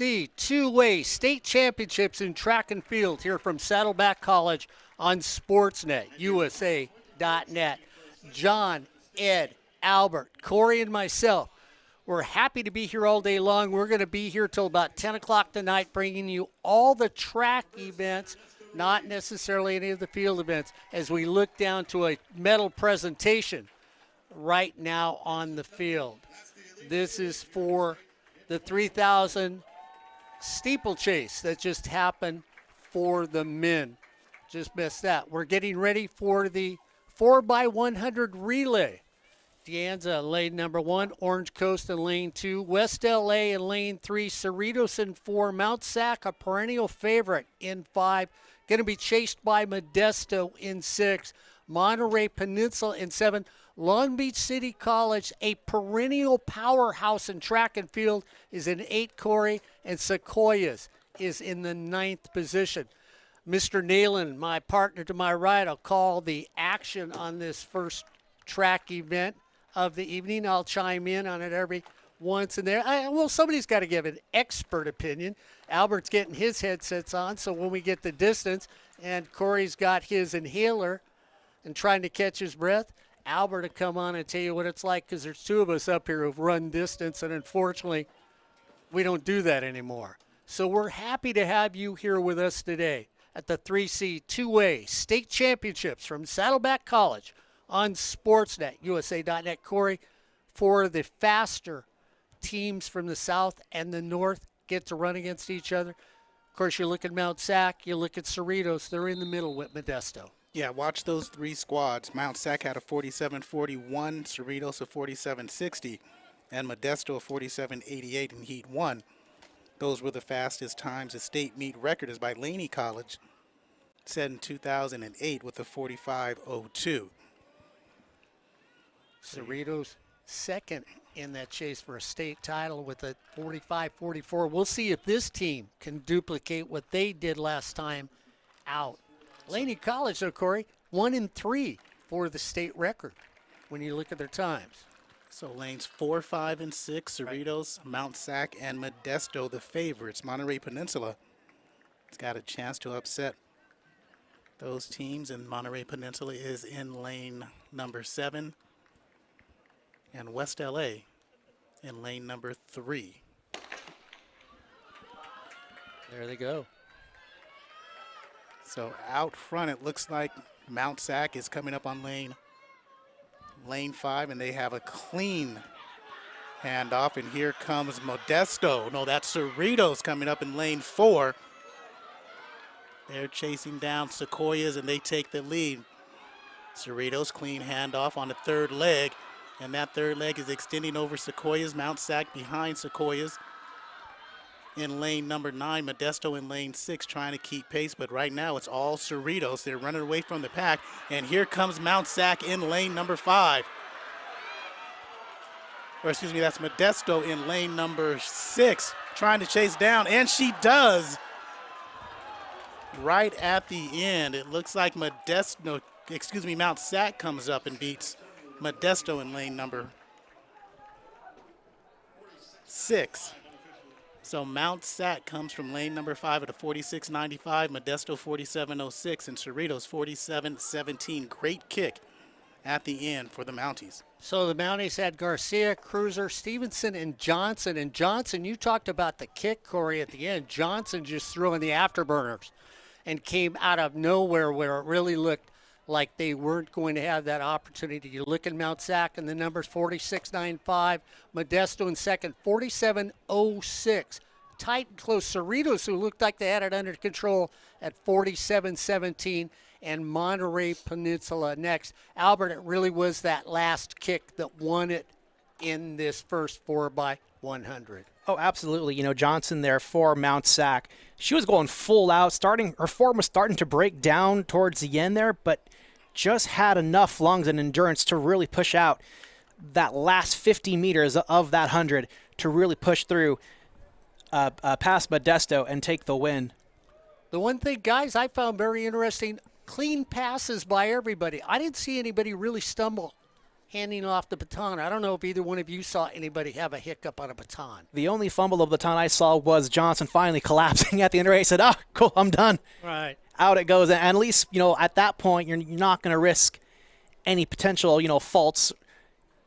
The two-way state championships in track and field here from Saddleback College on Sportsnet, USA.net. John, Ed, Albert, Corey, and myself, we're happy to be here all day long. We're going to be here till about 10 o'clock tonight, bringing you all the track events, not necessarily any of the field events, as we look down to a medal presentation right now on the field. This is for the 3,000 steeplechase that just happened for the men. Just missed that. We're getting ready for the 4x100 relay. Deanza, lane number 1, Orange Coast in lane 2, West LA in lane 3, Cerritos in 4, Mount Sac, a perennial favorite, in 5. Going to be chased by Modesto in 6, Monterey Peninsula in 7, Long Beach City College, a perennial powerhouse in track and field, is in 8, Corey, and Sequoias is in the 9th position. Mr. Neyland, my partner to my right, I'll call the action on this first track event of the evening. I'll chime in on it every once in there. Well, somebody's got to give an expert opinion. Albert's getting his headsets on, so when we get the distance, and Corey's got his inhaler and trying to catch his breath, Albert will come on and tell you what it's like, because there's 2 of us up here who've run distance, and unfortunately, we don't do that anymore. So we're happy to have you here with us today at the 3C two-way state championships from Saddleback College on Sportsnet, USA.net. Corey, for the faster teams from the south and the north get to run against each other. Of course, you look at Mount Sac, you look at Cerritos, they're in the middle with Modesto. Yeah, watch those 3 squads. Mount Sac had a 47.41, Cerritos a 47.60, and Modesto a 47.88 in Heat 1. Those were the fastest times. The state meet record is by Laney College, set in 2008 with a 45.02. Cerritos second in that chase for a state title with a 45-44. We'll see if this team can duplicate what they did last time out. Laney College, though, Corey, 1-3 for the state record when you look at their times. So lanes 4, 5, and 6, Cerritos, Mount Sac, and Modesto, the favorites. Monterey Peninsula has got a chance to upset those teams, and Monterey Peninsula is in lane number 7, and West LA in lane number 3. There they go. So out front, it looks like Mount Sac is coming up on lane 5, and they have a clean handoff, and here comes Modesto. No, that's Cerritos coming up in lane 4. They're chasing down Sequoias, and they take the lead. Cerritos, clean handoff on the 3rd leg, and that 3rd leg is extending over Sequoias. Mount Sac behind Sequoias in lane number 9, Modesto in lane 6 trying to keep pace, but right now it's all Cerritos. They're running away from the pack, and here comes Mount Sac in lane number 5. Or excuse me, that's Modesto in lane number 6 trying to chase down, and she does. Right at the end, it looks like Mount Sac comes up and beats Modesto in lane number 6. So Mount Sac comes from lane number 5 at a 46.95, Modesto 47.06, and Cerritos 47.17. Great kick at the end for the Mounties. So the Mounties had Garcia, Cruiser, Stevenson, and Johnson. And Johnson, you talked about the kick, Corey, at the end. Johnson just threw in the afterburners and came out of nowhere where it really looked like they weren't going to have that opportunity. You look at Mount Sac and the numbers 46.95, Modesto in second, 47.06. Tight and close. Cerritos, who looked like they had it under control, at 47.17, and Monterey Peninsula next. Albert, it really was that last kick that won it in this first 4x100. Oh, absolutely. You know, Johnson there for Mount Sac. She was going full out, her form was starting to break down towards the end there, but just had enough lungs and endurance to really push out that last 50 meters of that 100 to really push through past Modesto and take the win. The one thing, guys, I found very interesting, clean passes by everybody. I didn't see anybody really stumble handing off the baton. I don't know if either one of you saw anybody have a hiccup on a baton. The only fumble of the baton I saw was Johnson finally collapsing at the end of the race. Said, "Ah, cool, I'm done." Right. Out it goes, and at least at that point you're not going to risk any potential faults,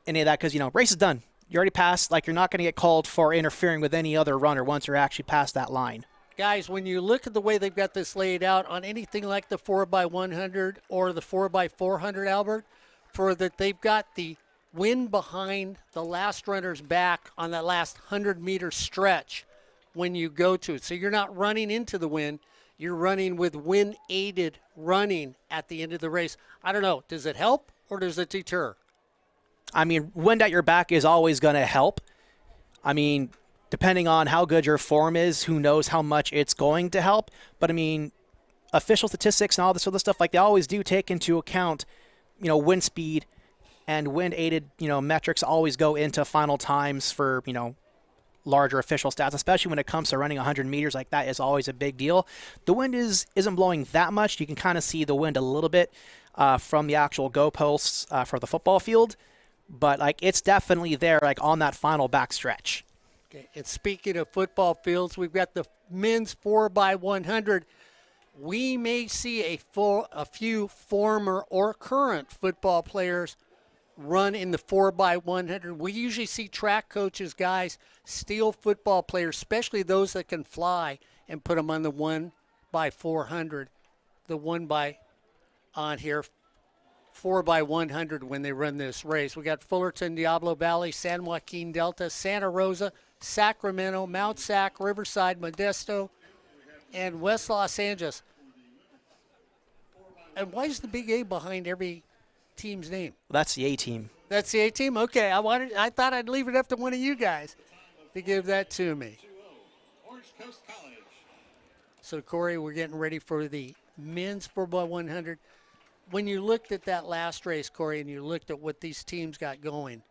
any of that, because race is done. You already passed. Like, you're not going to get called for interfering with any other runner once you're actually past that line. Guys, when you look at the way they've got this laid out on anything like the 4x100 or the 4x400, Albert, for that they've got the wind behind the last runner's back on that last 100-meter stretch when you go to it. So you're not running into the wind. You're running with wind-aided running at the end of the race. I don't know. Does it help or does it deter? I mean, wind at your back is always going to help. I mean, depending on how good your form is, who knows how much it's going to help. But, I mean, official statistics and all this other stuff, like, they always do take into account, wind speed and wind-aided, metrics always go into final times for, larger official stats, especially when it comes to running 100 meters. Like, that is always a big deal. The wind isn't blowing that much. You can kind of see the wind a little bit from the actual goalposts for the football field. But, like, it's definitely there, like, on that final back stretch. Okay. And speaking of football fields, we've got the men's 4x100. We may see a few former or current football players run in the 4x100. We usually see track coaches, guys, steal football players, especially those that can fly, and put them on the 1x400, the 4x100 when they run this race. We got Fullerton, Diablo Valley, San Joaquin Delta, Santa Rosa, Sacramento, Mount Sac, Riverside, Modesto, and West Los Angeles. And why is the big A behind every team's name? That's the A team. That's the A team? Okay, I thought I'd leave it up to one of you guys to give that to me. So, Corey, we're getting ready for the men's 4x100. When you looked at that last race, Corey, and you looked at what these teams got going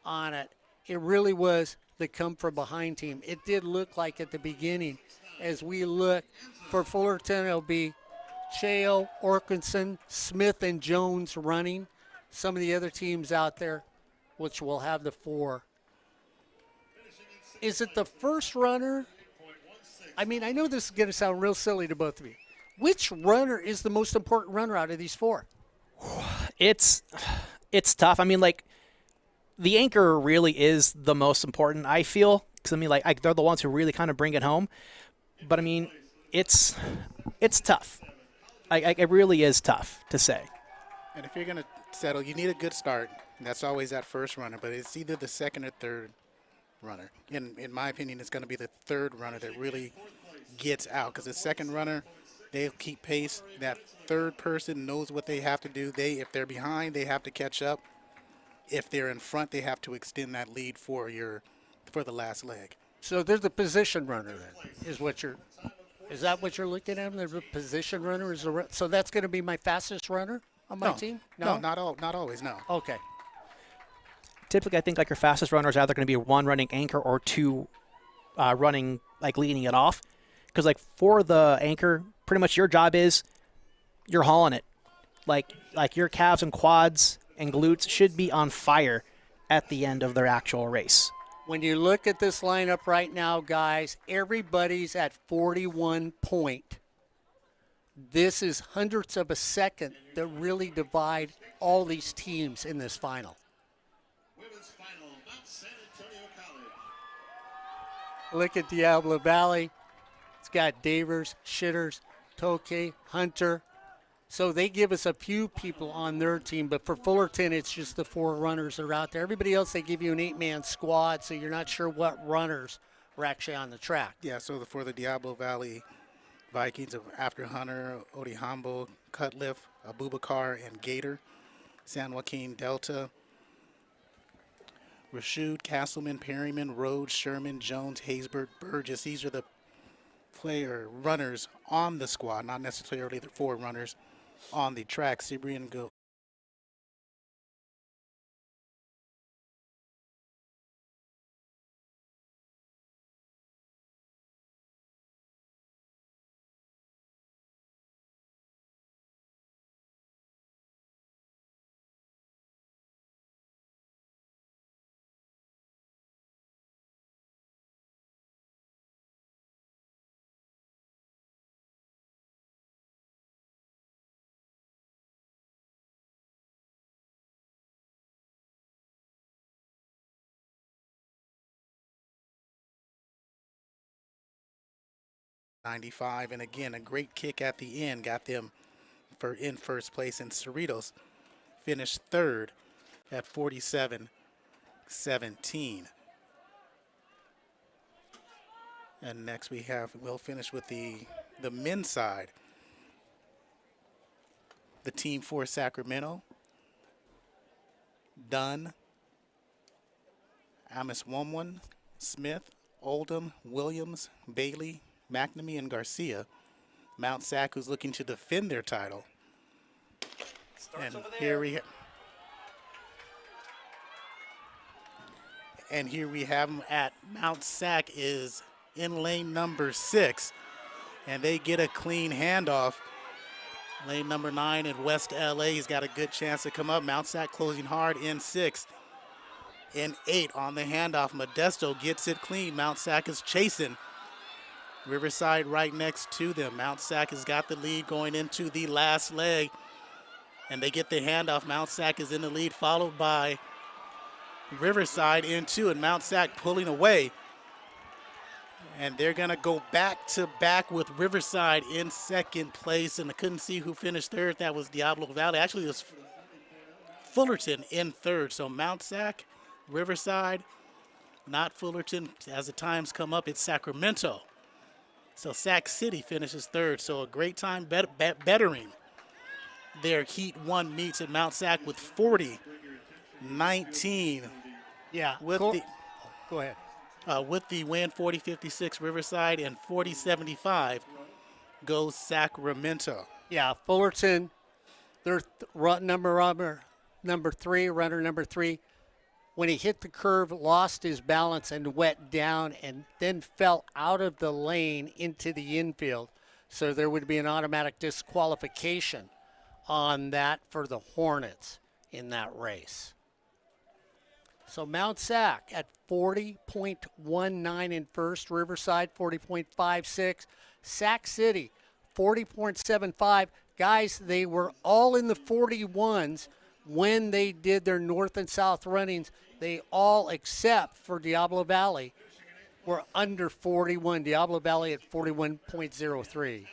on it, it really was the come-from-behind team. It did look like at the beginning, as we look for Fullerton, it'll be Cheo, Orkinson, Smith, and Jones running. Some of the other teams out there, which will have the 4. Is it the first runner? I mean, I know this is going to sound real silly to both of you. Which runner is the most important runner out of these 4? It's tough. I mean, like, the anchor really is the most important, I feel, because, I mean, like, they're the ones who really kind of bring it home. But, I mean, it's tough. It really is tough to say. And if you're going to settle, you need a good start. And that's always that first runner, but it's either the second or third runner. In my opinion, it's going to be the third runner that really gets out, because the second runner, they'll keep pace. That third person knows what they have to do. If they're behind, they have to catch up. If they're in front, they have to extend that lead for the last leg. So they're the position runner then, is that what you're looking at? The position runner so that's going to be my fastest runner on my team? No, not always, no. Okay. Typically, I think, like, your fastest runner is either going to be one running anchor or two running, like, leading it off. Because, like, for the anchor, pretty much your job is you're hauling it. Like your calves and quads and glutes should be on fire at the end of their actual race. When you look at this lineup right now, guys, everybody's at 41 point. This is hundredths of a second that really divide all these teams in this final. Women's final, Mount San Antonio College. Look at Diablo Valley. It's got Davers, Shitters, Toke, Hunter. So they give us a few people on their team, but for Fullerton, it's just the 4 runners that are out there. Everybody else, they give you an 8-man squad, so you're not sure what runners are actually on the track. Yeah, so for the Diablo Valley Vikings, after Hunter, Odihambo, Cutliff, Abubakar, and Gator. San Joaquin Delta, Rashid, Castleman, Perryman, Rhodes, Sherman, Jones, Haysbert, Burgess. These are the runners on the squad, not necessarily the 4 runners on the track. Cyprian 95, and again, a great kick at the end got them in first place, and Cerritos finished third at 47-17. And next we'll finish with the men's side. The team for Sacramento, Dunn, Amiswomwan, Smith, Oldham, Williams, Bailey, McNamee, and Garcia. Mount Sac, who's looking to defend their title. And here we have them at Mount Sac is in lane number 6, and they get a clean handoff. Lane number 9 in West LA, he's got a good chance to come up. Mount Sac closing hard in 6. In 8 on the handoff, Modesto gets it clean. Mount Sac is chasing. Riverside right next to them. Mount Sac has got the lead going into the last leg, and they get the handoff. Mount Sac is in the lead, followed by Riverside in 2, and Mount Sac pulling away. And they're going to go back to back with Riverside in second place, and I couldn't see who finished third. That was Diablo Valley. Actually, it was Fullerton in third. So Mount Sac, Riverside, not Fullerton. As the times come up, it's Sacramento. So Sac City finishes third. So a great time bettering their Heat 1 meets at Mount Sac with 40-19. Yeah. Go ahead. With the win, 40-56 Riverside, and 40-75 goes Sacramento. Yeah, Fullerton, their runner number 3, when he hit the curve, lost his balance and went down and then fell out of the lane into the infield. So there would be an automatic disqualification on that for the Hornets in that race. So Mount Sac at 40.19 in first, Riverside 40.56, Sac City 40.75. Guys, they were all in the 41s when they did their north and south runnings. They all, except for Diablo Valley, were under 41. Diablo Valley at 41.03.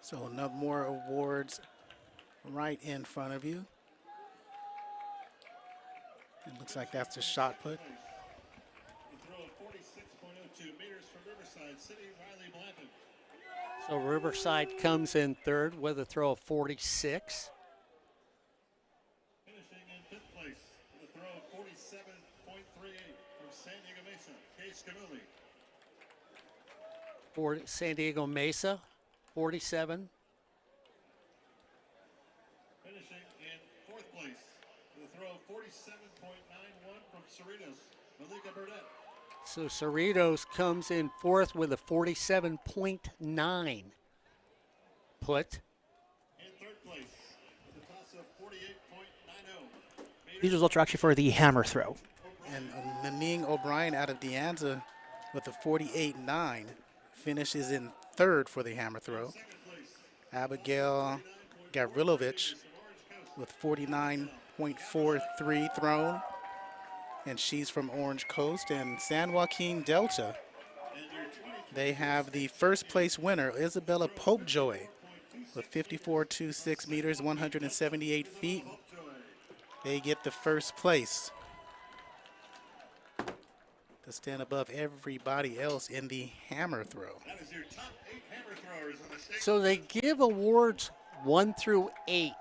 So enough more awards right in front of you. It looks like that's the shot put. The throw of 46.02 meters from Riverside City, Riley Blanton. So Riverside comes in third with a throw of 46. Finishing in 5th place with a throw of 47.38 from San Diego Mesa, Case Camilli. For San Diego Mesa, 47. Finishing in 4th place with a throw of 47.91 from Cerritos, Malika Burdett. So Cerritos comes in fourth with a 47.9 put. In 3rd place with a toss of 48.90. These results are actually for the hammer throw. And Naning O'Brien out of De Anza with a 48.9 finishes in third for the hammer throw. Abigail Gavrilovich with 49.43 thrown, and she's from Orange Coast. And San Joaquin Delta, they have the first place winner, Isabella Popejoy, with 54.26 meters, 178 feet. They get the first place to stand above everybody else in the hammer throw. That is your top 8 hammer throwers on the state. So they give awards 1 through 8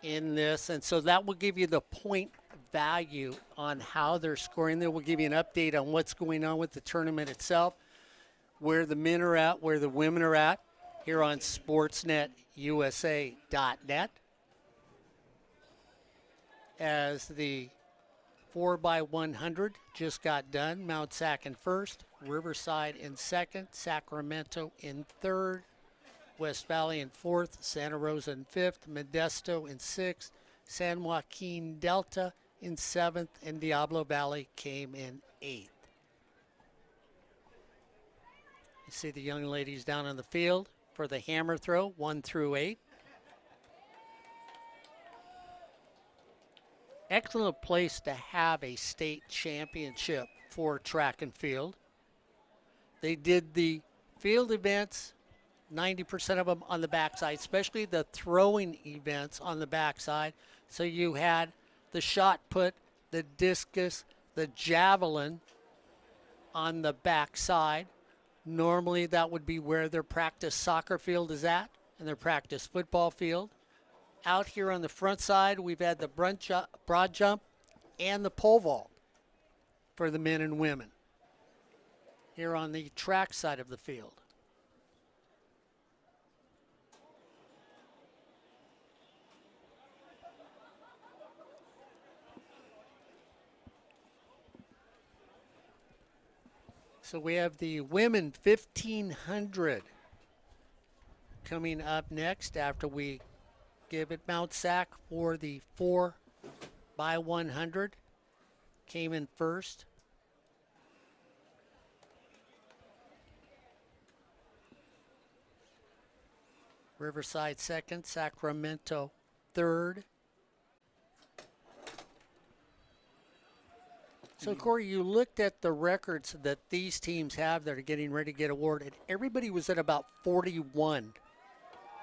in this, and so that will give you the point value on how they're scoring. They will give you an update on what's going on with the tournament itself, where the men are at, where the women are at, here on sportsnetusa.net. As the 4x100 just got done, Mount Sac in first, Riverside in second, Sacramento in third, West Valley in fourth, Santa Rosa in fifth, Modesto in sixth, San Joaquin Delta in seventh, and Diablo Valley came in eighth. see the young ladies down on the field for the hammer throw, 1 through 8. Excellent place to have a state championship for track and field. They did the field events, 90% of them on the backside, especially the throwing events on the backside. So you had the shot put, the discus, the javelin on the backside. Normally that would be where their practice soccer field is at and their practice football field. Out here on the front side, we've had the broad jump and the pole vault for the men and women. Here on the track side of the field. So we have the women 1500 coming up next after we give it Mount Sac for the 4x100. Came in first. Riverside second, Sacramento third. So, Corey, you looked at the records that these teams have that are getting ready to get awarded. Everybody was at about 41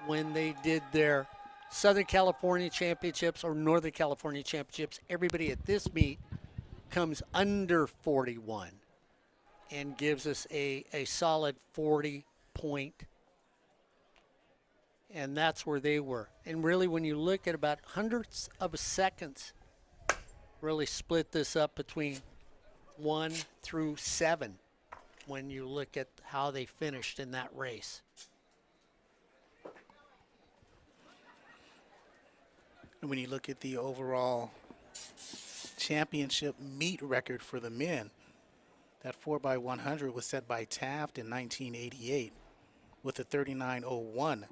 when they did their Southern California Championships or Northern California Championships. Everybody at this meet comes under 41 and gives us a solid 40 point. And that's where they were. And really, when you look at about hundredths of seconds, really split this up between 1 through 7 when you look at how they finished in that race. And when you look at the overall championship meet record for the men, that 4x100 was set by Taft in 1988 with a 39.01.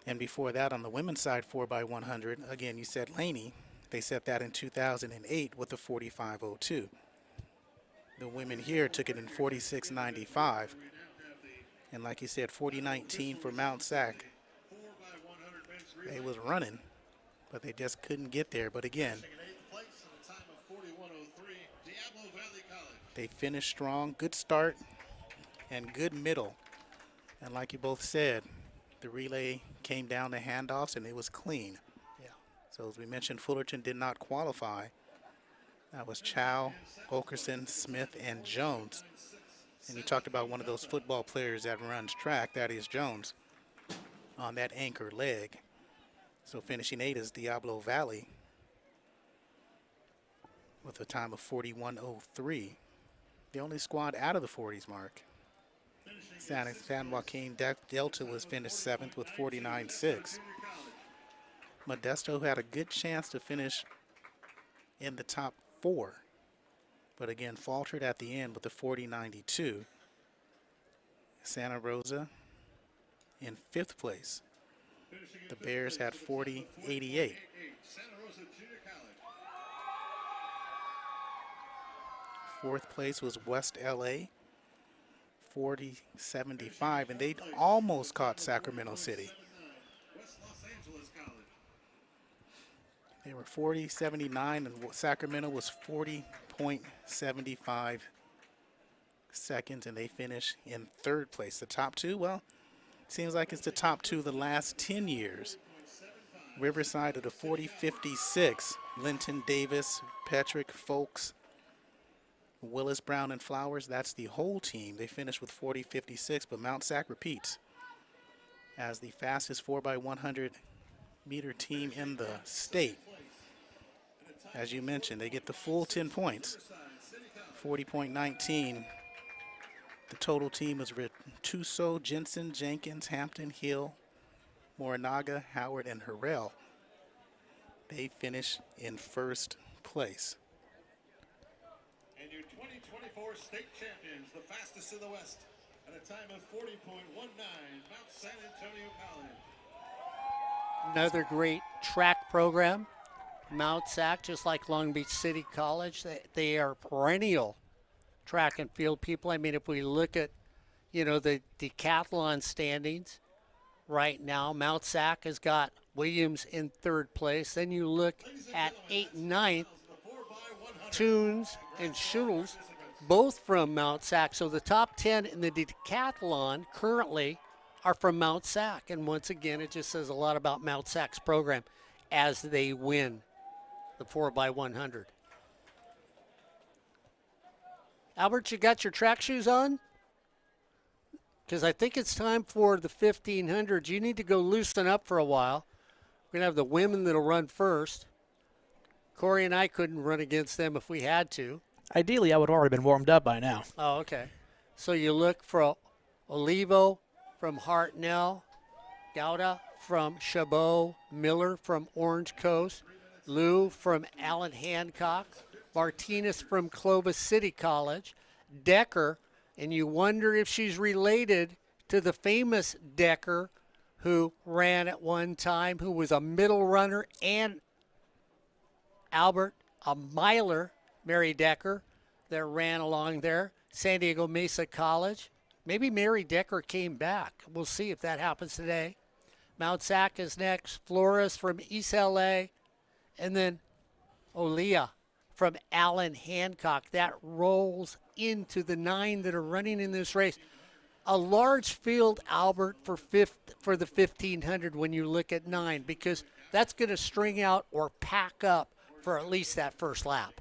And before that, on the women's side, 4x100, again, you said Laney. They set that in 2008 with a 45.02. The women here took it in 46.95. And like you said, 40.19 for Mount Sac. They was running, but they just couldn't get there. But again, they finished strong, good start, and good middle. And like you both said, the relay came down to handoffs, and it was clean. Yeah. So as we mentioned, Fullerton did not qualify. That was Chow, Okerson, Smith, and Jones. And you talked about one of those football players that runs track, that is Jones, on that anchor leg. So finishing 8 is Diablo Valley with a time of 41.03. The only squad out of the 40s mark. San Joaquin Delta was finished 7th with 49.6. Modesto had a good chance to finish in the top 4, but again faltered at the end with the 40.92. Santa Rosa in 5th place. The Bears had 40.88. Fourth place was West LA, 40.75, and they almost caught Sacramento City. They were 40.79, and Sacramento was 40.75 seconds, and they finished in 3rd place. The top 2, well, seems like it's the top 2 the last 10 years. Riverside at a 40.56. Linton, Davis, Petrick, Folks, Willis, Brown, and Flowers, that's the whole team. They finished with 40.56, but Mount Sac repeats as the fastest 4x100 meter team in the state. As you mentioned, they get the full 10 points, 40.19. The total team is Tuso, Jensen, Jenkins, Hampton, Hill, Morinaga, Howard, and Harrell. They finish in 1st place. And your 2024 state champions, the fastest in the West, at a time of 40.19, Mount San Antonio College. Another great track program. Mount Sac, just like Long Beach City College, they are perennial track and field people. I mean, if we look at, the decathlon standings right now. Mount Sac has got Williams in third place. Then you look at 8th and 9th, Tunes and Schultz, both from Mount Sac. So the top 10 in the decathlon currently are from Mount Sac. And once again, it just says a lot about Mount Sac's program as they win the 4x100. Albert, you got your track shoes on? Because I think it's time for the 1500. You need to go loosen up for a while. We're going to have the women that'll run first. Corey and I couldn't run against them if we had to. Ideally, I would have already been warmed up by now. Oh, okay. So you look for Olivo from Hartnell, Gouda from Chabot, Miller from Orange Coast, Lou from Allen Hancock, Martinez from Clovis City College, Decker, and you wonder if she's related to the famous Decker who ran at one time, who was a middle runner, and Albert, a miler, Mary Decker, that ran along there. San Diego Mesa College. Maybe Mary Decker came back. We'll see if that happens today. Mount Sac is next. Flores from East LA. And then Olia from Allen Hancock. That rolls into the 9 that are running in this race. A large field, Albert, for the 1500 when you look at 9, because that's going to string out or pack up for at least that first lap.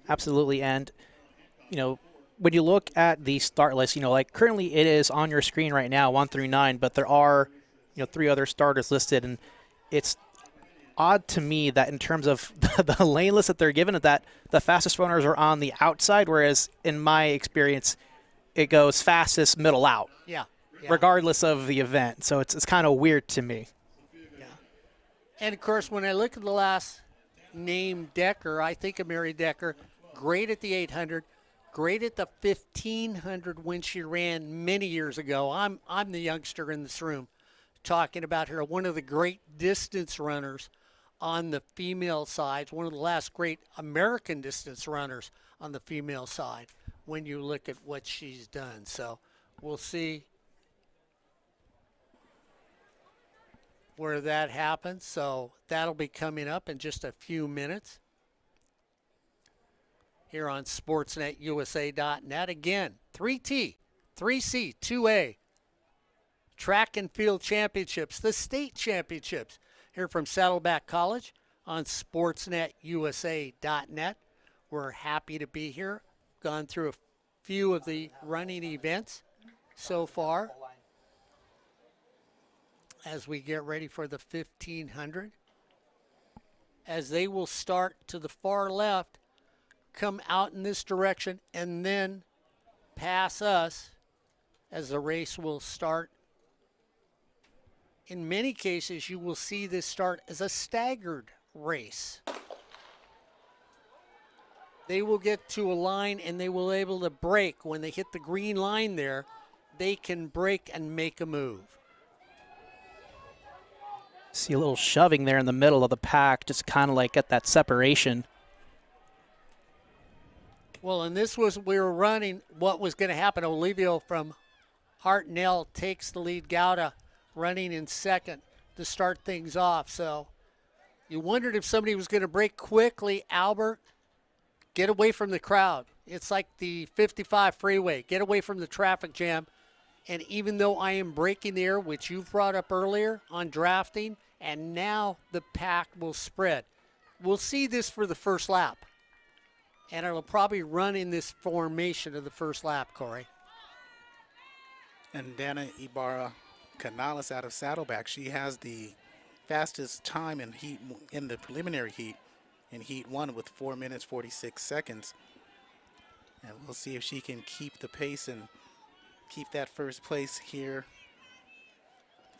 Absolutely. And, when you look at the start list, like currently it is on your screen right now, 1 through 9, but there are, 3 other starters listed. And it's odd to me that in terms of the lane list that they're given, that the fastest runners are on the outside, whereas in my experience, it goes fastest middle out. Yeah. Regardless of the event. So it's kind of weird to me. Yeah. And, of course, when I look at the last name Decker, I think of Mary Decker, great at the 800, great at the 1500 when she ran many years ago. I'm the youngster in this room talking about her, one of the great distance runners on the female side, one of the last great American distance runners on the female side when you look at what she's done. So we'll see where that happens. So that'll be coming up in just a few minutes here on SportsNetUSA.net. Again, 3T, 3C, 2A, track and field championships, the state championships here from Saddleback College on SportsNetUSA.net. We're happy to be here. Gone through a few of the running events so far as we get ready for the 1500, as they will start to the far left, come out in this direction, and then pass us as the race will start. In many cases, you will see this start as a staggered race. They will get to a line and they will be able to break. When they hit the green line there, they can break and make a move. See a little shoving there in the middle of the pack, just kind of like get that separation. Well, and this was, we were running what was going to happen. Olivio from Hartnell takes the lead. Gouda running in second to start things off. So you wondered if somebody was going to break quickly. Albert, get away from the crowd. It's like the 55 freeway. Get away from the traffic jam. And even though I am breaking the air, which you've brought up earlier on drafting, and now the pack will spread. We'll see this for the first lap. And it'll probably run in this formation of the first lap, Corey. And Dana Ibarra Canales out of Saddleback, she has the fastest time in the preliminary heat, in Heat 1 with 4 minutes, 46 seconds. And we'll see if she can keep the pace and keep that first place here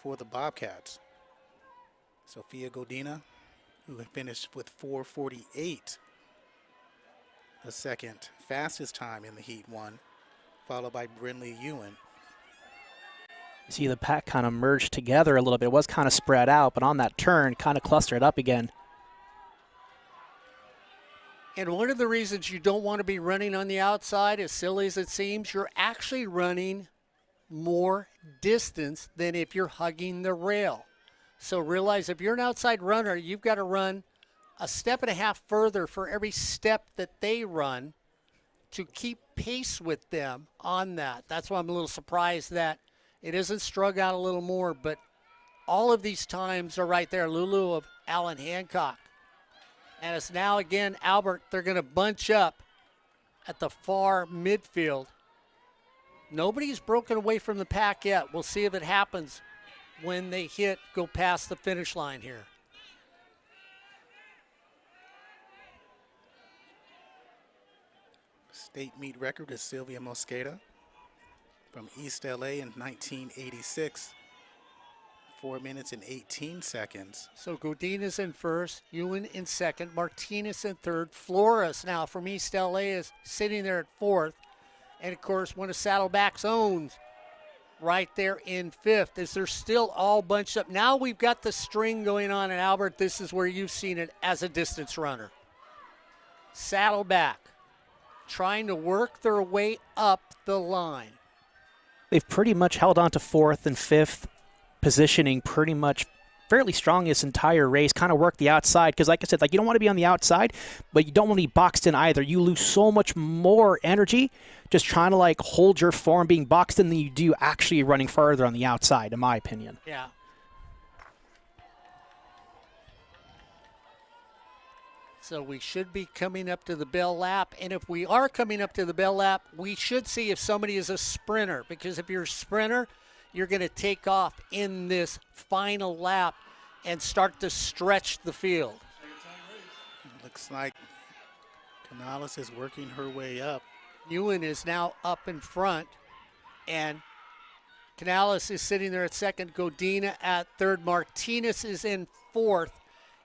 for the Bobcats. Sophia Godina, who finished with 4:48, the second fastest time in the Heat 1, followed by Brinley Ewan. See the pack kind of merged together a little bit. It was kind of spread out, but on that turn, kind of clustered up again. And one of the reasons you don't want to be running on the outside, as silly as it seems, you're actually running more distance than if you're hugging the rail. So realize if you're an outside runner, you've got to run a step and a half further for every step that they run to keep pace with them on that. That's why I'm a little surprised that it isn't strung out a little more, but all of these times are right there. Lulu of Allen Hancock. And it's now again Albert. They're going to bunch up at the far midfield. Nobody's broken away from the pack yet. We'll see if it happens when they go past the finish line here. State meet record is Sylvia Mosqueda from East LA in 1986. 4 minutes and 18 seconds. So Godina's in first, Ewan in second, Martinez in third. Flores now from East LA is sitting there at fourth. And of course, one of Saddleback's own right there in fifth. Is they're still all bunched up. Now we've got the string going on, and Albert, this is where you've seen it as a distance runner. Saddleback trying to work their way up the line. They've pretty much held on to fourth and fifth, positioning pretty much fairly strong this entire race, kind of work the outside, because like I said, like you don't want to be on the outside, but you don't want to be boxed in either. You lose so much more energy just trying to like hold your form being boxed in than you do actually running further on the outside, in my opinion. Yeah. So we should be coming up to the bell lap, and if we are coming up to the bell lap, we should see if somebody is a sprinter, because if you're a sprinter, you're going to take off in this final lap and start to stretch the field. Looks like Canales is working her way up. Ewan is now up in front, and Canales is sitting there at second, Godina at third, Martinez is in fourth,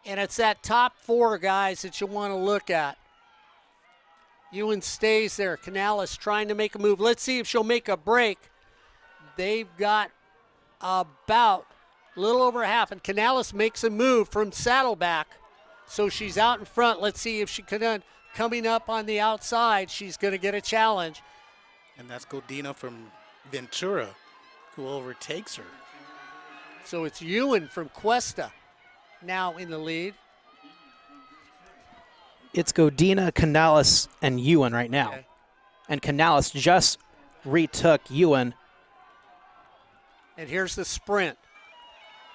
and it's that top four, guys, that you want to look at. Ewan stays there, Canales trying to make a move. Let's see if she'll make a break. They've got about a little over half, and Canales makes a move from Saddleback. So she's out in front. Let's see if she can, coming up on the outside, she's going to get a challenge. And that's Godina from Ventura who overtakes her. So it's Ewan from Cuesta now in the lead. It's Godina, Canales, and Ewan right now. Okay. And Canales just retook Ewan. And here's the sprint.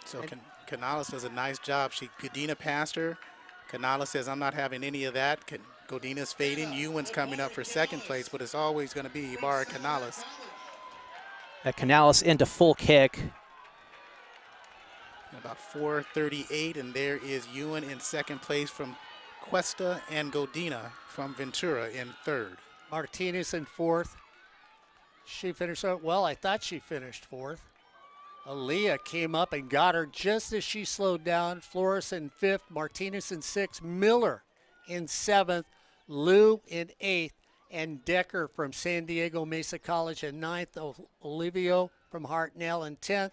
So Canales does a nice job. Godina passed her. Canales says, I'm not having any of that. Godina's fading. Ewan's coming up for second place, but it's always going to be Ibarra Canales. Canales into full kick. About 4:38, and there is Ewan in second place from Cuesta, and Godina from Ventura in third. Martinez in fourth. She finished, well, I thought she finished fourth. Aaliyah came up and got her just as she slowed down. Flores in fifth, Martinez in sixth, Miller in seventh, Lou in eighth, and Decker from San Diego Mesa College in ninth, Olivio from Hartnell in 10th.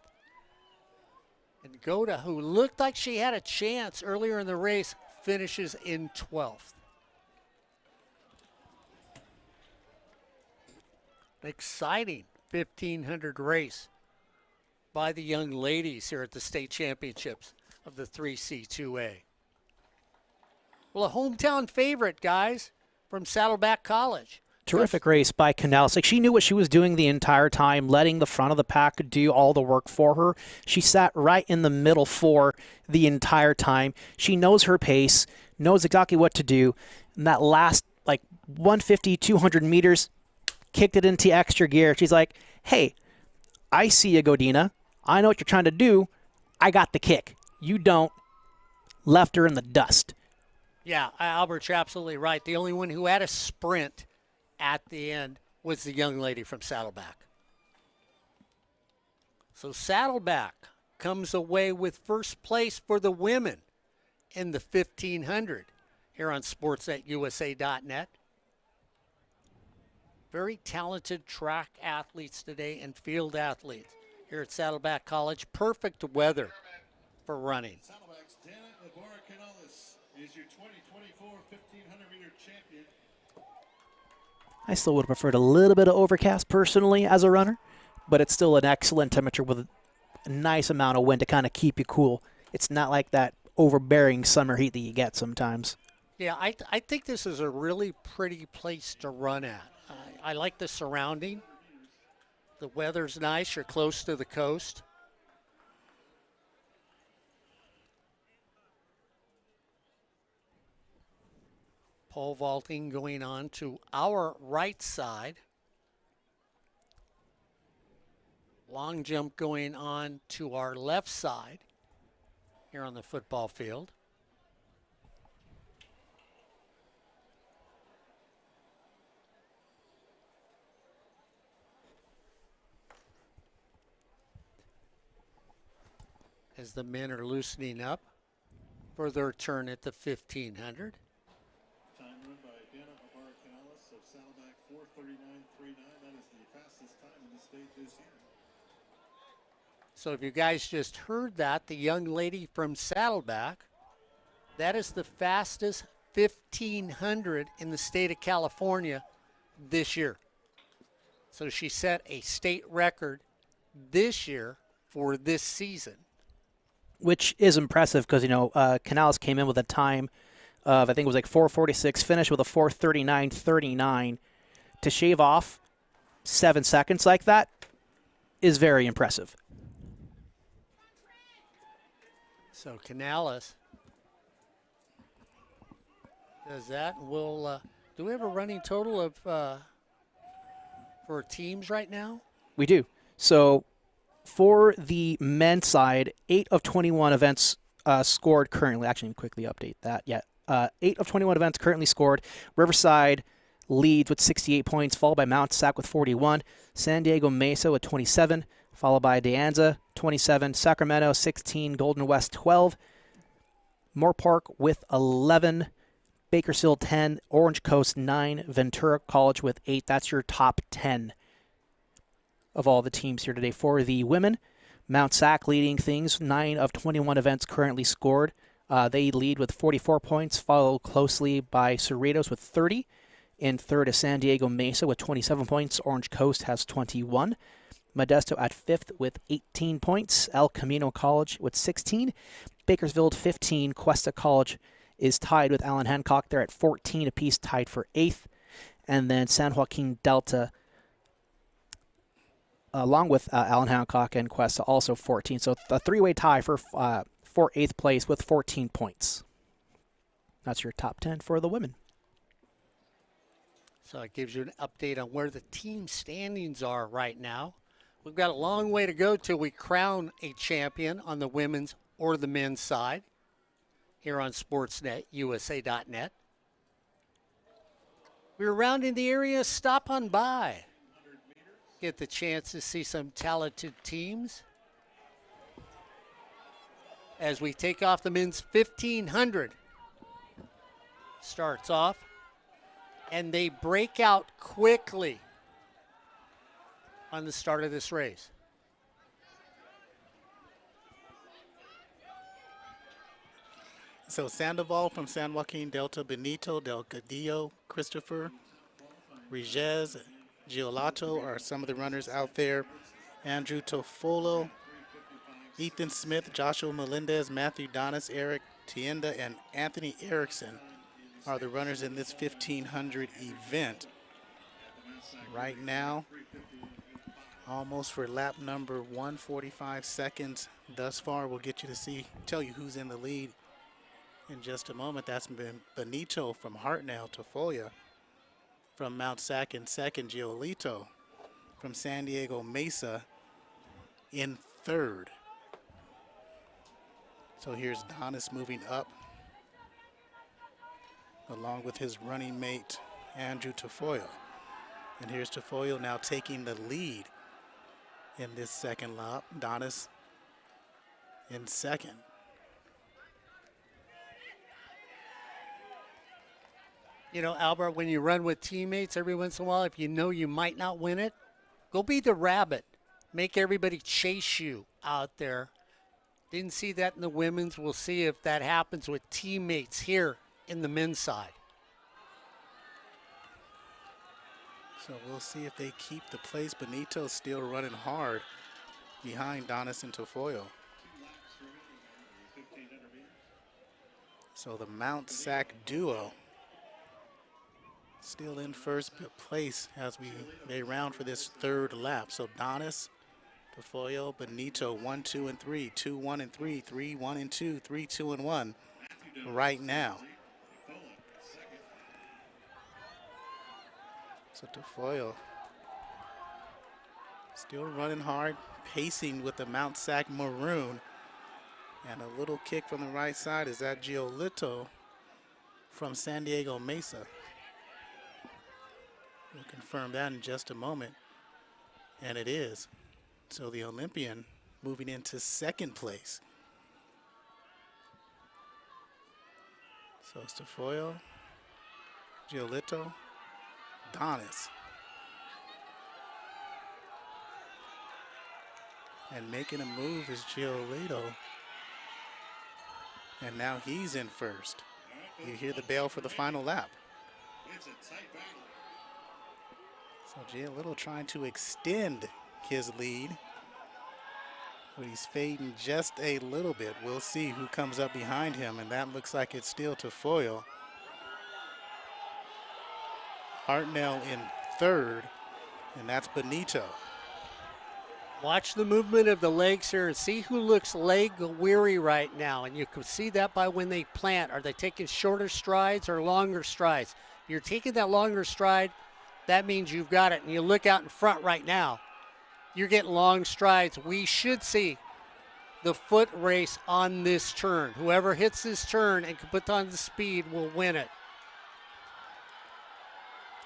And Goda, who looked like she had a chance earlier in the race, finishes in 12th. An exciting 1,500 race by the young ladies here at the state championships of the 3C2A. Well, a hometown favorite, guys, from Saddleback College. Terrific race by Canales. Like, she knew what she was doing the entire time, letting the front of the pack do all the work for her. She sat right in the middle four the entire time. She knows her pace, knows exactly what to do. And that last, 150, 200 meters, kicked it into extra gear. She's like, hey, I see you, Godina. I know what you're trying to do. I got the kick. You don't. Left her in the dust. Yeah, Albert's absolutely right. The only one who had a sprint at the end was the young lady from Saddleback. So Saddleback comes away with first place for the women in the 1,500 here on sports@usa.net. Very talented track athletes today and field athletes here at Saddleback College. Perfect weather for running. Saddleback's Dana Ibarra-Canales is your 2024 1,500-meter champion. I still would have preferred a little bit of overcast personally as a runner, but it's still an excellent temperature with a nice amount of wind to kind of keep you cool. It's not like that overbearing summer heat that you get sometimes. Yeah, I think this is a really pretty place to run at. I like the surrounding. The weather's nice. You're close to the coast. Pole vaulting going on to our right side. Long jump going on to our left side here on the football field. As the men are loosening up for their turn at the 1500. Time run by Dana Abarcanalis of Saddleback 4:39.39. That is the fastest time in the state this year. So if you guys just heard that, the young lady from Saddleback, that is the fastest 1500 in the state of California this year. So she set a state record this year for this season. Which is impressive because, Canales came in with a time of, I think it was like 4:46, finished with a 4:39.39. To shave off 7 seconds like that is very impressive. So Canales does that. We'll, do we have a running total of for teams right now? We do. So for the men's side, 8 of 21 events scored currently. Actually, let me quickly update that. Yeah, 8 of 21 events currently scored. Riverside leads with 68 points, followed by Mount Sac with 41. San Diego Mesa with 27, followed by De Anza, 27. Sacramento, 16. Golden West, 12. Moore Park with 11. Bakersfield, 10. Orange Coast, 9. Ventura College with 8. That's your top 10 of all the teams here today. For the women, Mount Sac leading things, 9 of 21 events currently scored. They lead with 44 points, followed closely by Cerritos with 30. In third is San Diego Mesa with 27 points. Orange Coast has 21. Modesto at fifth with 18 points. El Camino College with 16. Bakersfield 15. Cuesta College is tied with Allen Hancock. They're at 14 apiece, tied for 8th. And then San Joaquin Delta, along with Allen Hancock and Cuesta, also 14. So a three-way tie for 8th place with 14 points. That's your top 10 for the women. So it gives you an update on where the team standings are right now. We've got a long way to go till we crown a champion on the women's or the men's side here on Sportsnet, USA.net. We were around in the area, stop on by. Get the chance to see some talented teams as we take off the men's 1500. Starts off, and they break out quickly on the start of this race. So Sandoval from San Joaquin Delta, Benito, Delgadillo, Christopher, Riges, Giolato are some of the runners out there. Andrew Tofolo, Ethan Smith, Joshua Melendez, Matthew Donis, Eric Tienda, and Anthony Erickson are the runners in this 1500 event. Right now, almost for lap number 145 seconds thus far. We'll get you to tell you who's in the lead in just a moment. That's been Benito from Hartnell, Tafoya from Mount Sac in second, Giolito from San Diego Mesa in third. So here's Donis moving up along with his running mate, Andrew Tafoya. And here's Tafoya now taking the lead in this second lap. Donis in second. You know, Albert, when you run with teammates every once in a while, if you know you might not win it, go be the rabbit. Make everybody chase you out there. Didn't see that in the women's. We'll see if that happens with teammates here in the men's side. So we'll see if they keep the place. Benito's still running hard behind Donis and Tafoyo. So the Mount Sac duo still in first place as they round for this third lap. So Donis, Tafoyo, Benito, 1, 2, and 3, 2, 1, and 3, 3, 1, and 2, 3, 2, and 1 right now. So Tafoyo still running hard, pacing with the Mount Sac maroon. And a little kick from the right side. Is that Giolito from San Diego Mesa? We'll confirm that in just a moment. And it is. So the Olympian moving into second place. So it's Tafoyo, Giolito, Donis. And making a move is Giolito. And now he's in first. You hear the bell for the final lap. It's a tight battle. So Giolito trying to extend his lead. But he's fading just a little bit. We'll see who comes up behind him, and that looks like it's still Tafoyo. Hartnell in third, and that's Benito. Watch the movement of the legs here and see who looks leg weary right now. And you can see that by when they plant. Are they taking shorter strides or longer strides? If you're taking that longer stride, that means you've got it. And you look out in front right now, you're getting long strides. We should see the foot race on this turn. Whoever hits this turn and can put on the speed will win it.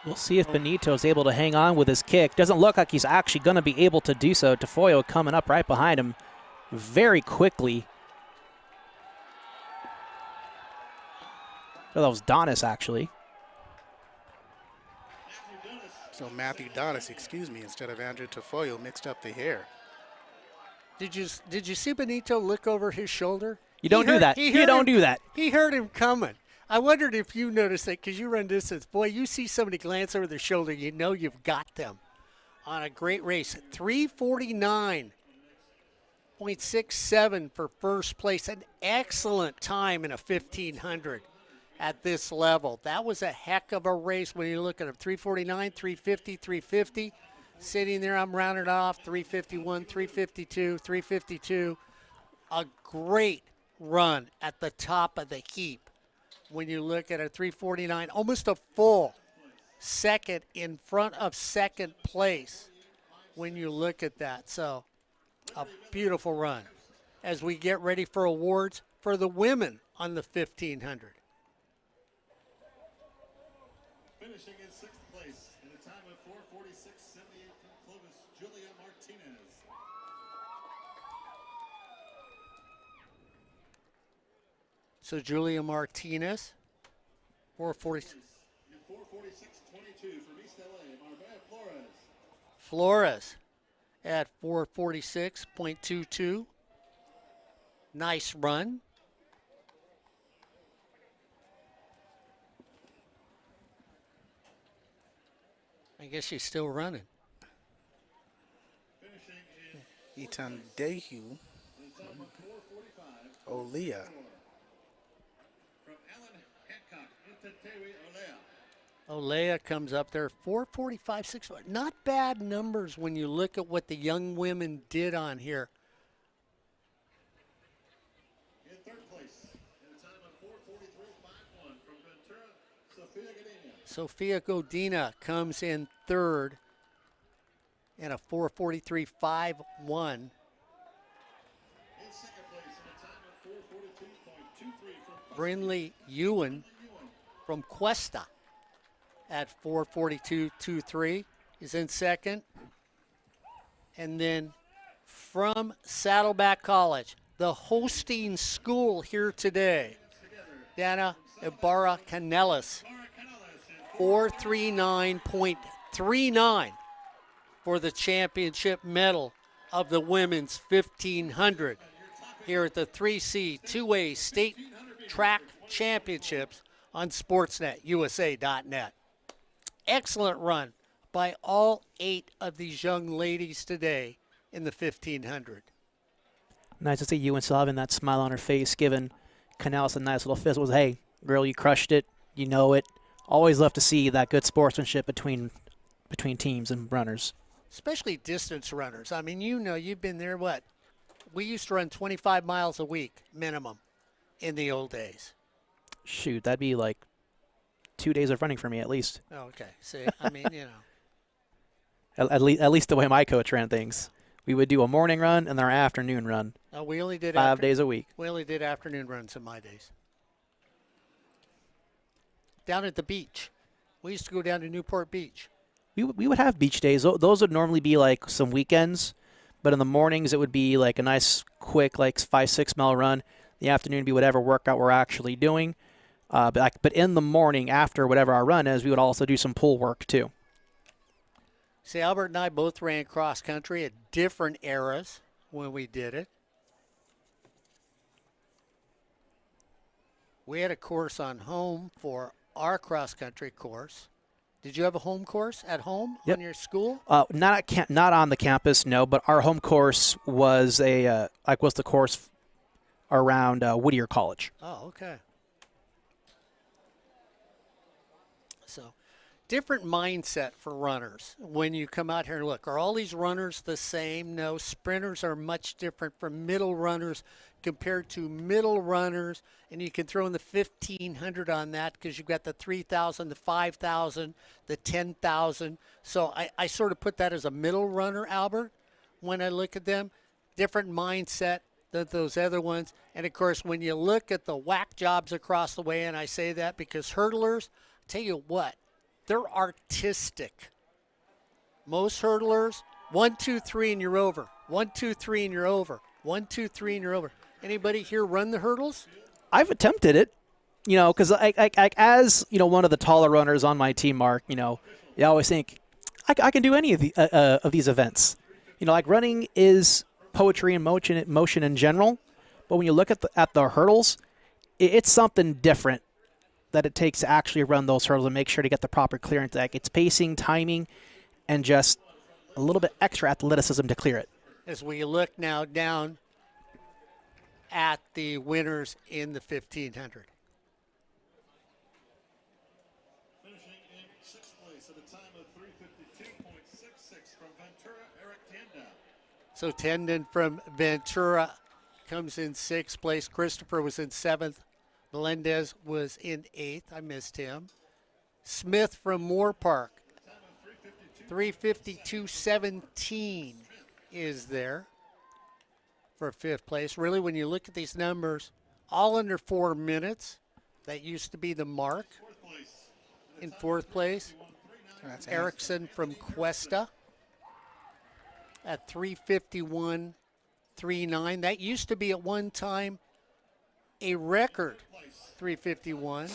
We'll see if Benito's able to hang on with his kick. Doesn't look like he's actually going to be able to do so. Tafoyo coming up right behind him very quickly. Oh, that was Donis, actually. So Matthew Donis, excuse me, instead of Andrew Tafoyo, mixed up the hair. Did you see Benito look over his shoulder? You don't do that. You don't do that. He heard him coming. I wondered if you noticed that because you run distance. Boy, you see somebody glance over their shoulder, you know you've got them on a great race. 3:49.67 for first place. An excellent time in a 1500 at this level. That was a heck of a race when you look at them. 3:49, 3:50, 3:50. Sitting there, I'm rounded off. 3:51, 3:52, 3:52. A great run at the top of the heap. When you look at a 3:49, almost a full second in front of second place when you look at that. So a beautiful run as we get ready for awards for the women on the 1500. Finishing in sixth place in a time of 4:46.78 from Clovis, Julia Martinez. So Julia Martinez, 440. 4:46.22 from East LA, Marbella Flores. Flores at 446.22. Nice run. I guess she's still running. Finishing in Itan Dehu, time of 4:45 Olia. from Alan Hancock into Tewi Olea. Olea comes up there, 4:45.6. Not bad numbers when you look at what the young women did on here. In third place in a time of 4:43.51 from Ventura, Sofia Gadenia. Sofia Godina comes in third in a 4:43.51. In second place in a time of 4:42.23 from Brinley Ewan from Cuesta at 4:42.23 is in second. And then from Saddleback College, the hosting school here today, Dana Ibarra Canellis, 439.39 for the championship medal of the women's 1500 here at the 3C 2A State Track Championships on SportsNetUSA.net. Excellent run by all 8 of these young ladies today in the 1500. Nice to see Ewan still having that smile on her face, giving Canales a nice little fist. Was, hey, girl, you crushed it. You know it. Always love to see that good sportsmanship between teams and runners. Especially distance runners. I mean, you know, you've been there, what? We used to run 25 miles a week minimum in the old days. Shoot, that'd be like 2 days of running for me at least. Oh, okay. See, I mean, you know. At least the way my coach ran things. We would do a morning run and then our afternoon run. We only did 5 days a week. We only did afternoon runs in my days. Down at the beach. We used to go down to Newport Beach. We would have beach days. Those would normally be like some weekends, but in the mornings it would be like a nice quick like 5-6 mile run. The afternoon would be whatever workout we're actually doing. But in the morning after whatever our run is, we would also do some pool work too. See, Albert and I both ran cross country at different eras when we did it. We had a course on home for our cross country course. Did you have a home course at home on your school? Not on the campus, no. But our home course was the course around Whittier College. Oh, okay. So, different mindset for runners when you come out here and look. Are all these runners the same? No, sprinters are much different from middle runners compared to middle runners, and you can throw in the 1,500 on that because you've got the 3,000, the 5,000, the 10,000. So I sort of put that as a middle runner, Albert, when I look at them. Different mindset than those other ones. And, of course, when you look at the whack jobs across the way, and I say that because hurdlers, tell you what, they're artistic. Most hurdlers, 1, 2, 3, and you're over. 1, 2, 3, and you're over. 1, 2, 3, and you're over. Anybody here run the hurdles? I've attempted it, because as one of the taller runners on my team, Mark, you always think I can do any of these events. Like running is poetry and motion in general, but when you look at the hurdles, it's something different that it takes to actually run those hurdles and make sure to get the proper clearance. Like it's pacing, timing, and just a little bit extra athleticism to clear it. As we look now down at the winners in the 1,500. Finishing in 6th place at a time of 3:52.66 from Ventura, Eric Tanda. So Tendon from Ventura comes in 6th place. Christopher was in 7th. Melendez was in 8th. I missed him. Smith from Moore Park, 3:52.17 is there for 5th place. Really, when you look at these numbers, all under 4 minutes. That used to be the mark. In 4th place, Erickson from Cuesta at 3:51.39. That used to be at one time a record 3:51.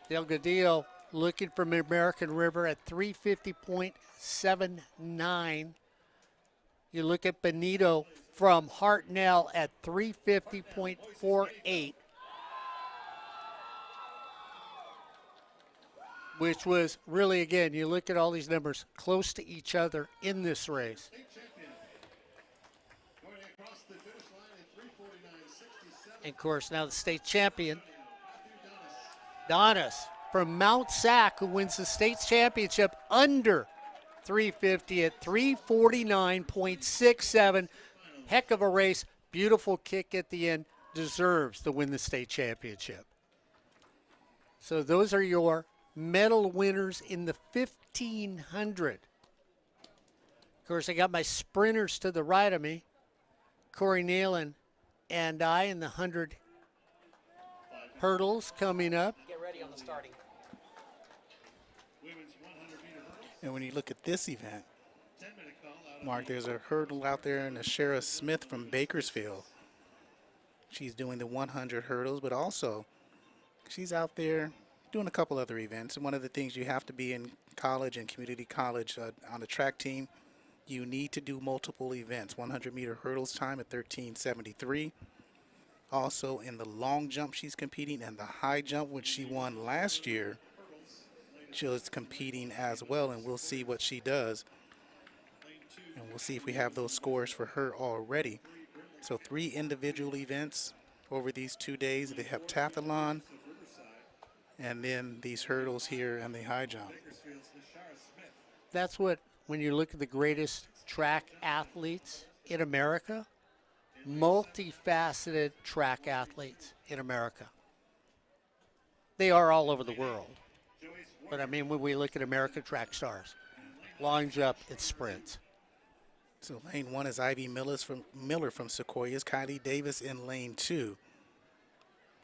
Delgadillo looking from American River at 3:50.79. You look at Benito from Hartnell at 3:50.48, which was really, again, you look at all these numbers close to each other in this race. And, of course, now the state champion, Donis from Mount Sac, who wins the state championship under 350 at 3:49.67. Heck of a race. Beautiful kick at the end. Deserves to win the state championship. So those are your medal winners in the 1,500. Of course, I got my sprinters to the right of me. Corey Neyland and I in the 100 hurdles coming up. Get ready on the starting. And when you look at this event, Mark, there's a hurdle out there in Ashera Smith from Bakersfield. She's doing the 100 hurdles, but also she's out there doing a couple other events. And one of the things you have to be in college and community college on the track team, you need to do multiple events. 100-meter hurdles time at 13:73. Also in the long jump she's competing and the high jump, which she won last year Jill's competing as well, and we'll see what she does. And we'll see if we have those scores for her already. So 3 individual events over these 2 days, the heptathlon, and then these hurdles here and the high jump. That's what, when you look at the greatest track athletes in America, multifaceted track athletes in America. They are all over the world. But I mean, when we look at American track stars, long jump, it's sprints. So lane 1 is Ivy Miller from Sequoias, Kylie Davis in lane 2.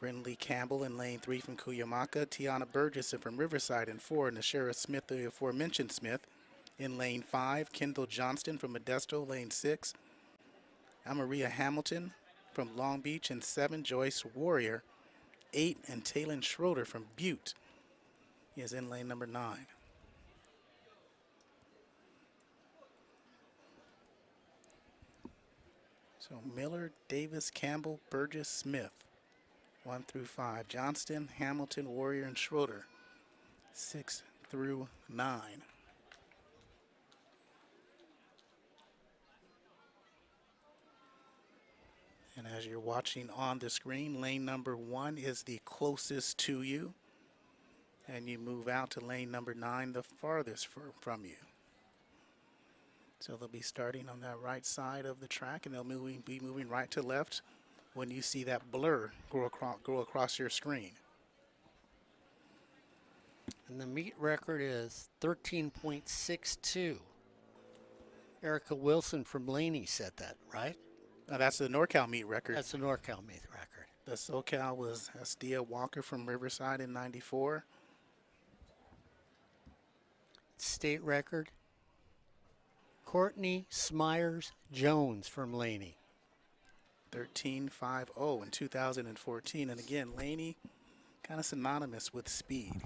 Brindley Campbell in lane 3 from Cuyamaca, Tiana Burgess from Riverside in 4, Nashara Smith, the aforementioned Smith, in lane 5. Kendall Johnston from Modesto, lane 6. Amaria Hamilton from Long Beach in 7. Joyce Warrior, 8. And Taylon Schroeder from Butte is in lane number 9. So Miller, Davis, Campbell, Burgess, Smith, 1 through 5. Johnston, Hamilton, Warrior, and Schroeder, 6 through 9. And as you're watching on the screen, lane number 1 is the closest to you. And you move out to lane number 9, the farthest from you. So they'll be starting on that right side of the track, and they'll be moving right to left when you see that blur go across your screen. And the meet record is 13.62. Erica Wilson from Laney set that, right? Now that's the NorCal meet record. That's the NorCal meet record. The SoCal was Estia Walker from Riverside in 94. State record, Courtney Smyers Jones from Laney. 13.50 in 2014. And again, Laney kind of synonymous with speed.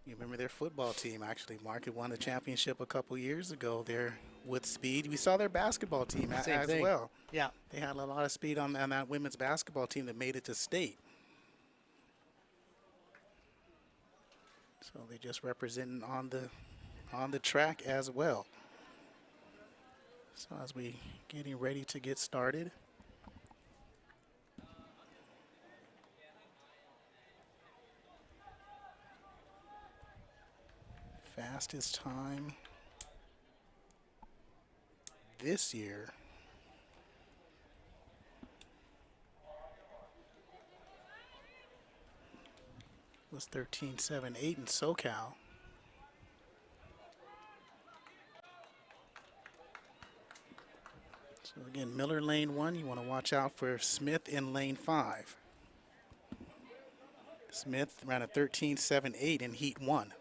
You remember their football team, actually. Mark had won the championship a couple years ago there with speed. We saw their basketball team as well. Yeah. They had a lot of speed on that women's basketball team that made it to state. So they just representing on the track as well. So as we getting ready to get started. Fastest time this year was 13.78 in SoCal. So again, Miller lane 1, you want to watch out for Smith in lane 5. Smith ran a 13.78 in heat 1.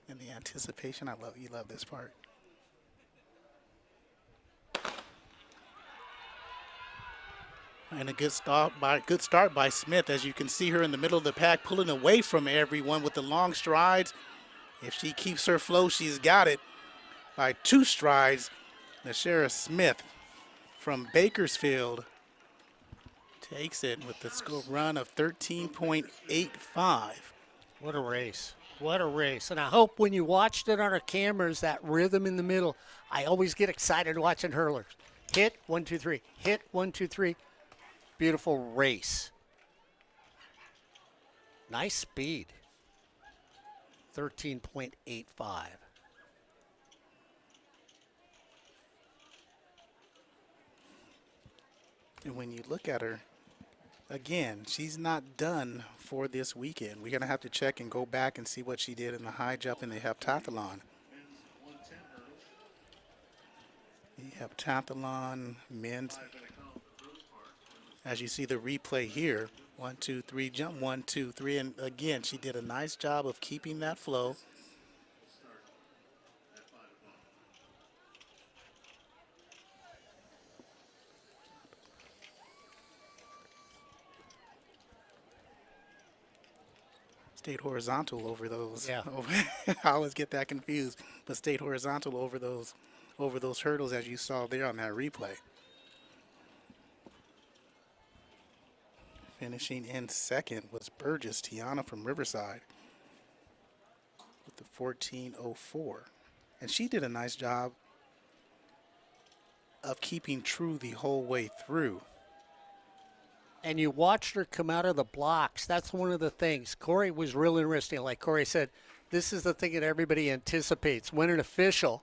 And the anticipation, you love this part. And a good start by Smith, as you can see her in the middle of the pack, pulling away from everyone with the long strides. If she keeps her flow, she's got it. By 2 strides, Nashara Smith from Bakersfield takes it with the score run of 13.85. What a race. What a race. And I hope when you watched it on our cameras, that rhythm in the middle, I always get excited watching hurlers. Hit, 1, 2, 3. Hit, 1, 2, 3. Beautiful race. Nice speed. 13.85. And when you look at her, again, she's not done for this weekend. We're going to have to check and go back and see what she did in the high jump and the heptathlon. The heptathlon men's, as you see the replay here, 1, 2, 3, jump, 1, 2, 3. And again, she did a nice job of keeping that flow. Stayed horizontal over those. Yeah. I always get that confused, but stayed horizontal over over those hurdles as you saw there on that replay. Finishing in second was Burgess, Tiana from Riverside with the 14:04. And she did a nice job of keeping true the whole way through. And you watched her come out of the blocks. That's one of the things. Corey was real interesting. Like Corey said, this is the thing that everybody anticipates. When an official,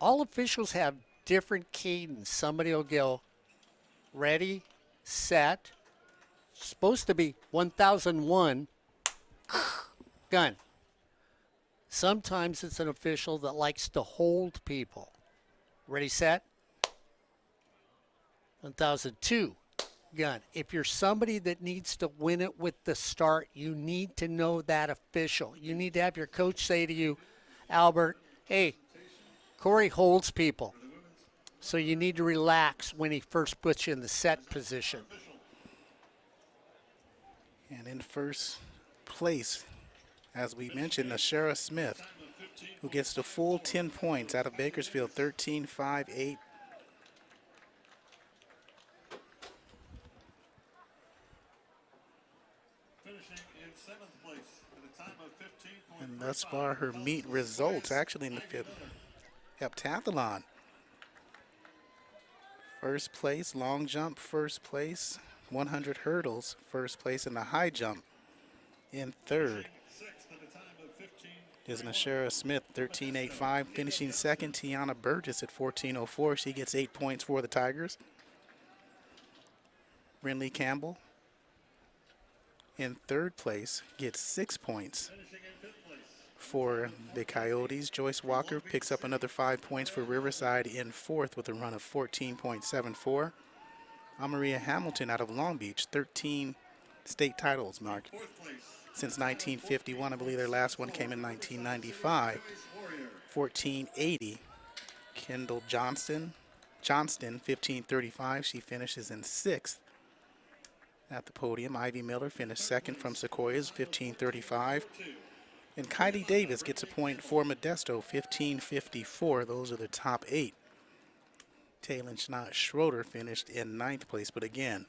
all officials have different cadence. Somebody will go, ready, set, supposed to be 1001, gun. Sometimes it's an official that likes to hold people. Ready, set, 1002. Gun. If you're somebody that needs to win it with the start, you need to know that official. You need to have your coach say to you, Albert, hey, Corey holds people. So you need to relax when he first puts you in the set position. And in first place, as we mentioned, Ashara Smith, who gets the full 10 points out of Bakersfield, 13-5-8. And thus far, her meet results actually in the fifth heptathlon. First place, long jump, first place, 100 hurdles, first place in the high jump. In third is Nashara Smith, 13.85. Finishing second, Tiana Burgess at 14.04. She gets 8 points for the Tigers. Brinley Campbell in third place gets 6 points for the Coyotes. Joyce Walker picks up another 5 points for Riverside in fourth with a run of 14.74. Amaria Hamilton out of Long Beach, 13 state titles, Mark. Since 1951, I believe their last one came in 1995. 14.80. Kendall Johnston, 15.35. She finishes in sixth at the podium. Ivy Miller finished second from Sequoias, 15.35. And Kylie Davis gets a point for Modesto, 15.54. Those are the top 8. Taylor Schroeder finished in ninth place, but again,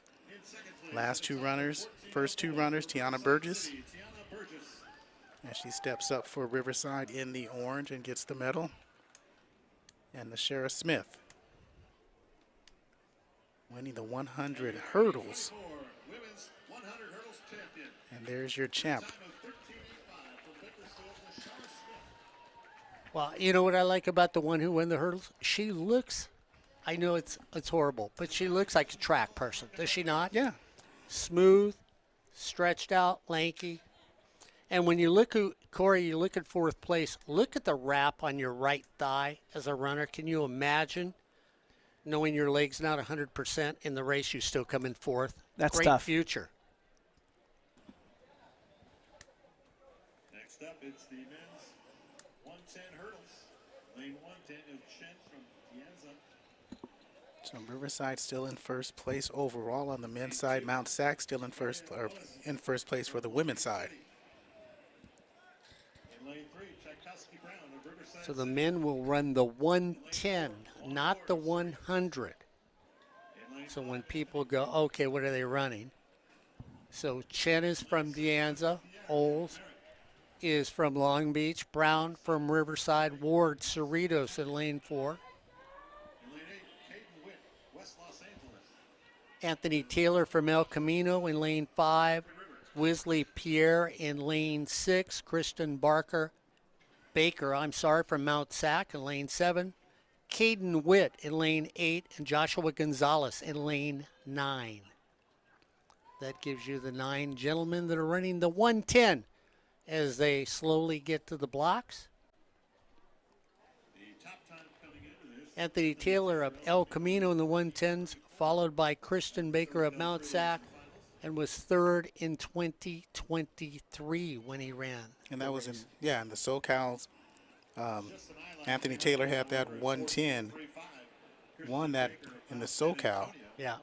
last two runners, first two runners, Tiana Burgess, as she steps up for Riverside in the orange and gets the medal, and Nashara Smith winning the 100 hurdles. And there's your champ. Well, you know what I like about the one who won the hurdles? She looks, I know it's horrible, but she looks like a track person, does she not? Yeah. Smooth, stretched out, lanky. And when you look at, Corey, you look at fourth place, look at the wrap on your right thigh as a runner. Can you imagine knowing your leg's not 100% in the race, you still come in fourth? That's Great tough. future. Next up, it's the men's 110 hurdles. Lane 110 is Chen from Piazza. So Riverside still in first place overall on the men's side. Mount Sac still in first place for the women's side. In lane 3, Tchaikovsky Brown of Riverside. So the men will run the 110, not the 100. So when people go, okay, what are they running? So Chen is from Dianza, Oles is from Long Beach, Brown from Riverside, Ward, Cerritos in lane 4. In lane 8, Caden Witt, West Los Angeles. Anthony Taylor from El Camino in lane 5. Wisley Pierre in lane 6. Kristen Baker from Mount Sac in lane 7. Caden Witt in lane 8. And Joshua Gonzalez in lane 9. That gives you the 9 gentlemen that are running the 110 as they slowly get to the blocks. The top time coming into this. Anthony Taylor of El Camino in the 110s, followed by Kristen Baker of Mount Sac, and was third in 2023 when he ran. And that was in the SoCals. Anthony Taylor had that 110, won that in the SoCal. Yeah.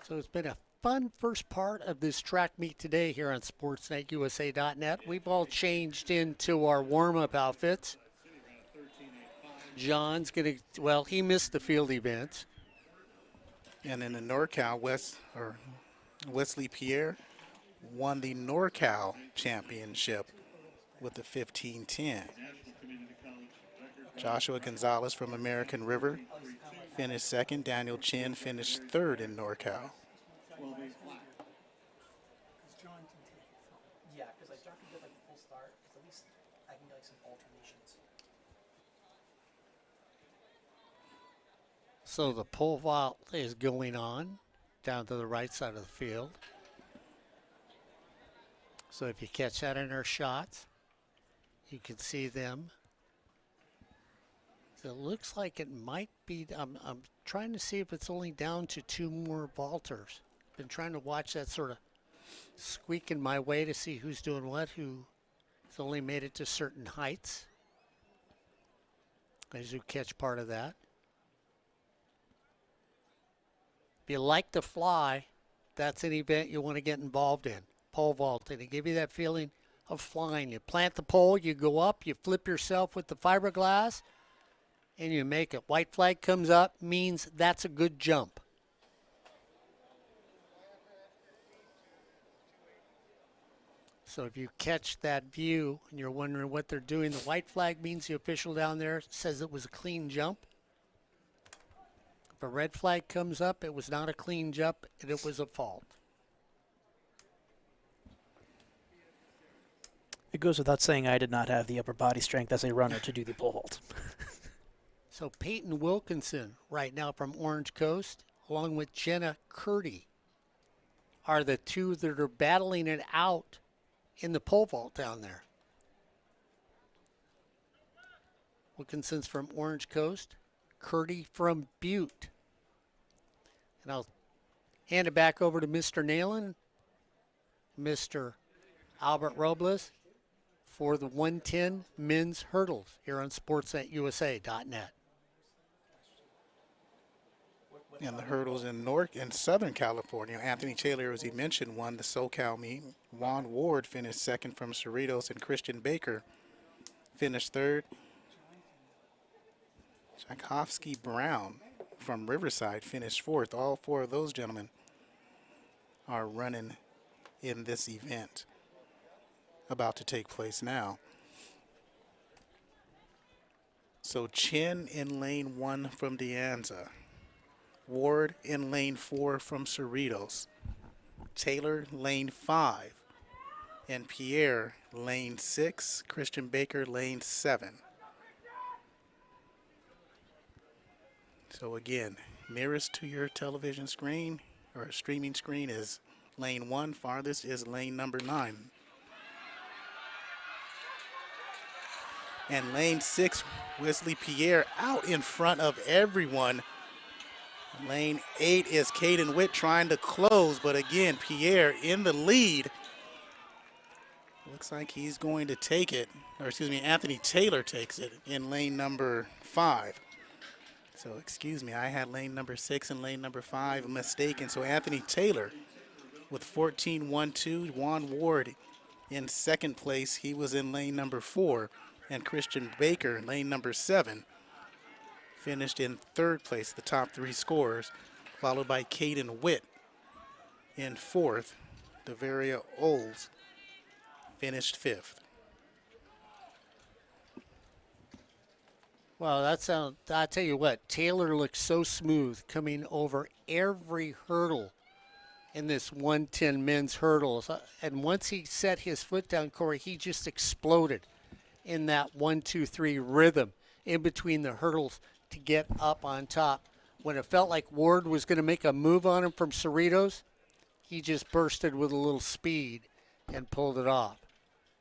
So it's been a fun first part of this track meet today here on SportsNetUSA.net. We've all changed into our warm-up outfits. John's going to, well, he missed the field events. And in the NorCal, Wesley Pierre won the NorCal championship with the 15:10. Joshua Gonzalez from American River finished second. Daniel Chin finished third in NorCal. Yeah, because like John can get like a full start, because at least I can get like some alternations. So the pole vault is going on down to the right side of the field. So if you catch that in our shots, you can see them. So it looks like it might be, I'm trying to see if it's only down to 2 more vaulters. Been trying to watch that sort of squeaking my way to see who's doing what, who has only made it to certain heights. As you catch part of that. If you like to fly, that's an event you want to get involved in. Pole vaulting, to give you that feeling of flying. You plant the pole, you go up, you flip yourself with the fiberglass, and you make it. White flag comes up, means that's a good jump. So if you catch that view and you're wondering what they're doing, the white flag means the official down there says it was a clean jump. If a red flag comes up, it was not a clean jump, and it was a fault. It goes without saying I did not have the upper body strength as a runner to do the pole vault. So Peyton Wilkinson right now from Orange Coast, along with Jenna Curdy, are the two that are battling it out in the pole vault down there. Wilkinson's from Orange Coast, Curdy from Butte. And I'll hand it back over to Mr. Neyland, Mr. Albert Robles for the 110 men's hurdles here on SportsNetUSA.net. And the hurdles in Southern California, Anthony Taylor, as he mentioned, won the SoCal meet. Juan Ward finished second from Cerritos, and Christian Baker finished third. Tchaikovsky Brown from Riverside finished fourth. All 4 of those gentlemen are running in this event about to take place now. So Chin in lane 1 from De Anza. Ward in lane 4 from Cerritos. Taylor lane 5. And Pierre lane 6. Christian Baker lane 7. So again, nearest to your television screen or streaming screen is lane 1. Farthest is lane number 9. And lane 6, Wesley Pierre out in front of everyone. Lane 8 is Caden Witt trying to close, but again, Pierre in the lead. Looks like he's going to take it, or excuse me, Anthony Taylor takes it in lane number 5. So excuse me, I had lane number 6 and lane number 5 mistaken. So Anthony Taylor with 14.12. Juan Ward in second place. He was in lane number 4. And Christian Baker, lane number 7, finished in third place, the top 3 scorers, followed by Caden Witt in 4th. Devaria Olds finished 5th. Well, I tell you what, Taylor looks so smooth coming over every hurdle in this 110 men's hurdles. And once he set his foot down, Corey, he just exploded in that 1, 2, 3 rhythm in between the hurdles to get up on top. When it felt like Ward was going to make a move on him from Cerritos, he just bursted with a little speed and pulled it off.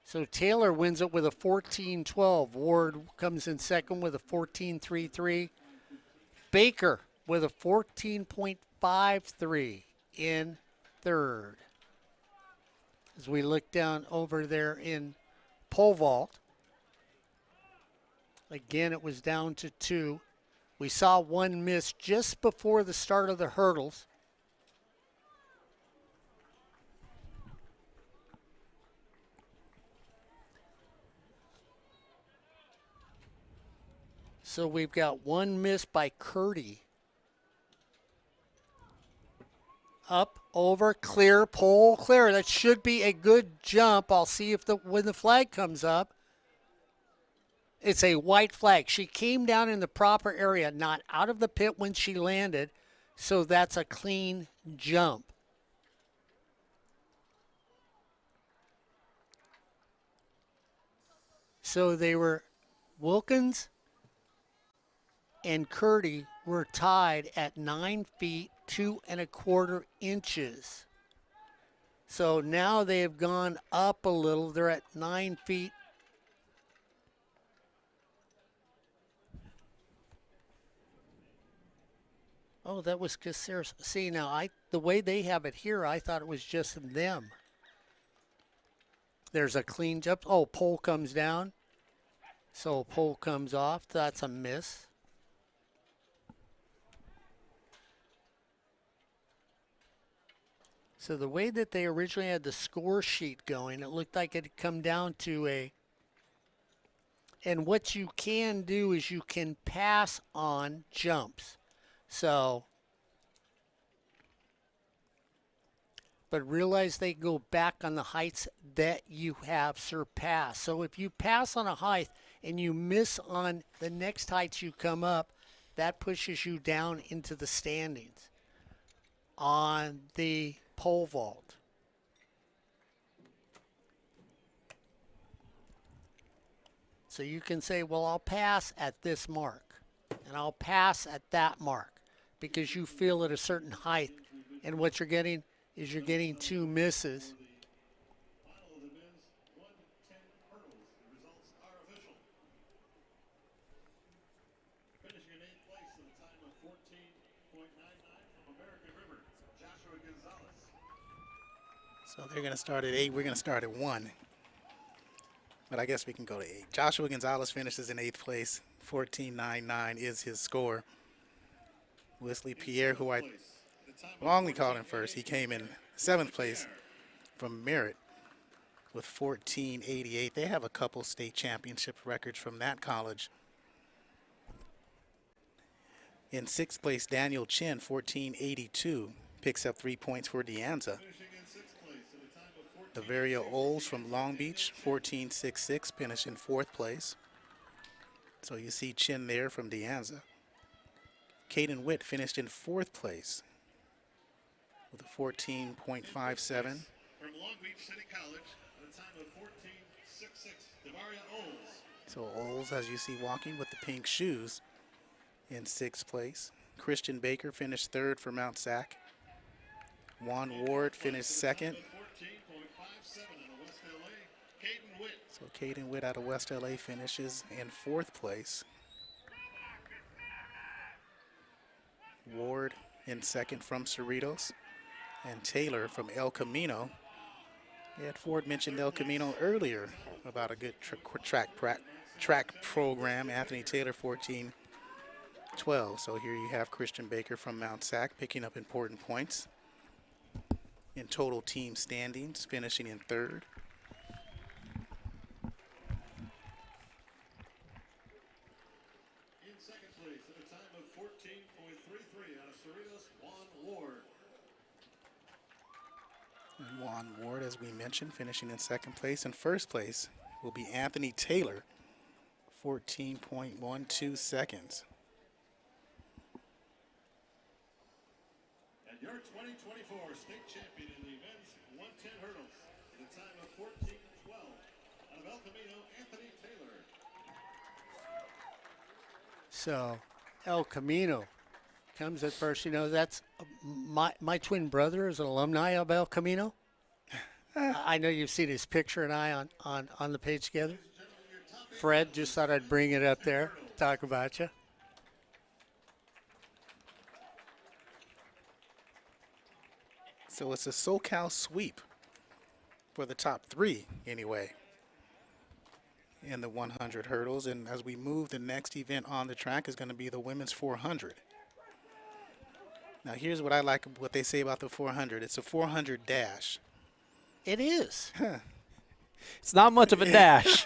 So Taylor wins it with a 14.12. Ward comes in second with a 14.33. Baker with a 14.53 in third. As we look down over there in pole vault, again, it was down to 2. We saw one miss just before the start of the hurdles. So we've got one miss by Curdy. Up, over, clear, pole, clear. That should be a good jump. I'll see if when the flag comes up. It's a white flag. She came down in the proper area, not out of the pit when she landed. So that's a clean jump. So they were, Wilkins and Curdy were tied at 9 feet 2 1/4 inches. So now they have gone up a little. They're at 9 feet. Oh, that was Caceres. See, now the way they have it here, I thought it was just them. There's a clean jump. Oh, pole comes down. So pole comes off. That's a miss. So the way that they originally had the score sheet going, it looked like it had come down to a, and what you can do is you can pass on jumps. So, but realize they go back on the heights that you have surpassed. So if you pass on a height and you miss on the next heights you come up, that pushes you down into the standings on the pole vault. So you can say, well, I'll pass at this mark and I'll pass at that mark because you feel at a certain height, and what you're getting is you're getting two misses. So they're going to start at 8. We're going to start at 1. But I guess we can go to 8. Joshua Gonzalez finishes in 8th place. 14.99 is his score. Wesley Pierre, who I wrongly called him first, he came in 7th place from Merritt with 14.88. They have a couple state championship records from that college. In 6th place, Daniel Chin, 14.82, picks up 3 points for De Anza. Deveria Oles from Long Beach, 14.66, finished in 4th place. So you see Chin there from De Anza. Caden Witt finished in 4th place with a 14.57. From Long Beach City College at a time of 14.66, Deveria Oles. So Oles, as you see, walking with the pink shoes in 6th place. Christian Baker finished 3rd for Mount Sac. Juan Ward finished 2nd. So Caden Witt out of West LA finishes in 4th place. Ward in 2nd from Cerritos. And Taylor from El Camino. Ed Ford mentioned El Camino earlier about a good track program. Anthony Taylor, 14.12. So here you have Christian Baker from Mount Sac picking up important points in total team standings, finishing in 3rd. In 2nd place at a time of 14.33 out of Cerritos, Juan Ward. And Juan Ward, as we mentioned, finishing in 2nd place. In 1st place will be Anthony Taylor, 14.12 seconds. And your 2024 state champion in the men's 110 hurdles at a time of 14.12 out of El Camino, Anthony Taylor. So El Camino comes at first. You know, that's my twin brother is an alumni of El Camino. I know you've seen his picture and I on the page together. Fred, just thought I'd bring it up there, talk about you. So it's a SoCal sweep for the top 3 anyway in the 100 hurdles. And as we move, the next event on the track is going to be the women's 400. Now here's what I like what they say about the 400. It's a 400 dash. It is. It's not much of a dash.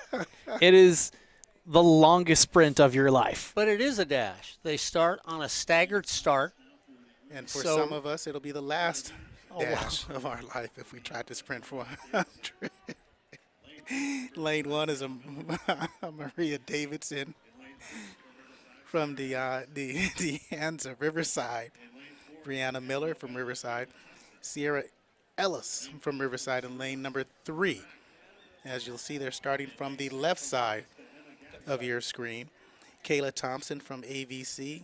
It is the longest sprint of your life. But it is a dash. They start on a staggered start. And for So- some of us, it'll be the last Oh, wow. dash of our life if we try to sprint for 100. Lane 1 is a Maria Davidson from the hands of Riverside. Brianna Miller from Riverside. Sierra Ellis from Riverside in lane number 3. As you'll see, they're starting from the left side of your screen. Kayla Thompson from AVC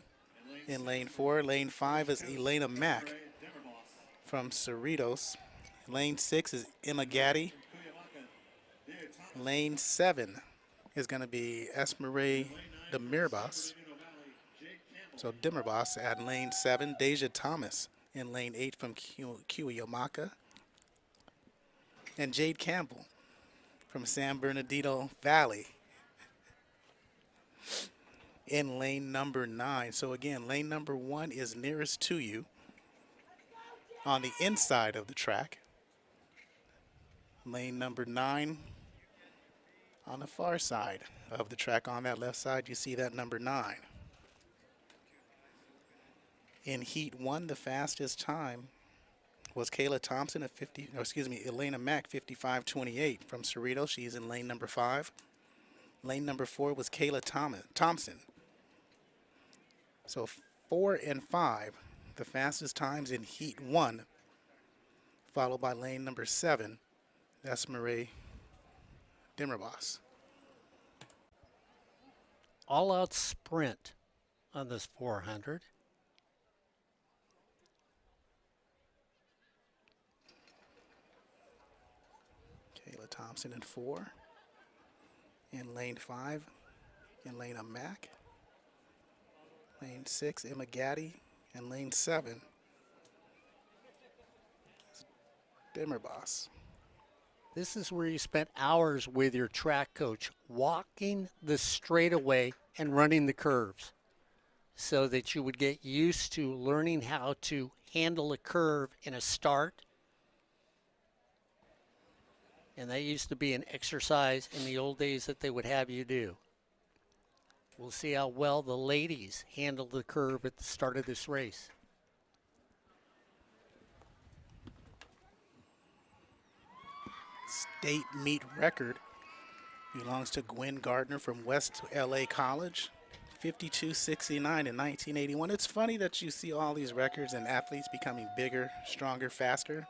in lane 4. Lane 5 is Elena Mack from Cerritos. Lane 6 is Emma Gaddy. Lane 7 is going to be Esmeralda Demirbas. So Demirbas at lane 7. Deja Thomas in lane 8 from Kiwiyamaka. And Jade Campbell from San Bernardino Valley in lane number 9. So again, lane number 1 is nearest to you on the inside of the track. Lane number 9 on the far side of the track. On that left side, you see that number 9. In heat 1, the fastest time was Kayla Thompson at Elena Mack, 55:28 from Cerritos. She's in lane number 5. Lane number 4 was Kayla Thompson. So 4 and 5, the fastest times in heat 1, followed by lane number 7. That's Marie Demirbas. All-out sprint on this 400. Kayla Thompson in 4. In lane 5, Elena Mack. Lane 6, Emma Gaddy. And lane 7, Demirbas. This is where you spent hours with your track coach walking the straightaway and running the curves so that you would get used to learning how to handle a curve in a start. And that used to be an exercise in the old days that they would have you do. We'll see how well the ladies handle the curve at the start of this race. State meet record belongs to Gwen Gardner from West LA College, 52:69 in 1981. It's funny that you see all these records and athletes becoming bigger, stronger, faster.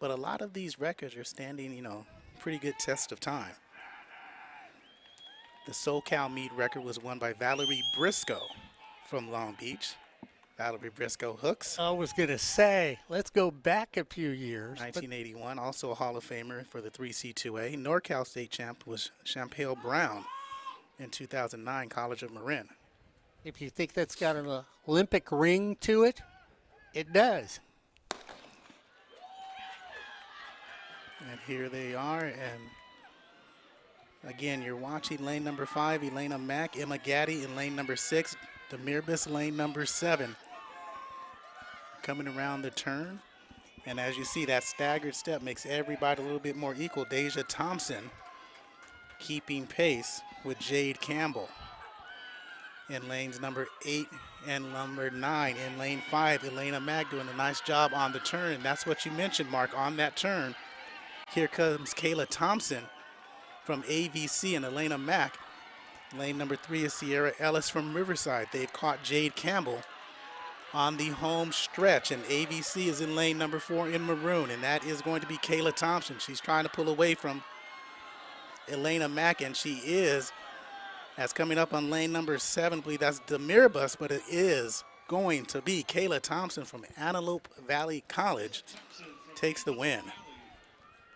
But a lot of these records are standing, pretty good test of time. The SoCal meet record was won by Valerie Briscoe from Long Beach. Valerie Briscoe Hooks. I was going to say, let's go back a few years. 1981, also a Hall of Famer for the 3C2A. NorCal state champ was Champale Brown in 2009, College of Marin. If you think that's got an Olympic ring to it, it does. And here they are. And again, you're watching lane number 5, Elena Mack, Emma Gaddy in lane number 6, Demirbas lane number 7. Coming around the turn. And as you see, that staggered step makes everybody a little bit more equal. Deja Thompson keeping pace with Jade Campbell in lanes number 8 and number 9. In lane 5, Elena Mack doing a nice job on the turn. And that's what you mentioned, Mark, on that turn. Here comes Kayla Thompson from AVC and Elena Mack. Lane number 3 is Sierra Ellis from Riverside. They've caught Jade Campbell on the home stretch, and AVC is in lane number 4 in maroon, and that is going to be Kayla Thompson. She's trying to pull away from Elena Mack, and she is. That's coming up on lane number 7. I believe that's Demirbas, but it is going to be Kayla Thompson from Antelope Valley College. Takes the win.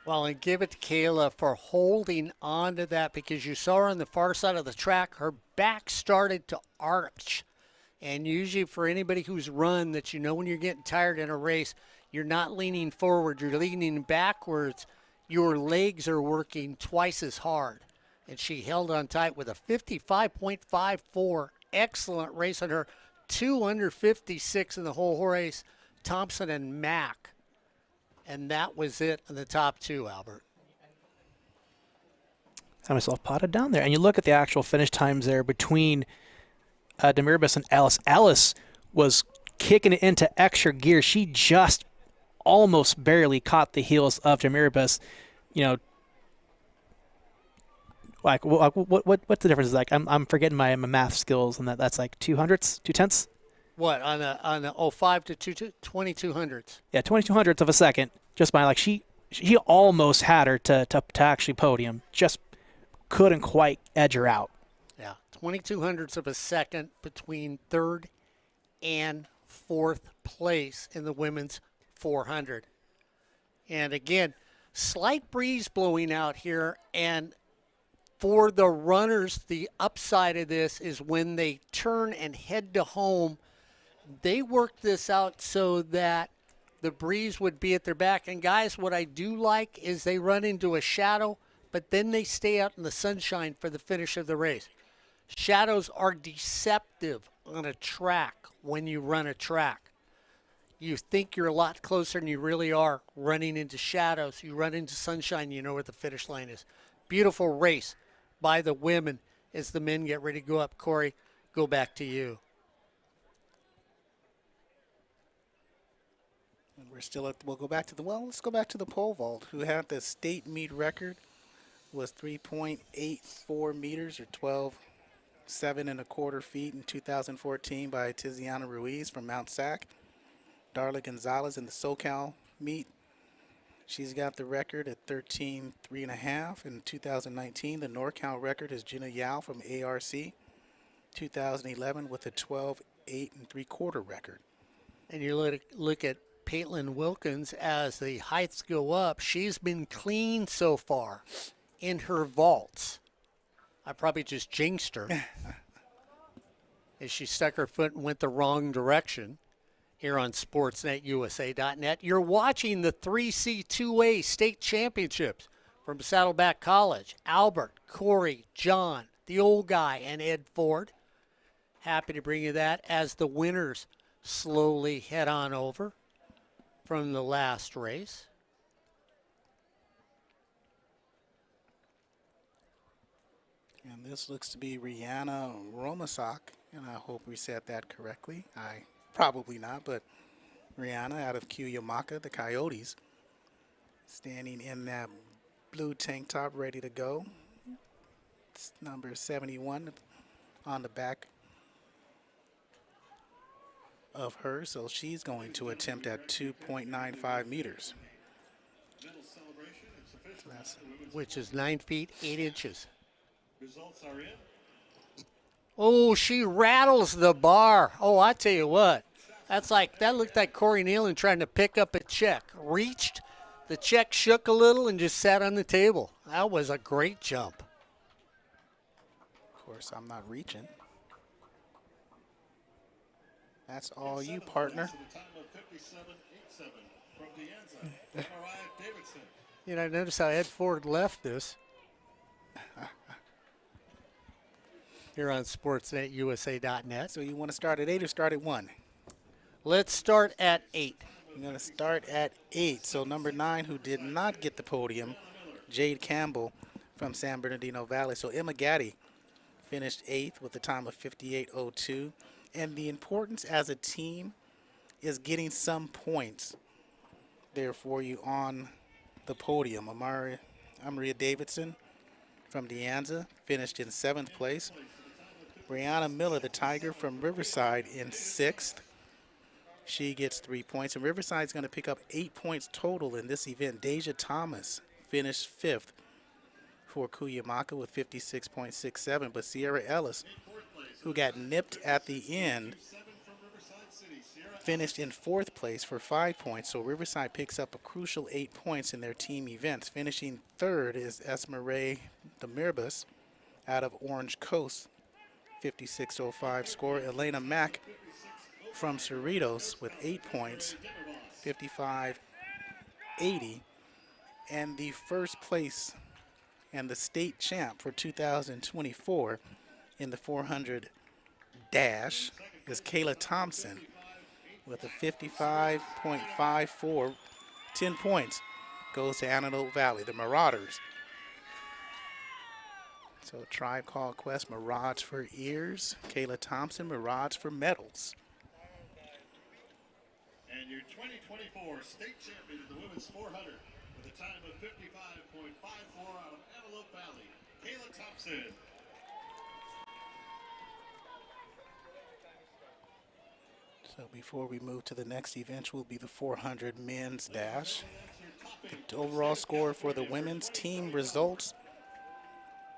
Well, and give it to Kayla for holding on to that, because you saw her on the far side of the track. Her back started to arch. And usually for anybody who's run, that when you're getting tired in a race, you're not leaning forward, you're leaning backwards. Your legs are working twice as hard. And she held on tight with a 55.54. Excellent race on her. 2 under 56 in the whole race. Thompson and Mack. And that was it in the top 2, Albert. Had myself potted down there. And you look at the actual finish times there between Demirbis and Alice. Alice was kicking it into extra gear. She just almost barely caught the heels of Demirbis. You know, like what's the difference? Like I'm forgetting my math skills, and that's like 2/10. What on the 05 to 2200s? Yeah, 22/100 of a second. Just by like she almost had her to actually podium. Just couldn't quite edge her out. Yeah, 2200ths of a second between third and fourth place in the women's 400. And again, slight breeze blowing out here, and for the runners, the upside of this is when they turn and head to home, they work this out so that the breeze would be at their back. And guys, what I do like is they run into a shadow, but then they stay out in the sunshine for the finish of the race. Shadows are deceptive on a track when you run a track. You think you're a lot closer than you really are running into shadows. You run into sunshine, you know where the finish line is. Beautiful race by the women as the men get ready to go up. Corey, go back to you. And we're still at, let's go back to the pole vault, who had the state meet record, was 3.84 meters or 12.7 feet in 2014 by Tiziana Ruiz from Mount Sac. Darla Gonzalez in the SoCal meet, she's got the record at 13.3.5 in 2019. The NorCal record is Jenna Yao from ARC, 2011 with a 12.8 record. And you look at Paitlin Wilkins as the heights go up. She's been clean so far in her vaults. I probably just jinxed her as she stuck her foot and went the wrong direction here on SportsNetUSA.net. You're watching the 3C2A state championships from Saddleback College. Albert, Corey, John, the old guy, and Ed Ford. Happy to bring you that as the winners slowly head on over from the last race. And this looks to be Rihanna Romasak, and I hope we said that correctly. Probably not, but Rihanna out of Cuyamaca, the Coyotes, standing in that blue tank top ready to go. It's number 71 on the back of her, so she's going to attempt at 2.95 meters. So that's, which is 9 feet 8 inches. Results are in. Oh, she rattles the bar. Oh, I tell you what, that looked like Corey Neyland trying to pick up a check. Reached, the check shook a little and just sat on the table. That was a great jump. of course, I'm not reaching. That's all you, partner. The time of 57.87 from Deanza. Mariah Davidson. You know, notice how Ed Ford left this. Here on SportsNetUSA.net. So you want to start at 8 or start at 1? Let's start at 8. I'm going to start at 8. So number 9, who did not get the podium, Jade Campbell from San Bernardino Valley. So Emma Gaddy finished 8th with a time of 58.02. And the importance as a team is getting some points there for you on the podium. Amaria Davidson from Deanza finished in 7th place. Brianna Miller, the Tiger from Riverside, in 6th. She gets 3 points. And Riverside's going to pick up 8 points total in this event. Deja Thomas finished 5th for Cuyamaca with 56.67. But Sierra Ellis, who got nipped at the end, finished in 4th place for 5 points. So Riverside picks up a crucial 8 points in their team events. Finishing 3rd is Esmeralda Demirbis out of Orange Coast, 56.05 score. Elena Mack from Cerritos with 8 points, 55.80. And the first place and the state champ for 2024 in the 400 dash is Kayla Thompson with a 55.54. 10 points goes to Antelope Valley, the Marauders. So Tribe Called Quest, Mirage for ears. Kayla Thompson, Mirage for medals. And your 2024 state champion in the women's 400 with a time of 55.54 out of Antelope Valley, Kayla Thompson. So before we move to the next event, will be the 400 men's dash. The overall score for the women's team results: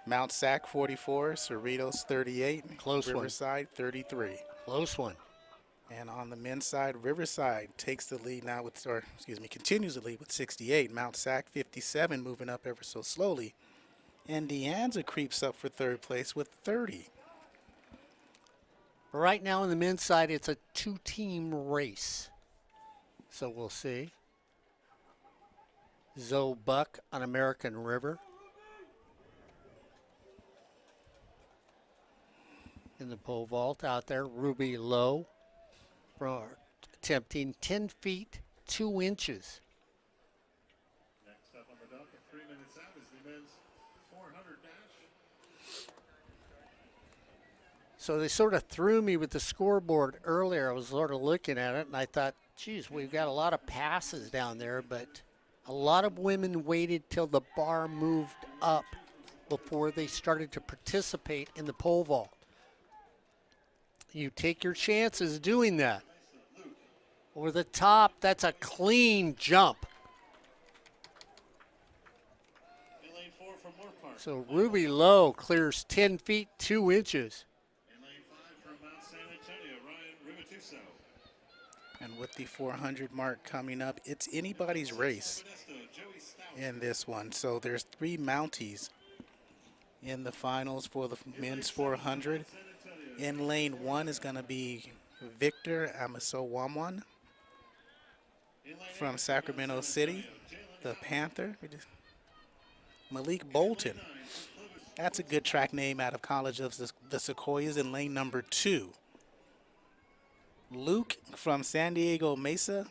Mount Sac 44, Cerritos 38, Close one. Riverside 33. Close one. And on the men's side, Riverside takes the lead now with, or excuse me, continues the lead with 68. Mount Sac 57, moving up ever so slowly. And De Anza creeps up for third place with 30. Right now on the men's side, it's a two-team race. So we'll see. Zoe Buck on American River. In the pole vault out there, Ruby Lowe for attempting 10 feet 2 inches. Next up on the docket, 3 minutes out, is the men's 400 dash. So they sort of threw me with the scoreboard earlier. I was sort of looking at it, and I thought, geez, we've got a lot of passes down there, but a lot of women waited till the bar moved up before they started to participate in the pole vault. You take your chances doing that. Over the top, that's a clean jump. In lane 4 from Moorpark. So Ruby Lowe clears 10 feet 2 inches. In lane 5 from Mount San Antonio, Ryan Rivatuso. And with the 400 mark coming up, it's anybody's race Joey Stout. in this one. So there's 3 Mounties in the finals for the men's 400. In lane 1 is going to be Victor Amasowamwan from Sacramento City, the Panther. Malik Bolton. That's a good track name out of College of the Sequoias in lane number 2. Luke from San Diego Mesa,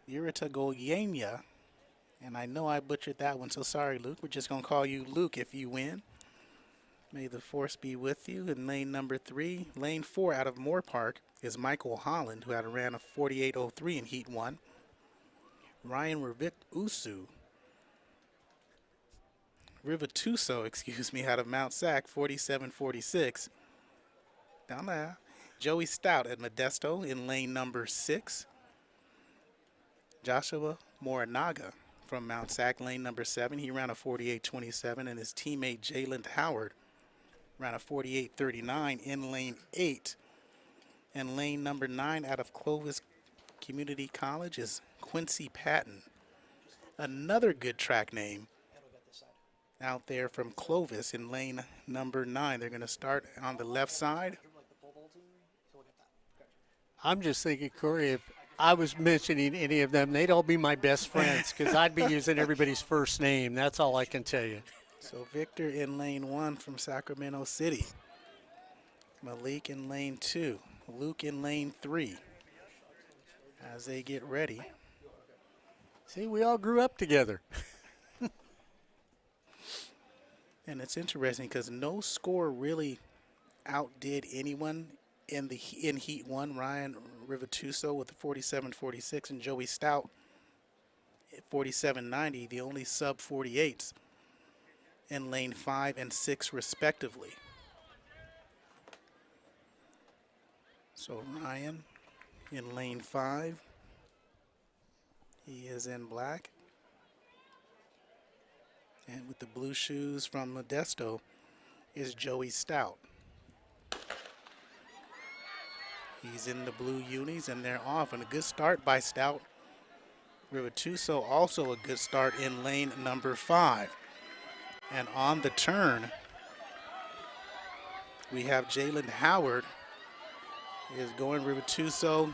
Iritagoyenia. And I know I butchered that one, so sorry, Luke. We're just going to call you Luke if you win. May the force be with you. In lane number 3, lane 4 out of Moore Park is Michael Holland, who had ran a 48.03 in Heat 1. Ryan Rivatuso, excuse me, out of Mount Sac, 47.46. Down there. Joey Stout at Modesto in lane number 6. Joshua Morinaga from Mount Sac, lane number 7. He ran a 48.27, and his teammate Jalen Howard ran a 48.39 in lane 8. And lane number 9 out of Clovis Community College is Quincy Patton. Another good track name out there from Clovis in lane number 9. They're going to start on the left side. I'm just thinking, Corey, if I was mentioning any of them, they'd all be my best friends because I'd be using everybody's first name. That's all I can tell you. So Victor in lane 1 from Sacramento City. Malik in lane 2. Luke in lane 3 as they get ready. See, we all grew up together. And it's interesting because no score really outdid anyone in Heat 1. Ryan Rivatuso with the 47.46 and Joey Stout at 47.90, the only sub 48s in lane 5 and 6 respectively. So Ryan in lane 5, he is in black. And with the blue shoes from Modesto is Joey Stout. He's in the blue unis and they're off, and a good start by Stout. Rivatuso also a good start in lane number 5. And on the turn, we have Jalen Howard is going. Rivatuso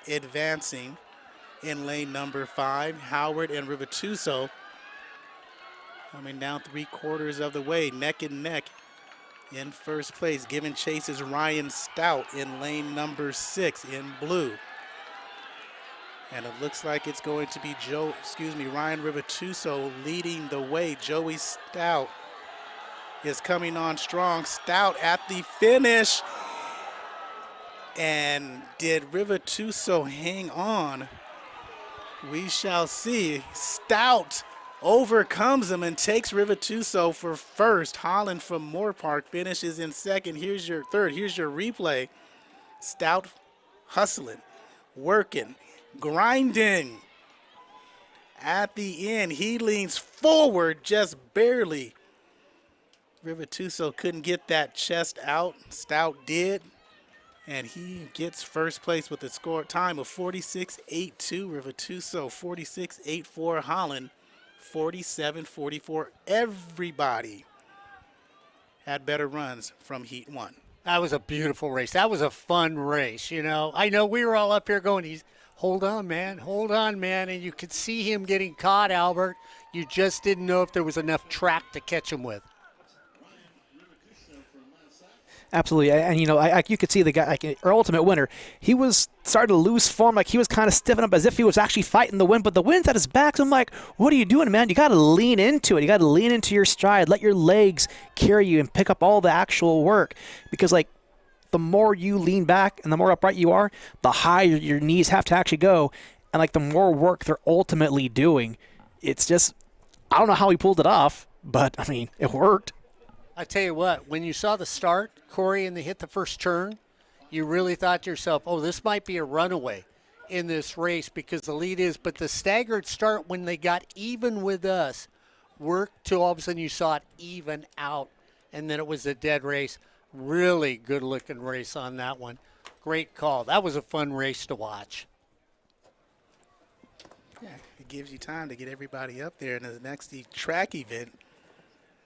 advancing in lane number 5. Howard and Rivatuso coming down 3/4 of the way, neck and neck in first place. Giving chase is Ryan Stout in lane number 6 in blue. And it looks like it's going to be Ryan Rivatuso leading the way. Joey Stout is coming on strong. Stout at the finish. And did Rivatuso hang on? We shall see. Stout overcomes him and takes Rivatuso for first. Holland from Moore Park finishes in second. Here's your third. Here's your replay. Stout hustling, working, grinding. At the end, he leans forward just barely. Rivatuso couldn't get that chest out. Stout did. And he gets first place with a score time of 46.82. Rivatuso 46.84. Holland 47.44. Everybody had better runs from Heat 1. That was a beautiful race. That was a fun race, you know. I know we were all up here going, hold on, man. And you could see him getting caught, Albert. You just didn't know if there was enough track to catch him with. Absolutely, and you know, you could see the guy, like our ultimate winner, he was starting to lose form, like he was kind of stiffening up as if he was actually fighting the wind, but the wind's at his back, so I'm like, what are you doing, man? You got to lean into it. You got to lean into your stride, let your legs carry you and pick up all the actual work, because like the more you lean back and the more upright you are, the higher your knees have to actually go, and like the more work they're ultimately doing. It's just, I don't know how he pulled it off, but I mean, it worked. I tell you what, when you saw the start, Corey, and they hit the first turn, you really thought to yourself, oh, this might be a runaway in this race because the lead is. But the staggered start when they got even with us worked till all of a sudden you saw it even out. And then it was a dead race. Really good-looking race on that one. Great call. That was a fun race to watch. Yeah, it gives you time to get everybody up there. And the next track event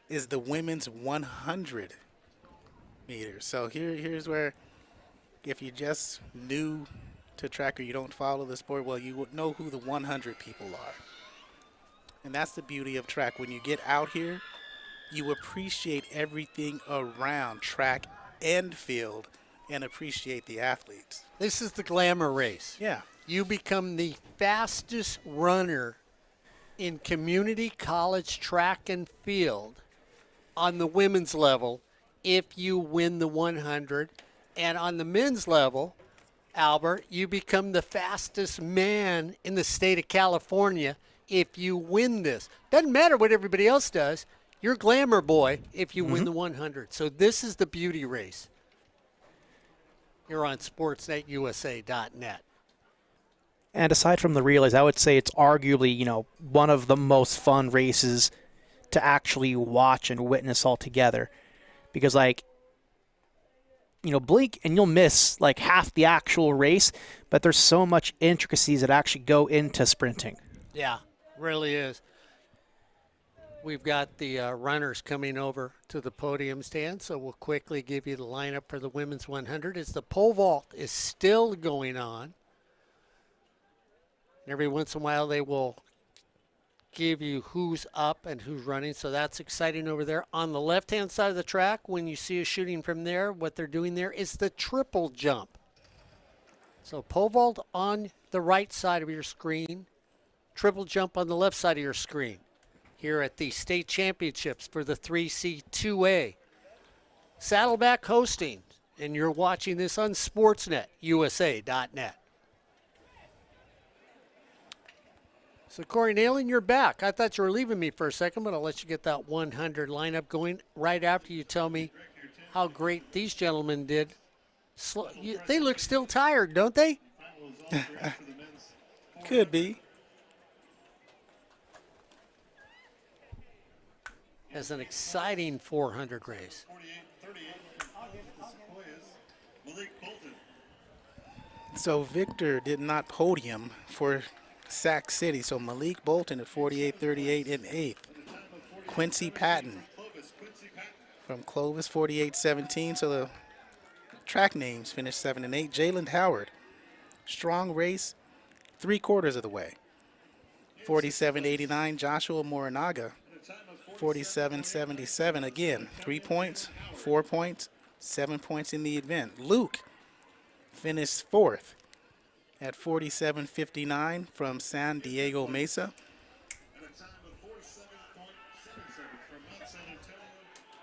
is the women's 100 meters. So here's where, if you're just new to track or you don't follow the sport, well, you would know who the 100 people are. And that's the beauty of track. When you get out here, you appreciate everything around track and field and appreciate the athletes. This is the glamour race. Yeah. You become the fastest runner in community college track and field on the women's level if you win the 100. And on the men's level, Albert, you become the fastest man in the state of California if you win this. Doesn't matter what everybody else does. You're glamour boy if you win the 100. So this is the beauty race. You're on sportsnetusa.net. And aside from the relays, I would say it's arguably, you know, one of the most fun races to actually watch and witness all together. Because, like, you know, blink and you'll miss, like, half the actual race, but there's so much intricacies that actually go into sprinting. Yeah, really is. We've got the runners coming over to the podium stand, so we'll quickly give you the lineup for the women's 100 as the pole vault is still going on. Every once in a while they will give you who's up and who's running, so that's exciting over there. On the left-hand side of the track, when you see us shooting from there, what they're doing there is the triple jump. So pole vault on the right side of your screen, triple jump on the left side of your screen. Here at the state championships for the 3C2A. Saddleback hosting, and you're watching this on sportsnetusa.net. So, Corey Neyland, you're back. I thought you were leaving me for a second, but I'll let you get that 100 lineup going right after you tell me how great these gentlemen did. They look still tired, don't they? Could be. As an exciting 400 race. So Victor did not podium for Sac City. So Malik Bolton at 48.38 in 8th. Quincy Patton from Clovis, 48.17. So the track names finished 7 and 8. Jalen Howard, strong race, 3/4 of the way. 47.89. Joshua Morinaga, 47.77. Again, 3 points, 4 points, 7 points in the event. Luke finished 4th at 47.59 from San Diego Mesa. At a time of 47.77 from Mount San Antonio,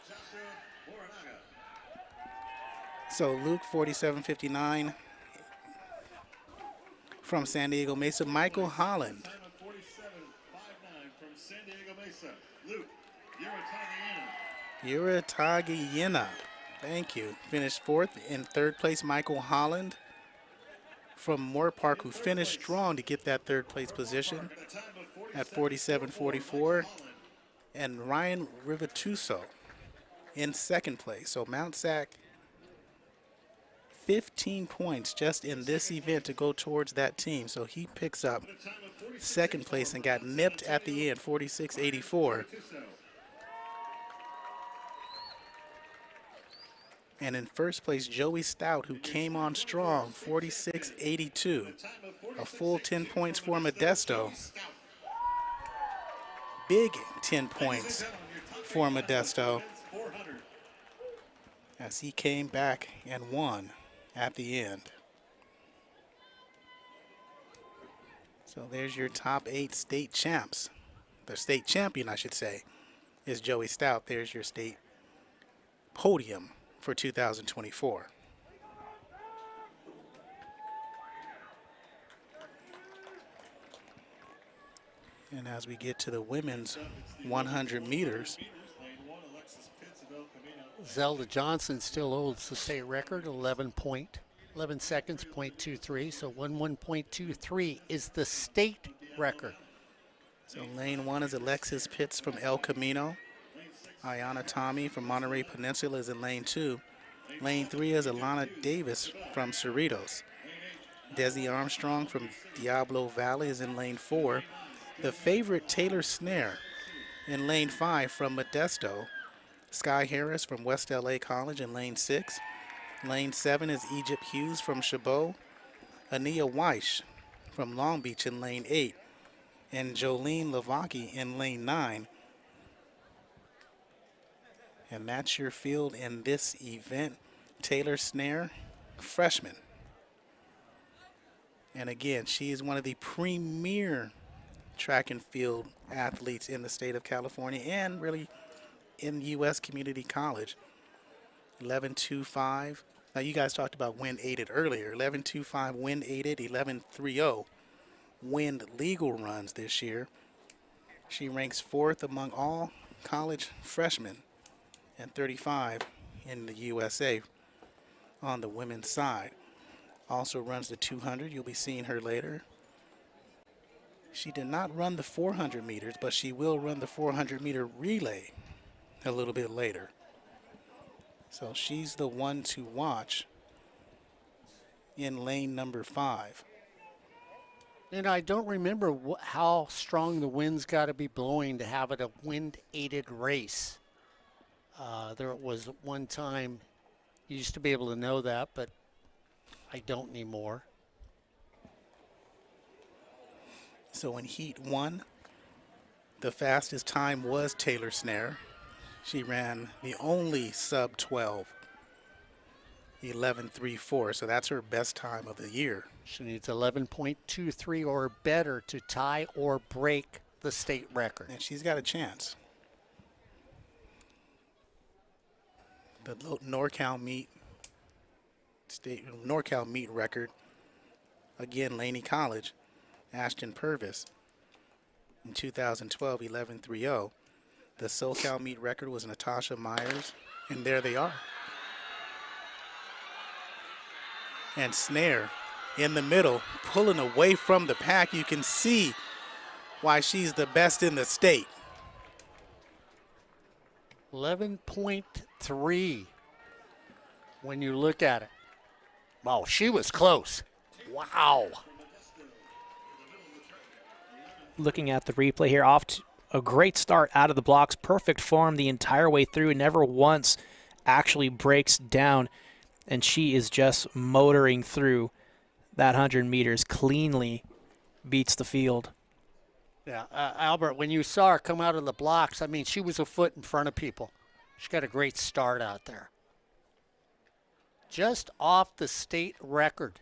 Joshua Morinaga. So Luke, 47.59 from San Diego Mesa. Michael Holland. Time of 47.59 from San Diego Mesa. Luke Uratagayena. Thank you. Finished fourth. In third place, Michael Holland from Moore Park, who finished strong to get that third place position at 47.44. And Ryan Rivatuso in second place. So Mount Sac, 15 points just in this event to go towards that team. So he picks up second place and got nipped at the end, 46.84. And in first place, Joey Stout, who came on strong, 46.82. A full 10 points for Modesto. Big 10 points for Modesto as he came back and won at the end. So there's your top 8 state champs. The state champion, I should say, is Joey Stout. There's your state podium for 2024. And as we get to the women's 100 meters, Zelda Johnson still holds the state record, 11 seconds, .23. So 11.23 is the state record. so lane 1 is Alexis Pitts from El Camino. Ayana Tommy from Monterey Peninsula is in lane 2. Lane 3 is Alana Davis from Cerritos. Desi Armstrong from Diablo Valley is in lane 4. The favorite Taylor Snare in lane 5 from Modesto. Sky Harris from West LA College in lane 6. Lane 7 is Egypt Hughes from Chabot. Ania Weish from Long Beach in lane 8. And Jolene Lavaki in lane 9. And that's your field in this event. Taylor Snare, freshman. And again, she is one of the premier track and field athletes in the state of California and really in U.S. Community College. 11.25. Now you guys talked about wind aided earlier. 11.25 wind aided, 11.30 wind legal runs this year. She ranks 4th among all college freshmen and 35 in the USA on the women's side. Also runs the 200. You'll be seeing her later. She did not run the 400 meters, but she will run the 400 meter relay a little bit later. So she's the one to watch in lane number 5. And I don't remember how strong the wind's got to be blowing to have it a wind-aided race. There was one time you used to be able to know that, but I don't anymore. So in heat 1, the fastest time was Taylor Snare. She ran the only sub 12, 11.34. So that's her best time of the year. She needs 11.23 or better to tie or break the state record. And she's got a chance. The NorCal meet record, again, Laney College, Ashton Purvis in 2012, 11.30. The SoCal meet record was Natasha Myers, and there they are. And Snare in the middle, pulling away from the pack. You can see why she's the best in the state. 11.3 when you look at it. Wow, she was close. Wow. Looking at the replay here, off to a great start out of the blocks, perfect form the entire way through, never once actually breaks down, and she is just motoring through that 100 meters cleanly, beats the field. Yeah, Albert, when you saw her come out of the blocks, I mean, she was a foot in front of people. She got a great start out there. Just off the state record.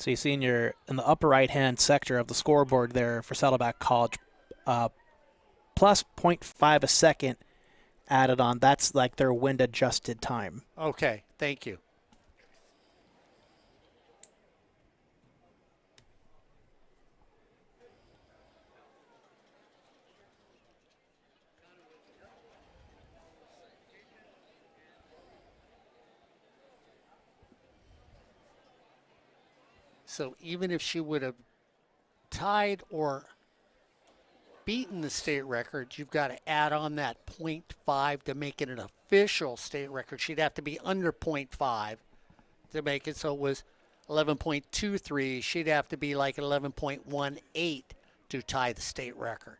So you see in the upper right-hand sector of the scoreboard there for Saddleback College, plus 0.5 a second added on. That's like their wind-adjusted time. Okay, thank you. So even if she would have tied or beaten the state record, you've got to add on that 0.5 to make it an official state record. She'd have to be under 0.5 to make it. So it was 11.23. She'd have to be like 11.18 to tie the state record.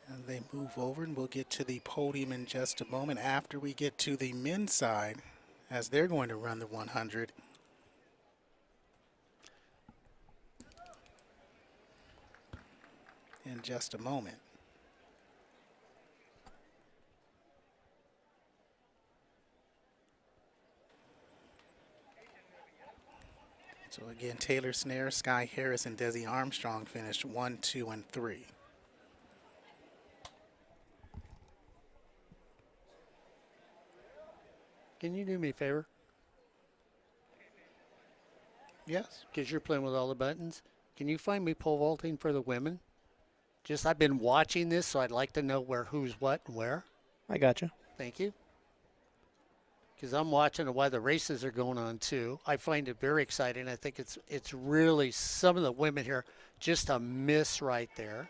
And they move over, and we'll get to the podium in just a moment after we get to the men's side, as they're going to run the 100. In just a moment. So again, Taylor Snare, Sky Harris, and Desi Armstrong finished 1, 2, and 3. Can you do me a favor? Yes. Because you're playing with all the buttons. Can you find me pole vaulting for the women? Just, I've been watching this, so I'd like to know who's what and where. I got you. Thank you. Because I'm watching why the races are going on too. I find it very exciting. I think it's really some of the women here just a miss right there.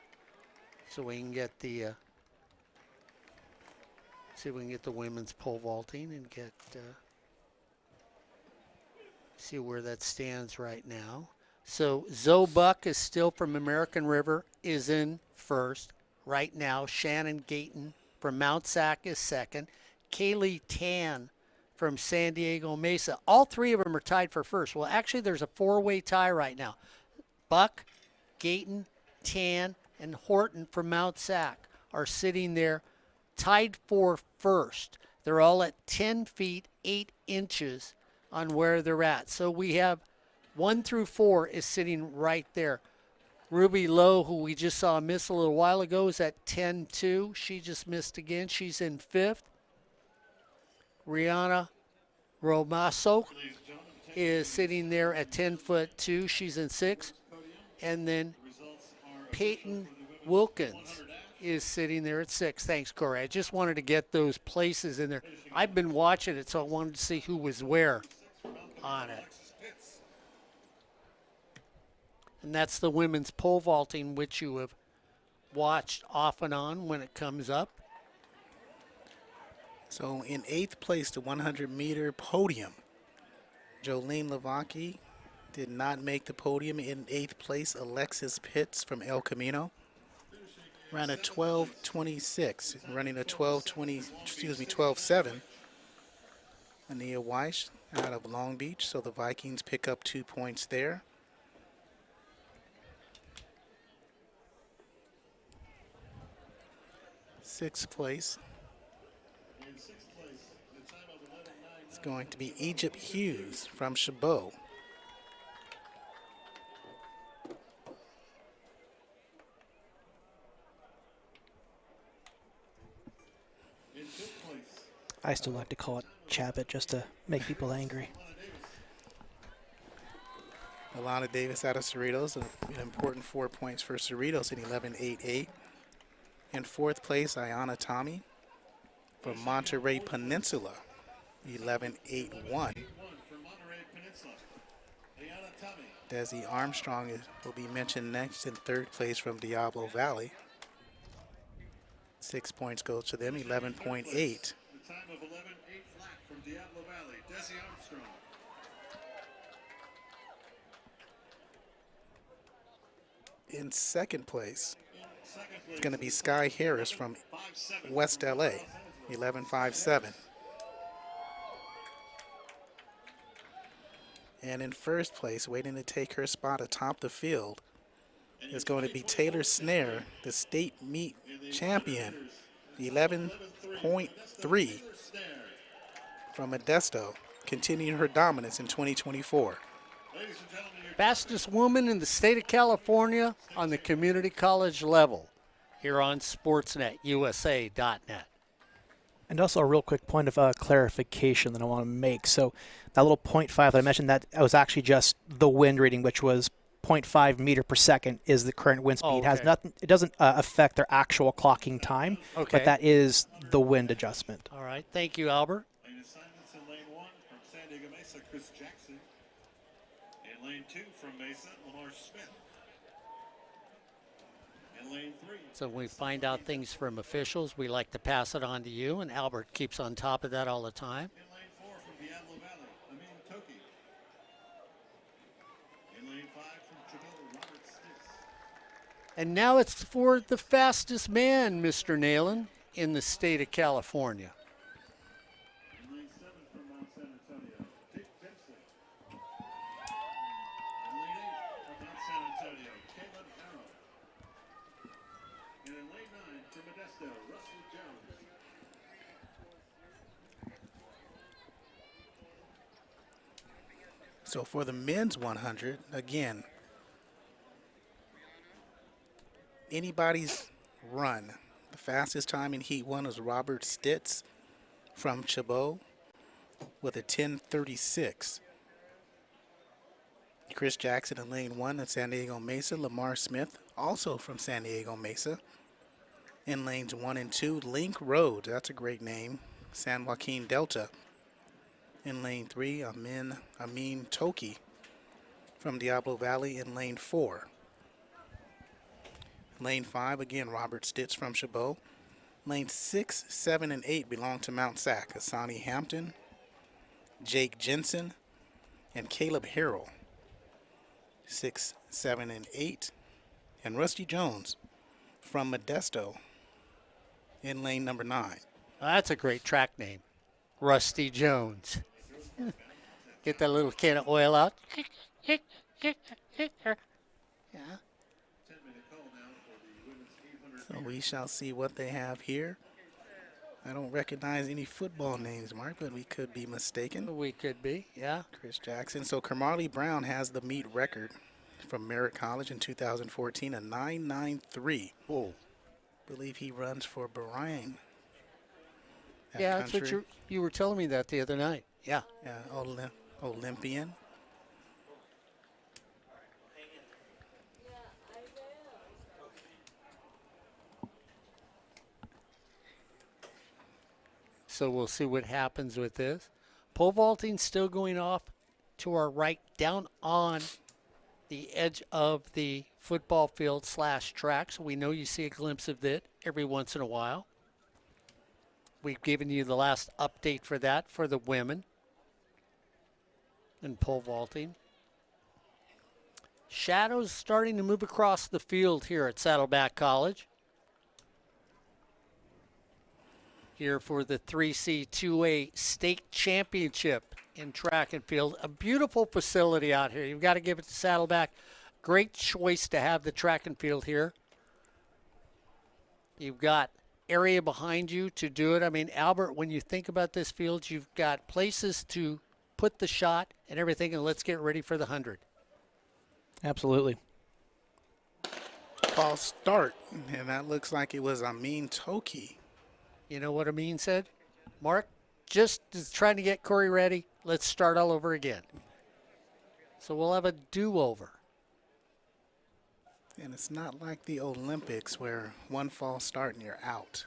So we can get the see if we can get the women's pole vaulting and get see where that stands right now. So Zoe Buck is still from American River, is in first right now. Shannon Gayton from Mount Sac is second. Kaylee Tan from San Diego Mesa. All three of them are tied for first. Well, actually, there's a four-way tie right now. Buck, Gayton, Tan, and Horton from Mount Sac are sitting there tied for first. They're all at 10 feet, 8 inches on where they're at. So we have 1 through 4 is sitting right there. Ruby Lowe, who we just saw miss a little while ago, is at 10-2. She just missed again. She's in 5th. Rihanna Romaso is sitting there at 10'2". She's in 6th. And then Peyton Wilkins is sitting there at 6th. Thanks, Corey. I just wanted to get those places in there. I've been watching it, so I wanted to see who was where on it. And that's the women's pole vaulting, which you have watched off and on when it comes up. So in 8th place, the 100-meter podium, Jolene Lavaki did not make the podium. In 8th place, Alexis Pitts from El Camino ran a 12:26, running a 12:7. Ania Weiss out of Long Beach, so the Vikings pick up 2 points there. Sixth place. It's going to be Egypt Hughes from Chabot. I still like to call it Chabot just to make people angry. Alana Davis out of Cerritos, an important 4 points for Cerritos in 11.88. In 4th place, Ayana Tommy from Monterey Peninsula, 11.81. Desi Armstrong will be mentioned next in 3rd place from Diablo Valley. 6 points goes to them, 11.8. The time of 11.8 flat from Diablo Valley, Desi Armstrong. In 2nd place, it's going to be Sky Harris from West LA, 11.57. And in 1st place, waiting to take her spot atop the field, is going to be Taylor Snare, the state meet champion, 11.3 from Modesto. continuing her dominance in 2024. Ladies and gentlemen, your Fastest woman in the state of California on the community college level here on Sportsnet, USA.net. And also a real quick point of clarification that I want to make. So that little 0.5 that I mentioned, that was actually just the wind reading, which was 0.5 meter per second is the current wind speed. Oh, It has okay. nothing. It doesn't affect their actual clocking time, Okay. but that is the wind adjustment. All right. Thank you, Albert. lane assignments in lane 1 from San Diego Mesa, Chris Jackson. In lane 2 from Mesa, Lamar Smith. In lane 3. So when we find out things from officials, we like to pass it on to you, and Albert keeps on top of that all the time. In lane 4 from Diablo Valley, Amin Toki. In lane 5 from Chabot, Robert Stis. And now it's for the fastest man, Mr. Neyland, in the state of California. In lane 7 from Mount San Antonio, Dick Dempsey. In lane 8 from Mount San Antonio, Caleb Harrell. And in lane 9 from Modesto, Russell Jones. So for the men's 100, again, anybody's run. The fastest time in Heat 1 was Robert Stitz from Chabot with a 10:36. Chris Jackson in lane 1 at San Diego Mesa. Lamar Smith, also from San Diego Mesa. In lanes 1 and 2, Link Road, that's a great name, San Joaquin Delta. In lane 3, Amin Toki from Diablo Valley in lane 4. Lane 5, again, Robert Stitz from Chabot. Lane 6, 7, and 8 belong to Mount Sac. Asani Hampton, Jake Jensen, and Caleb Harrell. 6, 7, and 8. And Rusty Jones from Modesto in lane number 9. That's a great track name, Rusty Jones. Get that little can of oil out. Yeah. 10-minute call now for the women's 800 So we shall see what they have here. I don't recognize any football names, Mark, but we could be mistaken. We could be, yeah. Chris Jackson. So Kermarley Brown has the meet record from Merritt College in 2014, a 9.93. Whoa. Believe he runs for Bahrain. Yeah, that's what you were telling me that the other night. Yeah. Yeah, Olympian. So we'll see what happens with this. Pole vaulting still going off to our right, down on the edge of the football field / track. So we know you see a glimpse of it every once in a while. We've given you the last update for that for the women in pole vaulting. Shadows starting to move across the field here at Saddleback College. Here for the 3C 2A state championship in track and field. A beautiful facility out here. You've got to give it to Saddleback. Great choice to have the track and field here. You've got area behind you to do it. I mean, Albert, when you think about this field, you've got places to put the shot and everything, and let's get ready for the 100. Absolutely. False start, and that looks like it was Amin Toki. You know what Amin said? Mark, just trying to get Corey ready. Let's start all over again. So we'll have a do-over. And it's not like the Olympics where one false start and you're out.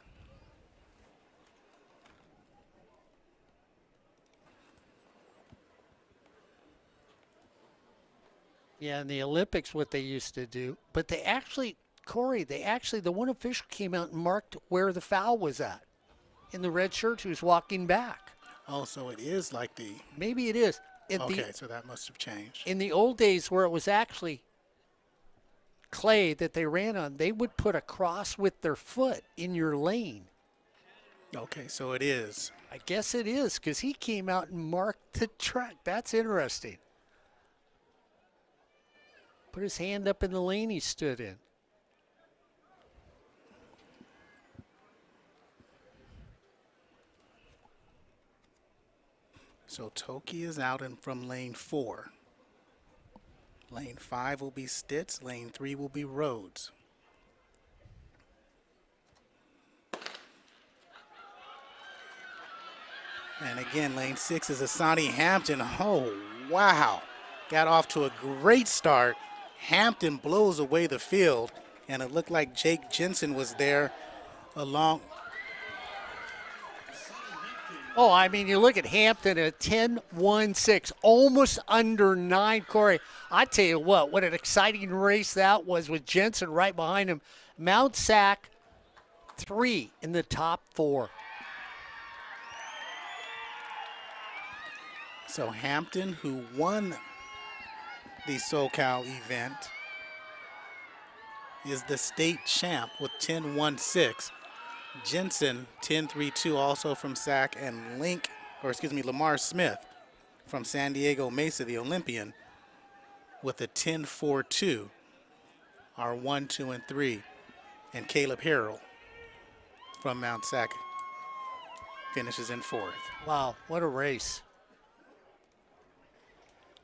Yeah, in the Olympics, what they used to do, but they actually, Corey, the one official came out and marked where the foul was at in the red shirt who's walking back. Oh, so it is like the... Maybe it is. Okay, so that must have changed. In the old days where it was actually clay that they ran on, they would put a cross with their foot in your lane. Okay, so it is. I guess it is because he came out and marked the track. That's interesting. Put his hand up in the lane he stood in. So Toki is out and from lane 4. Lane 5 will be Stitz. Lane 3 will be Rhodes. And again, lane 6 is Asani Hampton. Oh, wow. Got off to a great start. Hampton blows away the field, and it looked like Jake Jensen was there along. Oh, I mean, you look at Hampton at 10-1-6, almost under 9, Corey. I tell you what an exciting race that was with Jensen right behind him. Mount Sac, 3 in the top 4. So Hampton, who won the SoCal event, is the state champ with 10-1-6. Jensen, 10-3-2, also from SAC, and Lamar Smith from San Diego Mesa, the Olympian, with a 10-4-2, are 1, 2, and 3. And Caleb Harrell from Mount SAC finishes in 4th. Wow, what a race.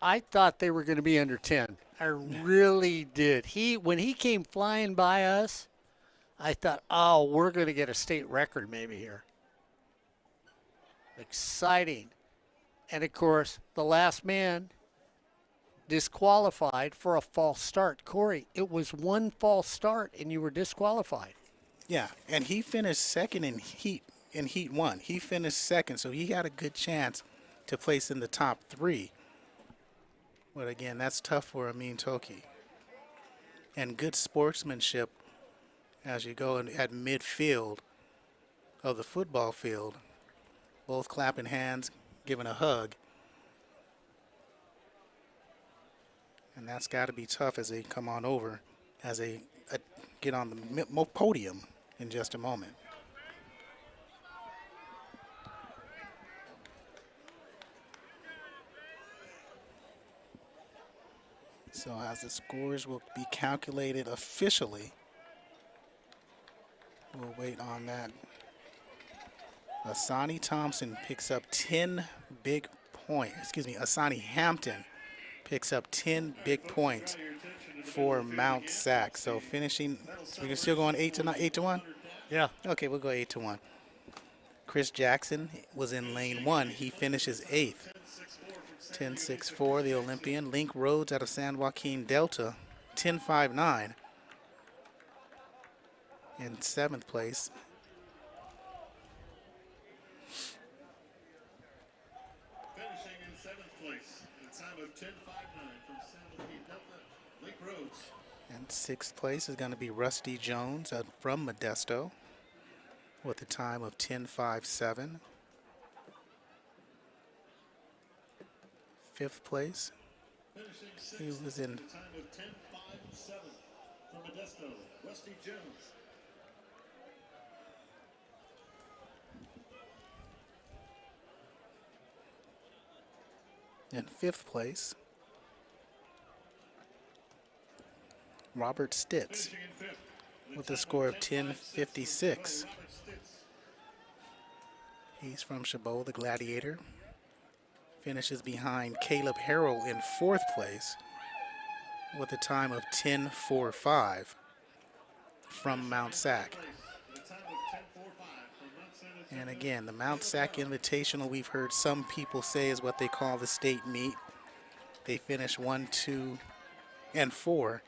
I thought they were going to be under 10. I really did. When he came flying by us, I thought, oh, we're going to get a state record maybe here. Exciting. And, of course, the last man disqualified for a false start. Corey, it was one false start, and you were disqualified. Yeah, and he finished second in heat 1. He finished second, so he had a good chance to place in the top 3. But, again, that's tough for Amin Toki. And good sportsmanship as you go at midfield of the football field, both clapping hands, giving a hug. And that's got to be tough as they come on over, as they get on the podium in just a moment. So as the scores will be calculated officially, we'll wait on that. Asani Thompson picks up 10 big points. Asani Hampton picks up 10 big points for Mount Sac. So finishing, we can still go on 8-1? Yeah. Okay, we'll go 8-1. Chris Jackson was in lane 1. He finishes 8th. 10-6-4, the Olympian. Link Rhodes out of San Joaquin Delta, 10-5-9. In 7th place. Finishing in 7th place, a time of 10.59 from San Joaquin Delta, Link Rhodes. And 6th place is going to be Rusty Jones from Modesto with a time of 10.57. 5th place, Finishing 6th, he was in a time of 10.57 from Modesto, Rusty Jones. in 5th place, Robert Stitz Finishing in 5th, with a score of 10.56. He's from Chabot, the Gladiator. Finishes behind Caleb Harrell in 4th place with a time of 10.45 from Mount Sac. And again, the Mount Sac Invitational, we've heard some people say is what they call the state meet. They finish 1, 2, and 4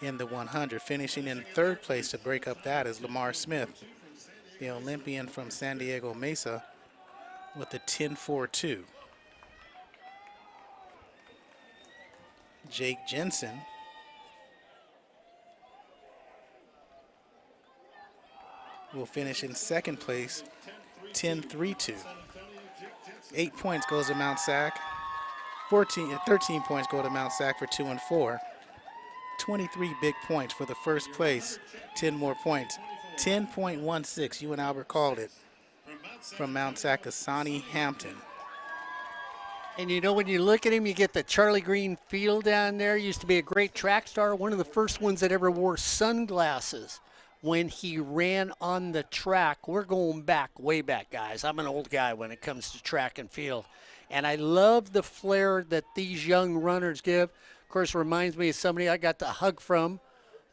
in the 100. Finishing in 3rd place to break up that is Lamar Smith, the Olympian from San Diego Mesa, with a 10.42. Jake Jensen will finish in 2nd place, 10.32. 8 points goes to Mount Sac. 13 points go to Mount Sac for 2 and 4. 23 big points for the 1st place. 10 more points. 10.16. You and Albert called it. From Mount Sac to Asani Hampton. And you know, when you look at him, you get the Charlie Green field down there. Used to be a great track star, one of the first ones that ever wore sunglasses when he ran on the track. We're going back, way back, guys. I'm an old guy when it comes to track and field. And I love the flair that these young runners give. Of course, reminds me of somebody I got the hug from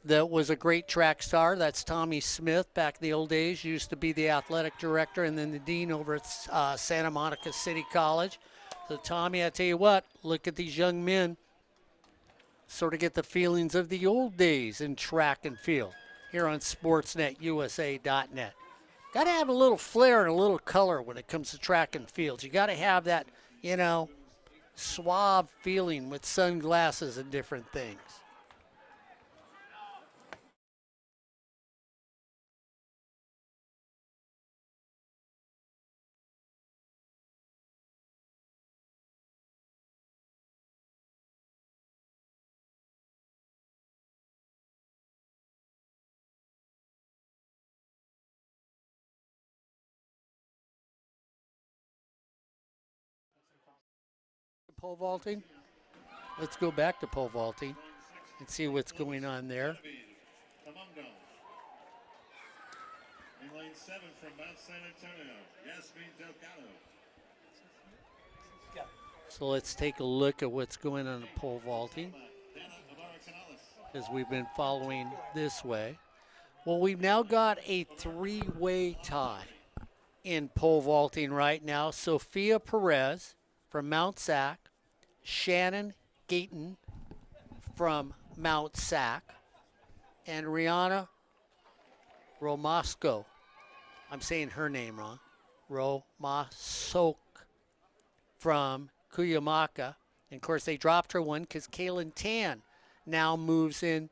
that was a great track star. That's Tommy Smith. Back in the old days, used to be the athletic director and then the dean over at Santa Monica City College. So Tommy, I tell you what, look at these young men, sort of get the feelings of the old days in track and field here on SportsNetUSA.net. Got to have a little flair and a little color when it comes to track and fields. You got to have that, suave feeling with sunglasses and different things. Pole vaulting. Let's go back to pole vaulting and see what's going on there. In lane 7 from Mount San Antonio, Yasmin Delgado. So let's take a look at what's going on in pole vaulting as we've been following this way. Well, we've now got a three-way tie in pole vaulting right now. Sophia Perez from Mount Sac, Shannon Gayton from Mount Sac, and Rihanna Romasco. I'm saying her name wrong. Romasok from Cuyamaca. And of course, they dropped her one because Kaylin Tan now moves in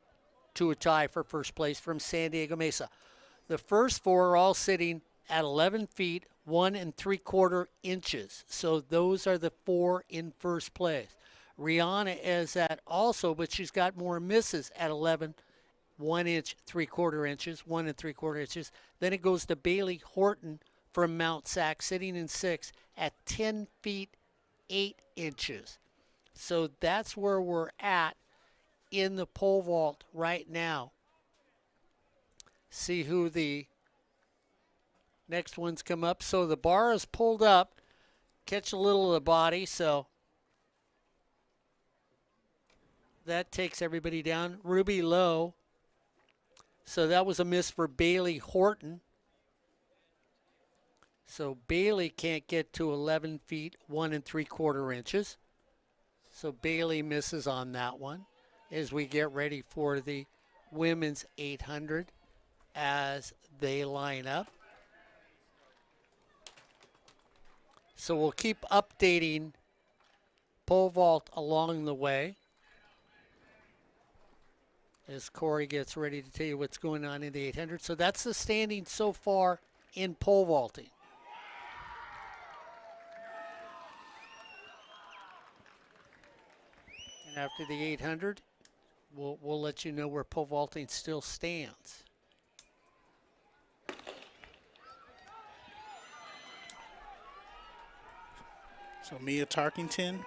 to a tie for first place from San Diego Mesa. The first four are all sitting at 11 feet, 1 3/4 inches. So those are the four in first place. Rihanna is at also, but she's got more misses at 11, 1 inch, 3/4 inches, 1 3/4 inches. Then it goes to Bailey Horton from Mount Sac, sitting in 6 at 10 feet, 8 inches. So that's where we're at in the pole vault right now. See who the next ones come up. So the bar is pulled up, catch a little of the body, so that takes everybody down. Ruby Lowe. So that was a miss for Bailey Horton. So Bailey can't get to 11 feet, 1 3/4 inches. So Bailey misses on that one as we get ready for the women's 800 as they line up. So we'll keep updating pole vault along the way as Corey gets ready to tell you what's going on in the 800. So that's the standing so far in pole vaulting. And after the 800, we'll let you know where pole vaulting still stands. So Mia Tarkington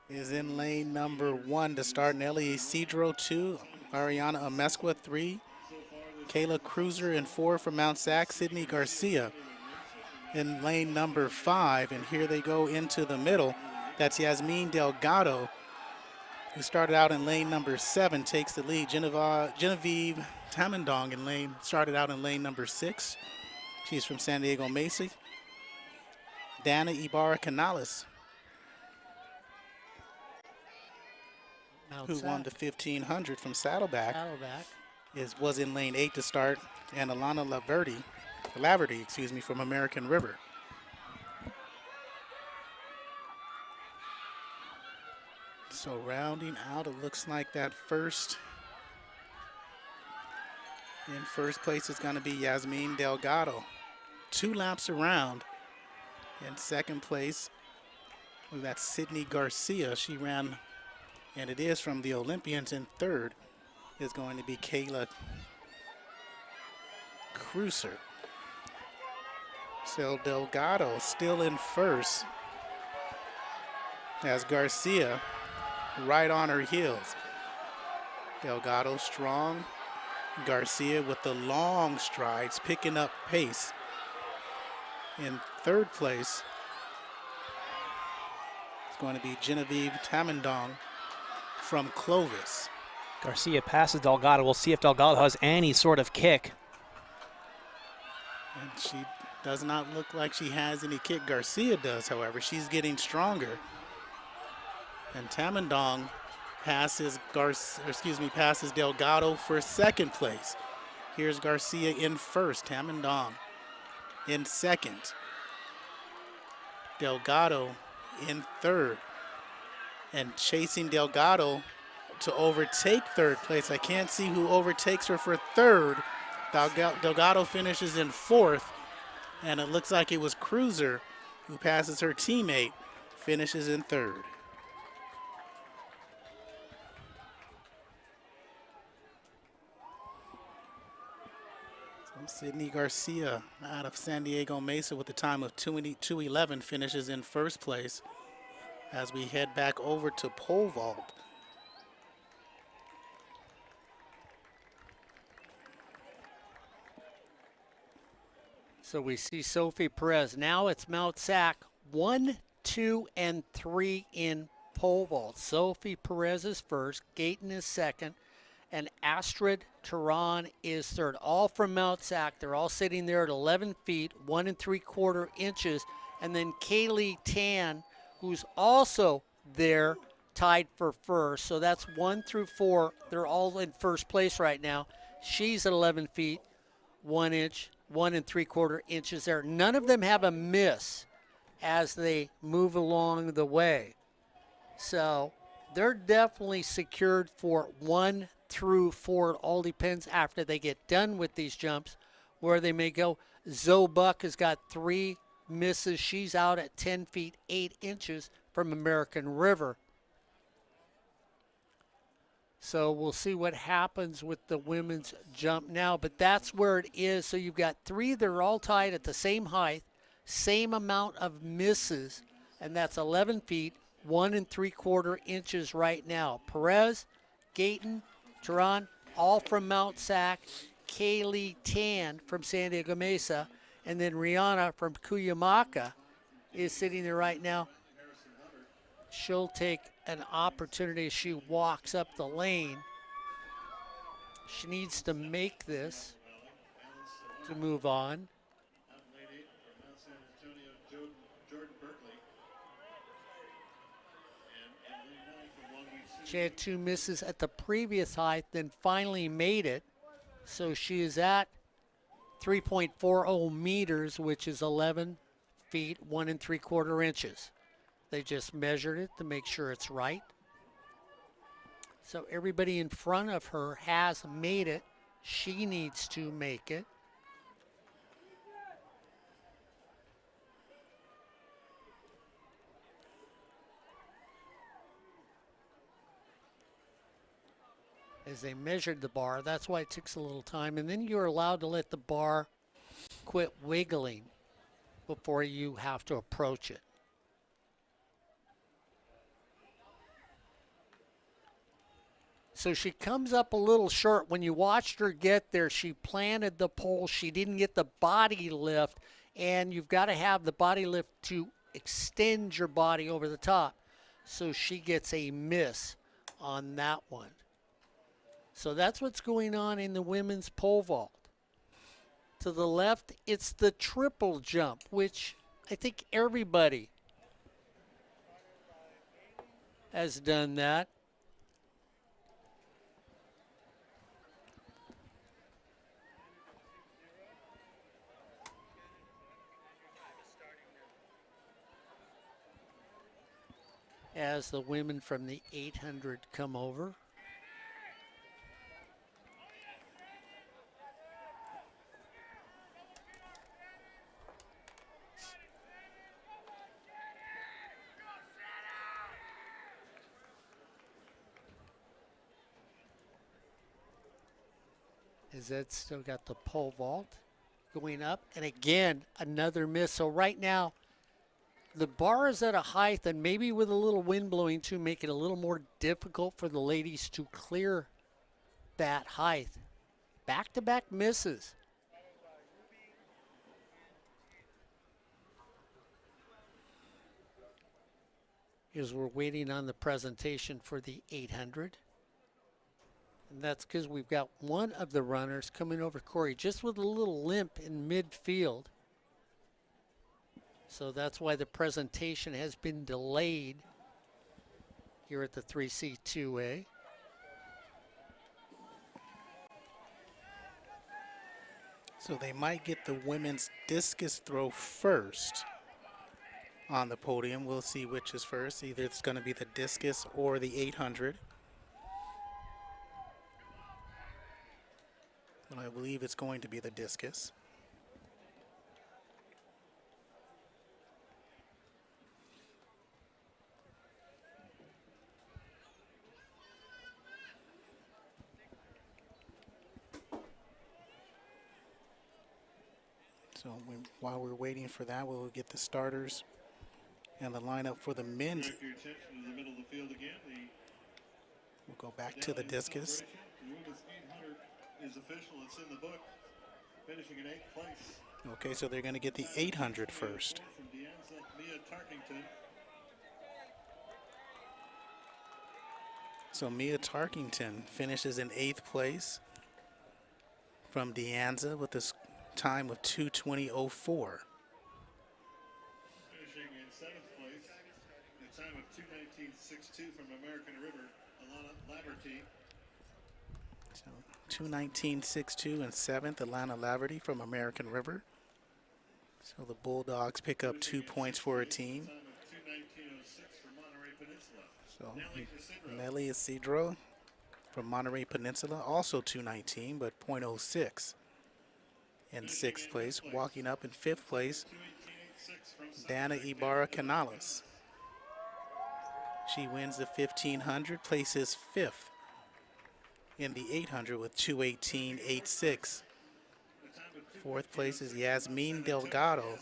is in lane number 1 to start. Nelly Cedro 2, Ariana Amesqua 3, Kayla Cruiser in 4 from Mount Sac, Sydney Garcia in lane number 5, and here they go into the middle. That's Yasmin Delgado, who started out in lane number 7, takes the lead. Genevieve Tamandong started out in lane number 6. She's from San Diego Mesa. Dana Ibarra Canales, who won the 1500 from Saddleback, was in lane 8 to start, and Alana Laverty, from American River. So rounding out, it looks like that first in first place is going to be Yasmin Delgado. 2 laps around. In second place, that's Sydney Garcia. She ran, and it is from the Olympians. In third is going to be Kayla Cruiser. So Delgado still in first as Garcia right on her heels. Delgado strong. Garcia with the long strides, picking up pace. In third place is going to be Genevieve Tamendong from Clovis. Garcia passes Delgado. We'll see if Delgado has any sort of kick. And she does not look like she has any kick. Garcia does, however. She's getting stronger. And Tamendong passes Delgado for second place. Here's Garcia in first. Tamendong in second. Delgado in third. And chasing Delgado to overtake third place. I can't see who overtakes her for third. Delgado finishes in fourth. And it looks like it was Cruiser who passes her teammate, finishes in third. Sydney Garcia out of San Diego Mesa with a time of 2:11 finishes in first place as we head back over to pole vault. So we see Sophie Perez. Now it's Mount Sac 1, 2, and 3 in pole vault. Sophie Perez is first, Gayton is second, and Astrid Tehran is third. All from Mount Sac. They're all sitting there at 11 feet, 1 3/4 inches. And then Kaylee Tan, who's also there, tied for first. So that's 1 through 4. They're all in first place right now. She's at 11 feet, 1 inch, 1 3/4 inches there. None of them have a miss as they move along the way. So they're definitely secured for 1 through 4. It all depends after they get done with these jumps where they may go. Zoe Buck has got 3 misses. She's out at 10 feet 8 inches from American River. So we'll see what happens with the women's jump now, but that's where it is. So you've got 3 that are all tied at the same height, same amount of misses, and that's 11 feet, 1 3/4 inches right now. Perez, Gayton, Tehran, all from Mount Sac, Kaylee Tan from San Diego Mesa, and then Rihanna from Cuyamaca is sitting there right now. She'll take an opportunity as she walks up the lane. She needs to make this to move on. She had 2 misses at the previous height, then finally made it. So she is at 3.40 meters, which is 11 feet, 1 3/4 inches. They just measured it to make sure it's right. So everybody in front of her has made it. She needs to make it. As they measured the bar, that's why it takes a little time. And then you're allowed to let the bar quit wiggling before you have to approach it. So she comes up a little short. When you watched her get there, she planted the pole. She didn't get the body lift, and you've got to have the body lift to extend your body over the top. So she gets a miss on that one. So that's what's going on in the women's pole vault. To the left, it's the triple jump, which I think everybody has done that. As the women from the 800 come over. As Ed still got the pole vault going up. And again, another miss. So right now, the bar is at a height, and maybe with a little wind blowing too, make it a little more difficult for the ladies to clear that height. Back-to-back misses. is we're waiting on the presentation for the 800. And that's because we've got one of the runners coming over Corey just with a little limp in midfield. So that's why the presentation has been delayed here at the 3C2A. So they might get the women's discus throw first on the podium. We'll see which is first. Either it's going to be the discus or the 800. But I believe it's going to be the discus. So while we're waiting for that, we'll get the starters and the lineup for the men's. Direct your attention to the middle of the field again. We'll go back to the discus. The women's 800 is official. It's in the book. Finishing in 8th place. Okay, so they're going to get the 800 first. From Deanza, Mia Tarkington. So Mia Tarkington finishes in 8th place from Deanza with this time of 2:20.04. Finishing in 7th place, the time of 2:19.62 from American River, Alana Laverty. So 2:19.62 and 7th, Alana Laverty from American River. So the Bulldogs pick up 2 points for a team. Time of 2:19.06 from Monterey Peninsula. So Nelly Isidro from Monterey Peninsula, also 2:19, but .06 in 6th place. Walking up in 5th place, 2:18.86 from Dana Ibarra Canales. She wins the 1500, places 5th in the 800 with 2:18.86. 4th place is Yasmin Delgado.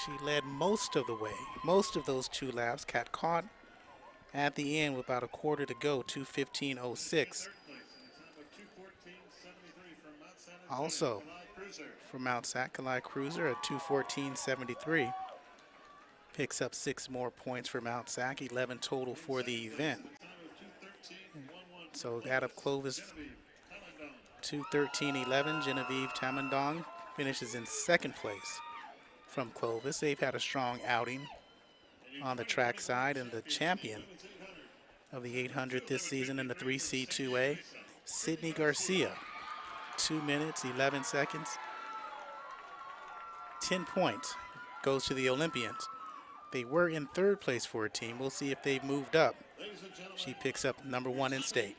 She led most of the way, most of those 2 laps, got caught at the end with about a quarter to go, 2:15.06. Also from Mount Sac, Kalai Cruiser at 2:14.73. Picks up 6 more points for Mount Sac, 11 total for the event. So out of Clovis, 2:13.11, Genevieve Tamandong finishes in 2nd place from Clovis. They've had a strong outing on the track side, and the champion of the 800 this season in the 3C2A, Sydney Garcia, 2 minutes, 11 seconds, 10 points, goes to the Olympians. They were in 3rd place for a team. We'll see if they've moved up. She picks up number 1 in state.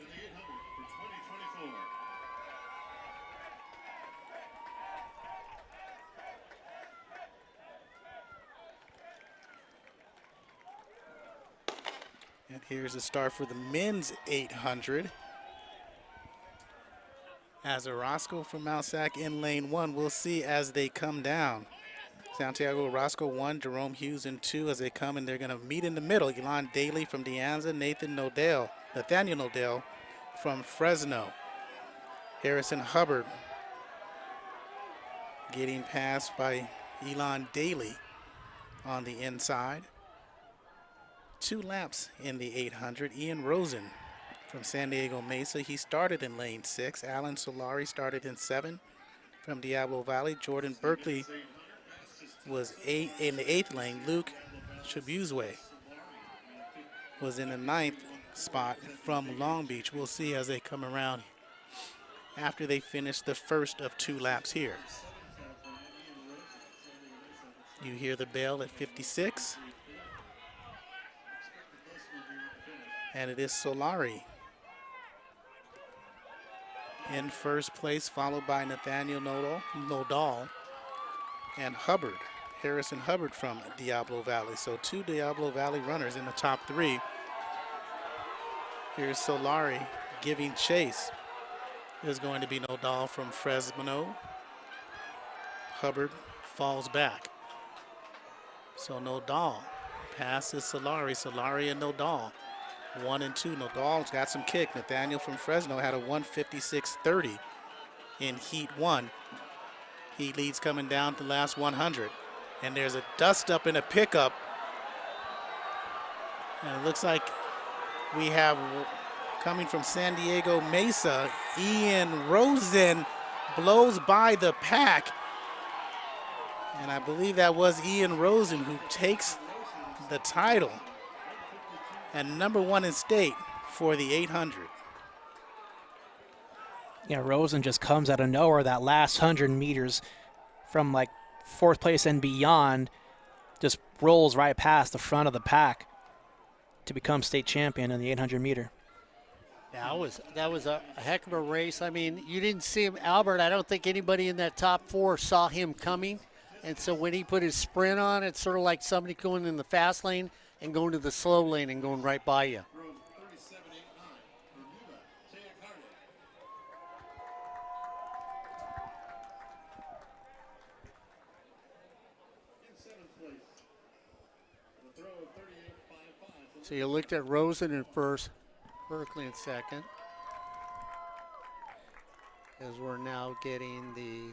And here's the start for the men's 800. As Orozco from Mount Sac in lane 1, we'll see as they come down. Santiago Orozco 1, Jerome Hughes in 2 as they come, and they're going to meet in the middle. Elon Daly from Deanza, Nathaniel Nodell from Fresno. Harrison Hubbard getting passed by Elon Daly on the inside. 2 laps in the 800. Ian Rosen from San Diego Mesa. He started in lane 6. Alan Solari started in 7 from Diablo Valley. Jordan Berkeley was in the 8th lane. Luke Chabuzwe was in the 9th spot from Long Beach. We'll see as they come around after they finish the first of 2 laps here. You hear the bell at 56. And it is Solari in 1st place, followed by Nathaniel Nodal and Hubbard, Harrison Hubbard from Diablo Valley. So 2 Diablo Valley runners in the top 3. Here's Solari giving chase. There's going to be Nodal from Fresno. Hubbard falls back. So Nodal passes Solari. Solari and Nodal. 1 and 2. Nodal's got some kick. Nathaniel from Fresno had a 1:56.30 in heat 1. He leads coming down to the last 100. And there's a dust up and a pickup And it looks like we have coming from San Diego Mesa, Ian Rosen blows by the pack. And I believe that was Ian Rosen who takes the title and #1 in state for the 800. Yeah, Rosen just comes out of nowhere that last 100 meters from like 4th place and beyond, just rolls right past the front of the pack to become state champion in the 800 meter. That was a heck of a race. I mean, you didn't see him, Albert. I don't think anybody in that top 4 saw him coming. And so when he put his sprint on, it's sort of like somebody going in the fast lane and going to the slow lane and going right by you. So you looked at Rosen in first, Berkeley in second. As we're now getting the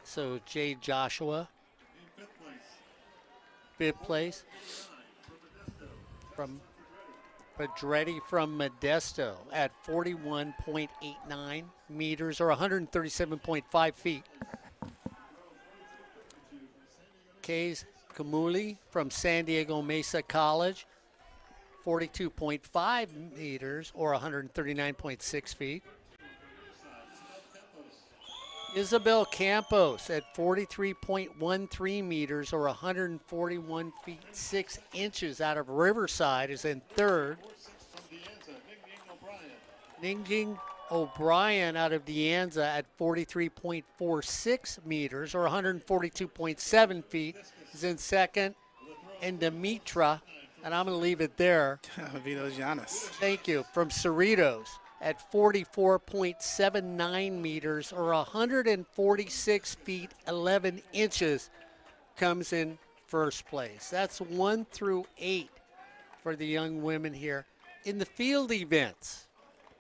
so Jade Joshua, 5th place. From Pedretti from Modesto at 41.89 meters or 137.5 feet. Kays Kamuli from San Diego Mesa College, 42.5 meters or 139.6 feet. Isabel Campos at 43.13 meters or 141 feet 6 inches out of Riverside is in 3rd. Ningjing O'Brien out of De Anza at 43.46 meters or 142.7 feet is in 2nd. And Dimitra, and I'm going to leave it there. Vinos Llanes. Thank you. From Cerritos at 44.79 meters or 146 feet 11 inches comes in 1st place. That's 1 through 8 for the young women here. In the field events,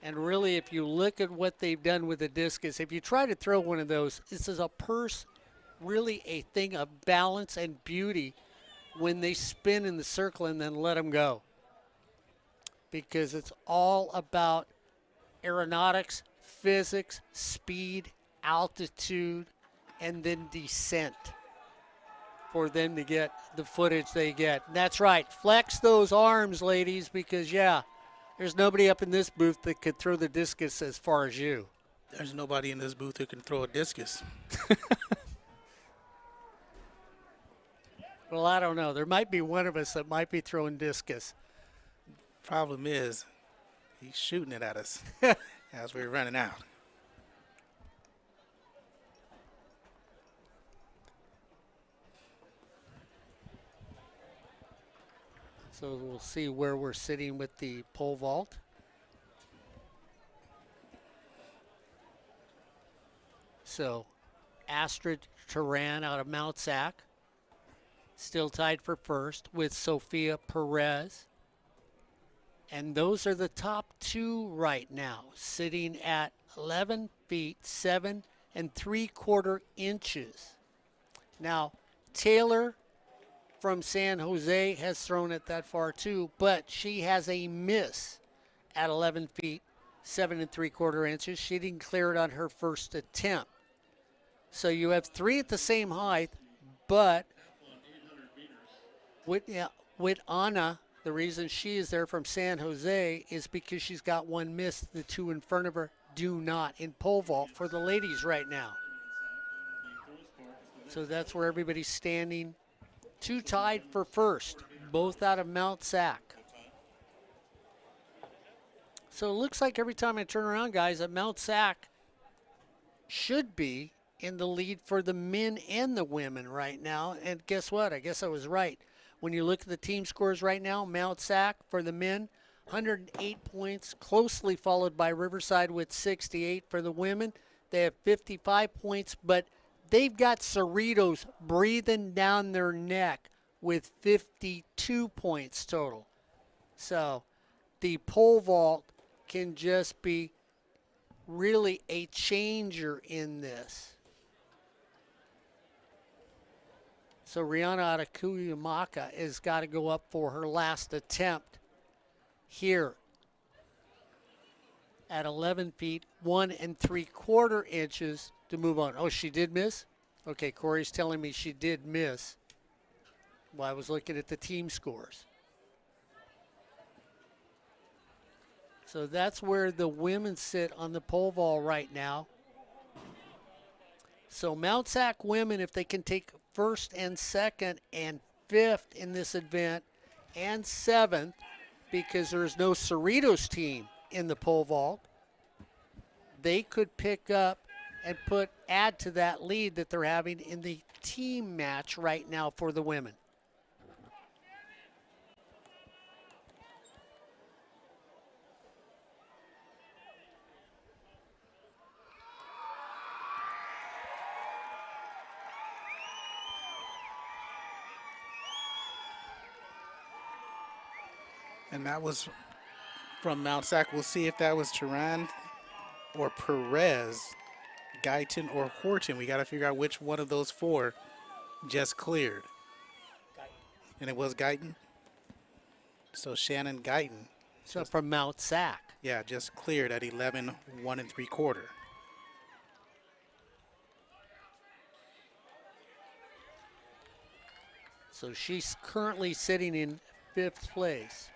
and really if you look at what they've done with the discus, if you try to throw one of those, this is a purse, really a thing of balance and beauty when they spin in the circle and then let them go. Because it's all about aeronautics, physics, speed, altitude, and then descent for them to get the footage they get. And that's right. Flex those arms, ladies, because, yeah, there's nobody up in this booth that could throw the discus as far as you. There's nobody in this booth who can throw a discus. Well, I don't know. There might be one of us that might be throwing discus. Problem is, he's shooting it at us as we're running out. So we'll see where we're sitting with the pole vault. So Astrid Turan out of Mount Sac, still tied for 1st with Sophia Perez. And those are the top 2 right now, sitting at 11 feet 7 3/4 inches. Now, Taylor from San Jose has thrown it that far too, but she has a miss at 11 feet 7 3/4 inches. She didn't clear it on her first attempt. So you have 3 at the same height, but with Anna, the reason she is there from San Jose is because she's got 1 miss. The 2 in front of her do not in pole vault for the ladies right now. So that's where everybody's standing. 2 tied for 1st, both out of Mount Sac. So it looks like every time I turn around, guys, that Mount Sac should be in the lead for the men and the women right now. And guess what? I guess I was right. When you look at the team scores right now, Mount Sac for the men, 108 points, closely followed by Riverside with 68. For the women, they have 55 points, but they've got Cerritos breathing down their neck with 52 points total. So the pole vault can just be really a changer in this. So Rihanna Atakuyamaka has got to go up for her last attempt here at 11 feet, 1 3/4 inches to move on. Oh, she did miss? Okay, Corey's telling me she did miss. Well, I was looking at the team scores. So that's where the women sit on the pole vault right now. So Mount Sac women, if they can take first and second and fifth in this event and seventh, because there's no Cerritos team in the pole vault, they could pick up and add to that lead that they're having in the team match right now for the women. And that was from Mount Sac. We'll see if that was Turan or Perez, Guyton or Horton. We got to figure out which one of those four just cleared. And it was Guyton. So Shannon Guyton. So from Mount Sac. Yeah, just cleared at 11, 1 3/4. So she's currently sitting in fifth place.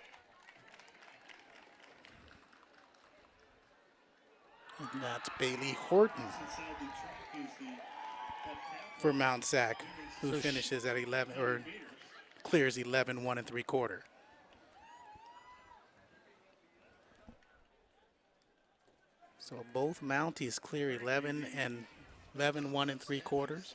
And that's Bailey Horton for Mount Sac, who So finishes at 11 or clears 11, 1 3/4. So both Mounties clear 11 and 11, 1 3/4.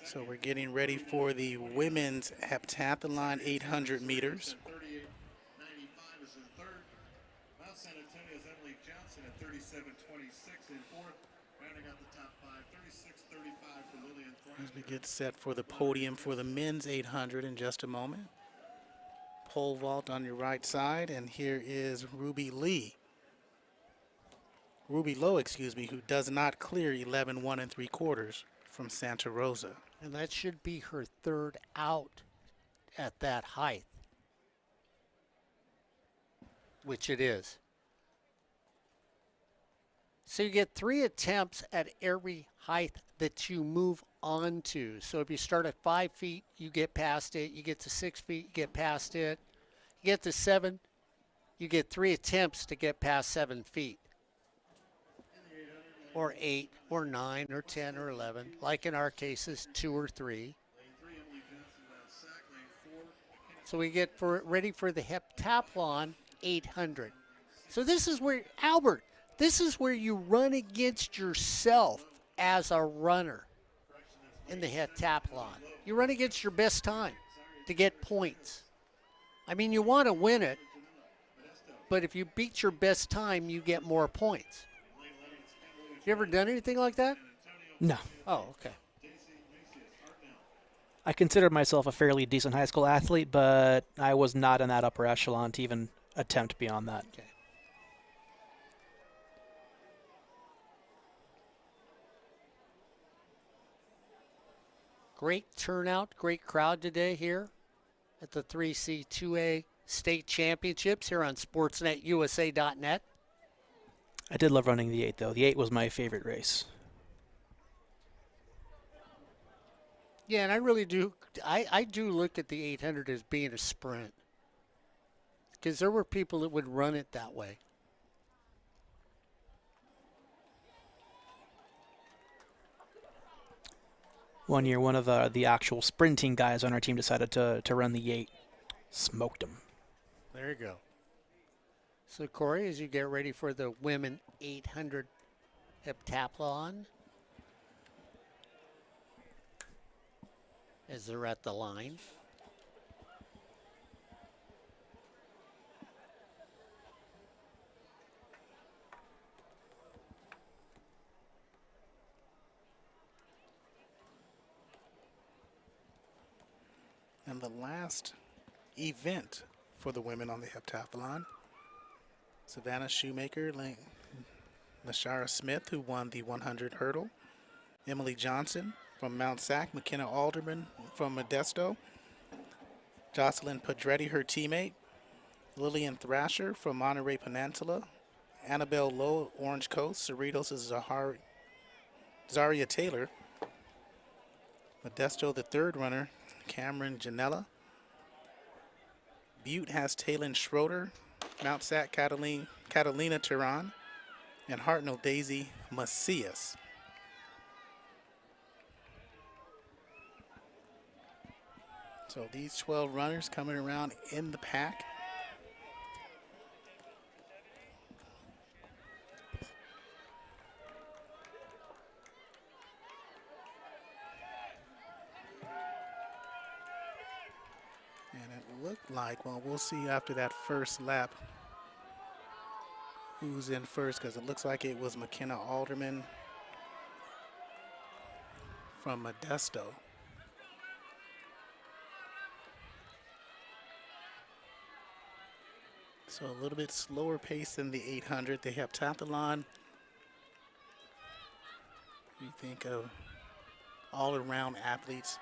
So we're getting ready for the women's heptathlon 800 meters. Mount San Antonio's Emily Johnson at 37.26 in fourth, rounding out the top five, 36.35 for Lillian Thorne. As we get set for the podium for the men's 800 in just a moment. Pole vault on your right side, and here is Ruby Lowe, excuse me, who does not clear 11, 1 3/4 from Santa Rosa. And that should be her third out at that height, which it is. So you get 3 attempts at every height that you move on to. So if you start at 5 feet, you get past it. You get to 6 feet, you get past it. You get to 7, you get 3 attempts to get past 7 feet. Or 8, or 9, or 10, or 11. Like in our cases, 2 or 3. So we get ready for the heptathlon 800. So this is where, Albert, this is where you run against yourself as a runner in the heptathlon. You run against your best time to get points. I mean, you want to win it, but if you beat your best time, you get more points. You ever done anything like that? No. Oh, okay. I considered myself a fairly decent high school athlete, but I was not in that upper echelon to even attempt beyond that. Okay. Great turnout, great crowd today here at the 3C2A State Championships here on SportsNetUSA.net. I did love running the 8, though. The 8 was my favorite race. Yeah, and I really do. I do look at the 800 as being a sprint, because there were people that would run it that way. One year, one of the actual sprinting guys on our team decided to run the 8. Smoked him. There you go. So, Corey, as you get ready for the women 800 heptathlon, as they're at the line. And the last event for the women on the heptathlon. Savannah Shoemaker, Nashara Smith, who won the 100 hurdle. Emily Johnson from Mount Sac. McKenna Alderman from Modesto. Jocelyn Pedretti, her teammate. Lillian Thrasher from Monterey Peninsula. Annabelle Lowe, Orange Coast. Cerritos is Zaria Taylor. Modesto, the third runner, Cameron Janella. Butte has Taylon Schroeder. Mount Sac, Catalina Turan. And Hartnell Daisy Macias. So these 12 runners coming around in the pack. And it looked like, well, we'll see after that first lap who's in first, because it looks like it was McKenna Alderman from Modesto. So a little bit slower pace than the 800. The heptathlon, you think of all-around athletes.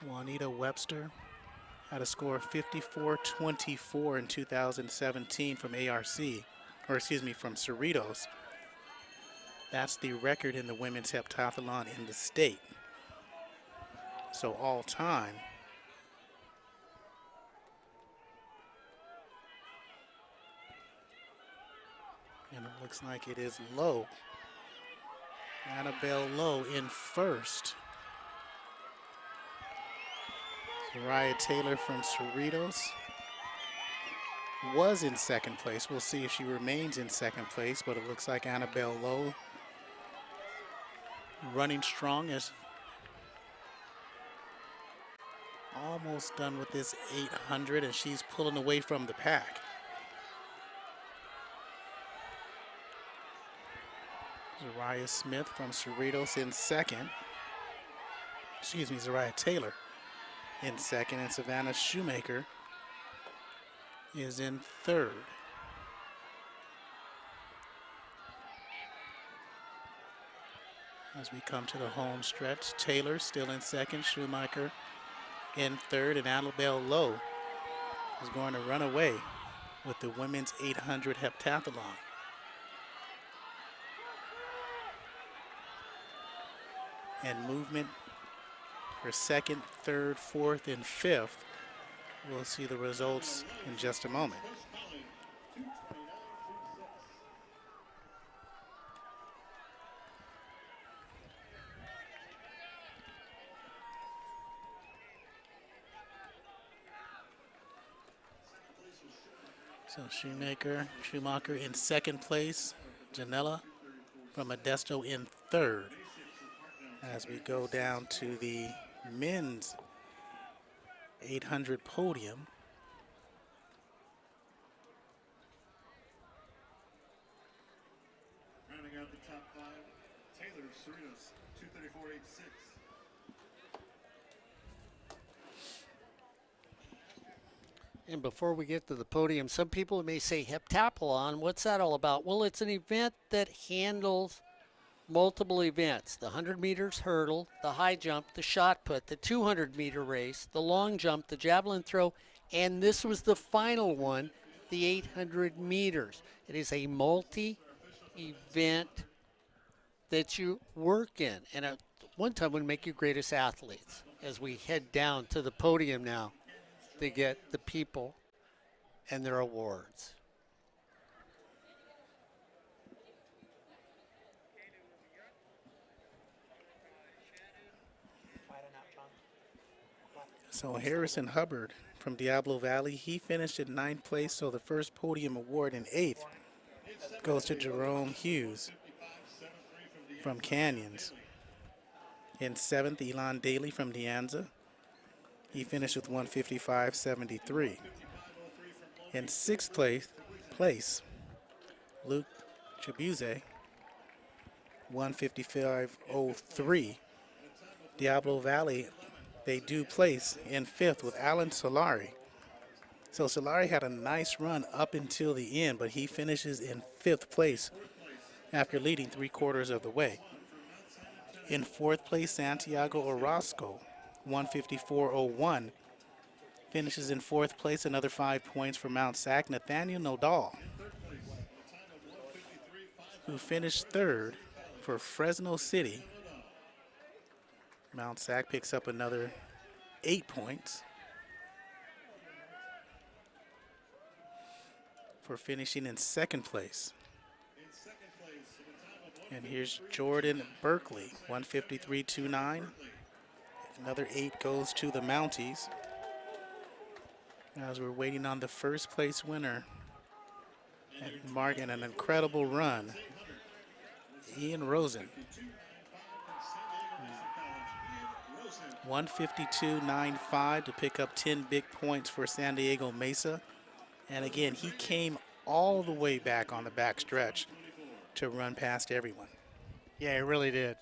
Juanita Webster had a score of 54-24 in 2017 from from Cerritos. That's the record in the women's heptathlon in the state. So all time. And it looks like it is Lowe. Annabelle Lowe in first. Zaria Taylor from Cerritos was in second place. We'll see if she remains in second place, but it looks like Annabelle Lowe running strong, is almost done with this 800, and she's pulling away from the pack. Zaria Smith from Cerritos in second. Zaria Taylor in second, and Savannah Shoemaker is in third. As we come to the home stretch, Taylor still in second, Shoemaker in third, and Annabelle Lowe is going to run away with the women's 800 heptathlon. And movement for second, third, fourth, and fifth. We'll see the results in just a moment. So Schumacher in second place. Janella from Modesto in third. As we go down to the men's 800 podium. Rounding out the top five, Taylor Cerritos, 234.86. And before we get to the podium, some people may say heptathlon, what's that all about? Well, it's an event that handles multiple events: the 100 meters hurdle, the high jump, the shot put, the 200-meter race, the long jump, the javelin throw, and this was the final one, the 800 meters. It is a multi-event that you work in, and at one time would make you greatest athletes. As we head down to the podium now to get the people and their awards. So Harrison Hubbard from Diablo Valley, he finished in 9th place, so the first podium award in 8th goes to Jerome Hughes from Canyons. In 7th, Elon Daly from De Anza. He finished with 155.73. In 6th place, Luke Chibuze, 155.03. Diablo Valley, they do place in 5th with Alan Solari. So Solari had a nice run up until the end, but he finishes in 5th place after leading 3/4 of the way. In 4th place, Santiago Orozco, 154.01. Finishes in 4th place, another 5 points for Mount Sac. Nathaniel Nodal, who finished 3rd for Fresno City. Mount Sac picks up another 8 points for finishing in 2nd place. And here's Jordan Berkeley, 153.29. Another 8 goes to the Mounties. As we're waiting on the 1st place winner and marking an incredible run, Ian Rosen. 152.95 to pick up 10 big points for San Diego Mesa. And again, he came all the way back on the back stretch to run past everyone. Yeah, he really did.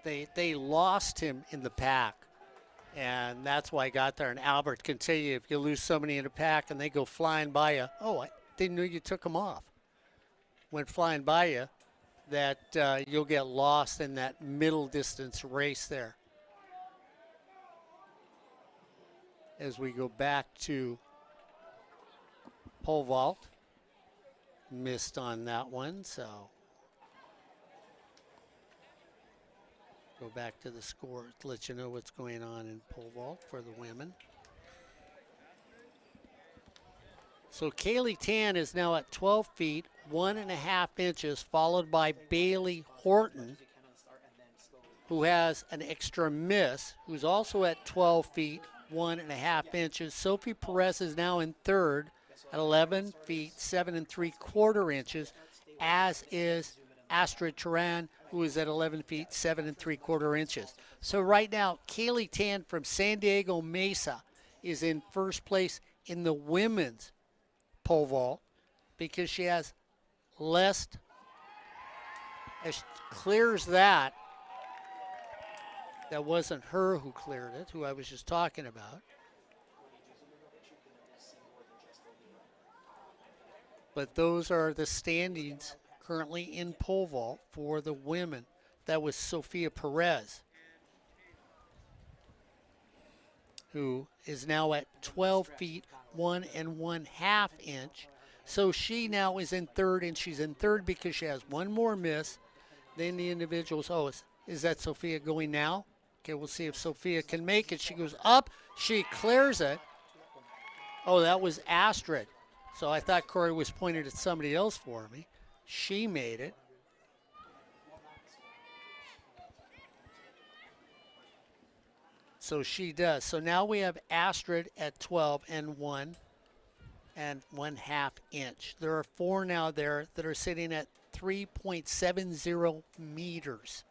They lost him in the pack, and that's why I got there. And Albert can tell you, if you lose somebody in the pack and they go flying by you, oh, I didn't know you took them off. Went flying by you, that you'll get lost in that middle distance race there. As we go back to pole vault, missed on that one, so go back to the score to let you know what's going on in pole vault for the women. So Kaylee Tan is now at 12 feet, 1.5 inches, followed by Bailey Horton, who has an extra miss, who's also at 12 feet, 1.5 inches. Sophie Perez is now in 3rd at 11 feet, 7 3/4 inches, as is Astrid Turan, who is at 11 feet, 7 3/4 inches. So right now, Kaylee Tan from San Diego Mesa is in 1st place in the women's pole vault because she has less, as she clears that. That wasn't her who cleared it, who I was just talking about. But those are the standings currently in pole vault for the women. That was Sophia Perez, who is now at 12 feet, 1 1/2 inch. So she now is in 3rd, and she's in 3rd because she has one more miss than the individuals. Oh, is that Sophia going now? Okay, we'll see if Sophia can make it. She goes up. She clears it. Oh, that was Astrid. So I thought Corey was pointing at somebody else for me. She made it. So she does. So now we have Astrid at 12 and 1 1/2 inch. There are 4 now there that are sitting at 3.70 meters.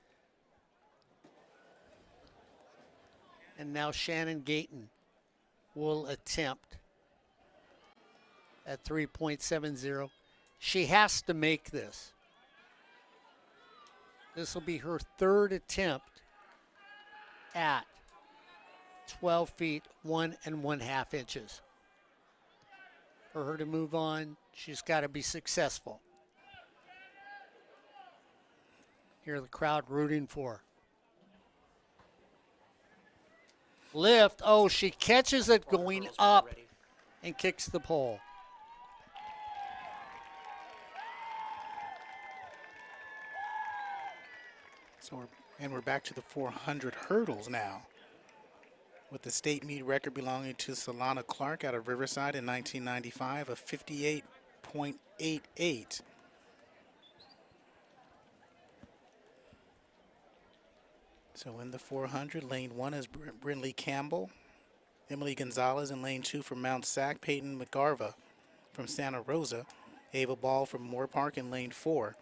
And now Shannon Gayton will attempt at 3.70. She has to make this. This will be her 3rd attempt at 12 feet, 1 1/2 inches. For her to move on, she's got to be successful. Hear the crowd rooting for her. Lift. Oh, she catches it going up and kicks the pole. So we're back to the 400 hurdles now, with the state meet record belonging to Solana Clark out of Riverside in 1995 of 58.88. So in the 400, lane 1 is Brinley Campbell, Emily Gonzalez in lane 2 from Mount Sac, Peyton McGarva from Santa Rosa, Ava Ball from Moore Park in lane 4.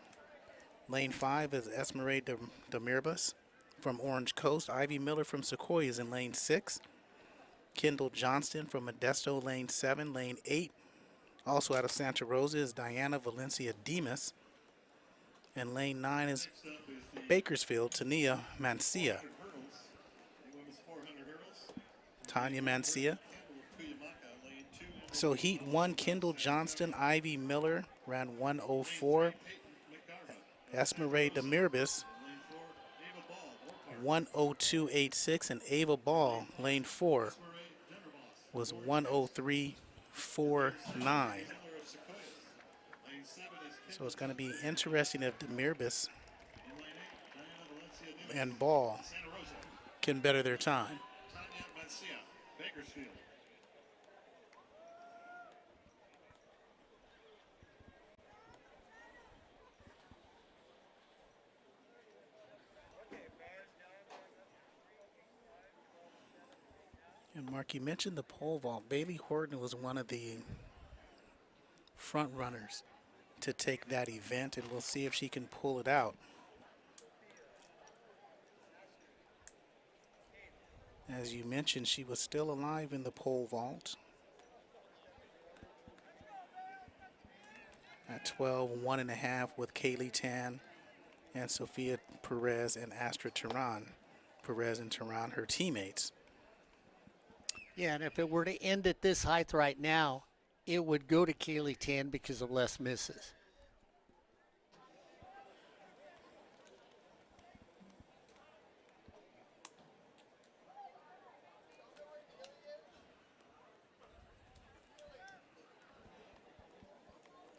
Lane 5 is Esmeralda Demirbus from Orange Coast, Ivy Miller from Sequoias in lane 6, Kendall Johnston from Modesto lane 7, lane 8. Also out of Santa Rosa is Diana Valencia Demas, and lane 9 is Bakersfield, Tania Mancia. Tanya Mancia. So heat 1, Kendall Johnston, Ivy Miller ran 1:04. Esmeralda Demirbis 1:02.86, and Ava Ball, lane 4, was 1:03.49. So it's going to be interesting if Demirbis and Ball can better their time. And Mark, you mentioned the pole vault. Bailey Horton was one of the front runners to take that event, and we'll see if she can pull it out. As you mentioned, she was still alive in the pole vault at 12.1.5 with Kaylee Tan and Sophia Perez and Astra Tehran. Perez and Tehran, her teammates. Yeah, and if it were to end at this height right now, it would go to Kaylee Tan because of less misses.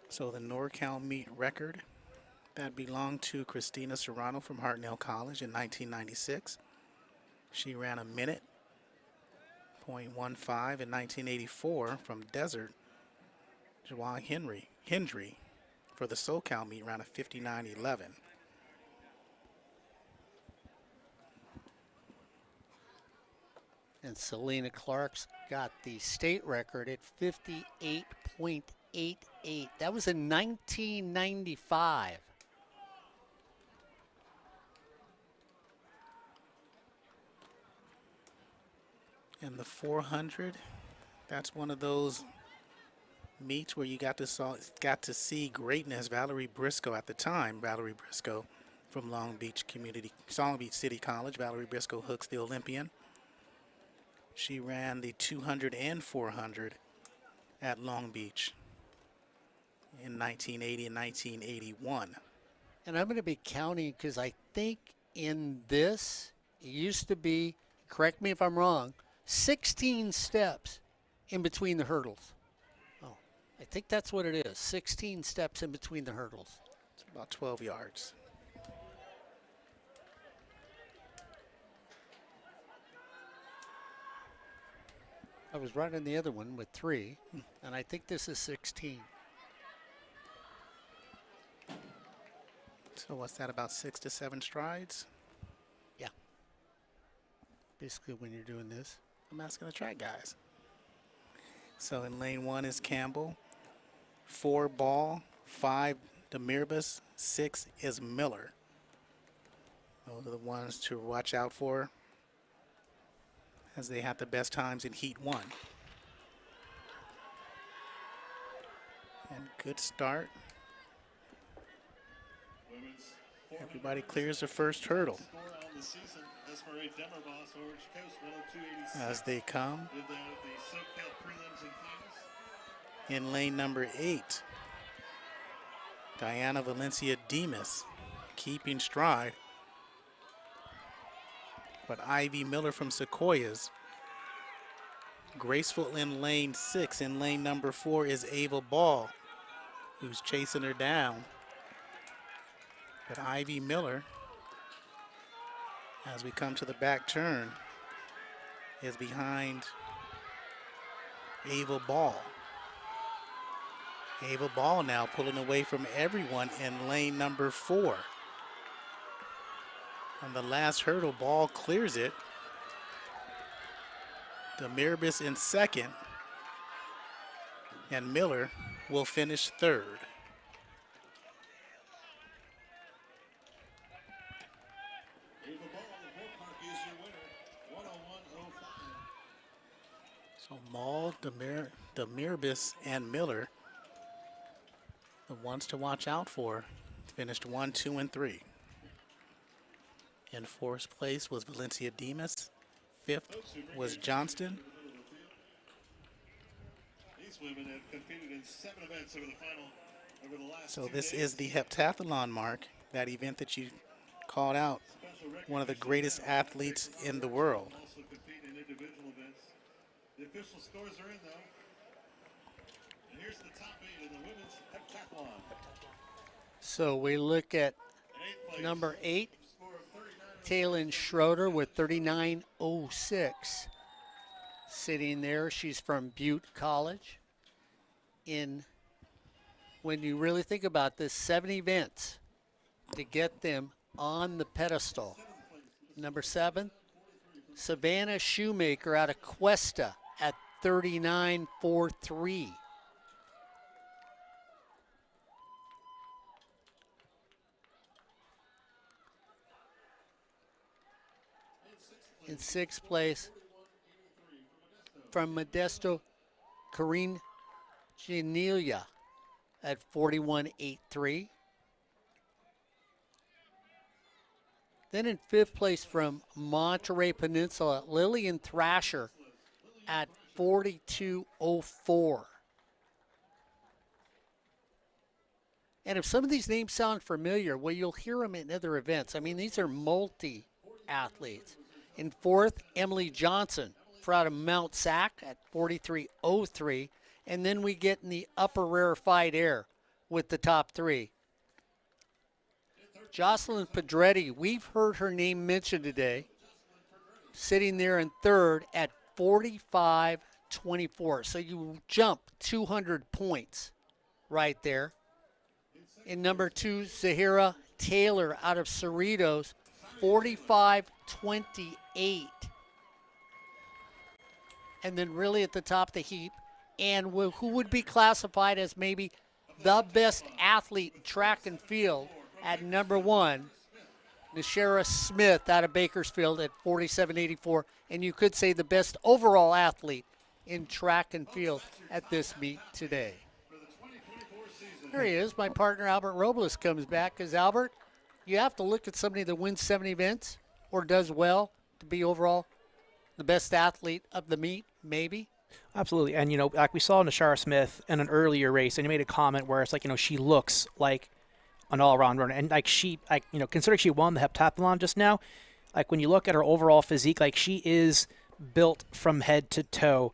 So the NorCal meet record that belonged to Christina Serrano from Hartnell College in 1996. She ran a minute, .15 in 1984 from Desert. Joao Hendry for the SoCal meet ran a 59.11. And Selena Clark's got the state record at 58.88. That was in 1995. And the 400, that's one of those meets where you got to see greatness. Valerie Briscoe at the time, Valerie Briscoe from Long Beach City College. Valerie Briscoe Hooks, the Olympian. She ran the 200 and 400 at Long Beach in 1980 and 1981. And I'm going to be counting because I think in this, it used to be, correct me if I'm wrong, 16 steps in between the hurdles. Oh, I think that's what it is, 16 steps in between the hurdles. It's about 12 yards. I was running the other one with 3, and I think this is 16. So what's that, about 6 to 7 strides? Yeah. Basically when you're doing this. I'm asking the track guys. So in lane 1 is Campbell, 4 Ball, 5 Demirbis, 6 is Miller. Those are the ones to watch out for as they have the best times in heat 1. And good start. Everybody clears the first hurdle. As they come in lane number 8, Diana Valencia Demas keeping stride, but Ivy Miller from Sequoias graceful in lane 6. In lane number 4 is Ava Ball, who's chasing her down, but Ivy Miller, as we come to the back turn, is behind Ava Ball. Ava Ball now pulling away from everyone in lane number 4. On the last hurdle, Ball clears it. Demirbis in second, and Miller will finish third. So Maul, Demirbis, and Miller, the ones to watch out for, finished 1, 2, and 3. In fourth place was Valencia Demas. Fifth was Johnston. These women have competed in 7 events over the last So 2 this days. is the heptathlon mark, that event that you called out. One of the greatest athletes in the world. Also compete in individual events. The official scores are in though. And here's the top 8 in the women's heptathlon. So we look at In 8th place, number 8, score of 39. Taylin Schroeder with 39.06. Sitting there, she's from Butte College. When you really think about this, 7 events to get them on the pedestal. Number 7, Savannah Shoemaker out of Cuesta at 39.43. In 6th place, from Modesto, Corinne Ginelia at 41.83. Then in 5th place from Monterey Peninsula, Lillian Thrasher at 42.04. And if some of these names sound familiar, well, you'll hear them in other events. I mean, these are multi-athletes. In 4th, Emily Johnson out of Mount Sac at 43.03. And then we get in the upper rarefied air with the top 3. Jocelyn Pedretti, we've heard her name mentioned today, sitting there in 3rd at 45.24. So you jump 200 points right there. In number 2, Zahira Taylor out of Cerritos, 45.28. And then really at the top of the heap, and who would be classified as maybe the best athlete in track and field at number 1, Nashara Smith out of Bakersfield at 47.84. And you could say the best overall athlete in track and field at this meet today. There he is. My partner Albert Robles comes back. Because Albert, you have to look at somebody that wins 7 events or does well to be overall the best athlete of the meet, maybe. Absolutely. And, like we saw Nashara Smith in an earlier race, and you made a comment where it's like, she looks like an all-around runner. And, considering she won the heptathlon just now, when you look at her overall physique, she is built from head to toe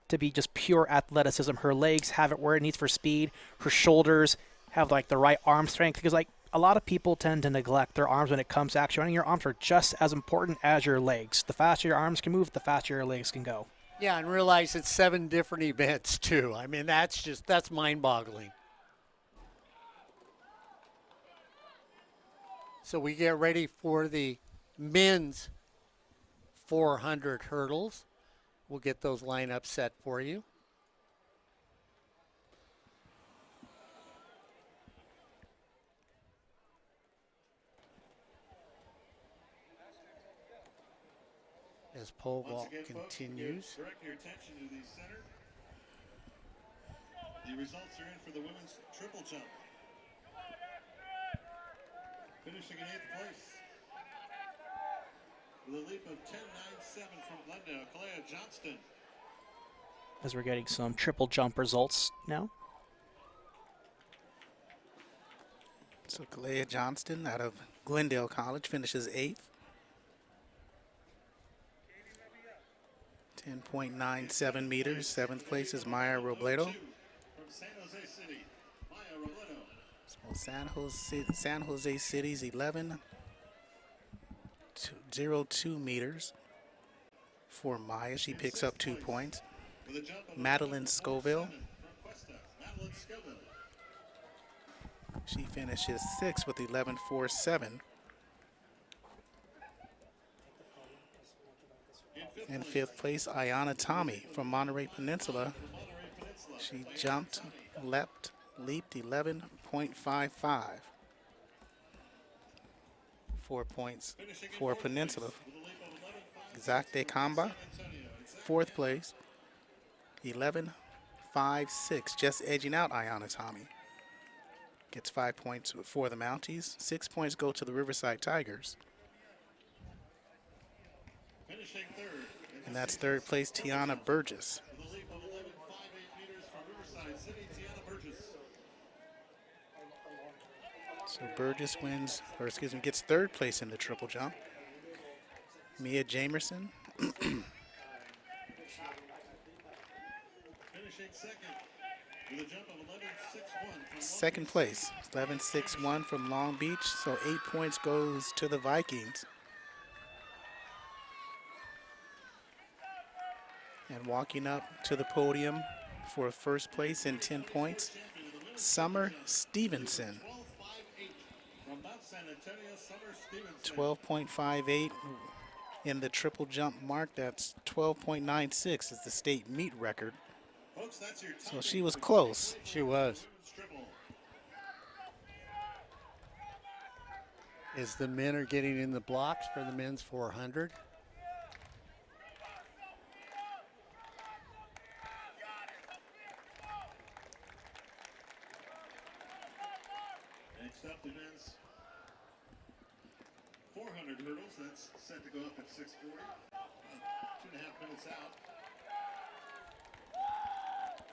to be just pure athleticism. Her legs have it where it needs for speed. Her shoulders have, the right arm strength. Because, a lot of people tend to neglect their arms when it comes to actually running. Your arms are just as important as your legs. The faster your arms can move, the faster your legs can go. Yeah, and realize it's 7 different events, too. I mean, that's mind-boggling. So we get ready for the men's 400 hurdles. We'll get those lineups set for you. As pole vault continues. Direct your attention to the center. The results are in for the women's triple jump. Finishing in 8th place with a leap of 10.97 from Glendale, Kalea Johnston. As we're getting some triple jump results now. So Kalea Johnston out of Glendale College finishes 8th. 10.97 meters. 7th place is Maya Robledo. From San Jose City, Maya Robledo. So San Jose City's 11.02 meters for Maya. She picks up 2 points. With a jump of Madeline Scoville. from Cuesta, Madeline Scoville. She finishes 6th with 11.47. In 5th place, Ayana Tommy from Monterey Peninsula. She leaped 11.55. 4 points for Peninsula. Exacte Kamba, 4th place, 11.56, just edging out Ayana Tommy. Gets 5 points for the Mounties. 6 points go to the Riverside Tigers. Finishing third. And that's third place, Tiana Burgess. With a leap of 11.58 meters from Riverside City, Tiana Burgess. So Burgess wins, or excuse me, gets third place in the triple jump. Mia Jamerson Finishing second with a jump of 11.61. second place, 11.61 from Long Beach. So 8 points goes to the Vikings. And walking up to the podium for first place in 10 points, Summer Stevenson. 12.58 from Mount San Antonio, Summer Stevenson. 12.58 in the triple jump mark. That's 12.96 is the state meet record. Folks, that's your So she was close. She was. triple. As the men are getting in the blocks for the men's 400. Next up, the men's 400 hurdles. That's set to go up at 6:40. 2.5 minutes out.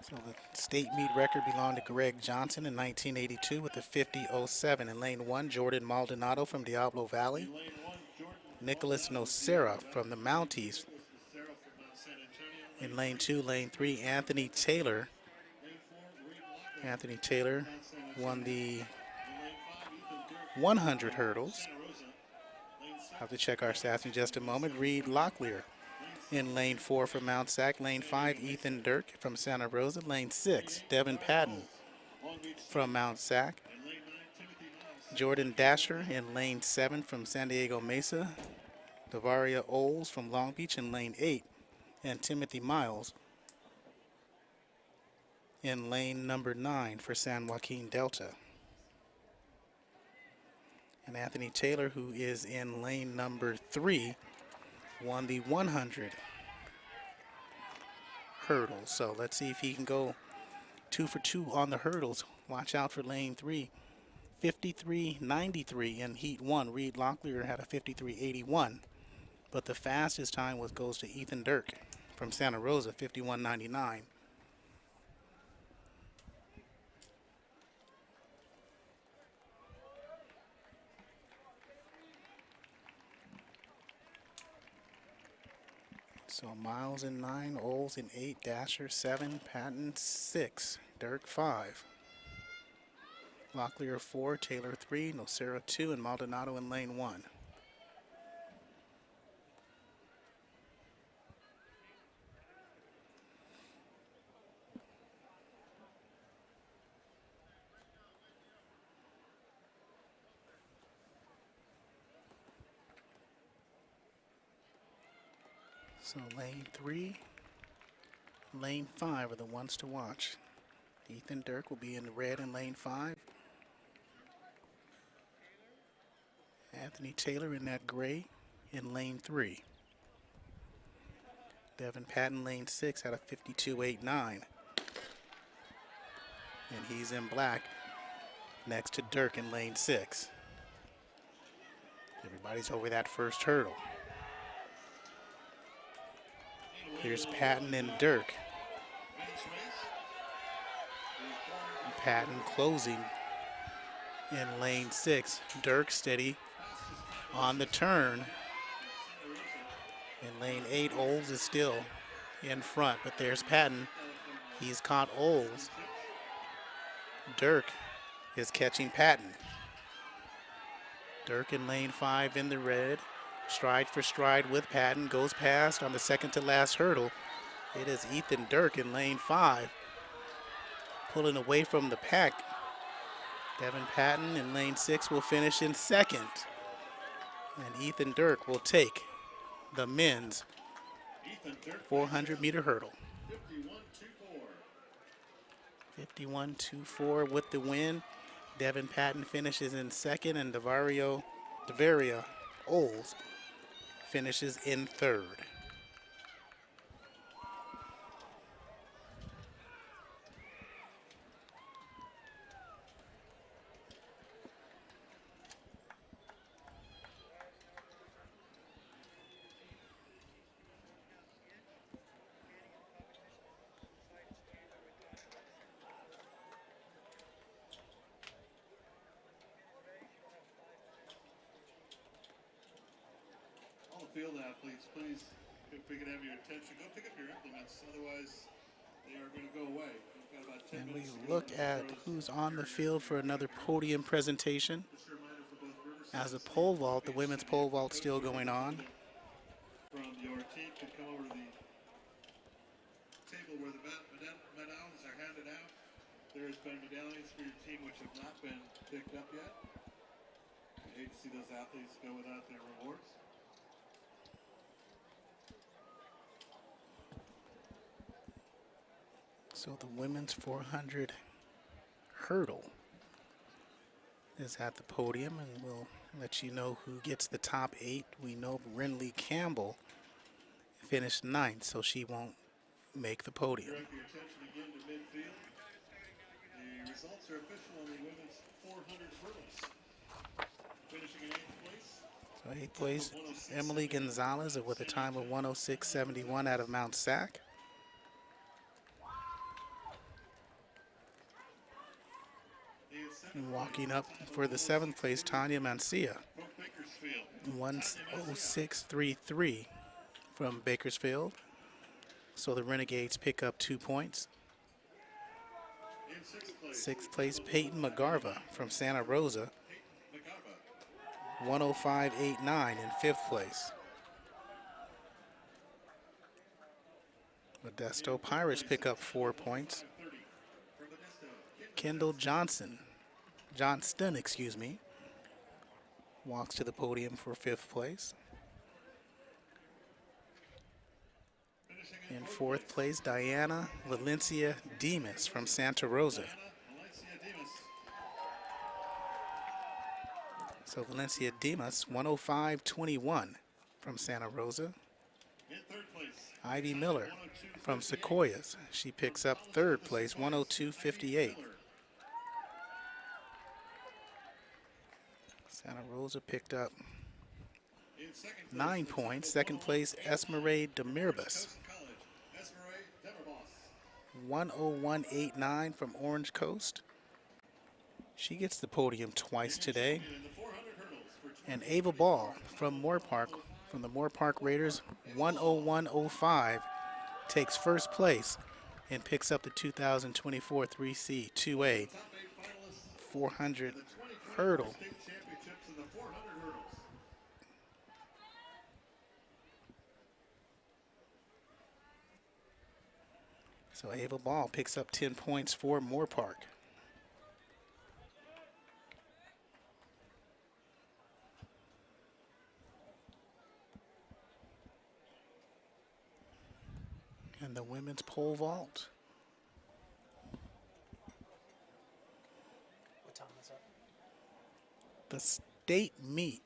So the state meet record belonged to Greg Johnson in 1982 with the 50.07. In lane 1, Jordan Maldonado from Diablo Valley. In lane 1, Jordan Nicholas Nocera from the Mounties. Sarah from Mount San Antonio. In lane 2, lane 3, Anthony Taylor. Lane 4, Reed Locker. Anthony Taylor won the In lane 5, Ethan Dirk. 100 hurdles. Santa Rosa. Lane 6, I'll have to check our stats in just a moment. Reed Locklear in lane 4 from Mount Sac. Lane 5, Ethan Dirk from Santa Rosa. Lane 6, Devin Patton Long Beach. from Mount Sac. In lane 9, Timothy Miles. Jordan Dasher in lane 7 from San Diego Mesa. Davaria Oles from Long Beach in lane 8. And Timothy Miles in lane number 9 for San Joaquin Delta. And Anthony Taylor, who is in lane number 3, won the 100 hurdles. So let's see if he can go 2 for 2 on the hurdles. Watch out for lane 3. 53.93 in heat 1. Reed Locklear had a 53.81. But the fastest time goes to Ethan Dirk from Santa Rosa, 51.99. So Miles in 9, Oles in 8, Dasher 7, Patton 6, Dirk 5. Locklear 4, Taylor 3, Nocera 2, and Maldonado in lane 1. So lane 3, lane 5 are the ones to watch. Ethan Dirk will be in the red in lane 5. Anthony Taylor in that gray in lane 3. Devin Patton, lane 6, at a 52.89. And he's in black next to Dirk in lane 6. Everybody's over that first hurdle. Here's Patton and Dirk. Patton closing in lane 6. Dirk steady on the turn. In lane 8, Oles is still in front, but there's Patton. He's caught Oles. Dirk is catching Patton. Dirk in lane 5 in the red. Stride for stride with Patton. Goes past on the second to last hurdle. It is Ethan Dirk in lane 5. Pulling away from the pack. Devin Patton in lane 6 will finish in second. And Ethan Dirk will take the men's 400-meter hurdle. 51.24 with the win. Devin Patton finishes in second, and Davaria Oles finishes in third. field athletes, please, if we can have your attention, go pick up your implements. Otherwise, they are going to go away. We've got about 10 And we minutes to go look in the at throws. who's on the field for another podium presentation. Just a reminder for both Riverside As the and pole State vault, the women's pole vault still going on. from your team can come over to the table where the medallions are handed out. There has been medallions for your team which have not been picked up yet. I hate to see those athletes go without their rewards. So the women's 400 hurdle is at the podium, and we'll let you know who gets the top 8. We know Renly Campbell finished 9th, so she won't make the podium. Direct your attention again to midfield. The results are official on the women's 400 hurdles. Finishing in 8th place. So 8th place, Emily Gonzalez with a time of 106.71 out of Mount Sac. And walking up for the 7th place, Tanya Mancia, 106.33 from Bakersfield. So the Renegades pick up 2 points. 6th place, Peyton McGarva from Santa Rosa, 105.89 in 5th place. Modesto Pirates pick up 4 points. Kendall Johnston, walks to the podium for 5th place. In 4th place, Diana Valencia Demas from Santa Rosa. So Valencia Demas, 105.21 from Santa Rosa. Ivy Miller from Sequoias. She picks up 3rd place, 102.58. Santa Rosa picked up 9 points. 2nd place, Esmeralda Demirbas, 101.89 from Orange Coast. She gets the podium twice today. And Ava Ball from Moorpark, from the Moorpark Raiders, 101.05, takes 1st place and picks up the 2024 3C 2A 400 hurdle. So Ava Ball picks up 10 points for Moorpark. And the women's pole vault. What time is that? The state meet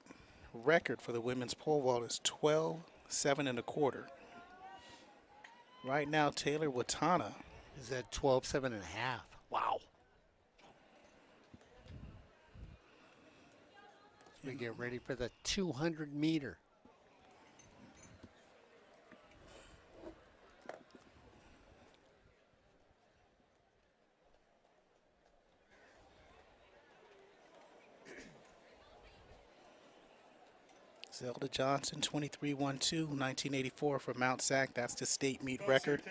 record for the women's pole vault is 12.725. Right now, Taylor Watana Is at 12.7 1/2. Wow. We get ready for the 200 meter. Zelda Johnson, 23.12, 1984 from Mount Sac. That's the state meet record.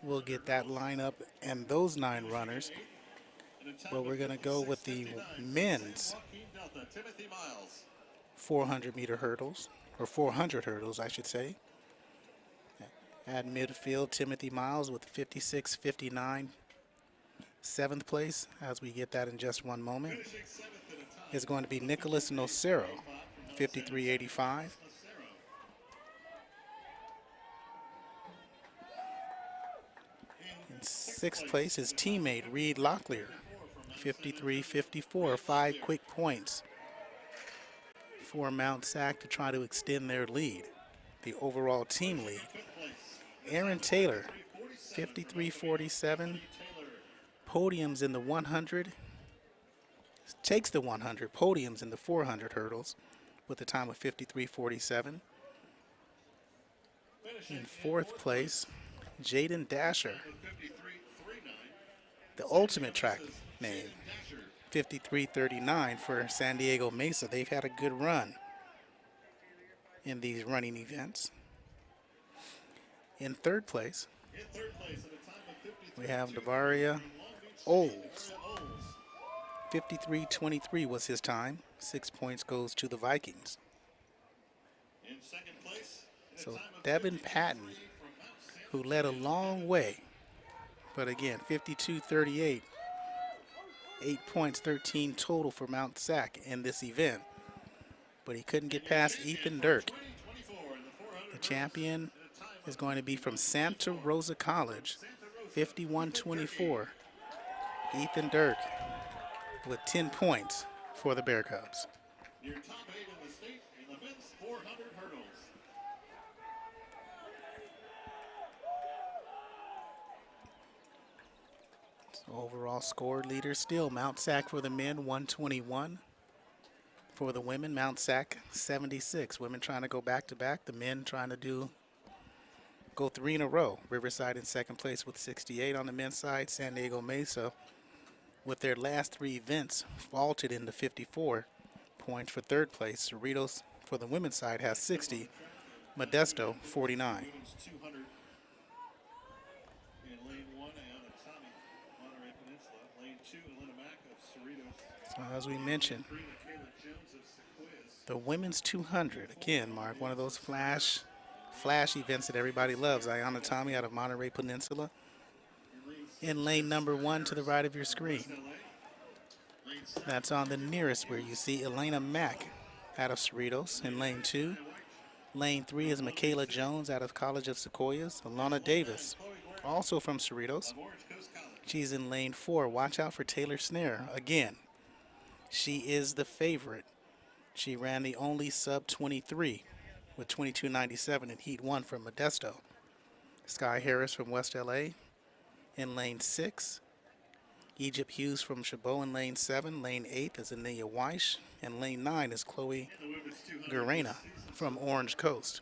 We'll get that lineup and those 9 runners. But we're going to go with the men's 400 meter hurdles, or 400 hurdles, I should say. At midfield, Timothy Miles with 56.59. 7th place, as we get that in just one moment, is going to be Nicholas Nocero, 53.85. In 6th place is teammate Reed Locklear, 53.54. 5 quick points for Mount Sac to try to extend their lead, the overall team lead. Aaron Taylor, 53.47. Podiums in the 100, takes the 100, podiums in the 400 hurdles with a time of 53.47. In 4th place, Jaden Dasher, the ultimate track name, 53:39 for San Diego Mesa. They've had a good run in these running events. In third place, we have Davaria Olds. 53:23 was his time. 6 points goes to the Vikings. So Devin Patton, who led a long way, but again, 52:38, 8 points, 13 total for Mount Sac in this event. But he couldn't get past Ethan Dirk. The champion is going to be from Santa Rosa College, 51-24. Ethan Dirk with 10 points for the Bear Cubs. Your top 8 in the state in the men's 400 hurdles. So overall score leader still Mount Sac for the men, 121. For the women, Mount Sac, 76. Women trying to go back-to-back. The men trying to go 3 in a row. Riverside in second place with 68 on the men's side. San Diego Mesa, with their last 3 events, vaulted into 54 points for third place. Cerritos for the women's side has 60. Modesto, 49. Women's 200 in lane 1, Ayana Tommy, Monterey Peninsula. Lane 2, Elena Mack of Cerritos. So as we mentioned, 3, Michaela Jones of Sequoias. the women's 200, again, Mark, one of those flash events that everybody loves. Ayana Tommy out of Monterey Peninsula. In lane number 1 to the right of your screen. That's on the nearest where you see Elena Mack out of Cerritos in lane 2. Lane 3 is Michaela Jones out of College of Sequoias. Alana Davis, also from Cerritos. She's in lane 4. Watch out for Taylor Snare. Again, she is the favorite. She ran the only sub 23 with 22.97 in heat 1 from Modesto. Sky Harris from West LA in lane 6. Egypt Hughes from Chabot in lane 7. Lane 8 is Anaya Weish. And lane 9 is Chloe Garena from Orange Coast.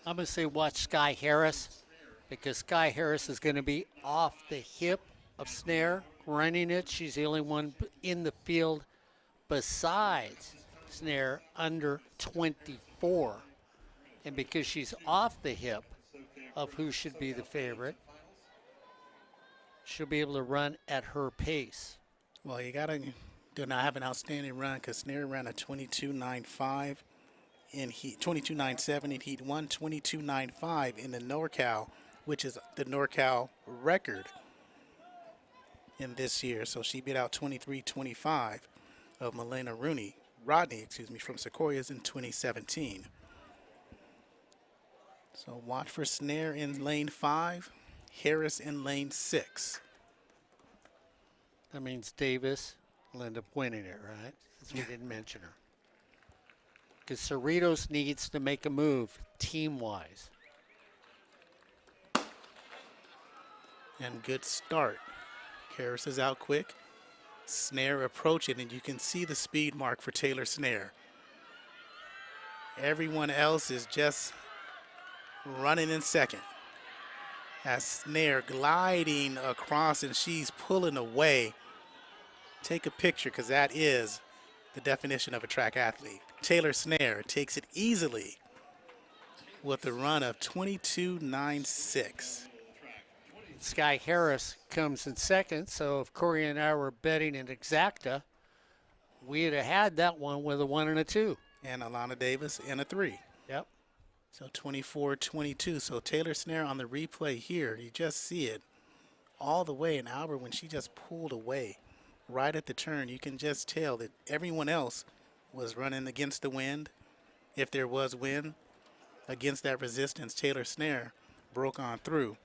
I'm going to say watch Sky Harris, because Sky Harris is going to be off the hip of Snare, running it. She's the only one in the field besides Snare under 24. And because she's off the hip of who should be the favorite, she'll be able to run at her pace. Well, you got to do not have an outstanding run, because Snare ran a 22.95 in heat, 22.97 in heat 1, 22.95 in the NorCal, which is the NorCal record in this year. So she beat out 23.25 of Rodney, from Sequoias in 2017. So watch for Snare in lane 5, Harris in lane 6. That means Davis will end up winning it, right? Since we didn't mention her. Because Cerritos needs to make a move team-wise. And good start. Harris is out quick. Snare approaching, and you can see the speed mark for Taylor Snare. Everyone else is just running in second. As Snare gliding across, and she's pulling away. Take a picture, because that is the definition of a track athlete. Taylor Snare takes it easily with a run of 22.96. Sky Harris comes in second, so if Corey and I were betting in exacta, we'd have had that one with a 1 and a 2. And Alana Davis in a 3. Yep. So 24-22. So Taylor Snare on the replay here, you just see it all the way in Albert when she just pulled away right at the turn. You can just tell that everyone else was running against the wind. If there was wind, against that resistance, Taylor Snare broke on through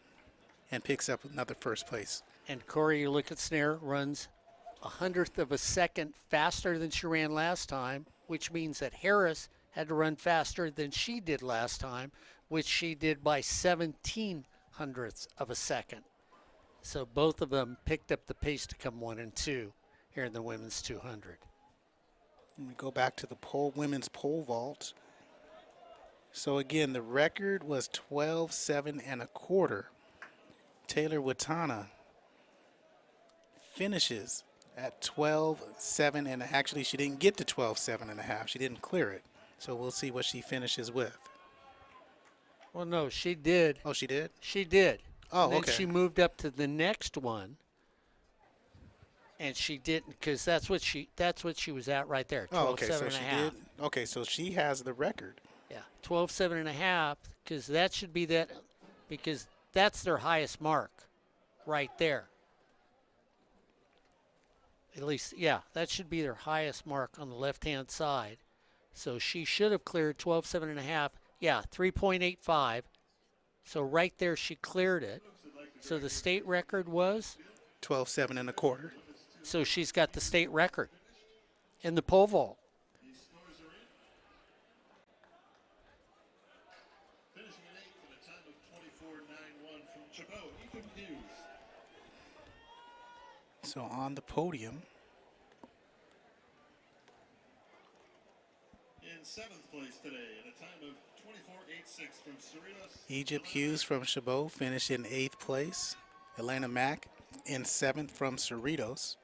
and picks up another first place. And Corey, you look at Snare, runs 1/100th of a second faster than she ran last time, which means that Harris had to run faster than she did last time, which she did by 17/100ths of a second. So both of them picked up the pace to come 1 and 2 here in the women's 200. And we go back to the women's pole vault. So again, the record was 12.7 1/4. Taylor Watana finishes at 12.7, and actually she didn't get to 12.7.5. She didn't clear it. So we'll see what she finishes with. Well, no, she did. Oh, she did? She did. Oh, and then okay. she moved up to the next one, and she didn't, because that's what she was at right there. 12.7 Oh, okay, so and a she half. did. Okay, so she has the record. Yeah, 12.7 and a half, because that should be that, because that's their highest mark, right there. At least, yeah, that should be their highest mark on the left-hand side. So she should have cleared 12.7 and a half. Yeah, 3.85. So right there, she cleared it. So the state record was? 12.7 1/4. So she's got the state record in the pole vault. Finishing in 8th at a time of 24.91 from Chabot, Ethan Hughes. So on the podium, In 7th place today at a time of 24.86 from Cerritos. Egypt Hughes from Chabot finished in 8th place. Elena Mack in 7th from Cerritos.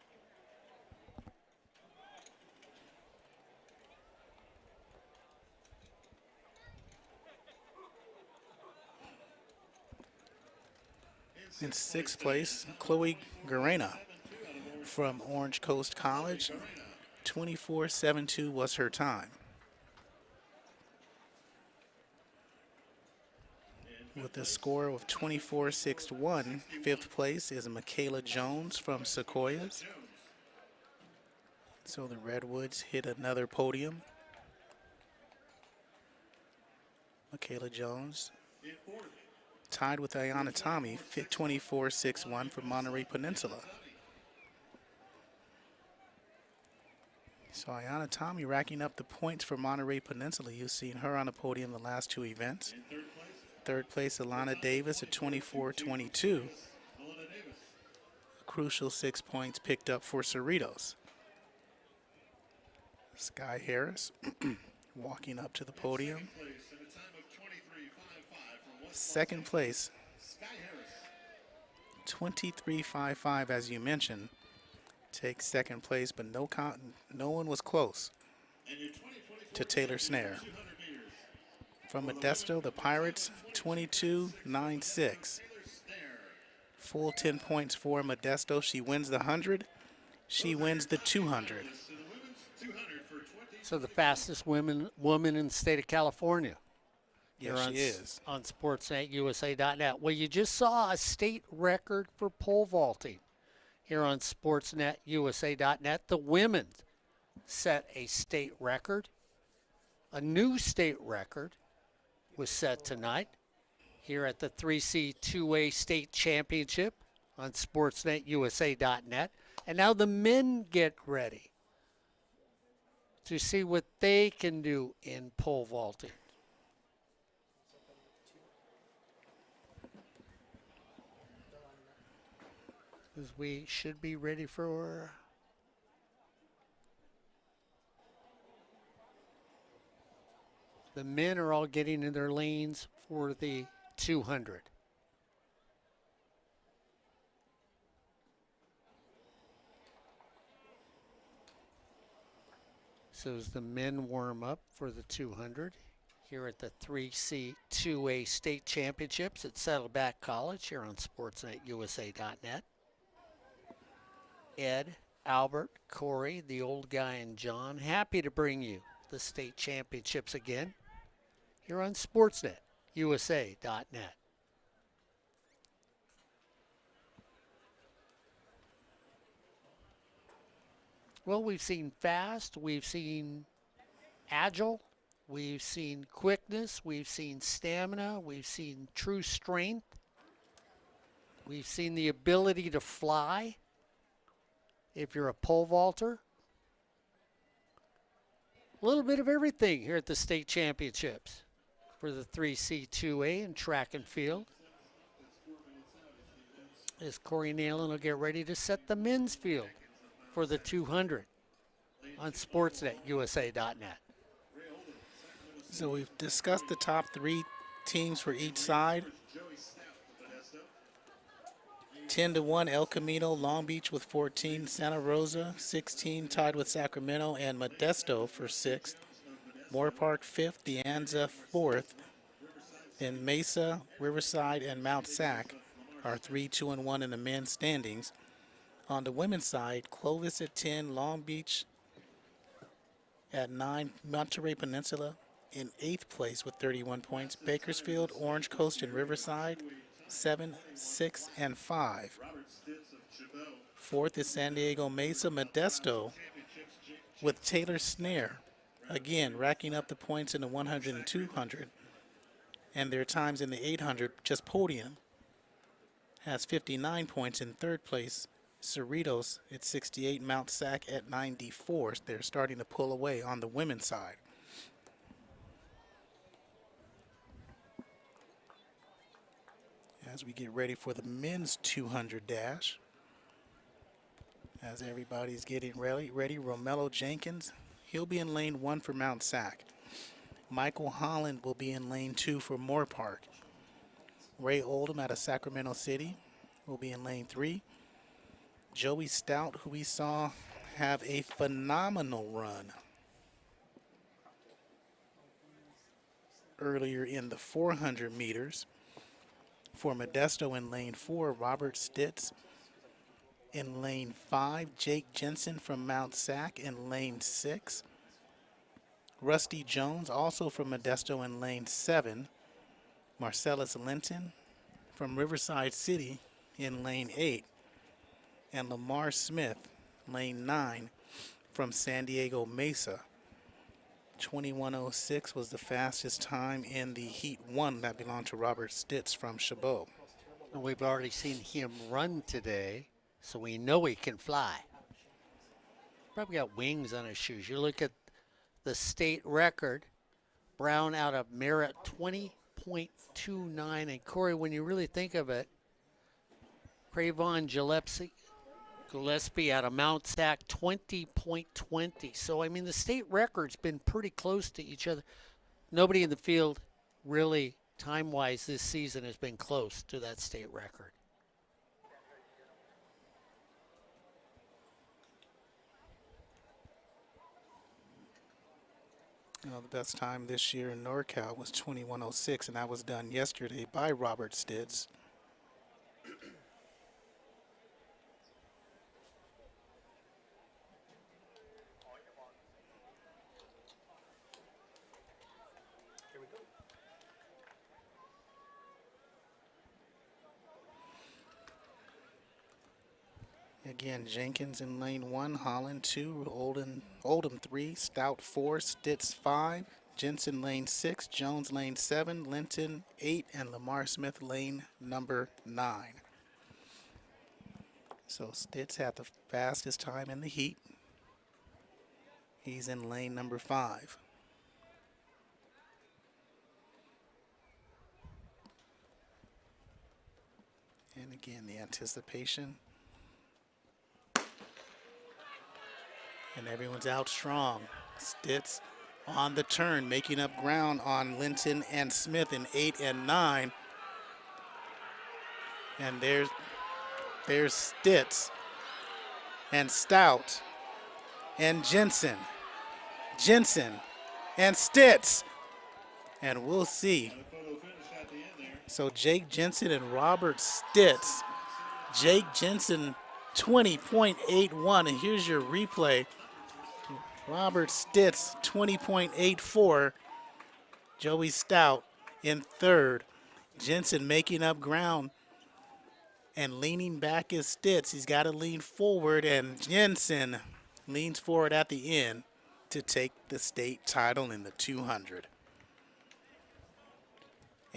In 6th place, Chloe Garena from Orange Coast College. 24.72 was her time. With a score of 24.61, 5th place is Michaela Jones from Sequoias. So the Redwoods hit another podium. Michaela Jones tied with Ayana Tommy, 24.61 from Monterey Peninsula. So Ayana Tommy racking up the points for Monterey Peninsula. You've seen her on the podium the last 2 events. 3rd place, Alana Davis at 24.22. A crucial 6 points picked up for Cerritos. Sky Harris walking up to the podium. 2nd place, 23.55, as you mentioned, takes 2nd place, but no one was close to Taylor Snare. From Modesto, the Pirates, 22.96. Full 10 points for Modesto. She wins the 100. She wins the 200. So the fastest woman in the state of California. Yes, she is. On sportsnetusa.net. Well, you just saw a state record for pole vaulting here on sportsnetusa.net. The women set a state record. A new state record was set tonight here at the 3C 2A State Championship on sportsnetusa.net. And now the men get ready to see what they can do in pole vaulting. Because we should be ready for the men are all getting in their lanes for the 200. So as the men warm up for the 200 here at the 3C 2A State Championships at Saddleback College here on sportsnetusa.net. Ed, Albert, Corey, the old guy, and John, happy to bring you the state championships again here on sportsnetusa.net. Well, we've seen fast, we've seen agile, we've seen quickness, we've seen stamina, we've seen true strength, we've seen the ability to fly if you're a pole vaulter. A little bit of everything here at the state championships for the 3C2A and track and field. As Corey Neyland will get ready to set the men's field for the 200 on sportsnetusa.net. So we've discussed the top 3 teams for each side. 10-1 El Camino, Long Beach with 14, Santa Rosa 16, tied with Sacramento, and Modesto for 6th. Moore Park 5th, De Anza 4th. Then Mesa, Riverside, and Mount Sac are 3-2-1 in the men's standings. On the women's side, Clovis at 10, Long Beach at 9, Monterey Peninsula in 8th place with 31 points. Bakersfield, Orange Coast, and Riverside 7, 6, and 5. 4th is San Diego Mesa. Modesto with Taylor Snare, again racking up the points in the 100 and 200, and their times in the 800, just podium, has 59 points in 3rd place. Cerritos at 68, Mount Sac at 94. They're starting to pull away on the women's side. As we get ready for the men's 200 dash, as everybody's getting ready, Romello Jenkins, he'll be in lane 1 for Mount Sac. Michael Holland will be in lane 2 for Moore Park. Ray Oldham out of Sacramento City will be in lane 3. Joey Stout, who we saw have a phenomenal run earlier in the 400 meters. For Modesto in lane 4, Robert Stitz. In lane 5, Jake Jensen from Mount Sac in lane 6. Rusty Jones, also from Modesto in lane 7. Marcellus Linton from Riverside City in lane 8. And Lamar Smith, lane 9, from San Diego Mesa. 21:06 was the fastest time in the Heat 1 that belonged to Robert Stitz from Chabot. And we've already seen him run today, so we know he can fly. Probably got wings on his shoes. You look at the state record, Brown out of Merritt, 20.29. And Corey, when you really think of it, Cravon Gillespie out of Mount Sac, 20.20. So, I mean, the state record's been pretty close to each other. Nobody in the field really, time-wise, this season has been close to that state record. Well, the best time this year in NorCal was 21:06, and that was done yesterday by Robert Stitz. Again, Jenkins in lane 1, Holland 2, Oldham 3, Stout 4, Stitz 5, Jensen lane 6, Jones lane 7, Linton 8, and Lamar Smith lane number 9. So Stitz had the fastest time in the heat. He's in lane number 5. And again, the anticipation. And everyone's out strong. Stitz on the turn, making up ground on Linton and Smith in 8 and 9. And there's Stitz and Stout and Jensen and Stitz. And we'll see. So Jake Jensen and Robert Stitz. Jake Jensen 20.81, and here's your replay. Robert Stitz 20.84. Joey Stout in 3rd. Jensen making up ground and leaning back is Stitz. He's got to lean forward, and Jensen leans forward at the end to take the state title in the 200.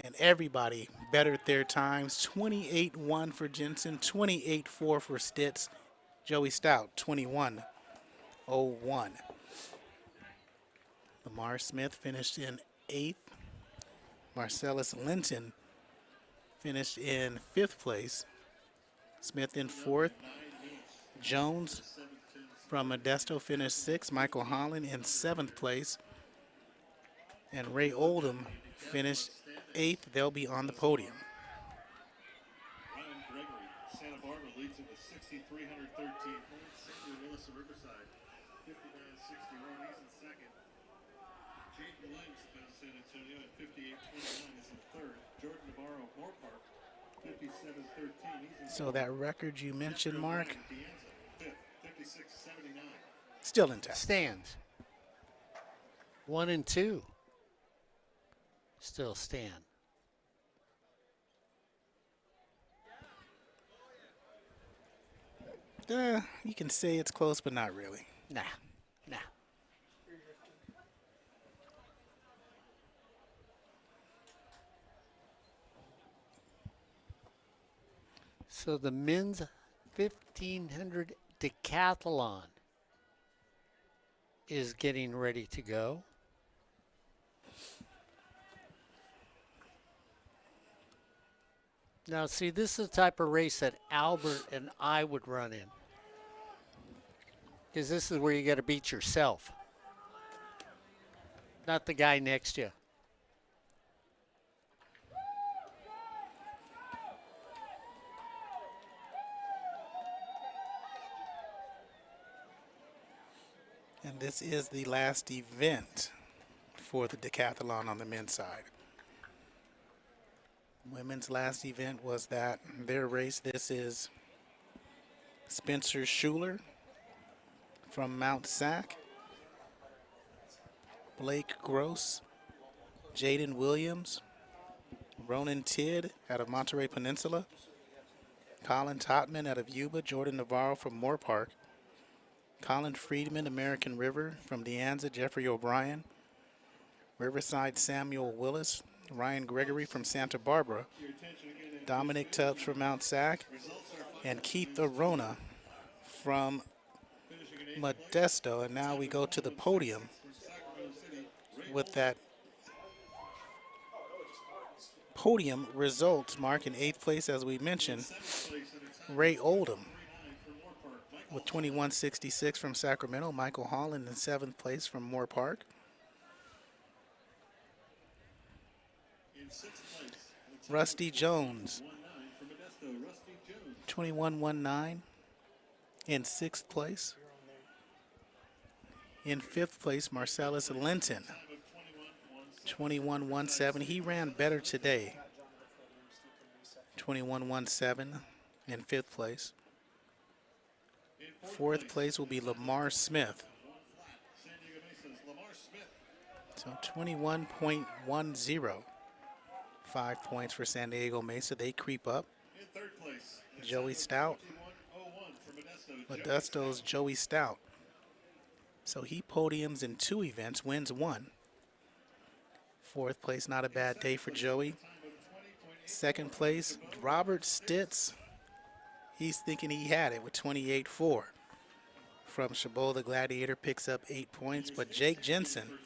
And everybody bettered their times. 28.1 for Jensen, 28.4 for Stitz. Joey Stout, 21.01. Lamar Smith finished in 8th. Marcellus Linton finished in 5th place. Smith in 4th. Jones from Modesto finished 6th. Michael Holland in 7th place. And Ray Oldham finished 8th. They'll be on the podium. Santa Barbara leads it with 6,313 points. St. Louis and Riverside, 59-61. He's in second. Jake Williams of San Antonio at 58-29 is in third. Jordan Navarro of Moore Park, 57-13. He's in So that record you mentioned, Mark, fifth, 56-79. still intact. Stands. 1 and 2 still stand. You can say it's close, but not really. Nah. So the men's 1500 decathlon is getting ready to go. Now, see, this is the type of race that Albert and I would run in. Because this is where you got to beat yourself, not the guy next to you. And this is the last event for the decathlon on the men's side. Women's last event was their race. This is Spencer Schuler from Mount Sac, Blake Gross, Jaden Williams, Ronan Tidd out of Monterey Peninsula, Colin Totman out of Yuba, Jordan Navarro from Moore Park, Colin Friedman, American River from De Anza, Jeffrey O'Brien, Riverside Samuel Willis, Ryan Gregory from Santa Barbara, Dominic Tubbs from Mount Sac, and Keith Arona from Modesto. And now we go to the podium with that podium results. Mark in 8th place, as we mentioned, Ray Oldham with 21.66 from Sacramento. Michael Holland in 7th place from Moore Park. Rusty Jones, 21.19 in 6th place. In 5th place, Marcellus Linton, 21.17. He ran better today. 21.17 in 5th place. 4th place will be Lamar Smith. So 21.10. 5 points for San Diego Mesa. They creep up. Joey Stout. Modesto's Joey Stout. So he podiums in 2 events, wins 1. 4th place, not a bad day for Joey. 2nd place, Robert Stitz. He's thinking he had it with 28.4. From Chabot, the Gladiator picks up 8 points, but Jake Jensen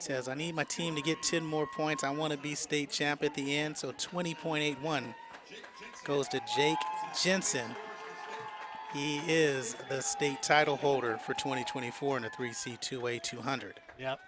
says, I need my team to get 10 more points. I want to be state champ at the end. So 20.81 goes to Jake Jensen. He is the state title holder for 2024 in the 3C2A 200. Yep.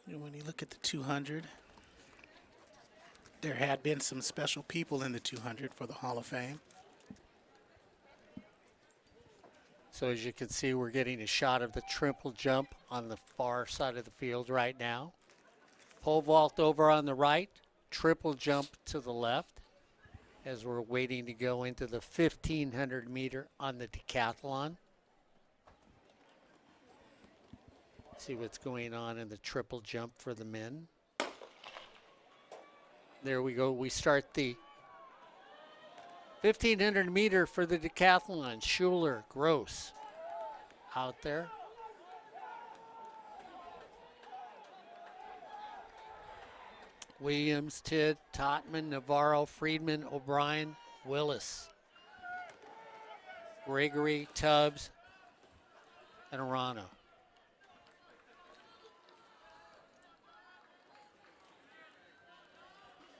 When you look at the 200, there had been some special people in the 200 for the Hall of Fame. So as you can see, we're getting a shot of the triple jump on the far side of the field right now. Pole vault over on the right, triple jump to the left as we're waiting to go into the 1,500 meter on the decathlon. See what's going on in the triple jump for the men. There we go. We start the 1,500 meter for the decathlon. Schuler, Gross out there. Williams, Tidd, Totman, Navarro, Friedman, O'Brien, Willis, Gregory, Tubbs, and Arano.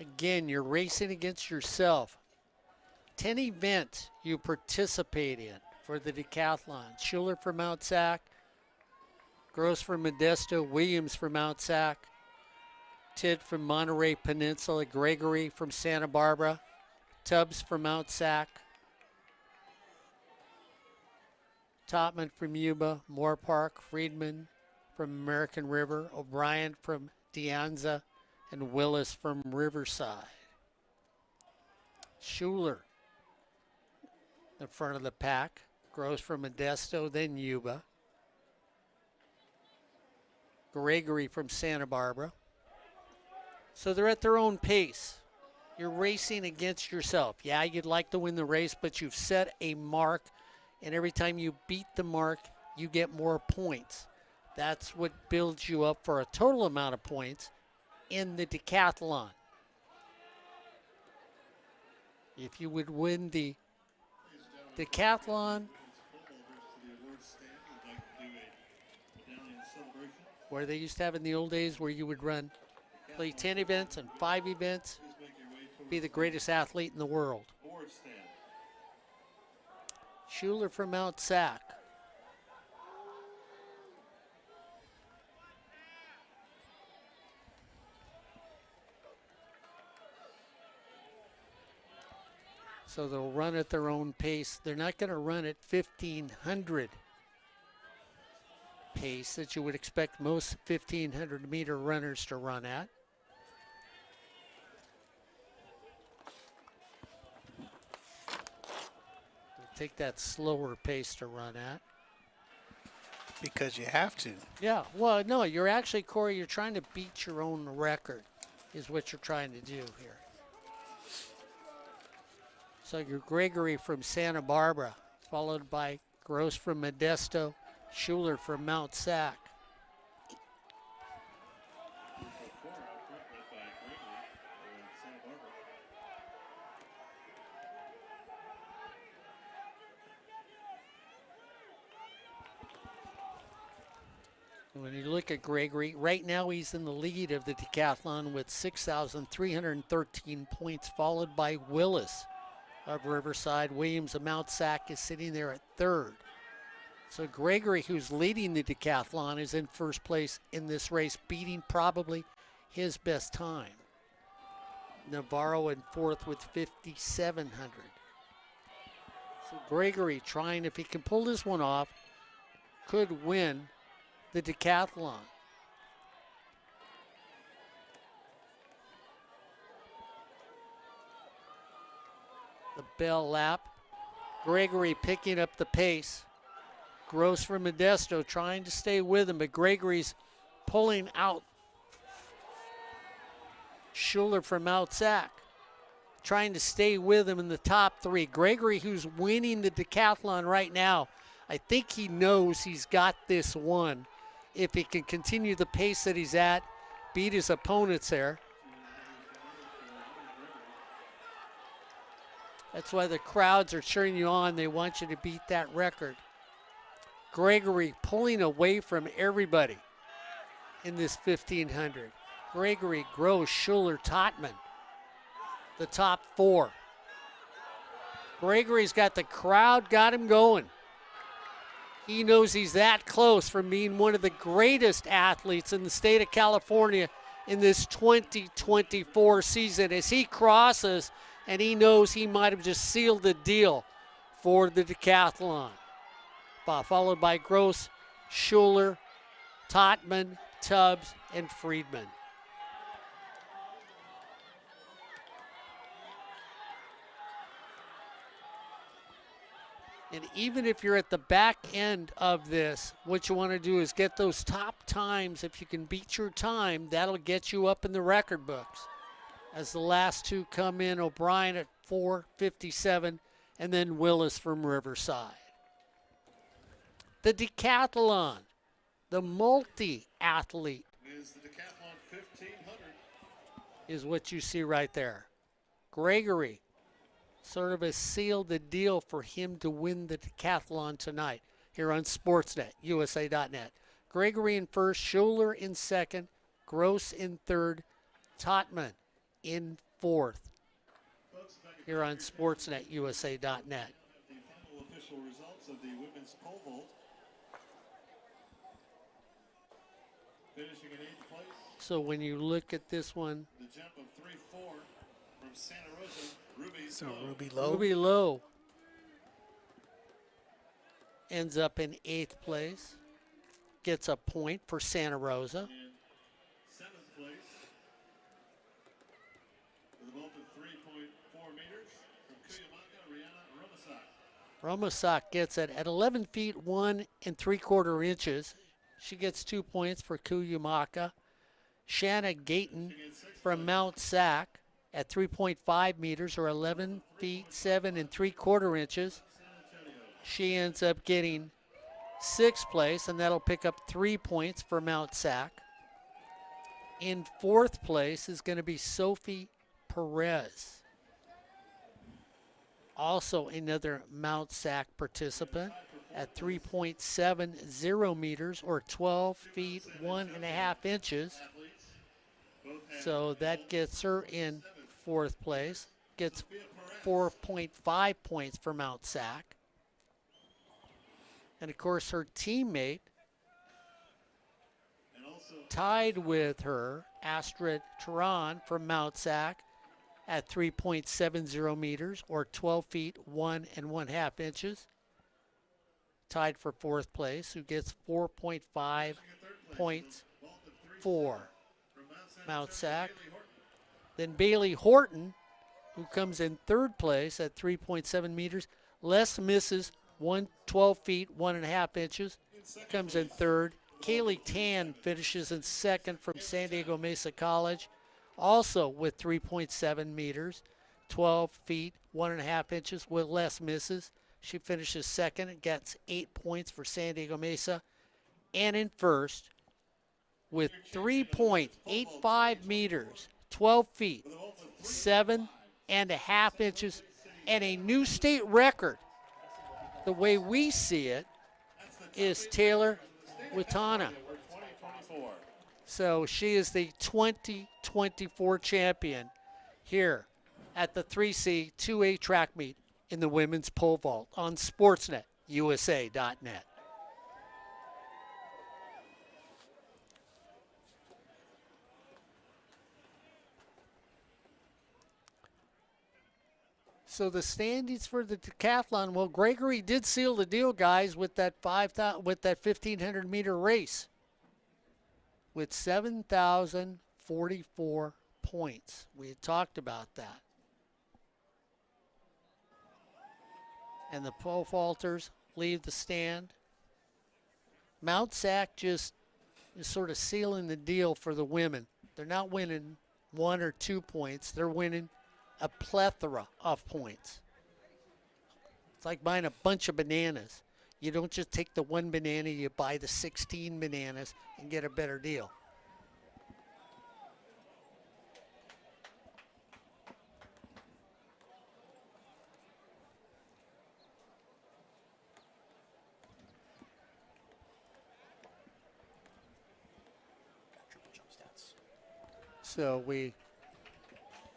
Again, you're racing against yourself. 10 events you participate in for the decathlon. Schuler from Mount Sac, Gross from Modesto, Williams from Mount Sac, Tidd from Monterey Peninsula, Gregory from Santa Barbara, Tubbs from Mount Sac, Topman from Yuba, Moore Park, Friedman from American River, O'Brien from De and Willis from Riverside. Schuler in front of the pack, Gross from Modesto, then Yuba. Gregory from Santa Barbara. So they're at their own pace. You're racing against yourself. Yeah, you'd like to win the race, but you've set a mark, and every time you beat the mark, you get more points. That's what builds you up for a total amount of points in the decathlon. If you would win the decathlon, where they used to have in the old days where you would play 10 events and 5 events, be the greatest athlete in the world. Schuler from Mount Sac. So they'll run at their own pace. They're not going to run at 1,500 pace that you would expect most 1,500 meter runners to run at. They'll take that slower pace to run at. Because you have to. Yeah, well, no, you're actually, Corey, you're trying to beat your own record is what you're trying to do here. So you're Gregory from Santa Barbara, followed by Gross from Modesto, Schuler from Mount Sac. When you look at Gregory, right now he's in the lead of the decathlon with 6,313 points, followed by Willis of Riverside. Williams of Mount Sac is sitting there at third. So Gregory, who's leading the decathlon, is in first place in this race, beating probably his best time. Navarro in fourth with 5,700. So Gregory trying, if he can pull this one off, could win the decathlon. The bell lap. Gregory picking up the pace. Gross from Modesto trying to stay with him, but Gregory's pulling out. Schuler from Mount Sac trying to stay with him in the top three. Gregory, who's winning the decathlon right now, I think he knows he's got this one. If he can continue the pace that he's at, beat his opponents there. That's why the crowds are cheering you on. They want you to beat that record. Gregory pulling away from everybody in this 1,500. Gregory, Gross, Schuler, Totman, the top four. Gregory's got the crowd, got him going. He knows he's that close from being one of the greatest athletes in the state of California in this 2024 season as he crosses, and he knows he might have just sealed the deal for the decathlon. Followed by Gross, Schuler, Totman, Tubbs, and Friedman. And even if you're at the back end of this, what you want to do is get those top times. If you can beat your time, that'll get you up in the record books. As the last two come in, O'Brien at 4:57, and then Willis from Riverside. The decathlon, the multi-athlete, Is the decathlon 1,500. is what you see right there. Gregory sort of has sealed the deal for him to win the decathlon tonight here on Sportsnet, USA.net. Gregory in first, Schuler in second, Gross in third, Totman in fourth here on Sportsnet, USA.net. The final official results of the women's pole vault. Finishing in 8th place. So when you look at this one, The jump of 3-4 from Santa Rosa, Ruby. So Ruby Lowe. Ruby Lowe ends up in 8th place, gets a point for Santa Rosa. In 7th place with a vault of 3.4 meters from Kuyamaka, Rihanna Romasak. Romasak gets it at 11 feet 1 3/4 inches. She gets 2 points for Kuyamaka. Shanna Gayton from Mount Sac at 3.5 meters or 11 feet 7 3/4 inches. She ends up getting 6th place, and that'll pick up 3 points for Mount Sac. In 4th place is going to be Sophie Perez, also another Mount Sac participant at 3.70 meters or 12 feet 1.5 inches. So that gets her in 4th place, gets 4.5 points for Mount Sac. And of course her teammate tied with her, Astrid Turan from Mount Sac at 3.70 meters or 12 feet 1.5 inches. Tied for 4th place, who gets 4.5 points for Mount Sac. Then Bailey Horton, who comes in 3rd place at 3.7 meters. Les misses 12 feet 1.5 inches, comes in 3rd. Kaylee Tan finishes in 2nd from San Diego Mesa College, also with 3.7 meters, 12 feet 1.5 inches with less misses. She finishes 2nd and gets 8 points for San Diego Mesa. And in 1st with 3.85 meters, 12 feet 7.5 inches, and a new state record. The way we see it is Taylor Witana. So she is the 2024 champion here at the 3C 2A track meet in the women's pole vault on Sportsnet, USA.net. So the standings for the decathlon, well, Gregory did seal the deal, guys, with that 1,500 meter race with 7,044 points. We had talked about that. And the pole vaulters leave the stand. Mount Sac just is sort of sealing the deal for the women. They're not winning 1 or 2 points. They're winning a plethora of points. It's like buying a bunch of bananas. You don't just take the one banana, you buy the 16 bananas and get a better deal. So we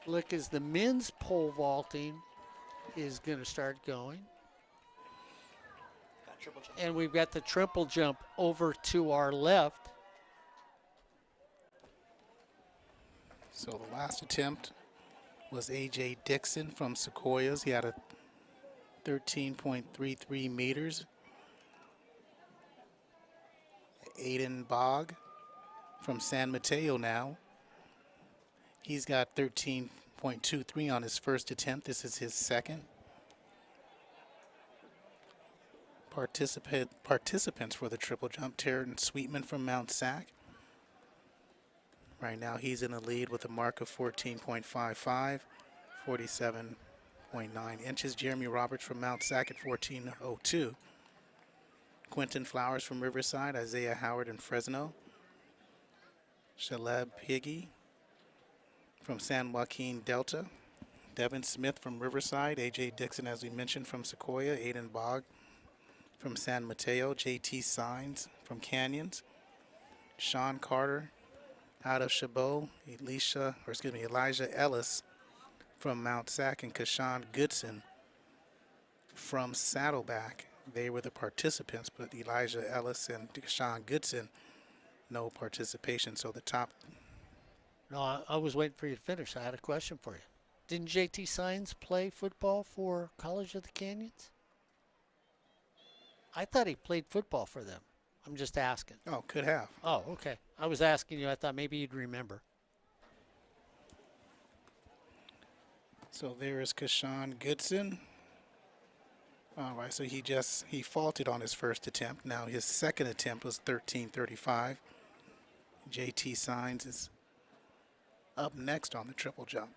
look as the men's pole vaulting is going to start going. And we've got the triple jump over to our left. So the last attempt was A.J. Dixon from Sequoias. He had a 13.33 meters. Aiden Bogg from San Mateo now. He's got 13.23 on his first attempt. This is his second. Participants for the triple jump, Taryn Sweetman from Mount Sac. Right now he's in the lead with a mark of 14.55, 47.9 inches. Jeremy Roberts from Mount Sac at 14.02. Quentin Flowers from Riverside, Isaiah Howard in Fresno. Shaleb Higgy from San Joaquin Delta, Devin Smith from Riverside, A.J. Dixon, as we mentioned, from Sequoia, Aiden Bogg from San Mateo, J.T. Signs from Canyons, Sean Carter out of Chabot, Elijah Ellis from Mount Sac, and Kashawn Goodson from Saddleback. They were the participants, but Elijah Ellis and Kashawn Goodson, no participation. So the top. No, I was waiting for you to finish. I had a question for you. Didn't JT Signs play football for College of the Canyons? I thought he played football for them. I'm just asking. Oh, could have. Oh, okay. I was asking you. I thought maybe you'd remember. So there is Kashawn Goodson. All right, so he faulted on his first attempt. Now his second attempt was 13:35. JT Signs is up next on the triple jump.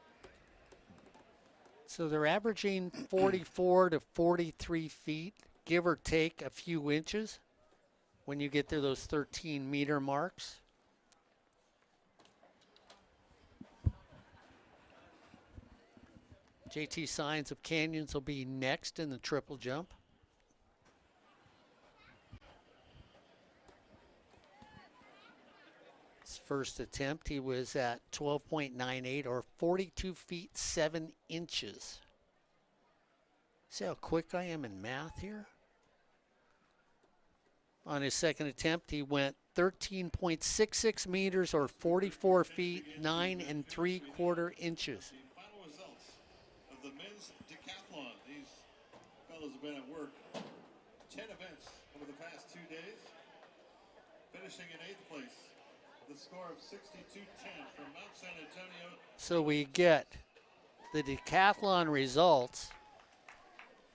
So they're averaging 44 to 43 feet, give or take a few inches when you get to those 13-meter marks. JT Signs of Canyons will be next in the triple jump. His first attempt, he was at 12.98 or 42 feet 7 inches. See how quick I am in math here? On his second attempt, he went 13.66 meters or 44 feet 9 3/4 inches. Final results of the men's decathlon. These fellows have been at work 10 events over the past 2 days, finishing in 8th place with a score of 62-10 from Mount San Antonio. So we get the decathlon results.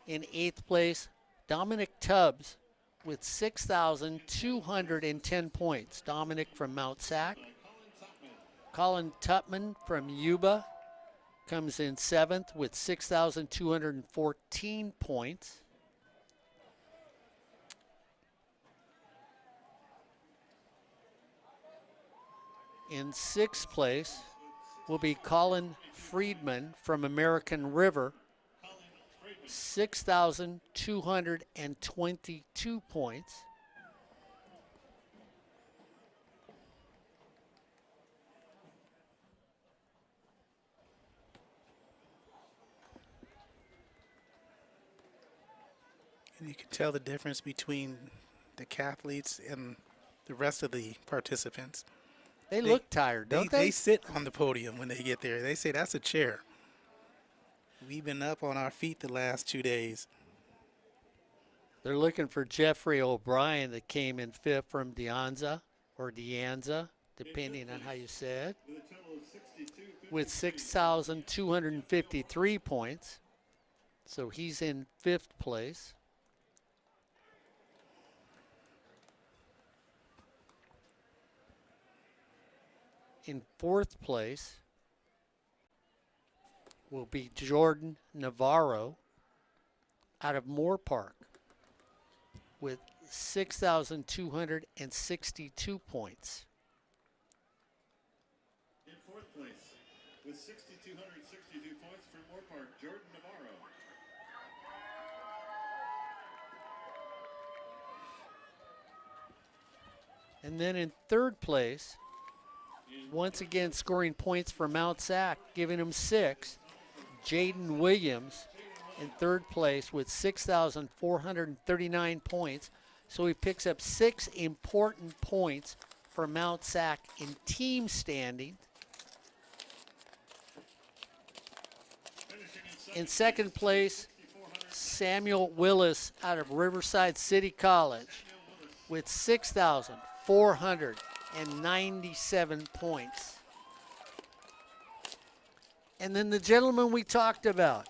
In 8th place, Dominic Tubbs with 6,210 points. Dominic from Mount Sac. Colin Tutman from Yuba comes in 7th with 6,214 points. In 6th place will be Colin Friedman from American River, 6,222 points. And you can tell the difference between the decathletes and the rest of the participants. They look tired, don't they? They sit on the podium when they get there. They say, that's a chair. We've been up on our feet the last 2 days. They're looking for Jeffrey O'Brien that came in 5th from De Anza, depending on how you say it, with 6,253 points. So he's in 5th place. In 4th place will be Jordan Navarro out of Moore Park with 6,262 points. In 4th place with 6,262 points from Moore Park, Jordan Navarro. And then in 3rd place, once again scoring points for Mount Sac, giving him 6, Jaden Williams in 3rd place with 6,439 points. So he picks up 6 important points for Mount Sac in team standing. In 2nd place, Samuel Willis out of Riverside City College with 6,497 points. And then the gentleman we talked about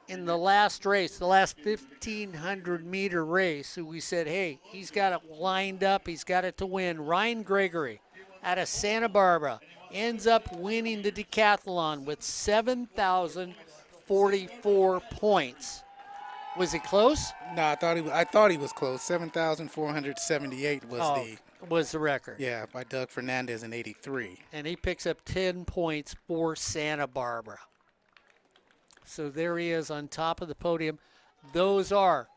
in the last race, the last 1,500-meter race, who we said, hey, he's got it lined up, he's got it to win. Ryan Gregory out of Santa Barbara ends up winning the decathlon with 7,044 points. Was it close? No, I thought he was close. 7,478 was the record. Yeah, by Doug Fernandez in 83. And he picks up 10 points for Santa Barbara. So there he is on top of the podium. Those are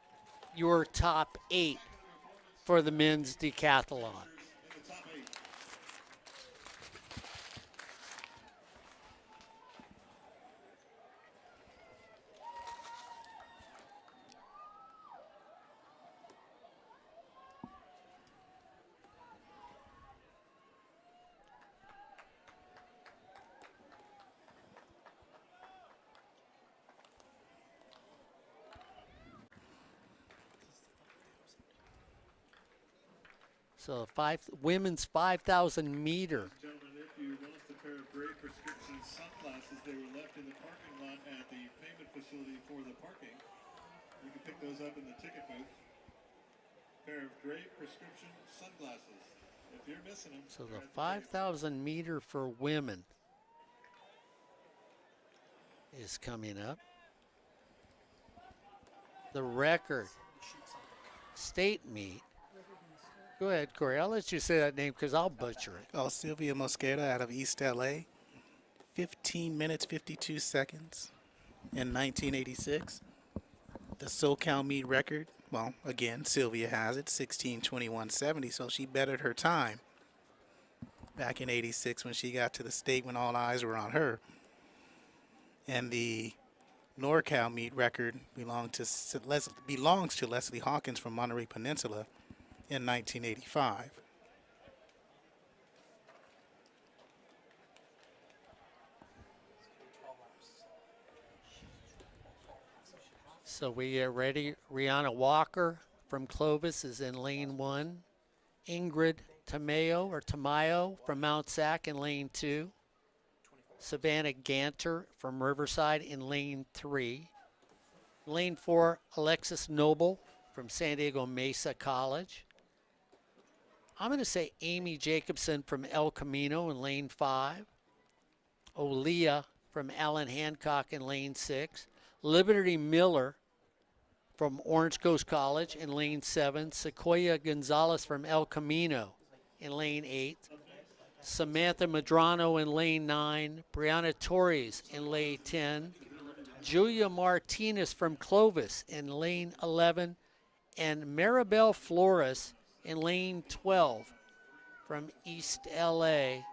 your top 8 for the men's decathlon. In the top 8. So women's 5,000 meter. Gentlemen, if you lost a pair of gray prescription sunglasses, they were left in the parking lot at the payment facility for the parking. You can pick those up in the ticket booth. Pair of gray prescription sunglasses. If you're missing them, So they're the at ticket 5,000 meter for women is coming up. The record state meet. Go ahead, Corey. I'll let you say that name because I'll butcher it. Oh, Sylvia Mosqueda out of East LA. 15 minutes, 52 seconds in 1986. The SoCal meet record, well, again, Sylvia has it, 16:21:70, so she bettered her time back in 86 when she got to the state when all eyes were on her. And the NorCal meet record belongs to Leslie Hawkins from Monterey Peninsula in 1985. So we get ready. Rihanna Walker from Clovis is in lane 1. Ingrid Tamayo from Mount Sac in lane 2. Savannah Ganter from Riverside in lane 3. Lane 4, Alexis Noble from San Diego Mesa College. I'm going to say Amy Jacobson from El Camino in lane 5. Olia from Allen Hancock in lane 6. Liberty Miller from Orange Coast College in lane 7. Sequoia Gonzalez from El Camino in lane 8. Samantha Madrano in lane 9. Brianna Torres in lane 10. Julia Martinez from Clovis in lane 11. And Maribel Flores in lane 12 from East LA.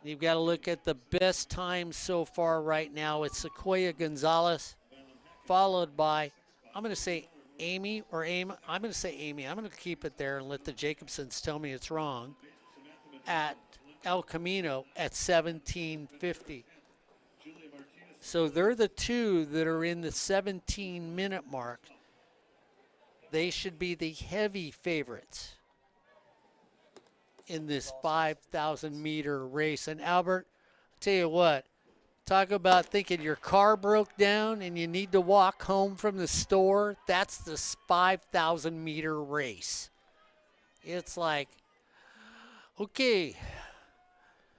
You've got to look at the best time so far right now. It's Sequoia Gonzalez, followed by, I'm going to say Amy or Amy. I'm going to say Amy. I'm going to keep it there and let the Jacobsons tell me it's wrong. At El Camino at 17:50. So they're the two that are in the 17-minute mark. They should be the heavy favorites in this 5,000 meter race. And Albert, I'll tell you what, talk about thinking your car broke down and you need to walk home from the store. That's this 5,000 meter race. It's like, okay,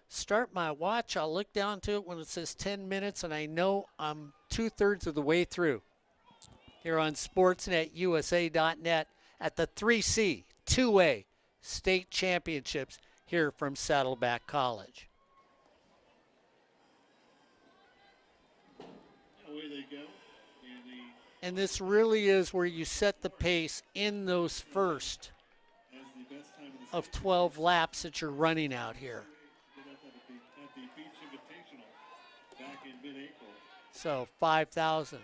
start my watch. I'll look down to it when it says 10 minutes, and I know I'm 2/3 of the way through. Here on SportsNetUSA.net at the 3C 2A State Championships here from Saddleback College. Away they go. And this really is where you set the pace in those first of 12 laps that you're running out here. At the Beach Invitational back in mid-April. So 5,000.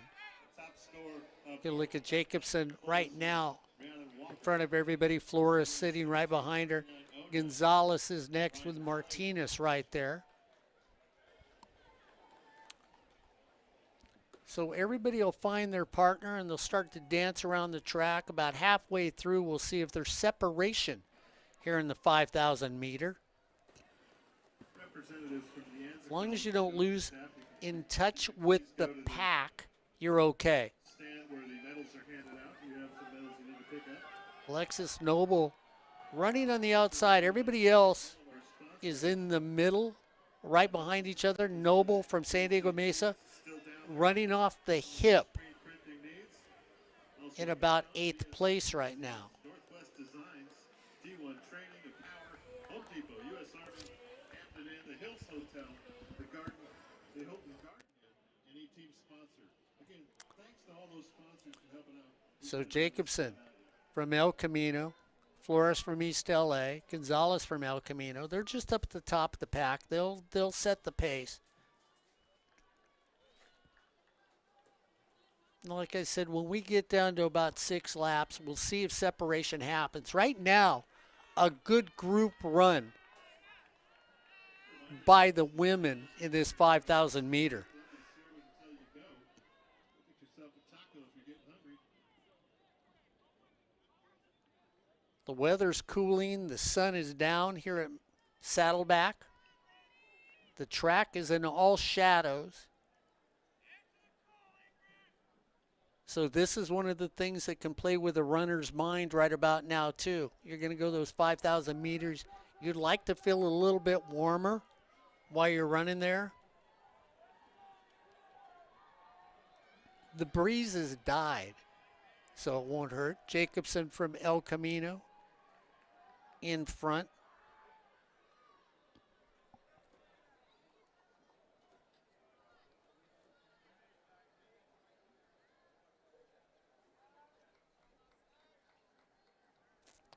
Top score of You can look at Jacobson right now in front of everybody. Flores sitting right behind her. Gonzalez is next with Martinez right there. So everybody will find their partner and they'll start to dance around the track. About halfway through, we'll see if there's separation here in the 5,000 meter. As long as you don't lose in touch with the pack, you're okay. stand where the medals are handed out. You have some medals you need to pick up. Alexis Noble running on the outside. Everybody else is in the middle, right behind each other. Noble from San Diego Mesa running off the hip in about 8th place right now. Northwest Designs, D1 Training and Power, Home Depot, U.S. Army, Hampton Inn, the Hills Hotel, the Hilton Garden Inn, team sponsor. Again, thanks to all those sponsors for helping out. So Jacobson from El Camino, Flores from East LA, Gonzalez from El Camino. They're just up at the top of the pack. They'll set the pace. Like I said, when we get down to about 6 laps, we'll see if separation happens. Right now, a good group run by the women in this 5,000 meter. Until you go, get yourself a taco if you're getting hungry. The weather's cooling. The sun is down here at Saddleback. The track is in all shadows. So this is one of the things that can play with a runner's mind right about now too. You're going to go those 5,000 meters. You'd like to feel a little bit warmer while you're running there. The breeze has died, so it won't hurt. Jacobson from El Camino in front.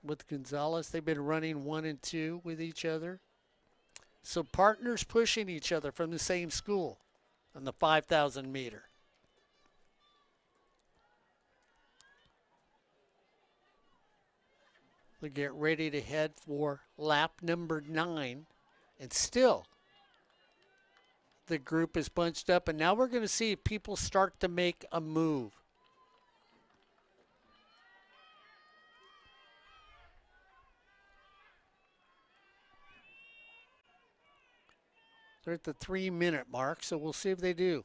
With Gonzalez, they've been running 1 and 2 with each other. So partners pushing each other from the same school on the 5,000 meter. They get ready to head for lap number 9. And still, the group is bunched up. And now we're going to see if people start to make a move. They're at the 3-minute mark, so we'll see if they do.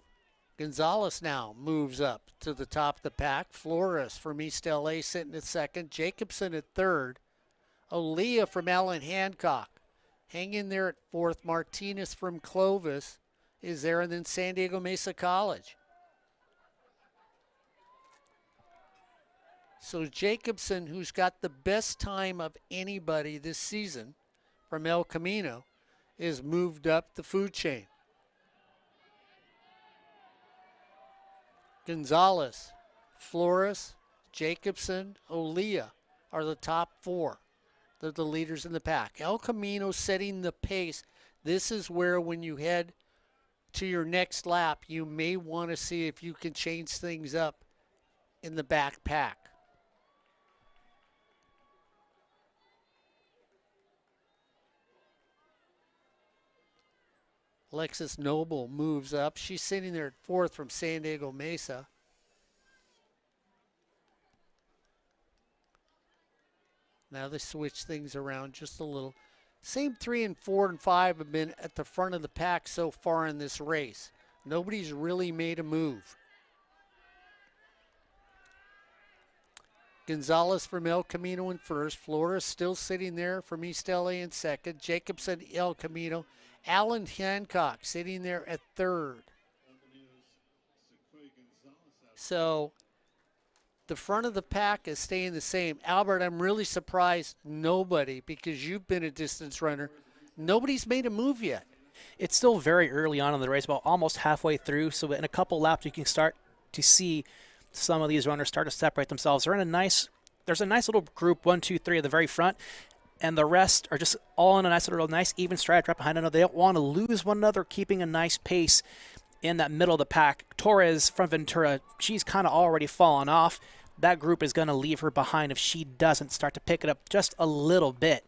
Gonzalez now moves up to the top of the pack. Flores from East LA sitting at second. Jacobson at third. Olea from Allen Hancock hanging there at fourth. Martinez from Clovis is there, and then San Diego Mesa College. So Jacobson, who's got the best time of anybody this season from El Camino, is moved up the food chain. Gonzalez, Flores, Jacobson, Olea are the top 4. They're the leaders in the pack. El Camino setting the pace. This is where when you head to your next lap, you may want to see if you can change things up in the back pack. Alexis Noble moves up. She's sitting there at fourth from San Diego Mesa. Now they switch things around just a little. Same 3 and 4 and 5 have been at the front of the pack so far in this race. Nobody's really made a move. Gonzalez from El Camino in first. Flores still sitting there from East LA in second. Jacobson, El Camino. Allen Hancock sitting there at third. So the front of the pack is staying the same. Albert, I'm really surprised nobody, because you've been a distance runner, nobody's made a move yet. It's still very early on in the race, about almost halfway through. So in a couple laps, you can start to see some of these runners start to separate themselves. There's a nice little group, 1, 2, 3 at the very front. And the rest are just all in a nice even stride right behind another. They don't want to lose one another, keeping a nice pace in that middle of the pack. Torres from Ventura, she's kind of already fallen off. That group is going to leave her behind if she doesn't start to pick it up just a little bit.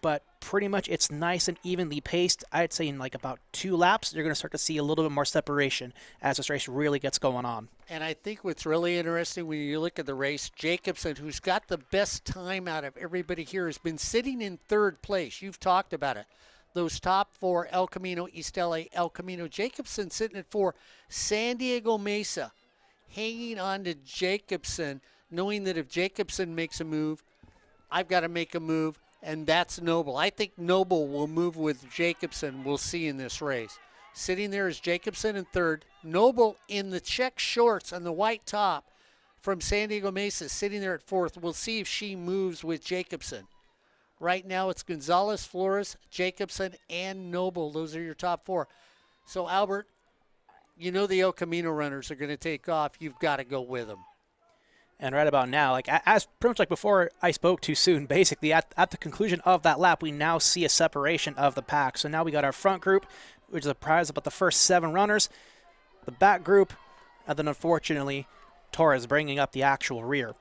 But pretty much it's nice and evenly paced. I'd say in like about 2 laps, you're going to start to see a little bit more separation as this race really gets going on. And I think what's really interesting when you look at the race, Jacobson, who's got the best time out of everybody here, has been sitting in third place. You've talked about it. Those top 4, El Camino, East LA, El Camino. Jacobson sitting at 4. San Diego Mesa hanging on to Jacobson, knowing that if Jacobson makes a move, I've got to make a move. And that's Noble. I think Noble will move with Jacobson, we'll see in this race. Sitting there is Jacobson in third. Noble in the check shorts on the white top from San Diego Mesa, sitting there at fourth. We'll see if she moves with Jacobson. Right now it's Gonzalez, Flores, Jacobson, and Noble. Those are your top 4. So, Albert, you know the El Camino runners are going to take off. You've got to go with them. And right about now, like as pretty much like before I spoke too soon, basically at the conclusion of that lap, we now see a separation of the pack. So now we got our front group, which is a prize about the first 7 runners, the back group, and then unfortunately, Torres bringing up the actual rear.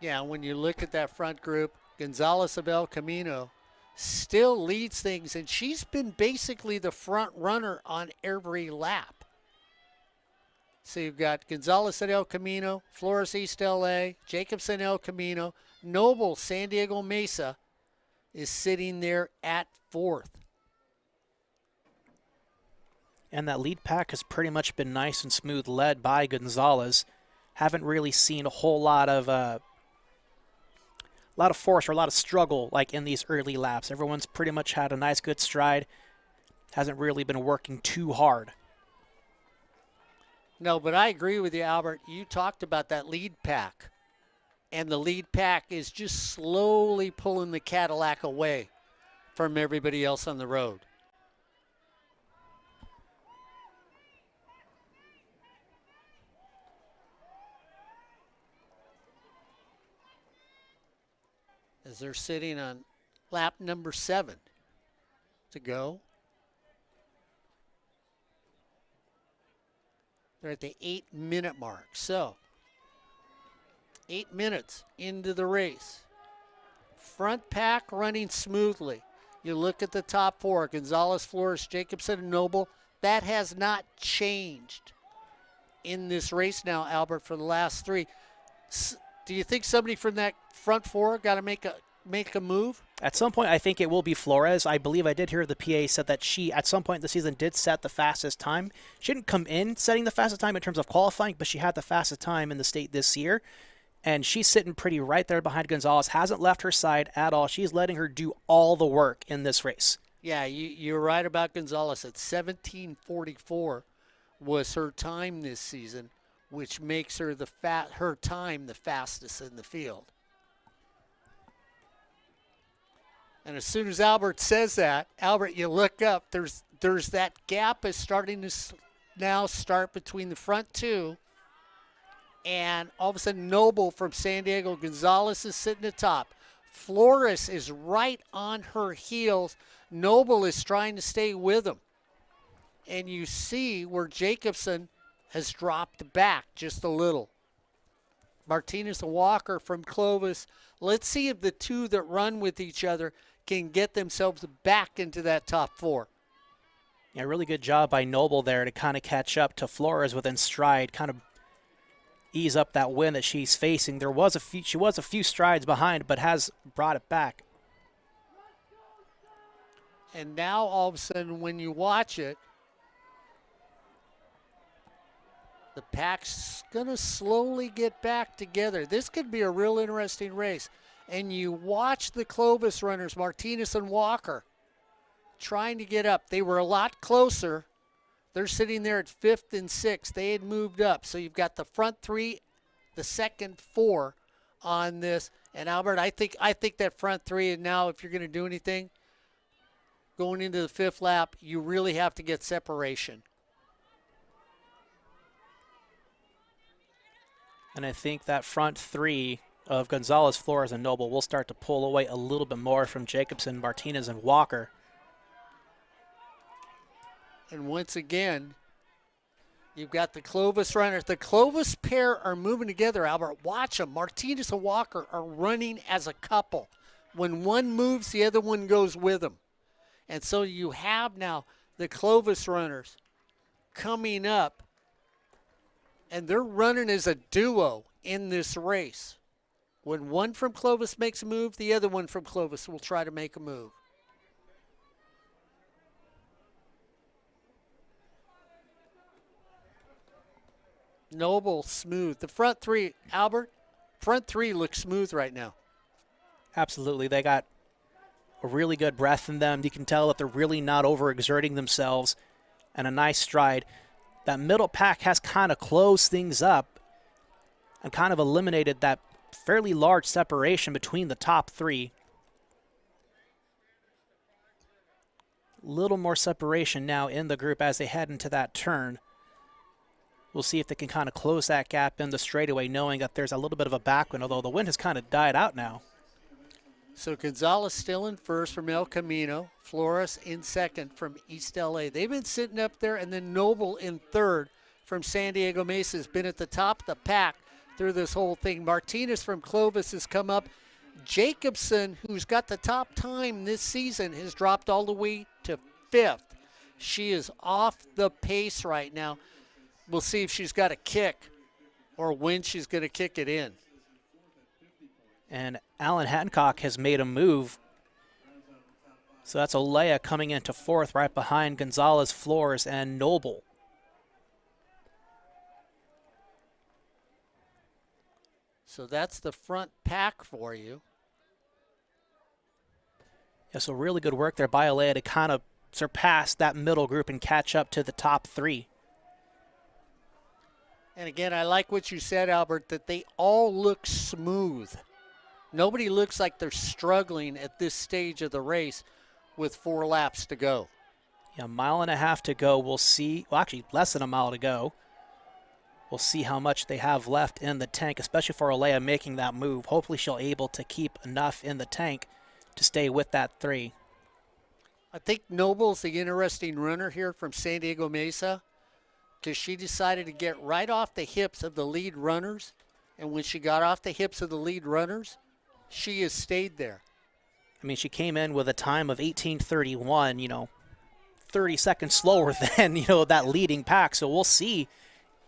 Yeah, when you look at that front group, Gonzalez of El Camino still leads things, and she's been basically the front runner on every lap. So you've got Gonzalez at El Camino, Flores East LA, Jacobson El Camino, Noble San Diego Mesa is sitting there at 4th. And that lead pack has pretty much been nice and smooth, led by Gonzalez. Haven't really seen a whole lot of force or a lot of struggle like in these early laps. Everyone's pretty much had a nice good stride. Hasn't really been working too hard. No, but I agree with you, Albert. You talked about that lead pack. And the lead pack is just slowly pulling the Cadillac away from everybody else on the road. As they're sitting on lap number 7 to go. They're at the 8-minute mark. So, 8 minutes into the race. Front pack running smoothly. You look at the top 4, Gonzalez, Flores, Jacobson, and Noble. That has not changed in this race now, Albert, for the last 3. Do you think somebody from that front 4 got to make a move? At some point, I think it will be Flores. I believe I did hear the PA said that she, at some point in the season, did set the fastest time. She didn't come in setting the fastest time in terms of qualifying, but she had the fastest time in the state this year. And she's sitting pretty right there behind Gonzalez, hasn't left her side at all. She's letting her do all the work in this race. Yeah, you're right about Gonzalez. At 17:44 was her time this season, which makes her her time the fastest in the field. And as soon as Albert says that, Albert, you look up, there's that gap is starting to now start between the front 2. And all of a sudden, Noble from San Diego, Gonzalez is sitting at top. Flores is right on her heels. Noble is trying to stay with him. And you see where Jacobson has dropped back just a little. Martinez and Walker from Clovis. Let's see if the 2 that run with each other can get themselves back into that top 4. Yeah, really good job by Noble there to kind of catch up to Flores within stride, kind of ease up that wind that she's facing. She was a few strides behind, but has brought it back. And now all of a sudden when you watch it, the pack's going to slowly get back together. This could be a real interesting race. And you watch the Clovis runners, Martinez and Walker, trying to get up. They were a lot closer. They're sitting there at 5th and 6th. They had moved up. So you've got the front 3, the second 4 on this. And Albert, I think that front 3, and now if you're going to do anything, going into the 5th lap, you really have to get separation. And I think that front 3 of Gonzalez, Flores, and Noble will start to pull away a little bit more from Jacobson, Martinez, and Walker. And once again, you've got the Clovis runners. The Clovis pair are moving together, Albert. Watch them. Martinez and Walker are running as a couple. When one moves, the other one goes with them. And so you have now the Clovis runners coming up, and they're running as a duo in this race. When one from Clovis makes a move, the other one from Clovis will try to make a move. Noble, smooth. The front 3, Albert, front 3 looks smooth right now. Absolutely. They got a really good breath in them. You can tell that they're really not overexerting themselves, and a nice stride. That middle pack has kind of closed things up and kind of eliminated that fairly large separation between the top 3. Little more separation now in the group as they head into that turn. We'll see if they can kind of close that gap in the straightaway, knowing that there's a little bit of a backwind, although the wind has kind of died out now. So Gonzalez still in first from El Camino. Flores in second from East LA. They've been sitting up there, and then Noble in third from San Diego Mesa has been at the top of the pack through this whole thing. Martinez from Clovis has come up. Jacobson, who's got the top time this season, has dropped all the way to fifth. She is off the pace right now. We'll see if she's got a kick or when she's going to kick it in. And Alan Hancock has made a move. So that's Olea coming into fourth right behind Gonzalez, Flores, and Noble. So that's the front pack for you. Yeah, so really good work there by Olea to kind of surpass that middle group and catch up to the top three. And again, I like what you said, Albert, that they all look smooth. Nobody looks like they're struggling at this stage of the race with 4 laps to go. Yeah, a mile and a half to go. We'll see. Well, actually, less than a mile to go. We'll see how much they have left in the tank, especially for Olea making that move. Hopefully she'll able to keep enough in the tank to stay with that 3. I think Noble's the interesting runner here from San Diego Mesa because she decided to get right off the hips of the lead runners. And when she got off the hips of the lead runners, she has stayed there. I mean, she came in with a time of 18:31, 30 seconds slower than, that leading pack. So we'll see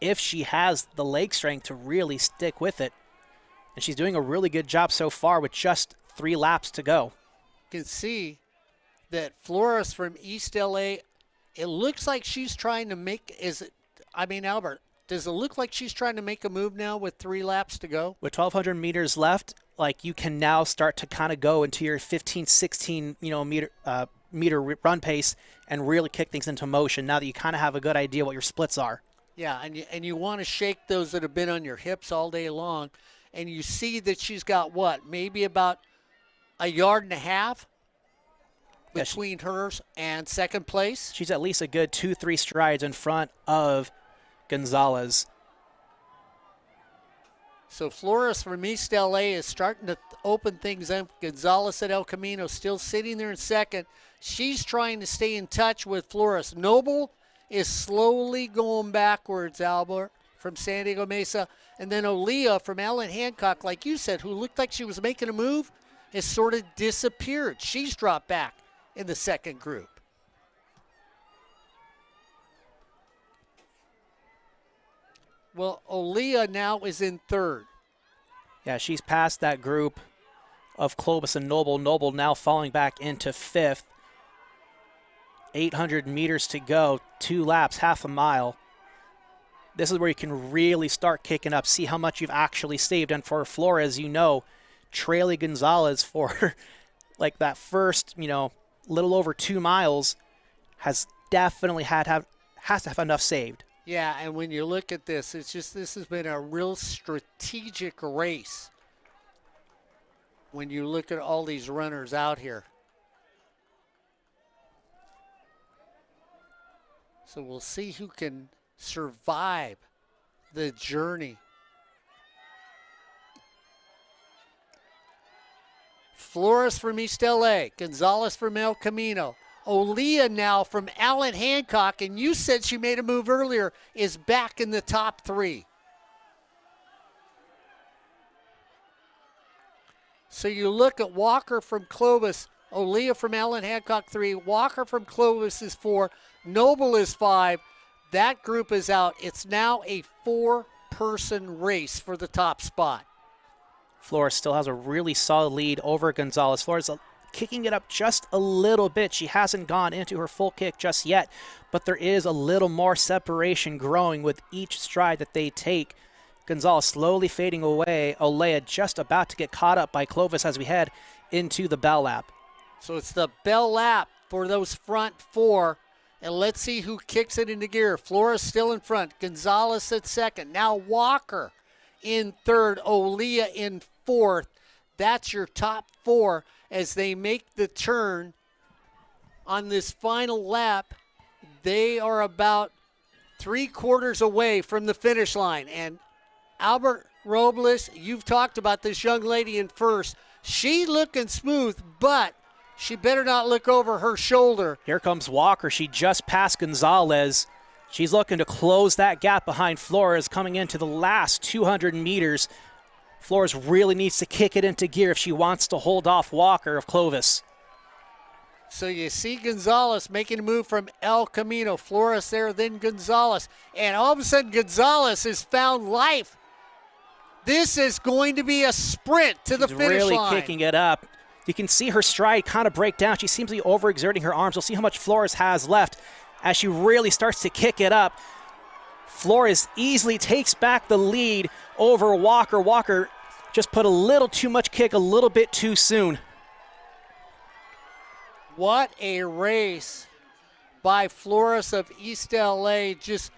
if she has the leg strength to really stick with it. And she's doing a really good job so far with just 3 laps to go. You can see that Flores from East LA, it looks like she's trying to make, Albert, does it look like she's trying to make a move now with 3 laps to go? With 1,200 meters left, you can now start to kind of go into your 15, 16, meter run pace and really kick things into motion now that you kind of have a good idea what your splits are. Yeah, and you want to shake those that have been on your hips all day long. And you see that she's got maybe about a yard and a half between hers and second place? She's at least a good 2-3 strides in front of Gonzalez. So Flores from East LA is starting to open things up. Gonzalez at El Camino still sitting there in second. She's trying to stay in touch with Flores. Noble is slowly going backwards, Albert, from San Diego Mesa. And then Olea from Alan Hancock, like you said, who looked like she was making a move, has sort of disappeared. She's dropped back in the second group. Well, Olea now is in third. Yeah, she's past that group of Clovis and Noble. Noble now falling back into fifth. 800 meters to go, 2 laps, half a mile. This is where you can really start kicking up, see how much you've actually saved. And for Flores, trailing Gonzalez for that first, little over 2 miles has definitely has to have enough saved. Yeah, and when you look at this, it's just this has been a real strategic race when you look at all these runners out here. So we'll see who can survive the journey. Flores from East LA, Gonzalez from El Camino. Olea now from Alan Hancock, and you said she made a move earlier, is back in the top 3. So you look at Walker from Clovis, Olea from Alan Hancock 3, Walker from Clovis is 4, Noble is 5. That group is out. It's now a 4-person race for the top spot. Flores still has a really solid lead over Gonzalez. Flores kicking it up just a little bit. She hasn't gone into her full kick just yet, but there is a little more separation growing with each stride that they take. Gonzalez slowly fading away. Olea just about to get caught up by Clovis as we head into the bell lap. So it's the bell lap for those front 4. And let's see who kicks it into gear. Flores still in front. Gonzalez at second. Now Walker in third. Olea in fourth. That's your top 4 as they make the turn on this final lap. They are about 3/4 away from the finish line. And Albert Robles, you've talked about this young lady in first. She looking smooth, but she better not look over her shoulder. Here comes Walker. She just passed Gonzalez. She's looking to close that gap behind Flores coming into the last 200 meters. Flores really needs to kick it into gear if she wants to hold off Walker of Clovis. So you see Gonzalez making a move from El Camino. Flores there, then Gonzalez. And all of a sudden, Gonzalez has found life. This is going to be a sprint to the finish really line. Kicking it up. You can see her stride kind of break down. She seems to be overexerting her arms. We'll see how much Flores has left as she really starts to kick it up. Flores easily takes back the lead over Walker. Walker just put a little too much kick a little bit too soon. What a race by Flores of East LA, just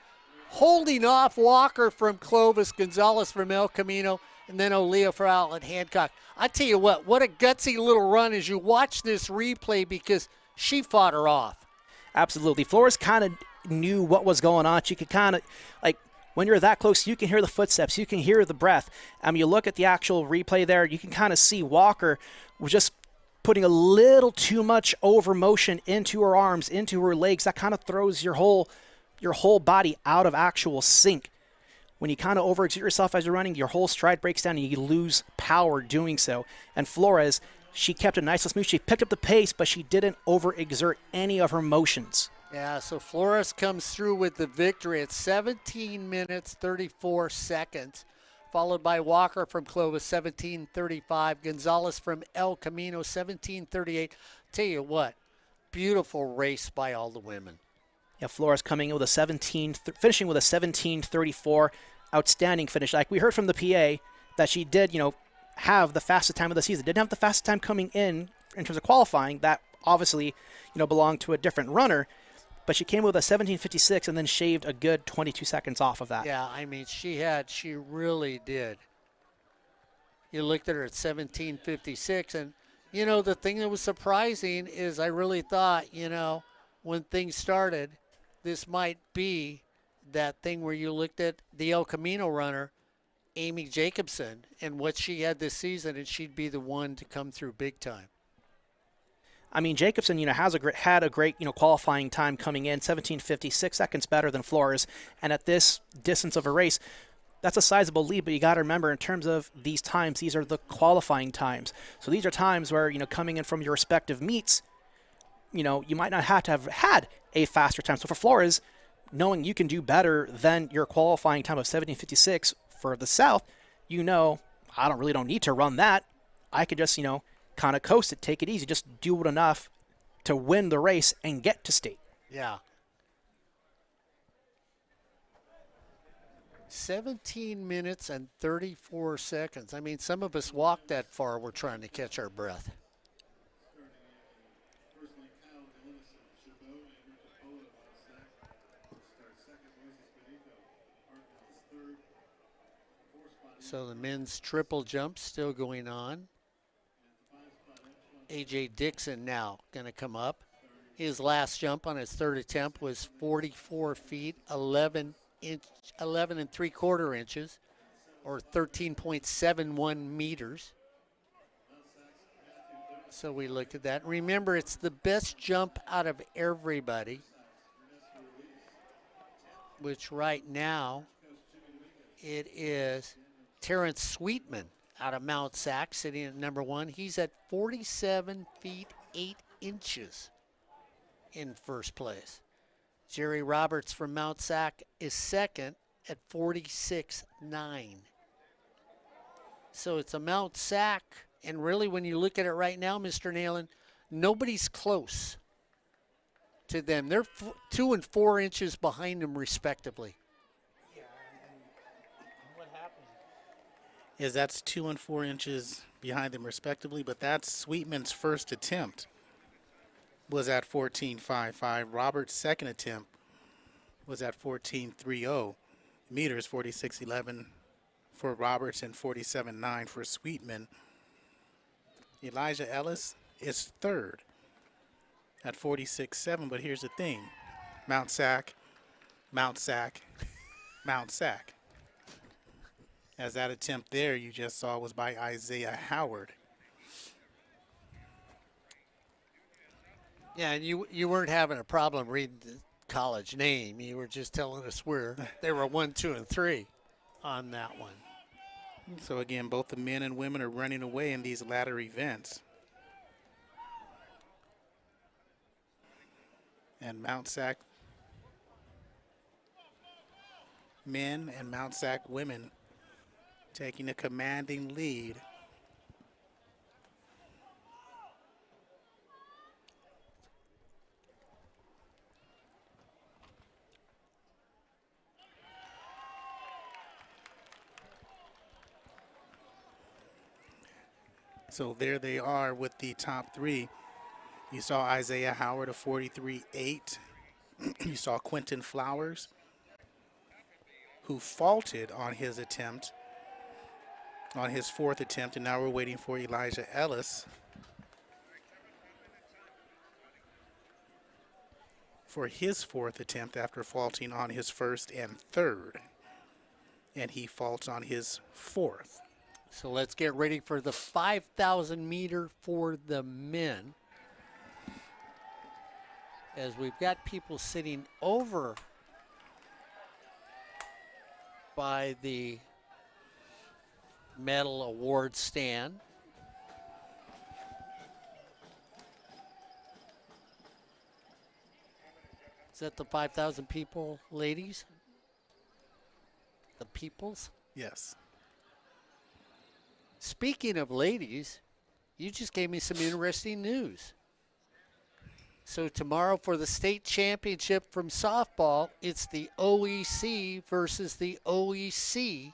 holding off Walker from Clovis, Gonzalez from El Camino, and then O'Leah for Outlet Hancock. I tell you what a gutsy little run as you watch this replay because she fought her off. Absolutely. Flores kind of knew what was going on. She could kind of, like, when you're that close, you can hear the footsteps. You can hear the breath. You look at the actual replay there, you can kind of see Walker was just putting a little too much over motion into her arms, into her legs. That kind of throws your whole body out of actual sync. When you kind of overexert yourself as you're running, your whole stride breaks down and you lose power doing so. And Flores, she kept it nice and smooth. She picked up the pace, but she didn't overexert any of her motions. Yeah, so Flores comes through with the victory at 17 minutes, 34 seconds, followed by Walker from Clovis, 17:35. Gonzalez from El Camino, 17:38. Tell you what, beautiful race by all the women. Yeah, Flores coming with finishing with a 17:34, outstanding finish. Like we heard from the PA that she did, have the fastest time of the season. Didn't have the fastest time coming in terms of qualifying. That obviously, belonged to a different runner. But she came with a 17:56 and then shaved a good 22 seconds off of that. Yeah, I mean, she really did. You looked at her at 17:56, and, the thing that was surprising is I really thought, when things started, this might be that thing where you looked at the El Camino runner, Amy Jacobson, and what she had this season, and she'd be the one to come through big time. I mean, Jacobson, had a great, qualifying time coming in, 17:56 seconds better than Flores. And at this distance of a race, that's a sizable lead. But you got to remember, in terms of these times, these are the qualifying times. So these are times where, coming in from your respective meets, you might not have to have had a faster time. So for Flores, knowing you can do better than your qualifying time of 17:56 for the South, I don't need to run that. I could just, kind of coast it, take it easy, just do it enough to win the race and get to state. Yeah. 17 minutes and 34 seconds. I mean, some of us walk that far. We're trying to catch our breath. So the men's triple jump still going on. A.J. Dixon now going to come up. His last jump on his third attempt was 44 feet, 11 and 3/4 inches, or 13.71 meters. So we looked at that. Remember, it's the best jump out of everybody, which right now it is Terrence Sweetman out of Mount Sac, sitting at number 1. He's at 47 feet 8 inches in first place. Jerry Roberts from Mount Sac is second at 46.9. So it's a Mount Sac, and really when you look at it right now, Mr. Neyland, nobody's close to them. They're 2 and 4 inches behind them respectively. Is that's 2 and 4 inches behind them respectively, but that's Sweetman's first attempt was at 14.55. Robert's second attempt was at 14.30 meters, 46.11 for Roberts and 47.9 for Sweetman. Elijah Ellis is third at 46.7, but here's the thing. Mount Sac Mount Sac. Mount Sac. As that attempt there you just saw was by Isaiah Howard. Yeah, and you weren't having a problem reading the college name. You were just telling us where they were 1, 2, and 3 on that one. So again, both the men and women are running away in these latter events. And Mount Sac men and Mount Sac women taking a commanding lead. So there they are with the top three. You saw Isaiah Howard, a 43.8. You saw Quentin Flowers, who faulted on his attempt, on his fourth attempt, and now we're waiting for Elijah Ellis for his fourth attempt after faulting on his first and third. And he faults on his fourth. So let's get ready for the 5,000 meter for the men. As we've got people sitting over by the medal award stand. Is that the 5,000 people, ladies? The peoples? Yes. Speaking of ladies, you just gave me some interesting news. So tomorrow for the state championship from softball, it's the OEC versus the OEC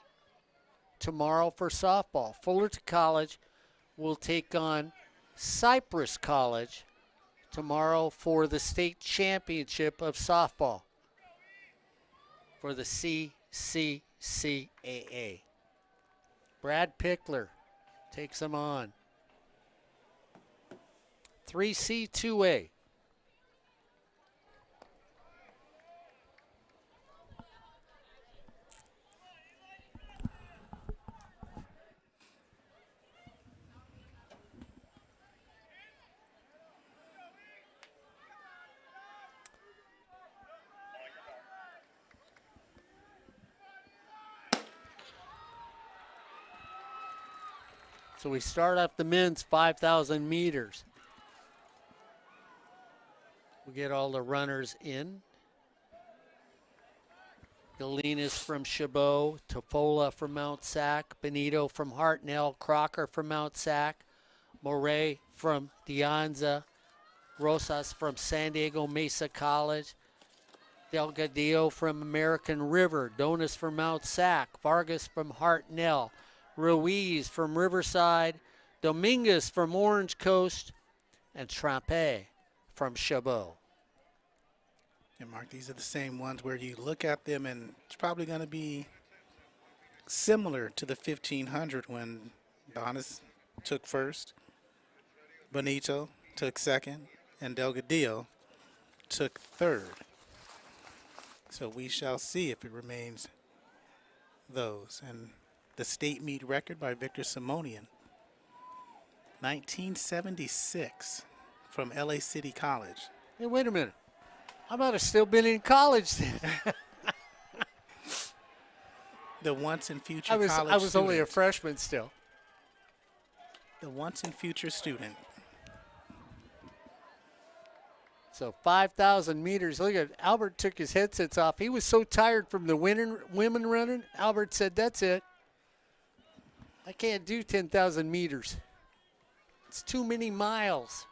tomorrow for softball. Fullerton College will take on Cypress College tomorrow for the state championship of softball for the CCCAA. Brad Pickler takes them on. 3C2A. So we start off the men's 5,000 meters. We get all the runners in. Galinas from Chabot, Tofola from Mount Sac, Benito from Hartnell, Crocker from Mount Sac, Moray from Dianza, Rosas from San Diego Mesa College, Delgadillo from American River, Donis from Mount Sac, Vargas from Hartnell, Ruiz from Riverside, Dominguez from Orange Coast, and Trempe from Chabot. And Mark, these are the same ones where you look at them and it's probably going to be similar to the 1500 when Donis took first, Benito took second, and Delgadillo took third. So we shall see if it remains those. And the state meet record by Victor Simonian, 1976 from LA City College. Hey, wait a minute. I might have still been in college then. The once and future I was college only a student. freshman still. The once and future student. So 5,000 meters. Look at Albert took his headsets off. He was so tired from the women running. Albert said, "That's it. I can't do 10,000 meters. It's too many miles."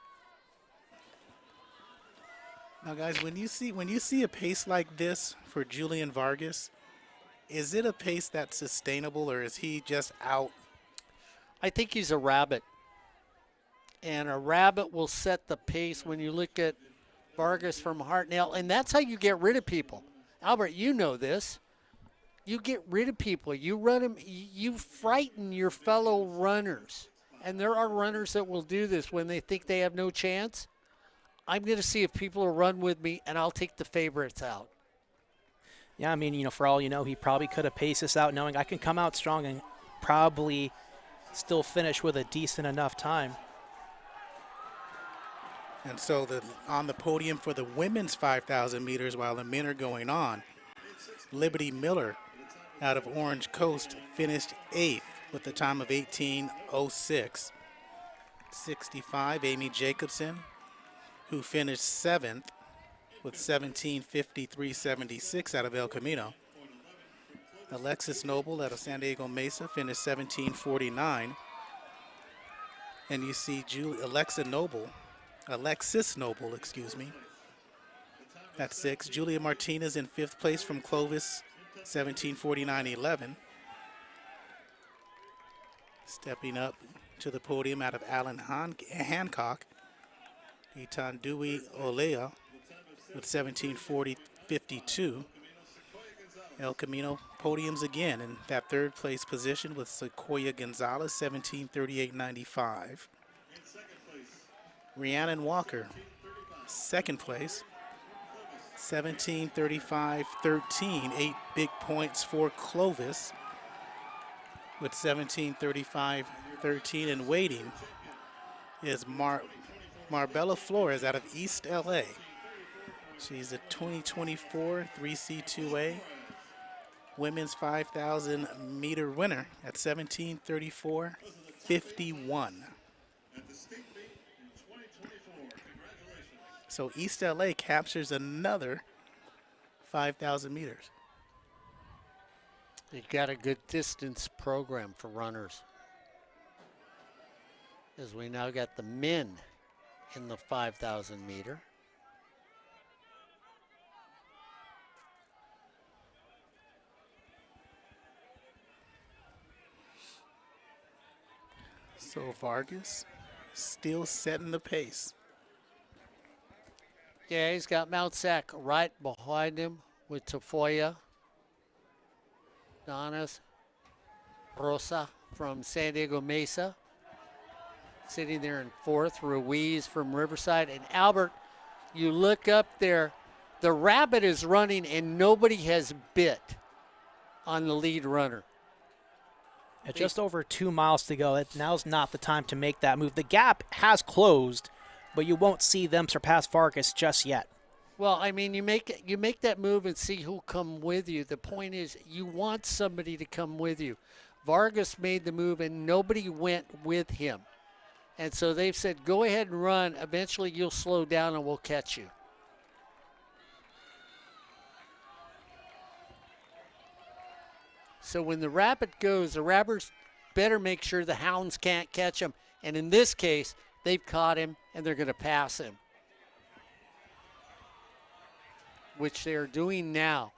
Now, guys, when you see a pace like this for Julian Vargas, is it a pace that's sustainable, or is he just out? I think he's a rabbit. And a rabbit will set the pace when you look at Vargas from Hartnell. And that's how you get rid of people. Albert, you know this. You get rid of people. You run them. You frighten your fellow runners. And there are runners that will do this when they think they have no chance. I'm going to see if people will run with me, and I'll take the favorites out. Yeah, I mean, for all you know, he probably could have paced this out knowing I can come out strong and probably still finish with a decent enough time. And so on the podium for the women's 5,000 meters while the men are going on, Liberty Miller out of Orange Coast finished 8th with a time of 18:06. 65, Amy Jacobson, who finished 7th with 17:53.76 out of El Camino. Alexis Noble out of San Diego Mesa finished 17:49. And you see Alexis Noble, at 6. Julia Martinez in 5th place from Clovis, 17:49.11. Stepping up to the podium out of Allen Hancock, Etan Dewey Olea with 17:40.52. El Camino podiums again in that 3rd place position with Sequoia Gonzalez, 17:38.95. Rhiannon Walker, 2nd place, 17:35.13, 8 big points for Clovis with 17:35.13, and waiting is Marbella Flores out of East LA. She's a 2024 3C2A women's 5,000 meter winner at 17:34.51. So East LA captures another 5,000 meters. You got a good distance program for runners. As we now got the men in the 5,000 meter. So Vargas still setting the pace. Yeah, he's got Mount Sac right behind him with Tafoya, Donis, Rosa from San Diego Mesa. Sitting there in 4th, Ruiz from Riverside. And Albert, you look up there, the rabbit is running and nobody has bit on the lead runner. At just over 2 miles to go, now's not the time to make that move. The gap has closed, but you won't see them surpass Vargas just yet. Well, I mean, you make that move and see who'll come with you. The point is, you want somebody to come with you. Vargas made the move and nobody went with him. And so they've said, go ahead and run. Eventually you'll slow down and we'll catch you. So when the rabbit goes, the rabbits better make sure the hounds can't catch him. And in this case, they've caught him and they're going to pass him, which they're doing now.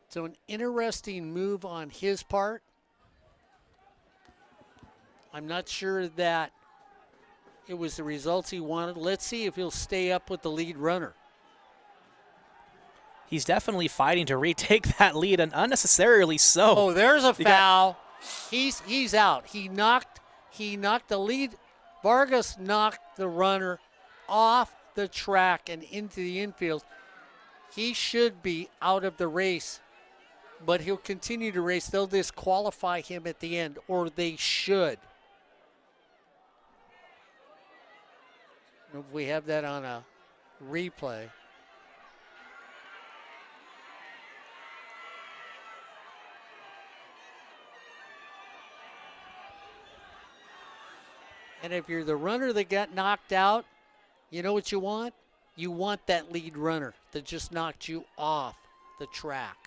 So an interesting move on his part. I'm not sure that it was the results he wanted. Let's see if he'll stay up with the lead runner. He's definitely fighting to retake that lead, and unnecessarily so. Oh, there's a foul. He's out. He knocked the lead. Vargas knocked the runner off the track and into the infield. He should be out of the race, but he'll continue to race. They'll disqualify him at the end, or they should. If we have that on a replay. And if you're the runner that got knocked out, you know what you want? You want that lead runner that just knocked you off the track.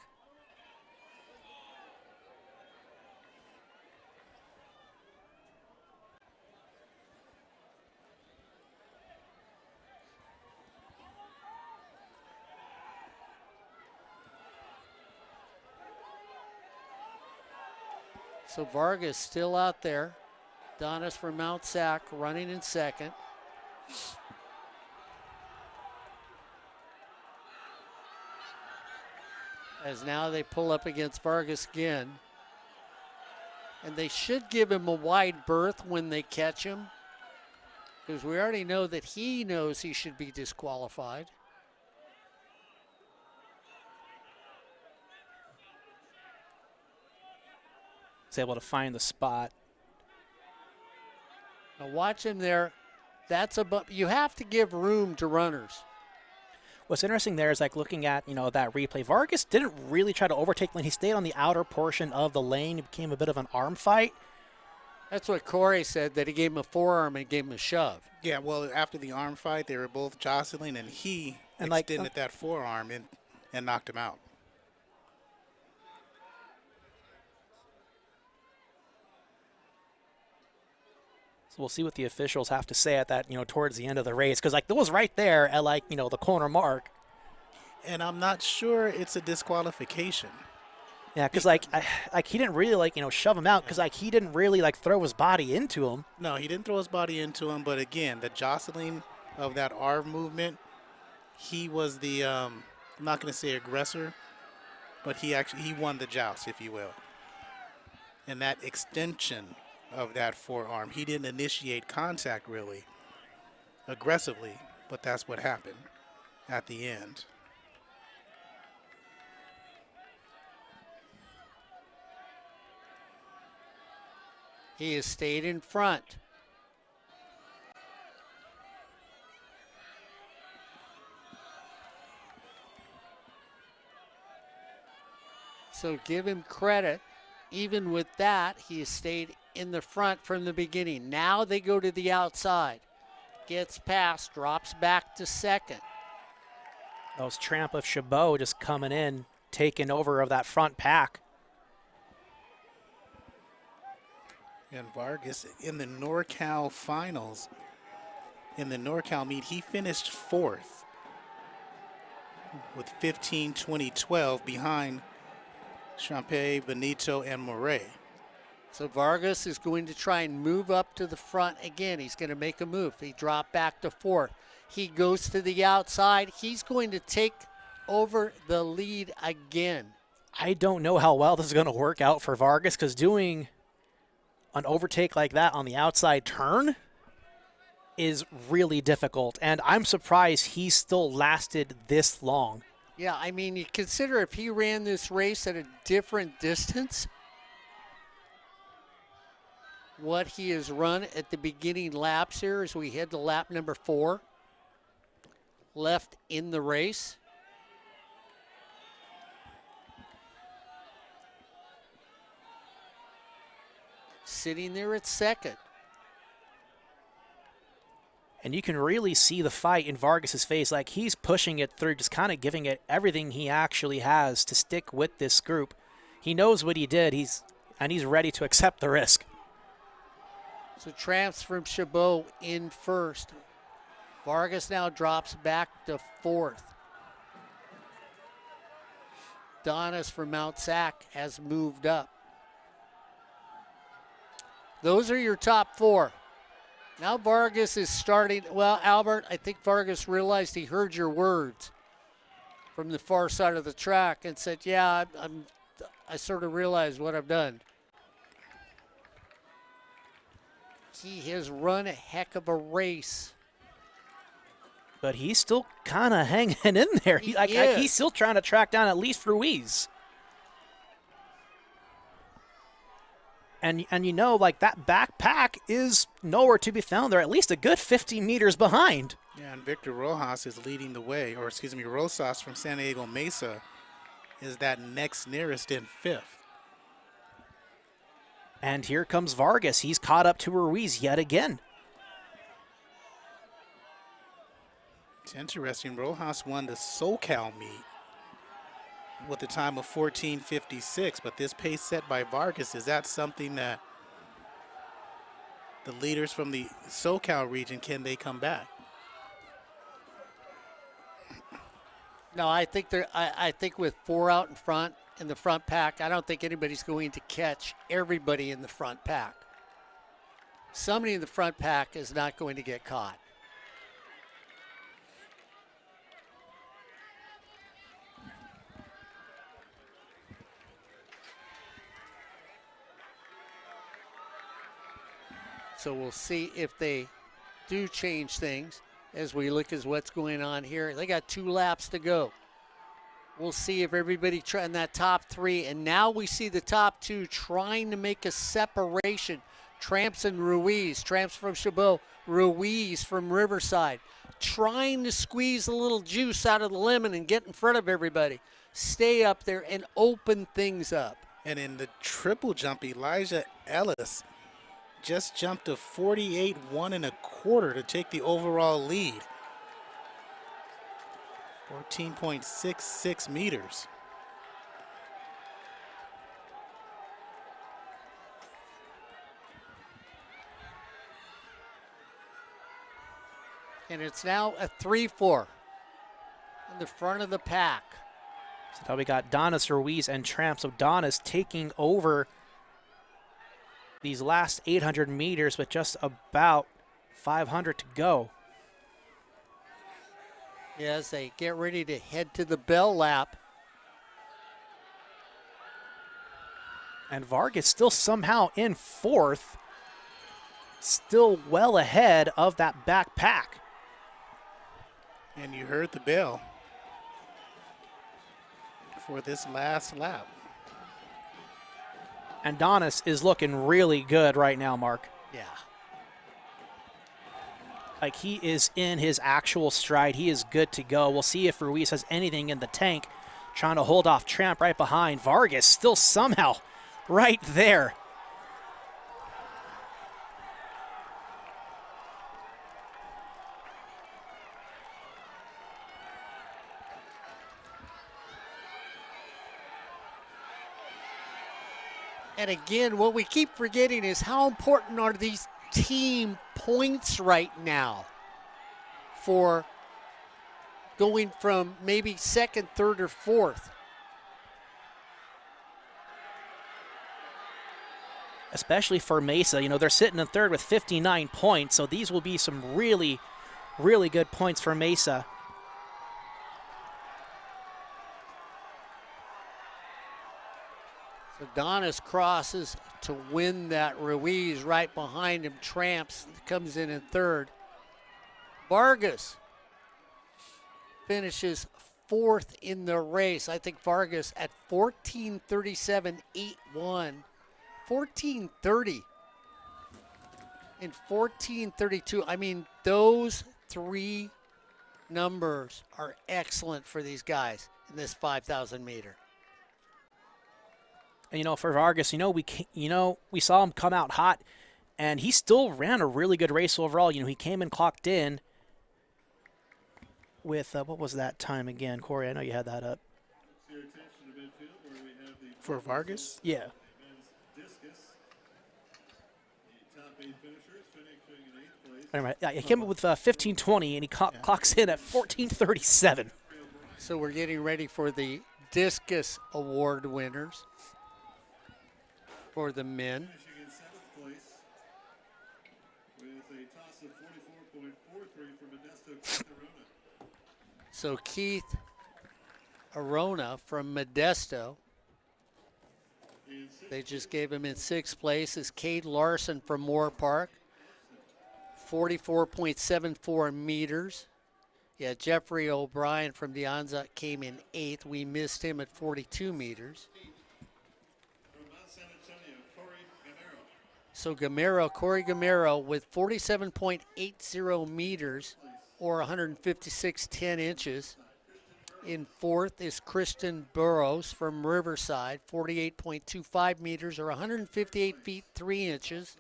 So Vargas still out there. Donis from Mount Sac running in 2nd. As now they pull up against Vargas again. And they should give him a wide berth when they catch him. because we already know that he knows he should be disqualified. He's able to find the spot. Now watch him there. That's a you have to give room to runners. What's interesting there is like looking at, that replay. Vargas didn't really try to overtake lane. He stayed on the outer portion of the lane. It became a bit of an arm fight. That's what Corey said, that he gave him a forearm and gave him a shove. Yeah, well, after the arm fight, they were both jostling, and he extended that forearm and knocked him out. So we'll see what the officials have to say at that, towards the end of the race. Because, it was right there at, the corner mark. And I'm not sure it's a disqualification. Yeah, because, he didn't really, shove him out. Because, he didn't really, throw his body into him. No, he didn't throw his body into him. But, again, the jostling of that arm movement, he was the, I'm not going to say aggressor, but he won the joust, if you will. And that extension of that forearm, he didn't initiate contact really aggressively, but that's what happened at the end. He has stayed in front. So give him credit. Even with that, he has stayed in the front from the beginning. Now they go to the outside. Gets past, drops back to second. That was Tramp of Chabot just coming in, taking over of that front pack. And Vargas in the NorCal finals, in the NorCal meet, he finished 4th with 15-20-12 behind Champe, Benito, and Moret. So Vargas is going to try and move up to the front again. He's going to make a move. He dropped back to 4th. He goes to the outside. He's going to take over the lead again. I don't know how well this is going to work out for Vargas, because doing an overtake like that on the outside turn is really difficult. And I'm surprised he still lasted this long. Yeah, I mean, you consider if he ran this race at a different distance, what he has run at the beginning laps here as we head to lap number 4, left in the race. Sitting there at second. And you can really see the fight in Vargas's face. He's pushing it through, just kind of giving it everything he actually has to stick with this group. He knows what he did, he's ready to accept the risk. So Tramps from Chabot in first. Vargas now drops back to 4th. Donis from Mount Sac has moved up. Those are your top 4. Now Vargas is starting. Well, Albert, I think Vargas realized he heard your words from the far side of the track and said, yeah, I sort of realized what I've done. He has run a heck of a race. But he's still kind of hanging in there. He's still trying to track down at least Ruiz. And that backpack is nowhere to be found. They're at least a good 50 meters behind. Yeah, and Victor Rojas is leading the way, or excuse me, Rosas from San Diego Mesa is that next nearest in 5th. And here comes Vargas. He's caught up to Ruiz yet again. It's interesting. Rojas won the SoCal meet with a time of 14:56, but this pace set by Vargas, is that something that the leaders from the SoCal region, can they come back? No, I think with 4 out in front in the front pack, I don't think anybody's going to catch everybody in the front pack. Somebody in the front pack is not going to get caught. So we'll see if they do change things as we look at what's going on here. They got 2 laps to go. We'll see if everybody in that top 3, and now we see the top 2 trying to make a separation. Tramps and Ruiz, Tramps from Chabot, Ruiz from Riverside, trying to squeeze a little juice out of the lemon and get in front of everybody. Stay up there and open things up. And in the triple jump, Elijah Ellis just jumped to 48 1.25 to take the overall lead. 14.66 meters. And it's now a 3-4 in the front of the pack. So now we got Donis, Ruiz, and Tramp. So Donis taking over these last 800 meters with just about 500 to go. As they get ready to head to the bell lap. And Vargas still somehow in 4th, still well ahead of that back pack. And you heard the bell for this last lap. And Donis is looking really good right now, Mark. Yeah. Like, he is in his actual stride. He is good to go. We'll see if Ruiz has anything in the tank. Trying to hold off Tramp right behind. Vargas still somehow right there. And again, what we keep forgetting is how important are these team points right now for going from maybe 2nd, 3rd, or 4th. Especially for Mesa. You know, they're sitting in 3rd with 59 points, so these will be some really, really good points for Mesa. So Donis crosses to win that. Ruiz right behind him. Tramps comes in 3rd. Vargas finishes 4th in the race. I think Vargas at 14:37.81. 14:30 and 14:32. I mean, those 3 numbers are excellent for these guys in this 5,000 meter. And, you know, for Vargas, we saw him come out hot, and he still ran a really good race overall. You know, he came and clocked in with, what was that time again? Corey, I know you had that up. For Vargas? Yeah. Discus, the top 8 finishers finishing in 8th place. Anyway, yeah, he came up with 15:20, and he clocks in at 14:37. So we're getting ready for the Discus Award winners for the men. Finishing in 7th place with a toss of 44.43 from Modesto Keith Arona. So Keith Arona from Modesto. They just gave him in 6th place. Is Cade Larson from Moore Park. 44.74 meters. Yeah, Jeffrey O'Brien from De Anza came in 8th. We missed him at 42 meters. From Mount San Antonio, Corey Gamero. So Corey Gamero with 47.80 meters or 156.10 inches. In 4th is Kristen Burrows from Riverside, 48.25 meters or 158 feet 3 inches.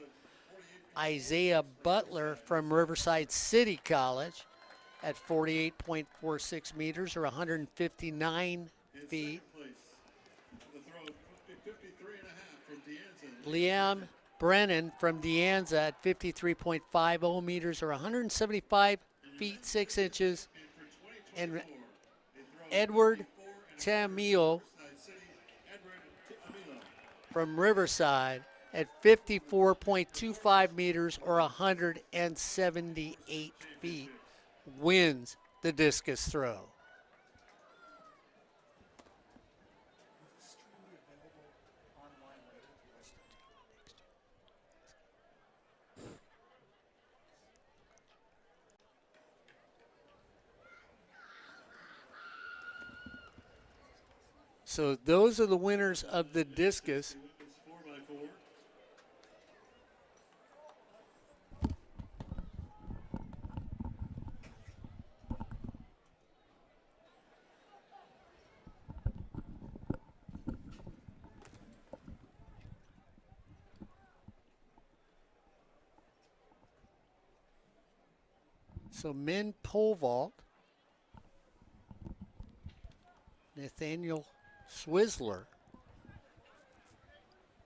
Isaiah Butler from Riverside City College at 48.46 meters or 159 feet. The throw of 53.5 from Deanza. Liam Brennan from De Anza at 53.50 meters or 175 feet 6 inches. And Edward Tamio from Riverside at 54.25 meters or 178 feet wins the discus throw. So those are the winners of the discus. It's 4x4. So men pole vault. Nathaniel Swizzler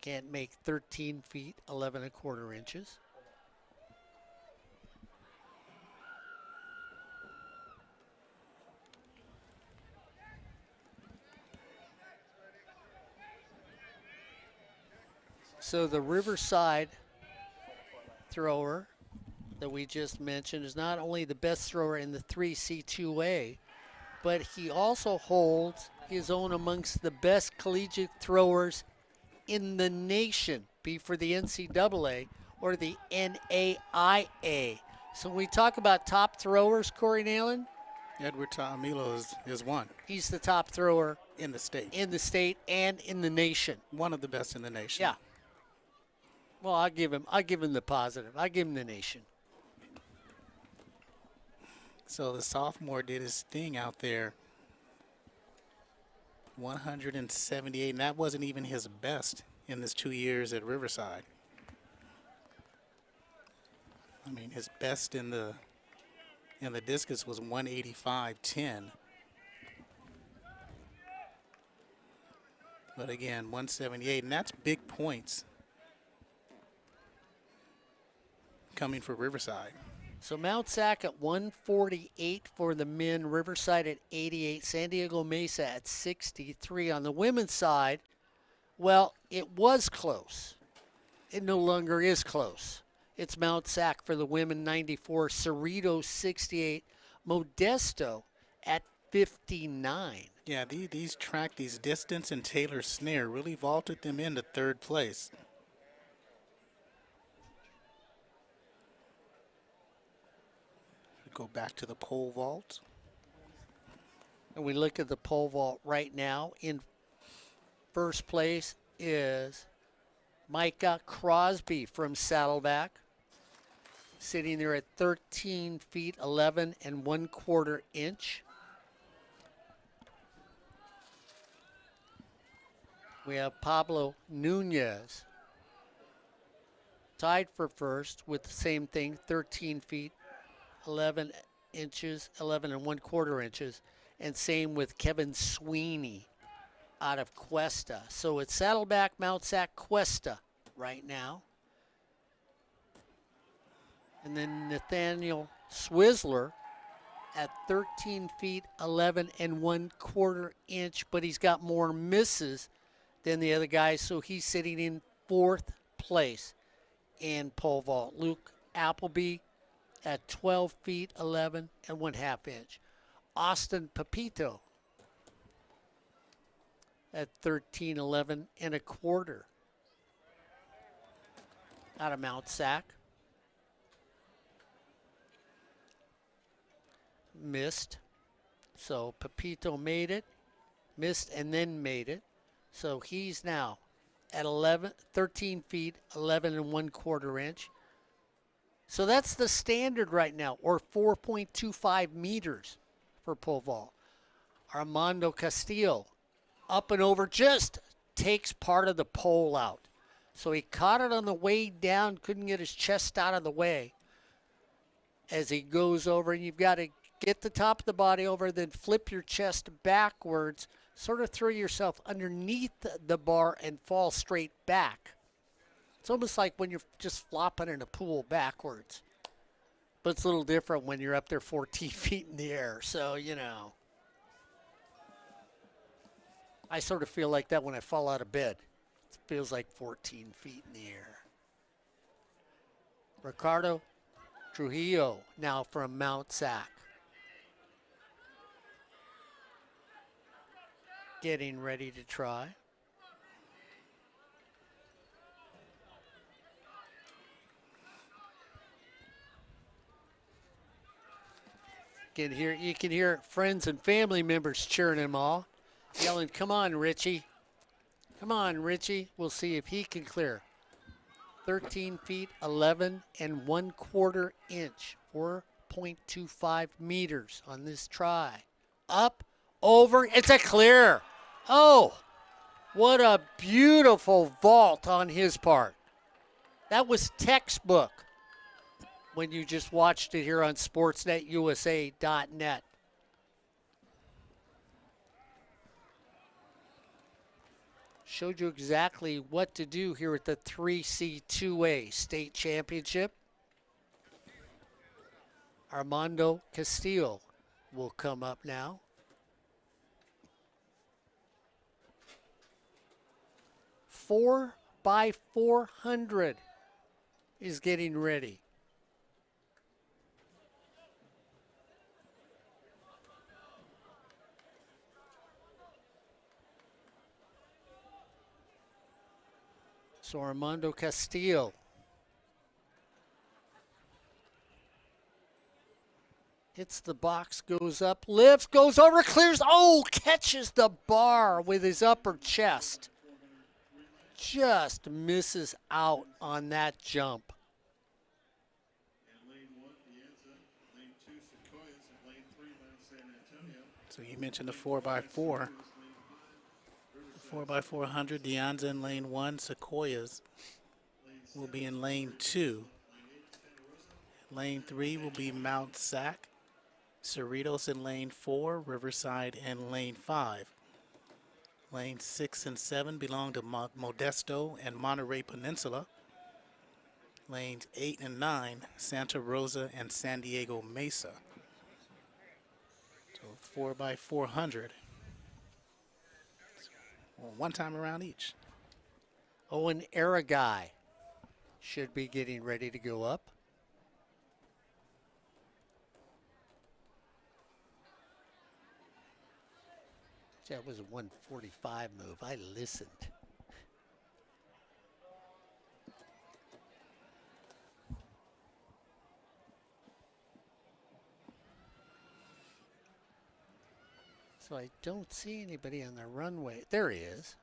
can't make 13 feet 11 1/4 inches. So the Riverside thrower that we just mentioned is not only the best thrower in the 3C2A, but he also holds his own amongst the best collegiate throwers in the nation, be for the NCAA or the NAIA. So when we talk about top throwers, Corey Neyland, Edward Taamilo is one he's the top thrower in the state. in the state and in the nation. One of the best in the nation. Yeah. Well, I'll give him the positive. I give him the nation. So the sophomore did his thing out there. 178, and that wasn't even his best in his 2 years at Riverside. I mean, his best in the discus was 185.10. But again, 178, and that's big points coming for Riverside. So Mount Sac at 148 for the men, Riverside at 88, San Diego Mesa at 63. On the women's side, well, it was close. It no longer is close. It's Mount Sac for the women, 94, Cerrito 68, Modesto at 59. Yeah, these distance and Taylor Snare really vaulted them into third place. Go back to the pole vault. And we look at the pole vault right now. In first place is Micah Crosby from Saddleback, sitting there at 13 feet 11 1/4 inch. We have Pablo Nunez tied for first with the same thing, 13 feet 11 inches, 11 1/4 inches, and same with Kevin Sweeney out of Cuesta. So it's Saddleback, Mount Sac, Cuesta right now. And then Nathaniel Swizzler at 13 feet 11 1/4 inch, but he's got more misses than the other guys, so he's sitting in fourth place in pole vault. Luke Appleby at 12 feet 11 1/2 inch. Austin Pepito at 13 11 1/4 out of Mount Sac. Missed. So Pepito made it, missed, and then made it. So he's now at 13 feet 11 1/4 inch. So that's the standard right now, or 4.25 meters for pole vault. Armando Castillo, up and over, just takes part of the pole out. So he caught it on the way down, couldn't get his chest out of the way as he goes over. And you've got to get the top of the body over, then flip your chest backwards, sort of throw yourself underneath the bar and fall straight back. It's almost like when you're just flopping in a pool backwards. But it's a little different when you're up there 14 feet in the air. So, you know, I sort of feel like that when I fall out of bed. It feels like 14 feet in the air. Ricardo Trujillo now from Mount Sac. Getting ready to try. You can hear friends and family members cheering him on. yelling, come on, Richie. Come on, Richie. We'll see if he can clear. 13 feet, 11 and 1/4 inch, 4.25 meters on this try. Up, over, it's a clear. Oh, what a beautiful vault on his part. That was textbook when you just watched it here on sportsnetusa.net. Showed you exactly what to do here at the 3C2A State Championship. Armando Castillo will come up now. Four by 400 is getting ready. So Armando Castillo. Hits the box, goes up, lifts, goes over, clears. Oh, catches the bar with his upper chest. Just misses out on that jump. And lane 1, Piazza. Lane 2, Sequoias. And lane 3, Mount San Antonio. So you mentioned the 4x4. 4x400, Deonza in lane 1, Sequoias will be in lane 2. Lane 3 will be Mount Sac. Cerritos in lane 4, Riverside in lane 5. Lane 6 and 7 belong to Modesto and Monterey Peninsula. Lanes 8 and 9, Santa Rosa and San Diego Mesa. So 4x400. Well, one time around each. Owen Aragai should be getting ready to go up. That was a 145 move. I listened. So I don't see anybody on the runway. There he is.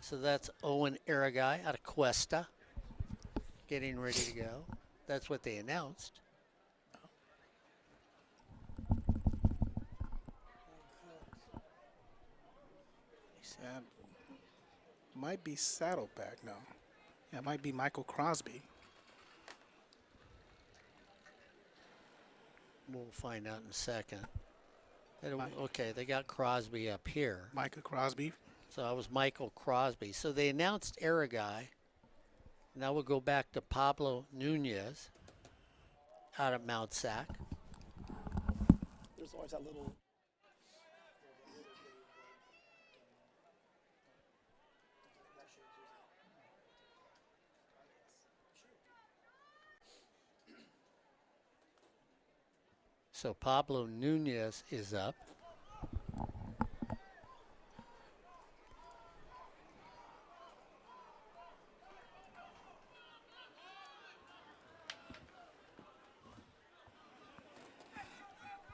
So that's Owen Aragai out of Cuesta, getting ready to go. That's what they announced. That might be Saddleback now. Yeah, it might be Michael Crosby. We'll find out in a second. Okay, they got Crosby up here. Michael Crosby. So that was Michael Crosby. So they announced Aragai. Now we'll go back to Pablo Nunez out of Mount Sac. There's always that little... So Pablo Nunez is up.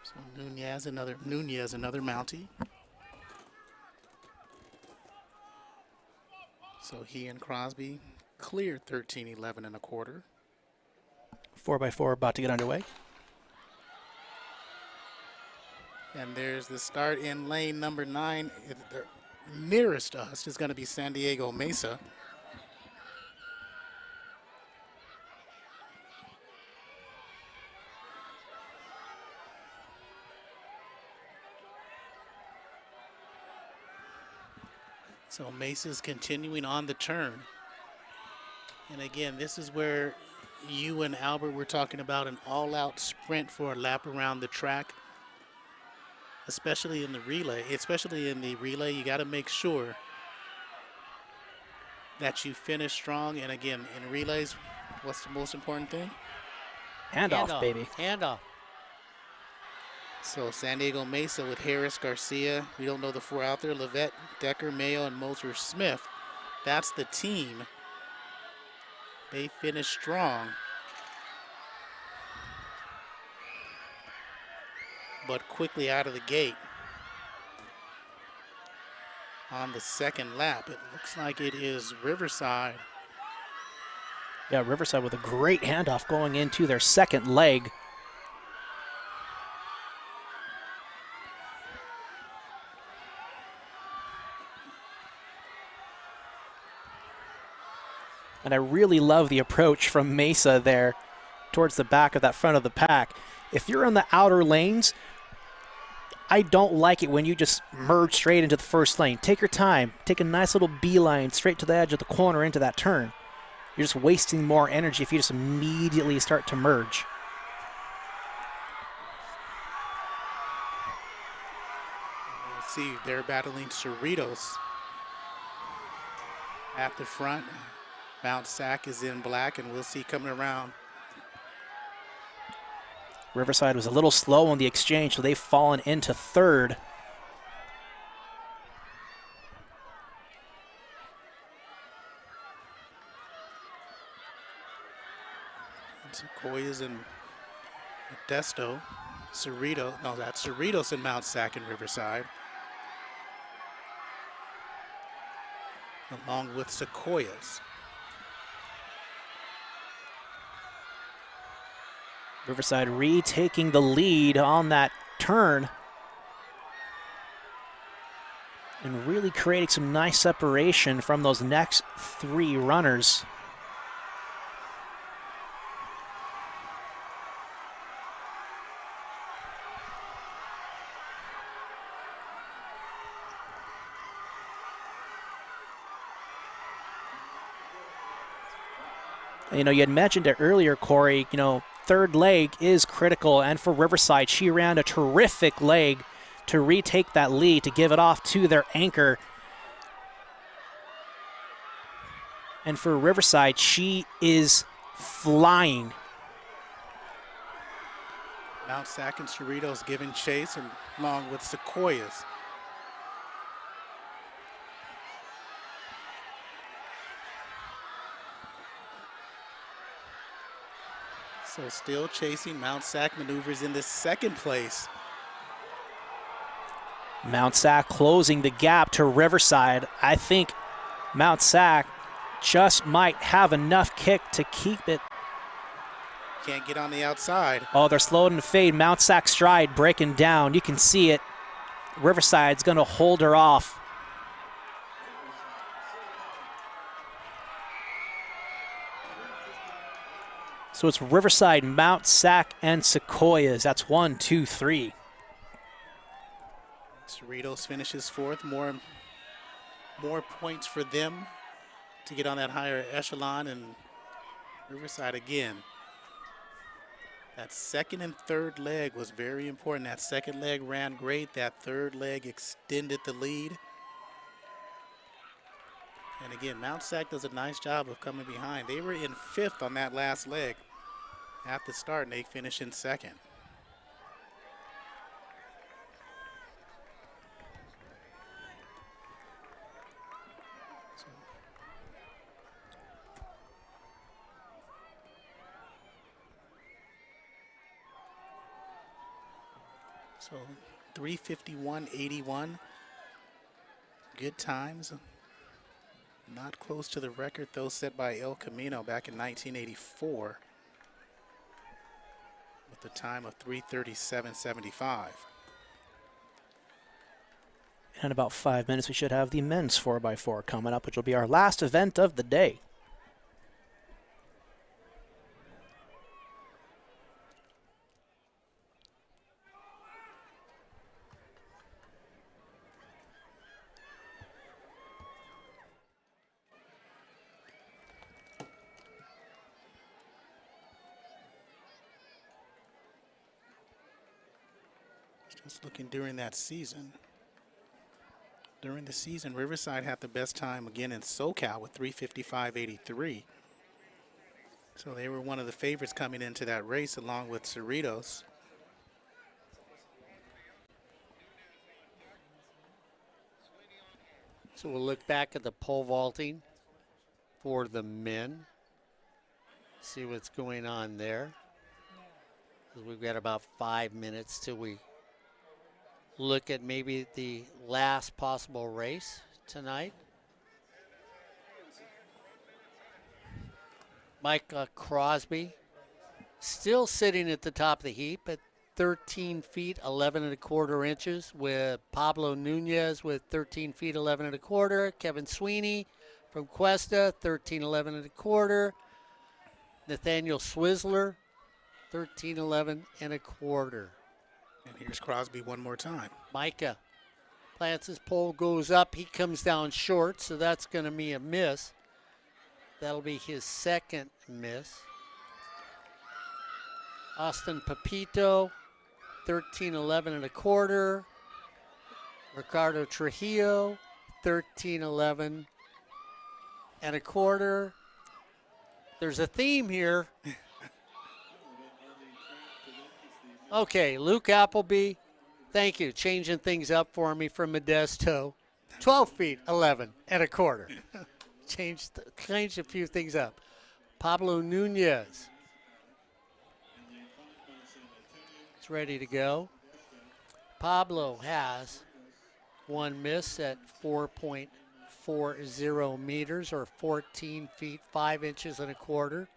So Nunez, another Mountie. So he and Crosby cleared 13-11 and a quarter. 4x4 about to get underway. And there's the start in lane number 9. The nearest us is going to be San Diego Mesa. So Mesa's continuing on the turn. And again, this is where you and Albert were talking about an all-out sprint for a lap around the track. Especially in the relay, you got to make sure that you finish strong. And again, in relays, what's the most important thing? Handoff, baby. Handoff. So San Diego Mesa with Harris, Garcia. We don't know the 4 out there. Levette, Decker, Mayo, and Moser Smith. That's the team. They finished strong. But quickly out of the gate. on the second lap. It looks like it is Riverside. Yeah, Riverside with a great handoff going into their second leg. And I really love the approach from Mesa there towards the back of that front of the pack. If you're in the outer lanes, I don't like it when you just merge straight into the first lane. Take your time. Take a nice little beeline straight to the edge of the corner into that turn. You're just wasting more energy if you just immediately start to merge. We'll see, they're battling Cerritos at the front. Mount Sac is in black, and we'll see coming around. Riverside was a little slow on the exchange, so they've fallen into third. Sequoias and Modesto. Cerritos, no, that's Cerritos and Mount Sac and Riverside. Along with Sequoias. Riverside retaking the lead on that turn and really creating some nice separation from those next three runners. You know, you had mentioned it earlier, Corey, you know, third leg is critical, and for Riverside, she ran a terrific leg to retake that lead, to give it off to their anchor. And for Riverside, she is flying. Mount Sac and Cerritos giving chase, and along with Sequoias. So still chasing. Mount Sac maneuvers in the second place. Mount Sac closing the gap to Riverside. I think Mount Sac just might have enough kick to keep it. Can't get on the outside. Oh, they're slowing to fade. Mount Sac stride breaking down. You can see it. Riverside's going to hold her off. So it's Riverside, Mount Sac, and Sequoias. That's 1, 2, 3. Cerritos finishes fourth. More points for them to get on that higher echelon, and Riverside again. That second and third leg was very important. That second leg ran great. That third leg extended the lead. And again, Mount Sac does a nice job of coming behind. They were in fifth on that last leg at the start, and they finished in second. So 3:51.81. Good times. Not close to the record, though, set by El Camino back in 1984 with the time of 3:37.75. In about 5 minutes, we should have the men's 4x4 coming up, which will be our last event of the day. Just looking during that season. During the season, Riverside had the best time again in SoCal with 3:55.83. So they were one of the favorites coming into that race along with Cerritos. So we'll look back at the pole vaulting for the men. See what's going on there. We've got about 5 minutes till we look at maybe the last possible race tonight. Micah Crosby still sitting at the top of the heap at 13 feet 11 1/4 inches, with Pablo Nunez with 13 feet 11 1/4. Kevin Sweeney from Cuesta 13 11 1/4. Nathaniel Swizzler 13 11 1/4. And here's Crosby one more time. Micah plants his pole, goes up. He comes down short, so that's going to be a miss. That'll be his second miss. Austin Pepito, 13 11 1/4. Ricardo Trujillo, 13 11 1/4. There's a theme here. Okay, Luke Appleby, thank you, changing things up for me from Modesto. 12 feet 11 1/4. Changed a few things up. Pablo Nunez is ready to go. Pablo has one miss at 4.40 meters, or 14 feet 5 inches 1/4.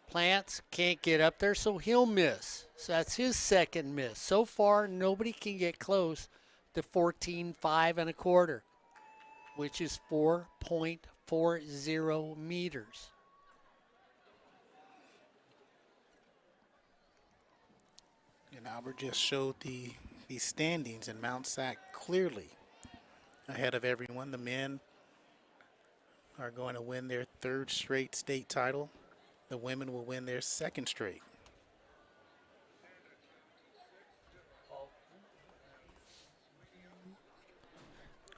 Plants can't get up there, so he'll miss. So that's his second miss. So far, nobody can get close to 14.5 1/4, which is 4.40 meters. And Albert just showed the standings, and Mount Sac clearly ahead of everyone. The men are going to win their third straight state title. The women will win their second straight.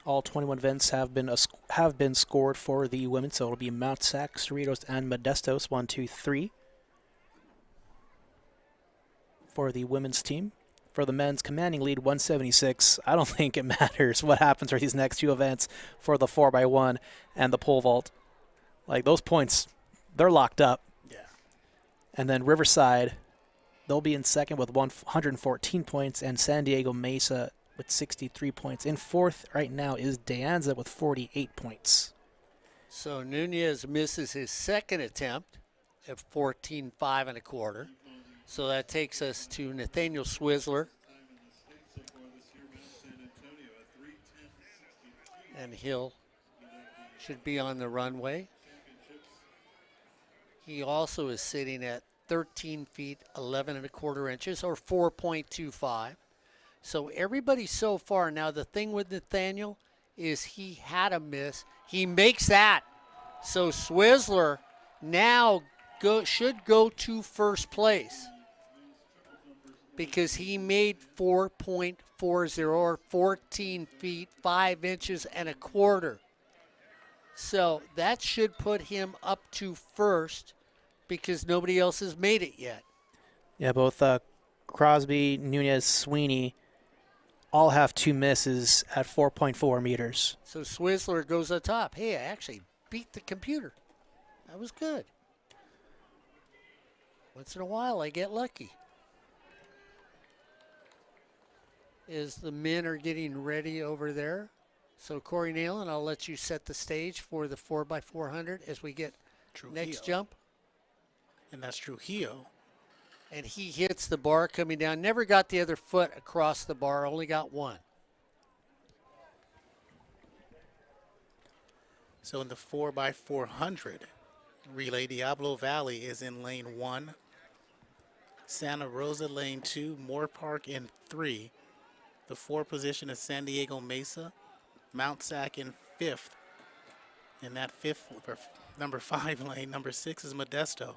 All 21 events have been scored for the women, so it'll be Mount Sac, Cerritos, and Modestos, 1, 2, 3 for the women's team. For the men's, commanding lead 176. I don't think it matters what happens for these next two events for the 4x1 and the pole vault. Like, those points, they're locked up. Yeah. And then Riverside, they'll be in second with 114 points, and San Diego Mesa with 63 points. In fourth right now is De Anza with 48 points. So Nunez misses his second attempt at 14.5 1/4. So that takes us to Nathaniel Swizzler. And Hill should be on the runway. He also is sitting at 13 feet 11 1/4 inches, or 4.25. So everybody so far, now the thing with Nathaniel is he had a miss. He makes that. So Swizzler now should go to first place, because he made 4.40, or 14 feet 5 inches 1/4. So that should put him up to first, because nobody else has made it yet. Yeah, both Crosby, Nunez, Sweeney all have two misses at 4.4 meters. So Swizzler goes on top. Hey, I actually beat the computer. That was good. Once in a while, I get lucky. As the men are getting ready over there. So Corey Neyland, I'll let you set the stage for the 4x400 as we get Trujillo. next jump. And that's Trujillo. And he hits the bar coming down. Never got the other foot across the bar, only got one. So in the 4x400 relay, Diablo Valley is in lane 1. Santa Rosa lane 2, Moore Park in 3. The 4 position is San Diego Mesa. Mount Sac in 5th. In that 5th, or number 5 lane, number 6 is Modesto.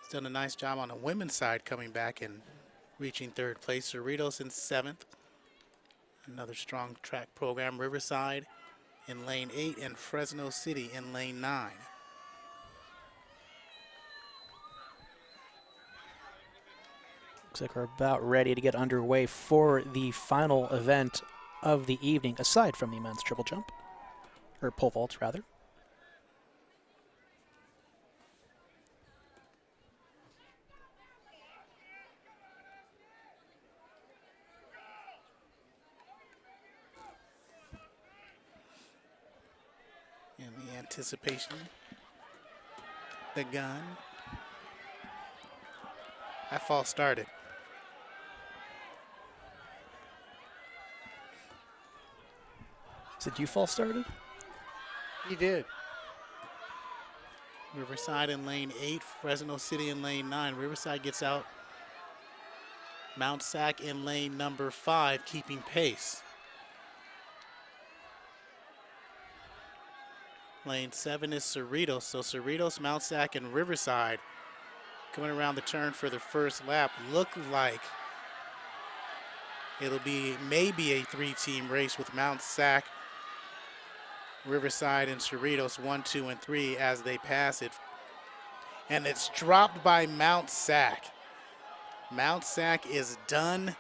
He's done a nice job on the women's side, coming back and reaching 3rd place. Cerritos in 7th. Another strong track program. Riverside in lane 8, and Fresno City in lane 9. Looks like we're about ready to get underway for the final event of the evening, aside from the men's triple jump, or pole vault, rather. Anticipation. The gun. That false started. Did you false started? He did. Riverside in lane 8, Fresno City in lane 9. Riverside gets out. Mount Sac in lane number 5, keeping pace. Lane 7 is Cerritos. So Cerritos, Mount Sac, and Riverside coming around the turn for the first lap. Look like it'll be maybe a 3-team race with Mount Sac, Riverside, and Cerritos 1, 2, and 3 as they pass it. And it's dropped by Mount Sac. Mount Sac is done.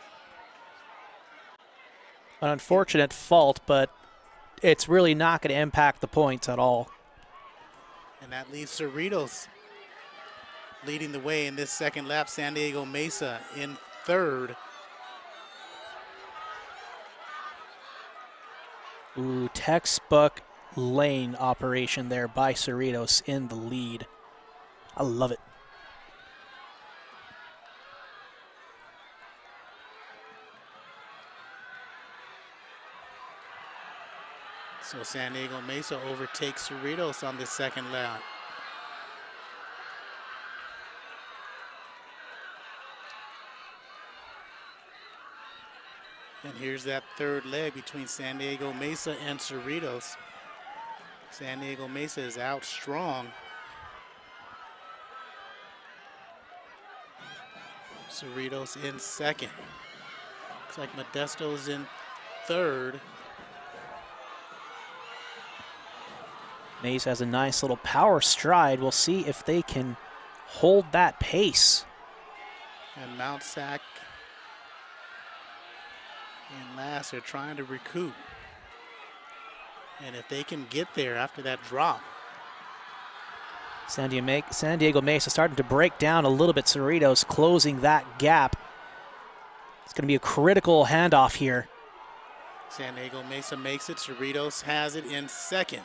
An unfortunate fault, but it's really not going to impact the points at all. And that leaves Cerritos leading the way in this second lap. San Diego Mesa in third. Ooh, textbook lane operation there by Cerritos in the lead. I love it. So San Diego Mesa overtakes Cerritos on this second lap. And here's that third leg between San Diego Mesa and Cerritos. San Diego Mesa is out strong. Cerritos in second. Looks like Modesto's in third. Mesa has a nice little power stride. We'll see if they can hold that pace. And Mount Sac and last are trying to recoup. And if they can get there after that drop. San Diego Mesa starting to break down a little bit. Cerritos closing that gap. It's going to be a critical handoff here. San Diego Mesa makes it. Cerritos has it in second.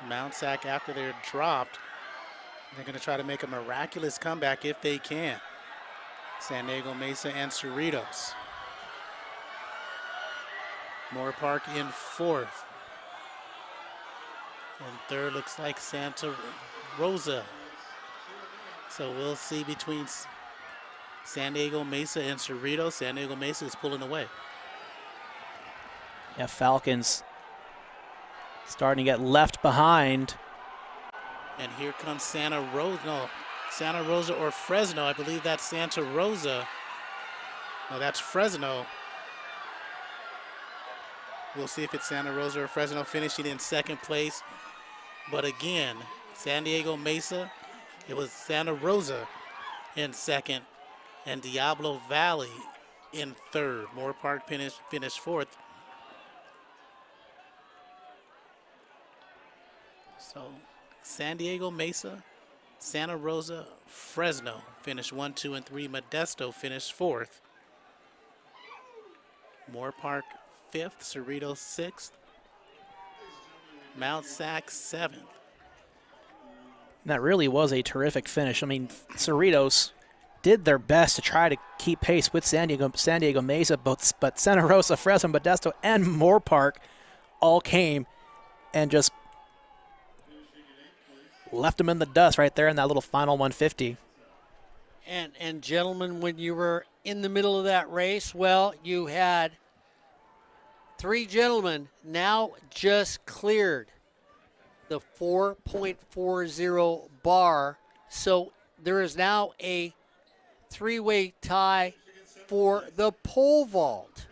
Mount Sac, after they're dropped, they're going to try to make a miraculous comeback if they can. San Diego Mesa and Cerritos. Moore Park in fourth. And third looks like Santa Rosa. So we'll see between San Diego Mesa and Cerritos. San Diego Mesa is pulling away. Yeah, Falcons starting to get left behind. And here comes Santa Rosa or Fresno. I believe that's Santa Rosa. No, that's Fresno. We'll see if it's Santa Rosa or Fresno finishing in second place. But again, San Diego Mesa, it was Santa Rosa in second and Diablo Valley in third. Moore Park finished fourth. So San Diego Mesa, Santa Rosa, Fresno finished 1, 2, and 3. Modesto finished fourth. Moore Park fifth, Cerritos sixth, Mount Sac seventh. That really was a terrific finish. I mean, Cerritos did their best to try to keep pace with San Diego Mesa, but Santa Rosa, Fresno, Modesto, and Moore Park all came and just left them in the dust right there in that little final 150. And gentlemen, when you were in the middle of that race, well, you had 3 gentlemen now just cleared the 4.40 bar. So there is now a 3-way tie for the pole vault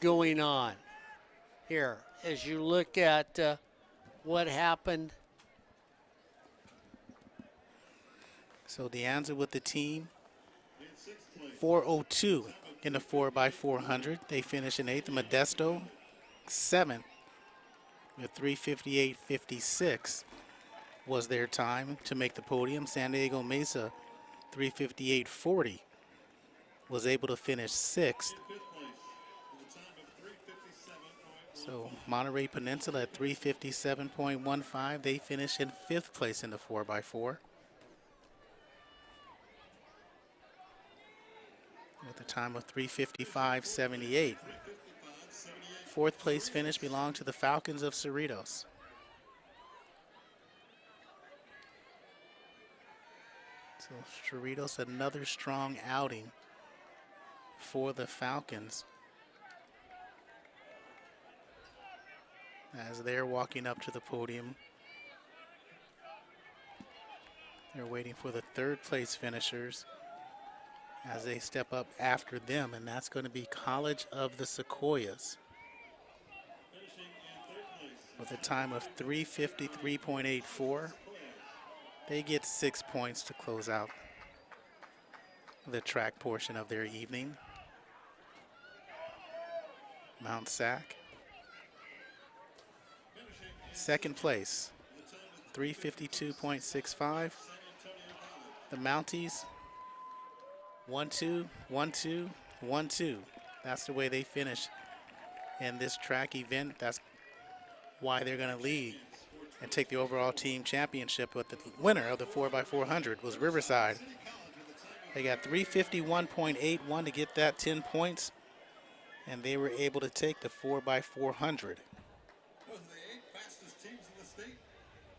going on here as you look at what happened. So De Anza with the team, 4:02 in the 4x400. They finish in 8th. Modesto, 7th with 3:58.56 was their time to make the podium. San Diego Mesa, 3:58.40 was able to finish 6th. So Monterey Peninsula at 357.15. They finish in 5th place in the 4x4. With a time of 3:55.78. 4th place finish belonged to the Falcons of Cerritos. So Cerritos, another strong outing for the Falcons as they're walking up to the podium. They're waiting for the 3rd place finishers as they step up after them, and that's going to be College of the Sequoias with a time of 3:53.84. They get 6 points to close out the track portion of their evening. Mount Sac, 2nd place, 3:52.65. The Mounties, 1-2, 1-2, 1-2. That's the way they finish in this track event. That's why they're going to lead and take the overall team championship. But the winner of the 4x400 was Riverside. They got 3:51.81 to get that 10 points, and they were able to take the 4x400. Those are the 8 fastest teams in the state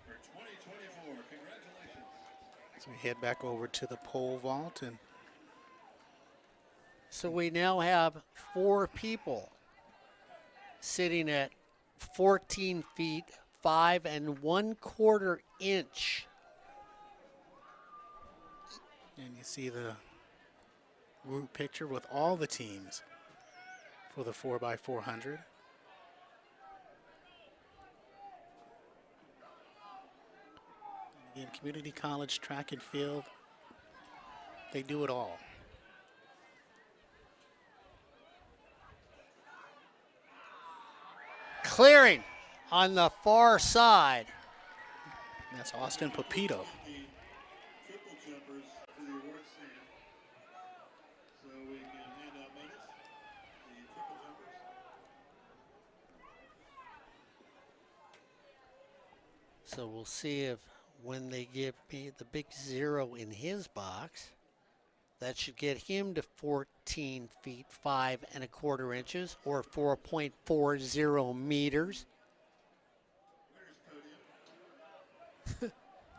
for 2024. Congratulations. So we head back over to the pole vault, and So we now have 4 people sitting at 14 feet 5 1/4 inch. you see the group picture with all the teams for the 4x400. In community college track and field, they do it all. Clearing on the far side. That's Austin Pepito. Triple jumpers to the award stand. So we can hand out medals. The triple jumpers. So we'll see if when they give me the big 0 in his box, that should get him to 14 feet 5 1/4 inches, or 4.40 meters.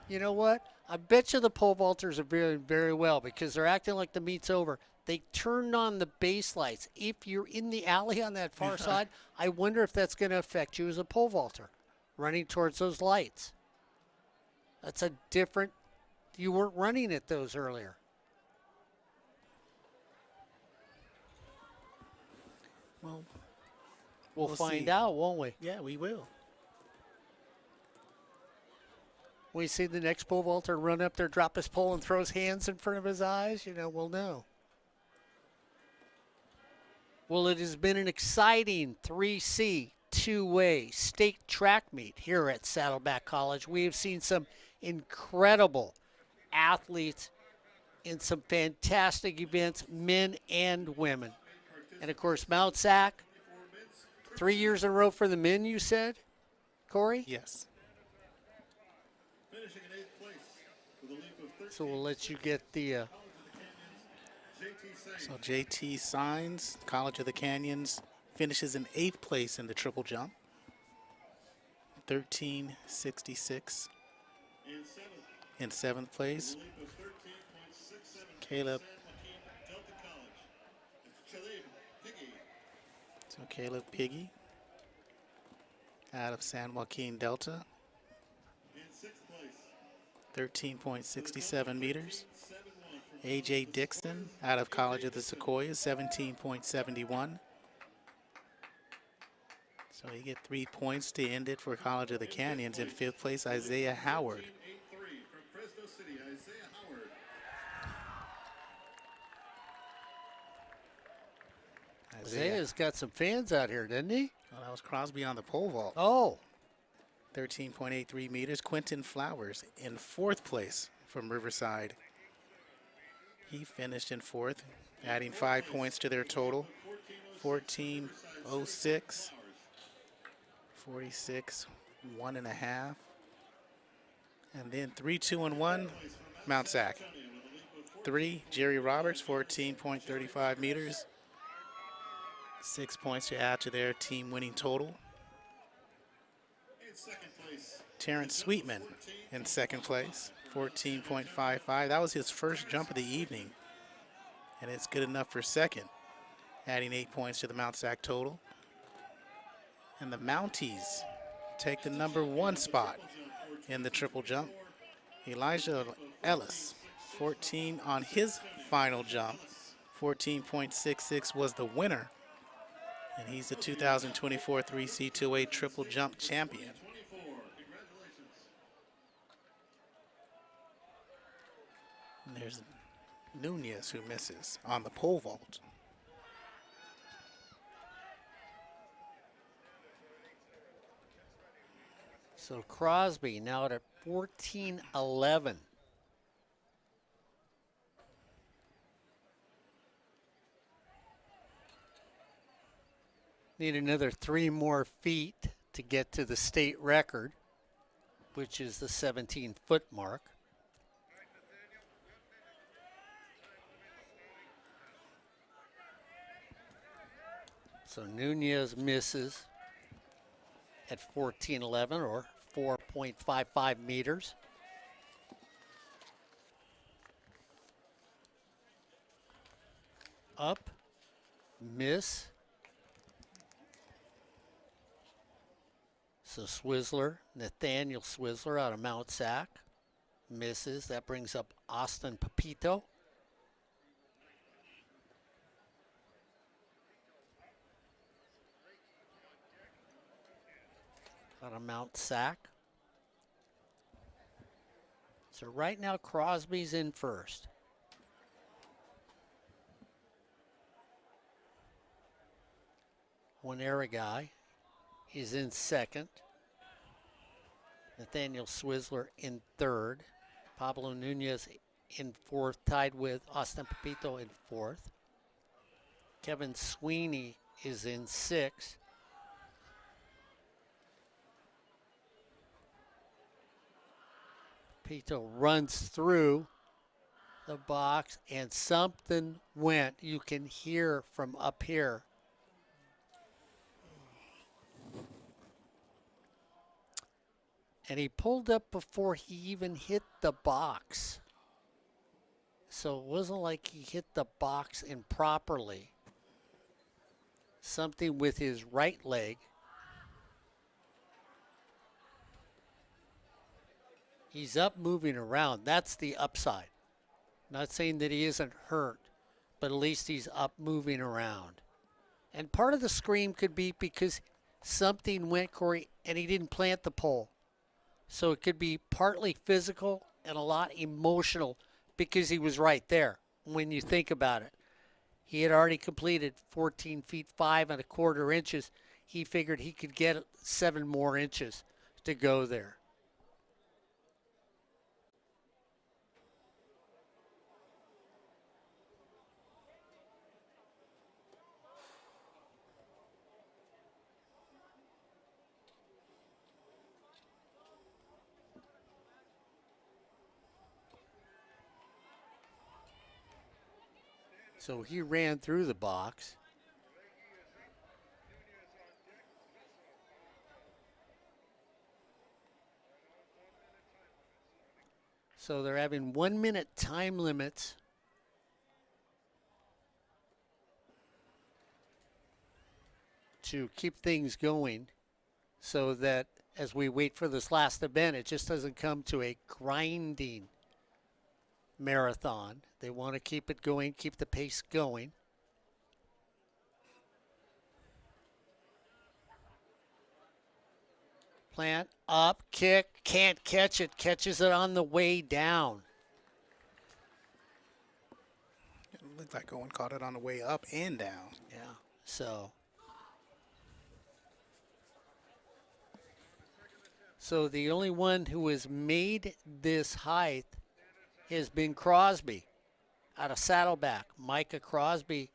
You know what? I bet you the pole vaulters are very, very well, because they're acting like the meet's over. They turned on the base lights. If you're in the alley on that far side, I wonder if that's going to affect you as a pole vaulter, running towards those lights. That's a different, you weren't running at those earlier. Well, We'll we'll find see. out, won't we? Yeah, we will. When we see the next pole vaulter run up there, drop his pole, and throw his hands in front of his eyes, we'll know. Well, it has been an exciting 3C two-way state track meet here at Saddleback College. We have seen some incredible athletes in some fantastic events, men and women. And, of course, Mount Sac, 3 years in a row for the men, you said, Corey? Yes. Finishing in 8th place with a leap of 13. So we'll let you get the So JT Signs, College of the Canyons, finishes in 8th place in the triple jump. 13.66 in 7th. in 7th place. A leap of 13.67 Caleb. San Joaquin Delta College. It's Caleb Piggy. So Caleb Piggy out of San Joaquin Delta, In 6th place. 13.67 meters. 7-1 from AJ Dixon out of College of the Sequoias, 17.71. So you get 3 points to end it for College of the Canyons. In 5th place, Isaiah Howard. 8-3 from Fresno City, Isaiah Howard. Isaiah's got some fans out here, didn't he? Well, that was Crosby on the pole vault. Oh, 13.83 meters. Quentin Flowers in 4th place from Riverside. He finished in 4th, adding 5 points to their total. 14.06. 46, 1.5. And then 3, 2, and 1, Mount Sac. 3, Jerry Roberts, 14.35 meters. 6 points to add to their team winning total. Terrence Sweetman in second place, 14.55. That was his first jump of the evening, and it's good enough for second, adding 8 points to the Mount Sac total. And the Mounties take the number 1 spot in the triple jump. Elijah Ellis, 14 on his final jump. 14.66 was the winner, and he's the 2024 3C2A triple jump champion. And there's Nunez, who misses on the pole vault. So Crosby now at 14.11. Need another 3 more feet to get to the state record, which is the 17-foot mark. So Nunez misses at 14.11 or 4.55 meters. Up, miss. So Swizzler, Nathaniel Swizzler out of Mount Sac, misses. That brings up Austin Pepito. Out of Mount Sac. So right now Crosby's in first. Winnerigai is in second. Nathaniel Swizzler in third. Pablo Nunez in fourth, tied with Austin Pepito in fourth. Kevin Sweeney is in sixth. Pepito runs through the box and something went. You can hear from up here. And he pulled up before he even hit the box. So it wasn't like he hit the box improperly. Something with his right leg. He's up moving around. That's the upside. Not saying that he isn't hurt, but at least he's up moving around. And part of the scream could be because something went, Corey, and he didn't plant the pole. So it could be partly physical and a lot emotional because he was right there when you think about it. He had already completed 14 feet 5 1/4 inches. He figured he could get 7 more inches to go there. So he ran through the box. So they're having 1 minute time limits. To keep things going so that as we wait for this last event, it just doesn't come to a grinding marathon. They want to keep it going, keep the pace going. Plant, up, kick, can't catch it, catches it on the way down. It looked like Owen caught it on the way up and down. Yeah, so the only one who has made this height has been Crosby out of Saddleback. Micah Crosby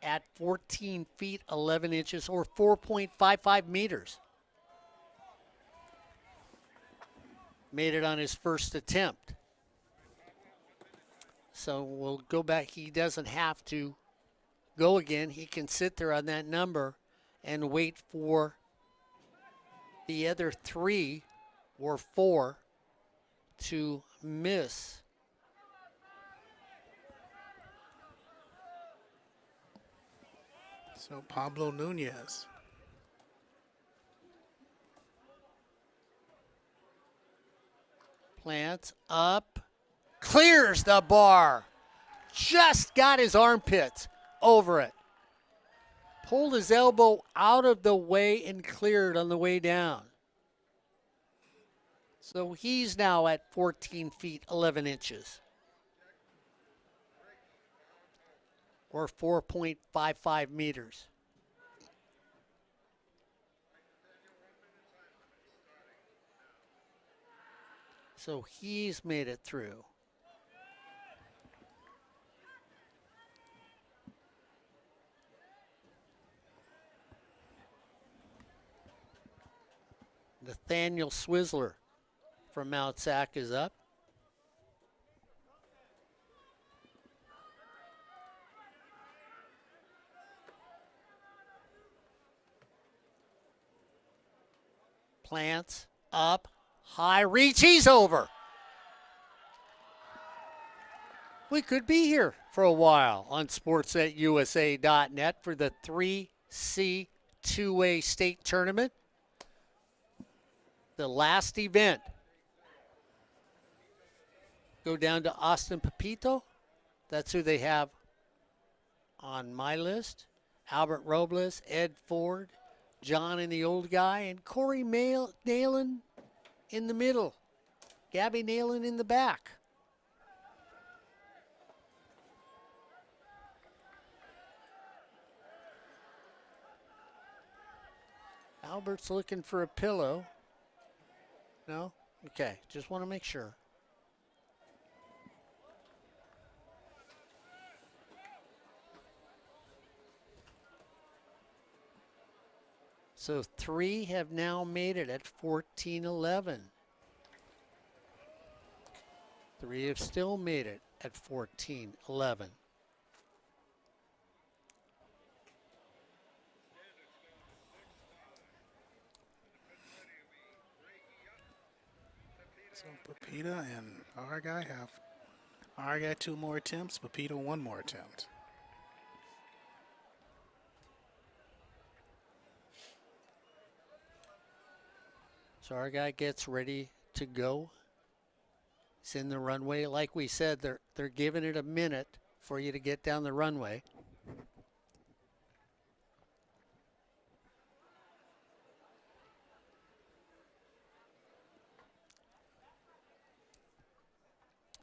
at 14 feet 11 inches or 4.55 meters. made it on his first attempt. So we'll go back. He doesn't have to go again. He can sit there on that number and wait for the other 3 or 4 to miss. So Pablo Nunez. Plants up, clears the bar. Just got his armpits over it. Pulled his elbow out of the way and cleared on the way down. So he's now at 14 feet 11 inches. Or 4.55 meters. So he's made it through. Nathaniel Swizzler from Mount Sac is up. Plants up, high reach, he's over. We could be here for a while on sportsnetusa.net for the 3C 2A state tournament. The last event. Go down to Austin Pepito. That's who they have on my list. Albert Robles, Ed Ford, John and the old guy, and Corey Neyland in the middle. Gabby Neyland in the back. Albert's looking for a pillow. No? Okay, just want to make sure. So 3 have now made it at 14-11. 3 have still made it at 14-11. So Pepita and our guy 2 more attempts, Pepita 1 more attempt. So our guy gets ready to go. He's in the runway. Like we said, they're giving it a minute for you to get down the runway.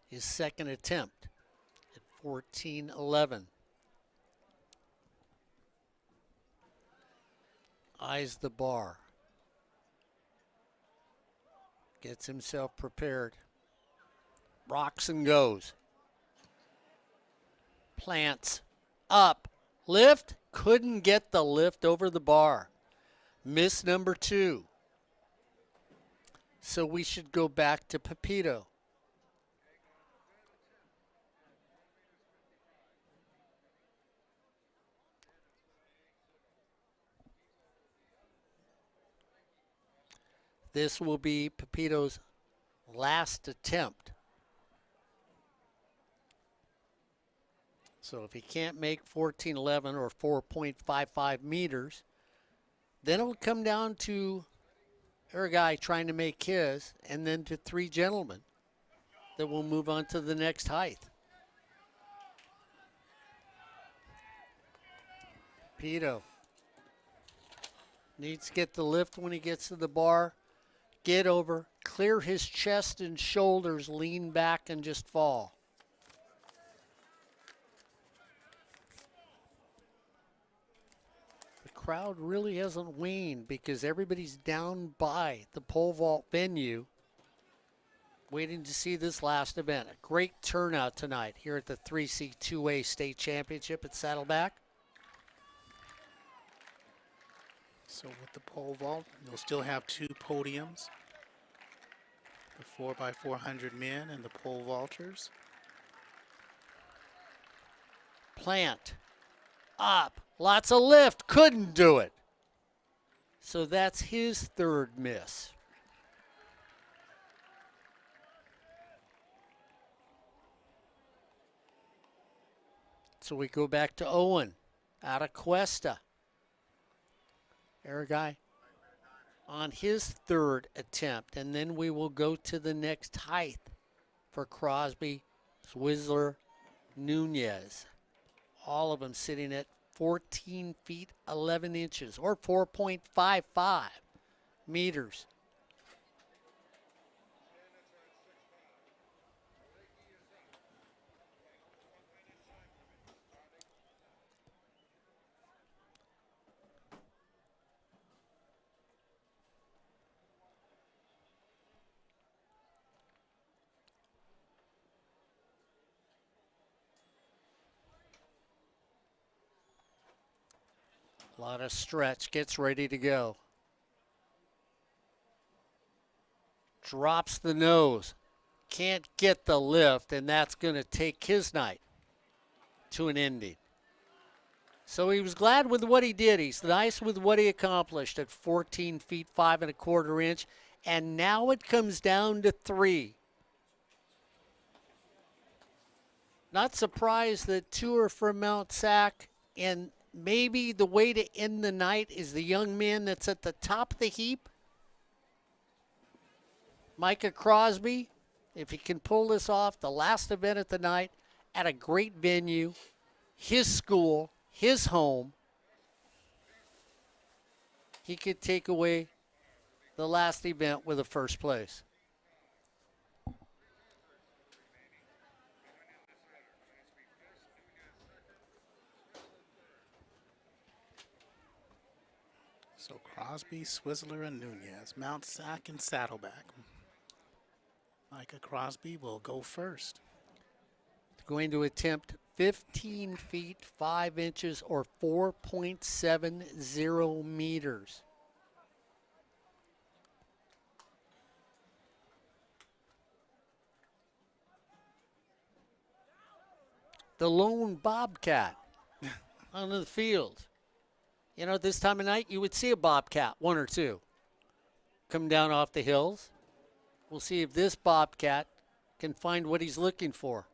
His second attempt at 14-11. Eyes the bar. Gets himself prepared. Rocks and goes. Plants up. Lift. Couldn't get the lift over the bar. Miss number 2. So we should go back to Pepito. This will be Pepito's last attempt. So if he can't make 14-11 or 4.55 meters, then it'll come down to our guy trying to make his, and then to 3 gentlemen that will move on to the next height. Pepito needs to get the lift when he gets to the bar. Get over, clear his chest and shoulders, lean back and just fall. The crowd really hasn't waned because everybody's down by the pole vault venue waiting to see this last event. A great turnout tonight here at the 3C 2A State Championship at Saddleback. So with the pole vault, you'll still have 2 podiums. The 4x400 men and the pole vaulters. Plant. Up. Lots of lift. Couldn't do it. So that's his third miss. So we go back to Owen out of Cuesta. Aragai on his third attempt, and then we will go to the next height for Crosby, Swizzler, Nunez. All of them sitting at 14 feet 11 inches or 4.55 meters. A lot of stretch, gets ready to go. Drops the nose. Can't get the lift, and that's going to take his night to an ending. So he was glad with what he did. He's nice with what he accomplished at 14 feet 5 1/4 inch. And now it comes down to 3. Not surprised that 2 are from Mount Sac, and maybe the way to end the night is the young man that's at the top of the heap. Micah Crosby, if he can pull this off, the last event of the night at a great venue, his school, his home, he could take away the last event with a first place. So Crosby, Swizzler, and Nunez, Mount Sac and Saddleback. Micah Crosby will go first. Going to attempt 15 feet 5 inches or 4.70 meters. The lone bobcat on the field. You know, this time of night, you would see a bobcat, 1 or 2, come down off the hills. We'll see if this bobcat can find what he's looking for.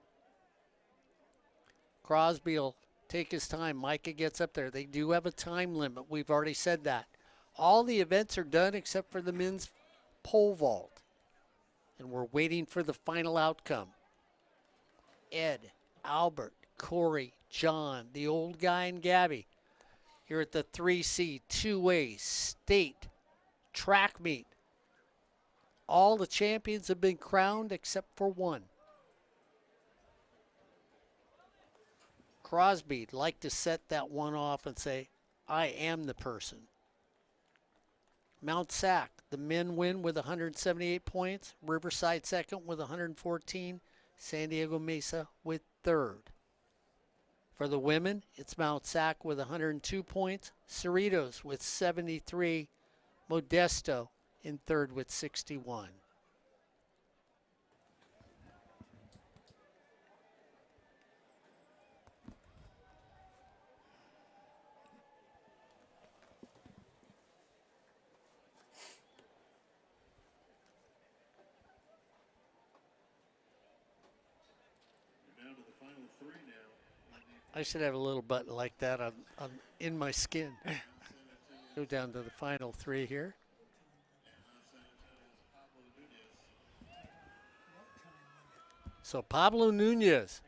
Crosby will take his time. Micah gets up there. They do have a time limit. We've already said that. All the events are done except for the men's pole vault. And we're waiting for the final outcome. Ed, Albert, Corey, John, the old guy, and Gabby. Here at the 3C 2A state track meet. All the champions have been crowned except for one. Crosby'd like to set that one off and say, I am the person. Mount Sac, the men win with 178 points. Riverside second with 114. San Diego Mesa with third. For the women, it's Mount Sac with 102 points. Cerritos with 73. Modesto in third with 61. Down to the final 3 now. I should have a little button like that on in my skin. Go down to the final 3 here. So Pablo Nunez.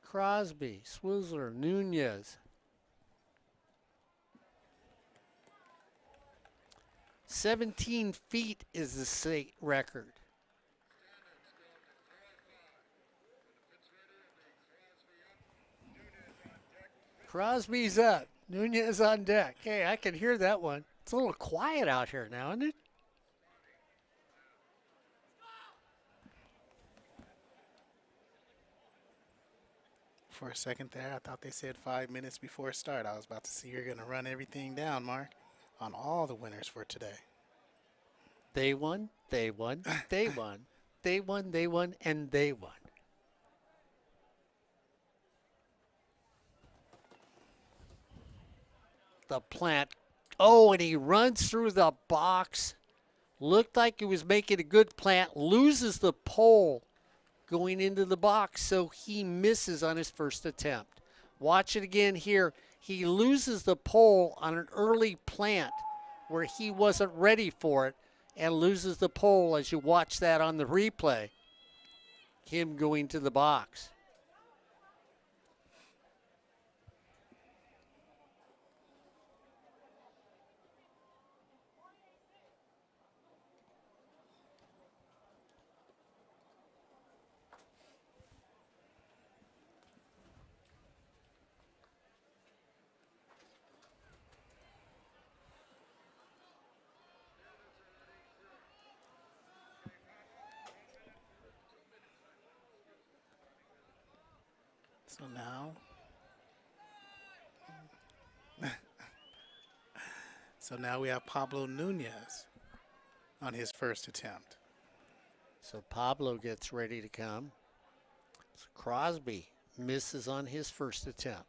Crosby, Swizzler, Nunez. 17 feet is the state record. Crosby's up. Nunez on deck. Hey, I can hear that one. It's a little quiet out here now, isn't it? For a second there, I thought they said 5 minutes before start. I was about to see you're going to run everything down, Mark, on all the winners for today. They won, they won, they won, they won, they won, and they won. The plant. Oh, and he runs through the box. Looked like he was making a good plant. Loses the pole going into the box, so he misses on his first attempt. Watch it again here. He loses the pole on an early plant where he wasn't ready for it and loses the pole as you watch that on the replay. Him going to the box. So now we have Pablo Nunez on his first attempt. So Pablo gets ready to come. So Crosby misses on his first attempt.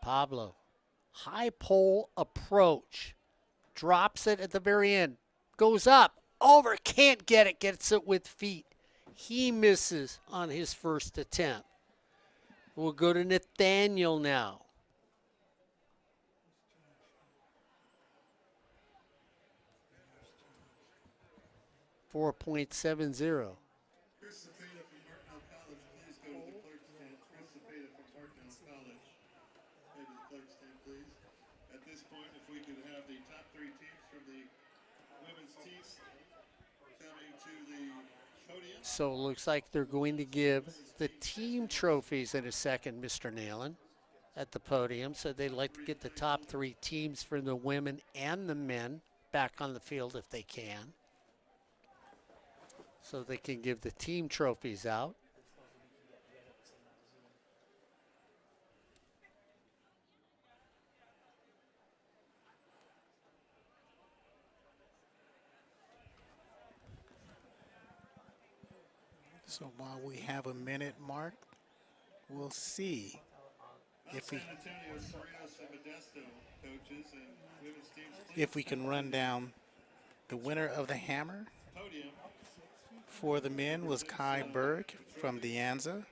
Pablo, high pole approach, drops it at the very end, goes up, over, can't get it, gets it with feet. He misses on his first attempt. We'll go to Nathaniel now. .70. Chris Cepeda from Martinell College, please go to the clerk's stand. Chris Cepeda from Martinell College. Head to the clerk's stand, please. At this point, if we could have the top 3 teams from the women's teams coming to the podium. So it looks like they're going to give the team trophies in a second, Mr. Neyland, at the podium. So they'd like to get the top 3 teams for the women and the men back on the field if they can. So they can give the team trophies out. So while we have a minute, Mark, we'll see if we, San Antonio, Cerritos, and Modesto coaches and women's teams, please. if we can run down the winner of the hammer. Podium. For the men was Kai Berg from De Anza.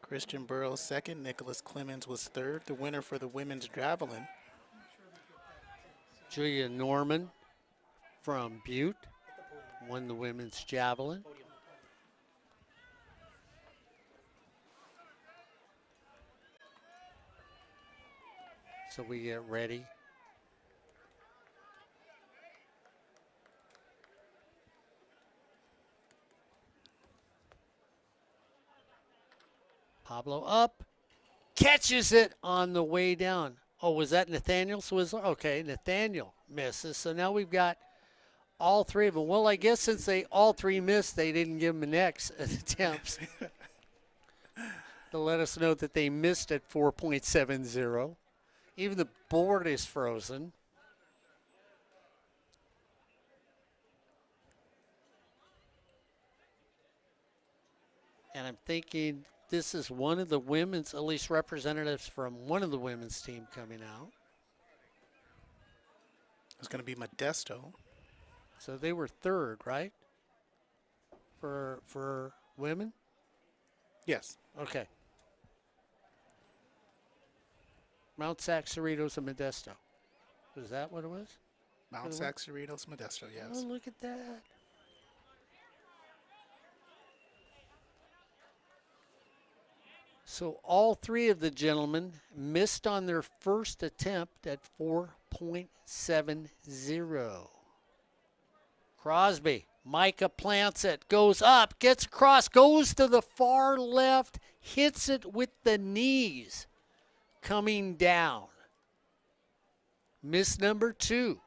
Christian Burrows second. Nicholas Clemens was third. The winner for the women's javelin. Julia Norman from Butte won the women's javelin. So we get ready. Pablo up, catches it on the way down. Oh, was that Nathaniel Swizzler? Okay, Nathaniel misses. So now we've got all 3 of them. Well, I guess since they all 3 missed, they didn't give them the next attempts to let us know that they missed at 4.70. Even the board is frozen. And I'm thinking this is one of the women's, at least representatives from one of the women's team coming out. It's going to be Modesto. So they were 3rd, right? For women? Yes. Okay. Mount Sac, Cerritos, and Modesto. Was that what it was? Mount Sac, Cerritos, Modesto, yes. Oh, look at that. So all 3 of the gentlemen missed on their first attempt at 4.70. Crosby, Micah plants it, goes up, gets across, goes to the far left, hits it with the knees. coming down. Miss number 2.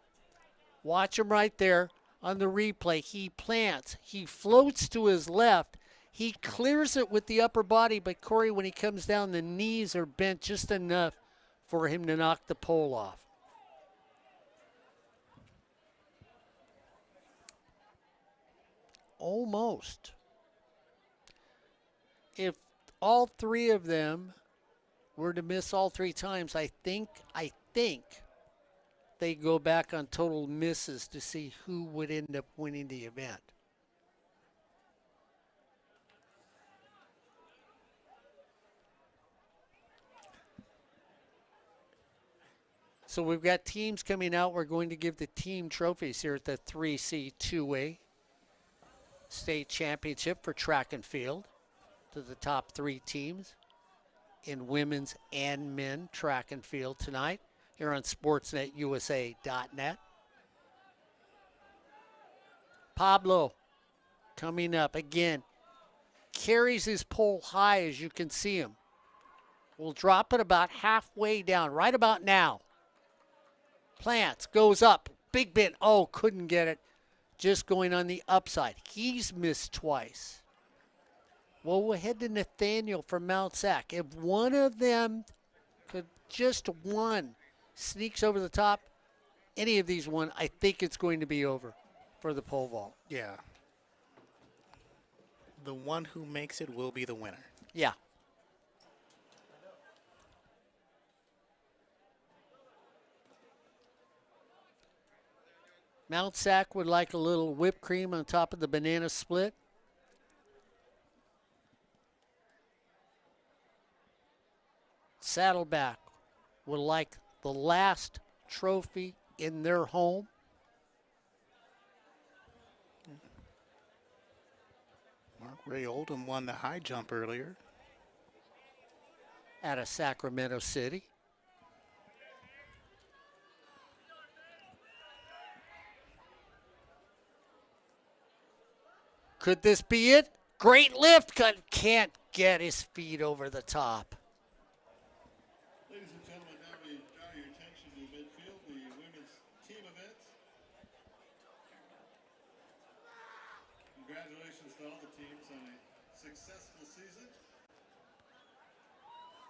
Watch him right there on the replay. He plants. He floats to his left. He clears it with the upper body, but Corey, when he comes down, the knees are bent just enough for him to knock the pole off. Almost. If all 3 of them were to miss all 3 times, I think they go back on total misses to see who would end up winning the event. So we've got teams coming out. We're going to give the team trophies here at the 3C 2A state championship for track and field to the top 3 teams in women's and men track and field tonight here on sportsnetusa.net. Pablo coming up again, carries his pole high as you can see him. We'll drop it about halfway down, right about now. Plants, goes up, big bit, oh, couldn't get it. Just going on the upside. He's missed twice. Well, we'll head to Nathaniel from Mount Sac. If one of them could, just one, sneaks over the top, any of these one, I think it's going to be over for the pole vault. Yeah. The one who makes it will be the winner. Yeah. Mount Sac would like a little whipped cream on top of the banana split. Saddleback would like the last trophy in their home. Mark Ray Oldham won the high jump earlier. Out of Sacramento City. Could this be it? Great lift, can't get his feet over the top. Ladies and gentlemen, now we draw your attention to midfield, the women's team events. Congratulations to all the teams on a successful season.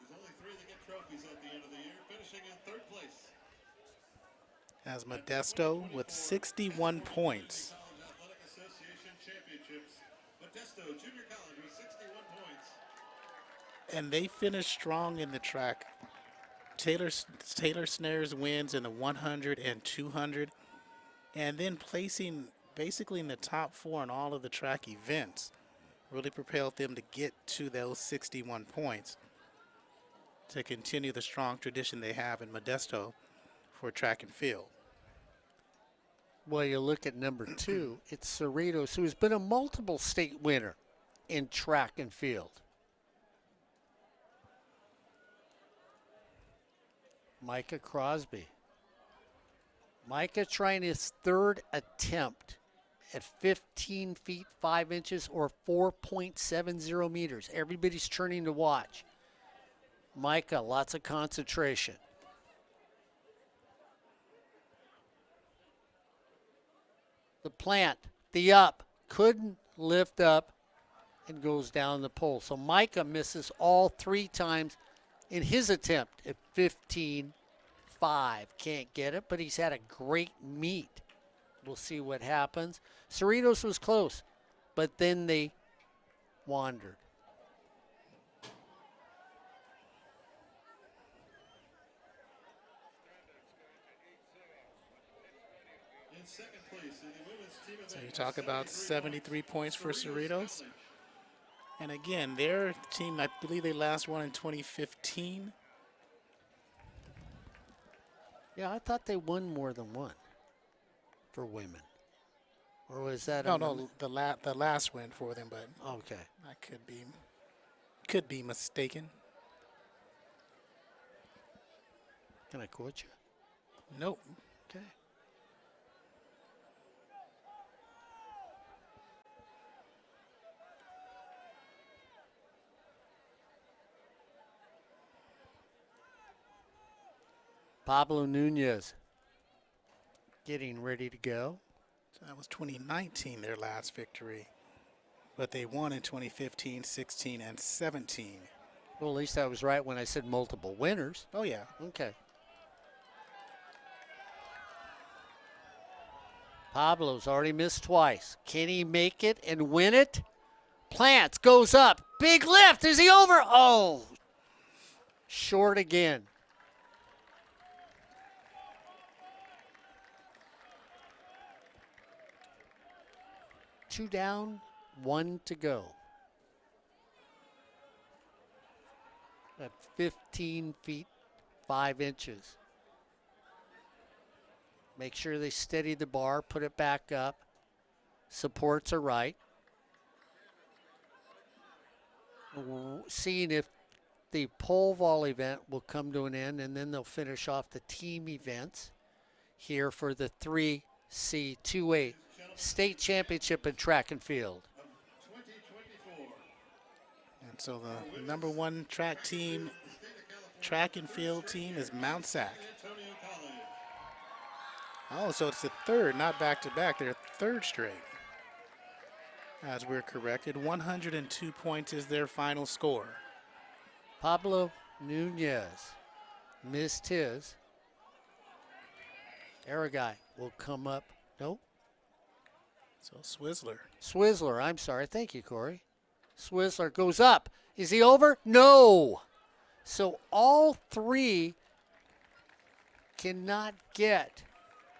There's only 3 that get trophies at the end of the year, finishing in 3rd place. As Modesto with 61 points. College Athletic Association Championships. Modesto Junior College with 61 points. And they finished strong in the track. Taylor Snares wins in the 100 and 200. And then placing basically in the top 4 in all of the track events really propelled them to get to those 61 points to continue the strong tradition they have in Modesto for track and field. Well, you look at number 2, it's Cerritos, who's been a multiple state winner in track and field. Micah Crosby. Micah trying his 3rd attempt at 15 feet 5 inches or 4.70 meters. Everybody's turning to watch. Micah, lots of concentration. The plant, the up, couldn't lift up and goes down the pole. So Micah misses all 3 times in his attempt at 15.5. Can't get it, but he's had a great meet. We'll see what happens. Cerritos was close, but then they wandered. In 2nd place in the women's team event. So you talk about 73 points for Cerritos. And again, their team, I believe they last won in 2015. Yeah, I thought they won more than one for women. Or was that No, the last win for them, but okay. I could be mistaken. Can I quote you? Nope. Okay. Pablo Nunez getting ready to go. So that was 2019, their last victory. But they won in 2015, 16, and 17. Well, at least I was right when I said multiple winners. Oh, yeah. Okay. Pablo's already missed twice. Can he make it and win it? Plants goes up. Big lift. Is he over? Oh, short again. Two down, one to go. At 15 feet, 5 inches. Make sure they steady the bar, put it back up. Supports are right. Seeing if the pole vault event will come to an end, and then they'll finish off the team events here for the 3C2A state championship in track and field. And so the number one track and field team is Mount Sac. Oh, so it's the third, not back-to-back. They're third straight. As we're corrected, 102 points is their final score. Pablo Nunez missed his. Aragai will come up. Nope. So Swizzler. Swizzler, I'm sorry. Thank you, Corey. Swizzler goes up. Is he over? No. So all three cannot get.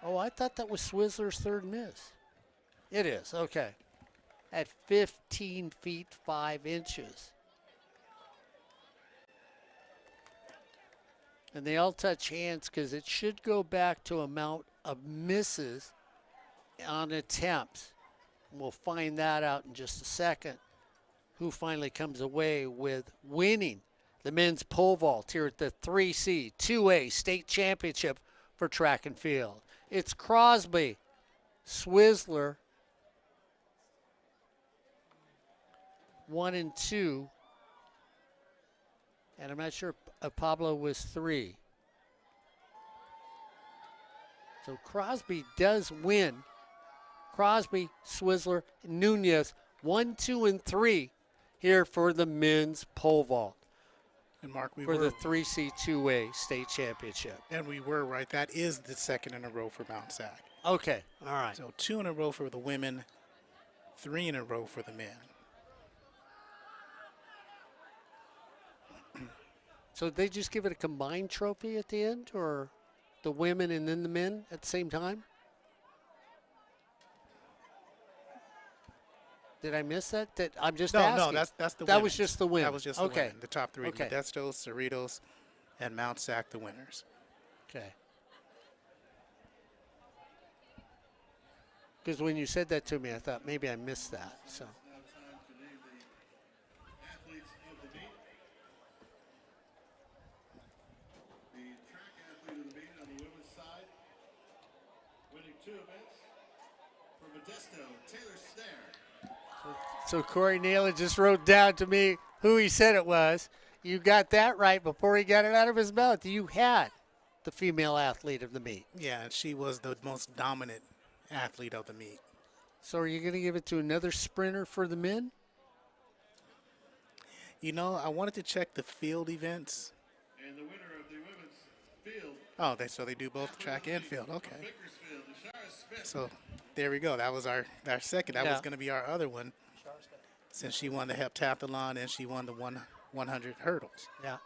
Oh, I thought that was Swizzler's third miss. It is. Okay. At 15 feet, 5 inches. And they all touch hands because it should go back to amount of misses on attempts. We'll find that out in just a second. Who finally comes away with winning the men's pole vault here at the 3C2A state championship for track and field. It's Crosby, Swizzler, 1 and 2. And I'm not sure if Pablo was 3. So Crosby does win. Crosby, Swizzler, Nunez, 1, 2, and 3 here for the men's pole vault. And Mark, for the 3C2A state championship. And we were right. That is the second in a row for Mount Sac. Okay, all right. So 2 in a row for the women, 3 in a row for the men. So did they just give it a combined trophy at the end, or the women and then the men at the same time? Did I miss that? I'm just asking. No, that's the That women's. was just the women. That was just the women. The top 3, Okay. Modesto, Cerritos, and Mount Sac, the winners. Okay. Because when you said that to me, I thought maybe I missed that. So. Now time to name the athletes of the meet. The track athlete of the meet on the women's side, winning 2 events for Modesto, Taylor Snare. So Corey Neyland just wrote down to me who he said it was. You got that right before he got it out of his mouth. You had the female athlete of the meet. Yeah, and she was the most dominant athlete of the meet. So are you going to give it to another sprinter for the men? You know, I wanted to check the field events. And the winner of the women's field. Oh, so they do both track and field. Okay. Bakersfield, Ashara Smith. So there we go. That was our second. That Yeah. was going to be our other one. Since she won the heptathlon and she won the 100 hurdles. Yeah.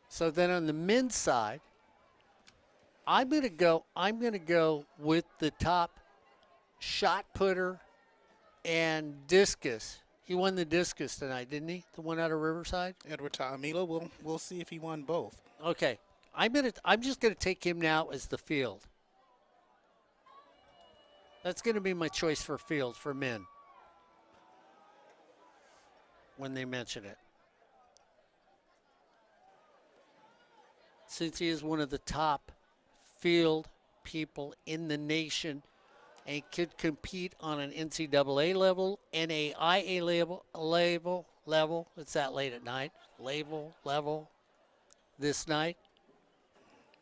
So then on the men's side, I'm gonna go with the top shot putter and discus. He won the discus tonight, didn't he? The one out of Riverside? Edward Taamilo, we'll see if he won both. Okay. I'm just gonna take him now as the field. That's gonna be my choice for field for men. When they mention it. Since he is one of the top field people in the nation, and could compete on an NCAA level, NAIA level. It's that late at night. Level this night.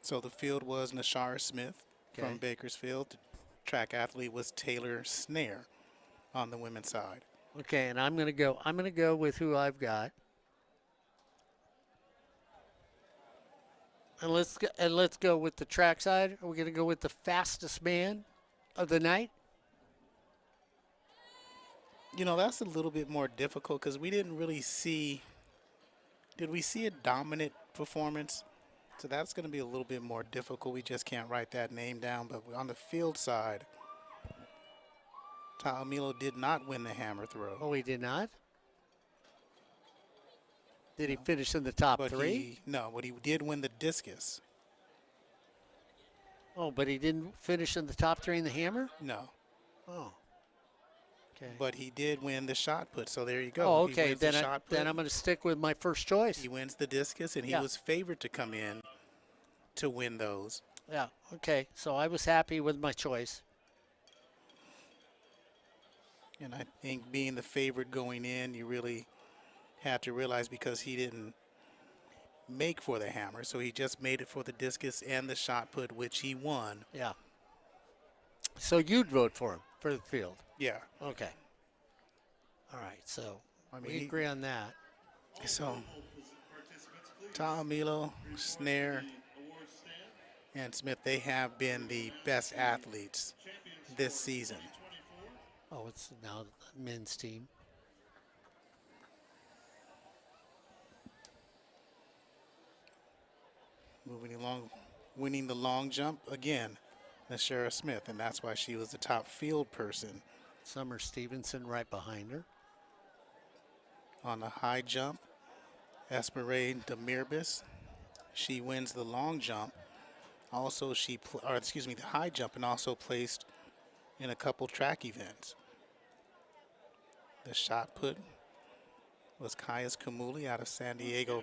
So the field was Nashara Smith from Bakersfield. The track athlete was Taylor Snare on the women's side. Okay, and I'm gonna go with who I've got. And let's go with the track side. Are we gonna go with the fastest man of the night? You know, that's a little bit more difficult because we didn't really see. Did we see a dominant performance? So that's going to be a little bit more difficult. We just can't write that name down. But on the field side, Taomilo did not win the hammer throw. Oh, he did not? Did he finish in the top But three? but he did win the discus. Oh, but he didn't finish in the top three in the hammer? No. Oh. Okay. But he did win the shot put. So there you go. Oh, He okay. wins the Then shot put. I'm going to stick with my first choice. He wins the discus, and he Yeah. was favored to come in to win those. Yeah. Okay. So I was happy with my choice. And I think being the favorite going in, you really had to realize because he didn't make for the hammer, so he just made it for the discus and the shot put, which he won. Yeah. So you'd vote for him for the field. Yeah. Okay. All right. So I mean, we he- agree on that. So Taomilo, Snare, Award stand. and Smith, they have been the best athletes this season. Oh, it's now the men's team. Moving along, winning the long jump again, Nashara Smith, and that's why she was the top field person. Summer Stevenson right behind her. On the high jump, Esperade Demirbis, she wins the long jump. Also, the high jump, and also placed in a couple track events. The shot put was Kaius Kamuli out of San Diego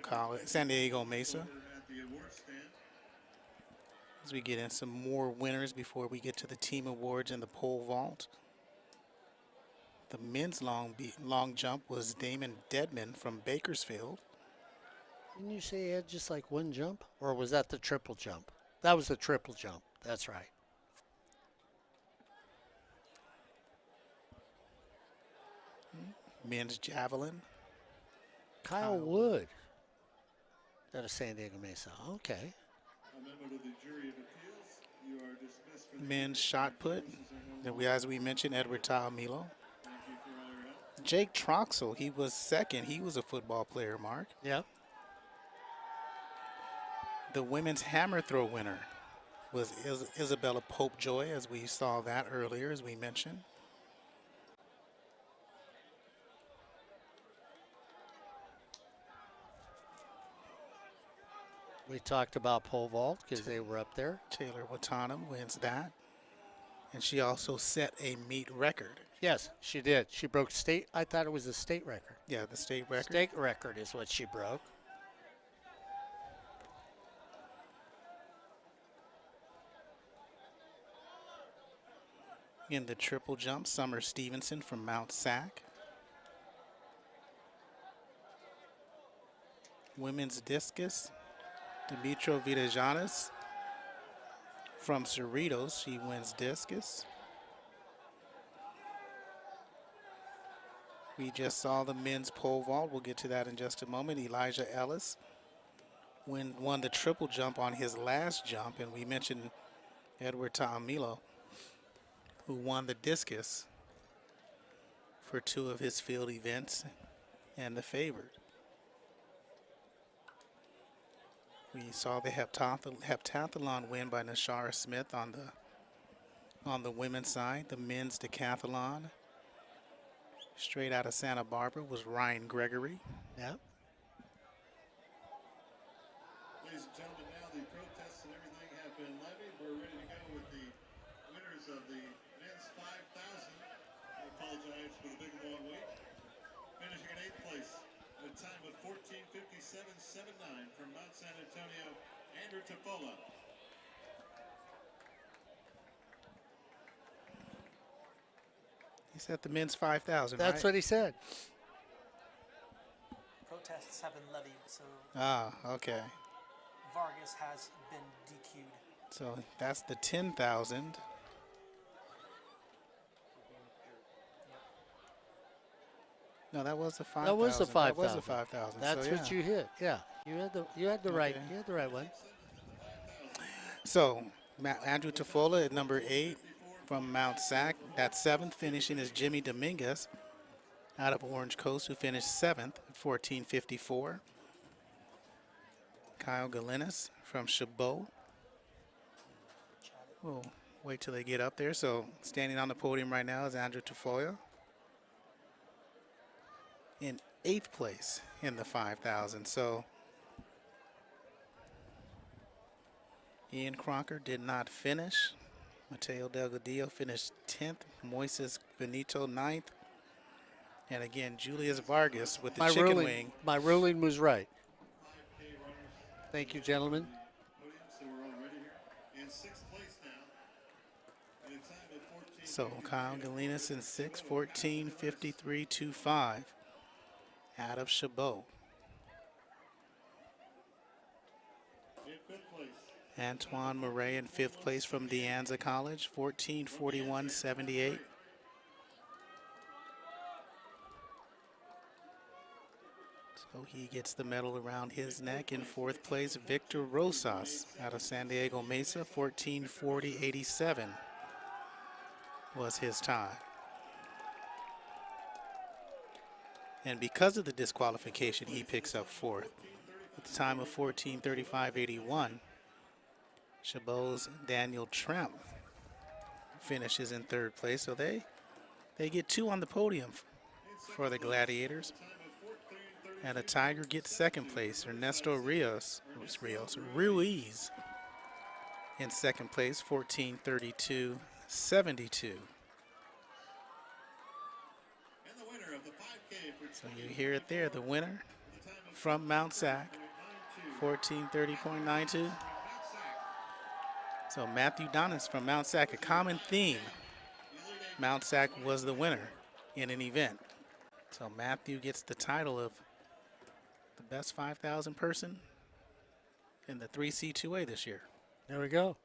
Mesa. At the award stand. As we get in some more winners before we get to the team awards and the pole vault. The men's long jump was Damon Deadman from Bakersfield. Didn't you say he had just like one jump? Or was that the triple jump? That was the triple jump. That's right. Men's javelin, Kyle Wood. Out of San Diego Mesa. Okay. A member of the jury of appeals. You are dismissed from the men's shot put. As we mentioned, Edward Taomilo. Thank you for all your help. Jake Troxel, he was second. He was a football player, Mark. Yep. The women's hammer throw winner was Isabella Pope-Joy, as we saw that earlier, as we mentioned. We talked about pole vault because they were up there. Taylor Watanam wins that. And she also set a meet record. Yes, she did. She broke state. I thought it was a state record. Yeah, the state record. State record is what she broke. In the triple jump, Summer Stevenson from Mount Sac. Women's discus, Dimitro Vidajanis from Cerritos. She wins discus. We just saw the men's pole vault. We'll get to that in just a moment. Elijah Ellis won the triple jump on his last jump, and we mentioned Edward Taomilo, who won the discus for two of his field events and the favorite. We saw the heptathlon win by Nashara Smith on the women's side. The men's decathlon, straight out of Santa Barbara, was Ryan Gregory. Yeah. Ladies and gentlemen, now the protests and everything have been levied. We're ready to go with the winners of the men's 5,000. I apologize for the big long wait. Finishing in 8th place at a time of 14:57.79 from Mount San Antonio, Andrew Tofola. He said the men's 5,000, That's right? what he said. Protests have been levied, so Ah, okay. Vargas has been DQ'd. So that's the 10,000. No, that was the 5,000. That was the 5,000. That was the 5,000. That's so, what yeah. you hit. Yeah, you had the right one. So Andrew Tafola at number 8 from Mount Sac. That 7th finishing is Jimmy Dominguez out of Orange Coast, who finished 7th at 14:54. Kyle Galinas from Chabot. We'll wait till they get up there. So standing on the podium right now is Andrew Tafoya in 8th place in the 5,000. So Ian Cronker did not finish. Mateo Delgadillo finished 10th. Moises Benito 9th. And again, Julius Vargas with the chicken wing. My ruling was right. Thank you, gentlemen. So we're all ready here. In 6th place now. In a time of 14. So Kyle Galinas in 6, 14:53.25 out of Chabot. In 5th place. Antoine Murray in 5th place from De Anza College, 14:41.78. So he gets the medal around his neck. In 4th place, Victor Rosas out of San Diego Mesa, 14:40.87 was his time. And because of the disqualification, he picks up 4th with the time of 14:35.81. Chabot's Daniel Tremp finishes in 3rd place, so they get 2 on the podium for the Gladiators. And a Tiger gets 2nd place. Ernesto Ruiz in 2nd place, 14:32.72. And the winner of the 5K for So you hear it there, the winner from Mount Sac, 14:30.92. So Matthew Donis from Mount Sac, a common theme. Mount Sac was the winner in an event. So Matthew gets the title of the best 5,000 person in the 3C2A this year. There we go.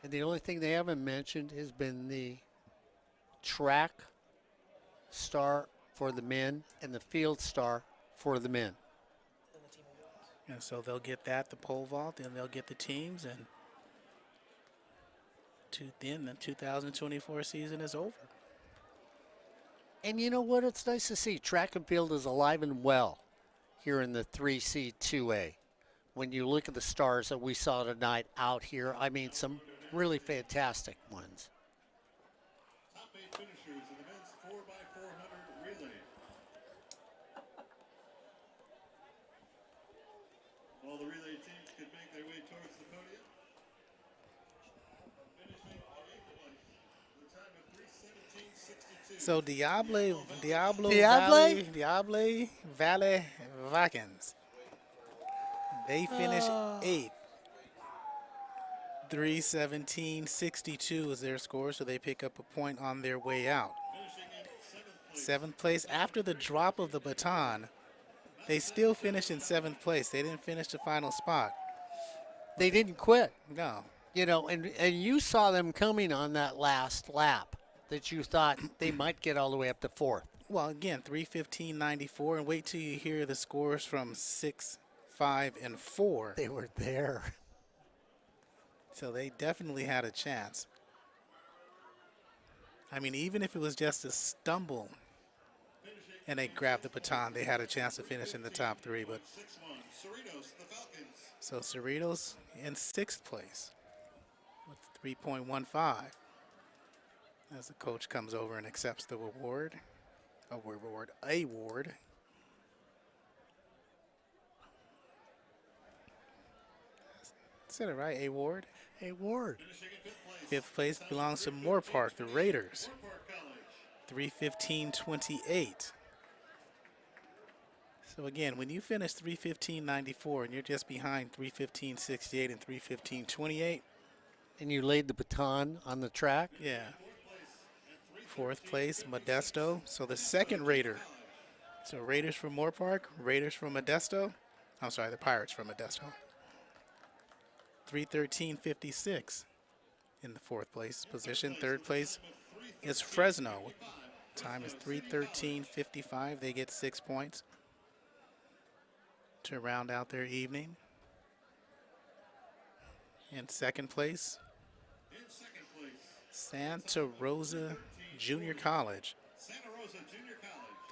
And the only thing they haven't mentioned has been the track star for the men and the field star for the men. And so they'll get that, the pole vault, and they'll get the teams, and then the 2024 season is over. And you know what? It's nice to see track and field is alive and well here in the 3C2A. When you look at the stars that we saw tonight out here, I mean, some really fantastic ones. top 8 finishers in the men's 4x400 relay. All the relay teams could make their way towards the podium. Finishing in 8th place with a time of 3:17.62. So Diable Valley Vakins. They finish 8th. 3:17.62 is their score, so they pick up a point on their way out. Finishing in 7th place. 7th place after the drop of the baton. They still finished in 7th place. They didn't finish the final spot. They didn't quit. No. You know, and you saw them coming on that last lap that you thought they might get all the way up to 4th. Well, again, 3:15.94, and wait till you hear the scores from 6, 5, and 4. They were there. So they definitely had a chance. I mean, even if it was just a stumble and they grabbed the baton, they had a chance to finish in the top 3. But 6-1. Cerritos, the Falcons. so Cerritos in 6th place with 3.15 as the coach comes over and accepts the award. Award. Said it right, award. Hey, Ward. Finishing in 5th place. 5th place belongs to Moore Park, the Raiders. Moore Park College. 3:15.28. So again, when you finish 3:15.94 and you're just behind 3:15.68 and 3:15.28, And you laid the baton on the track. yeah. Fourth place, Modesto. So the second Raider. So Raiders from Moore Park, Raiders from Modesto. I'm sorry, the Pirates from Modesto. 3:13.56 in the fourth place position. Third place is Fresno. Time is 3:13.55. They get 6 points to round out their evening. In second place, Santa Rosa Junior College.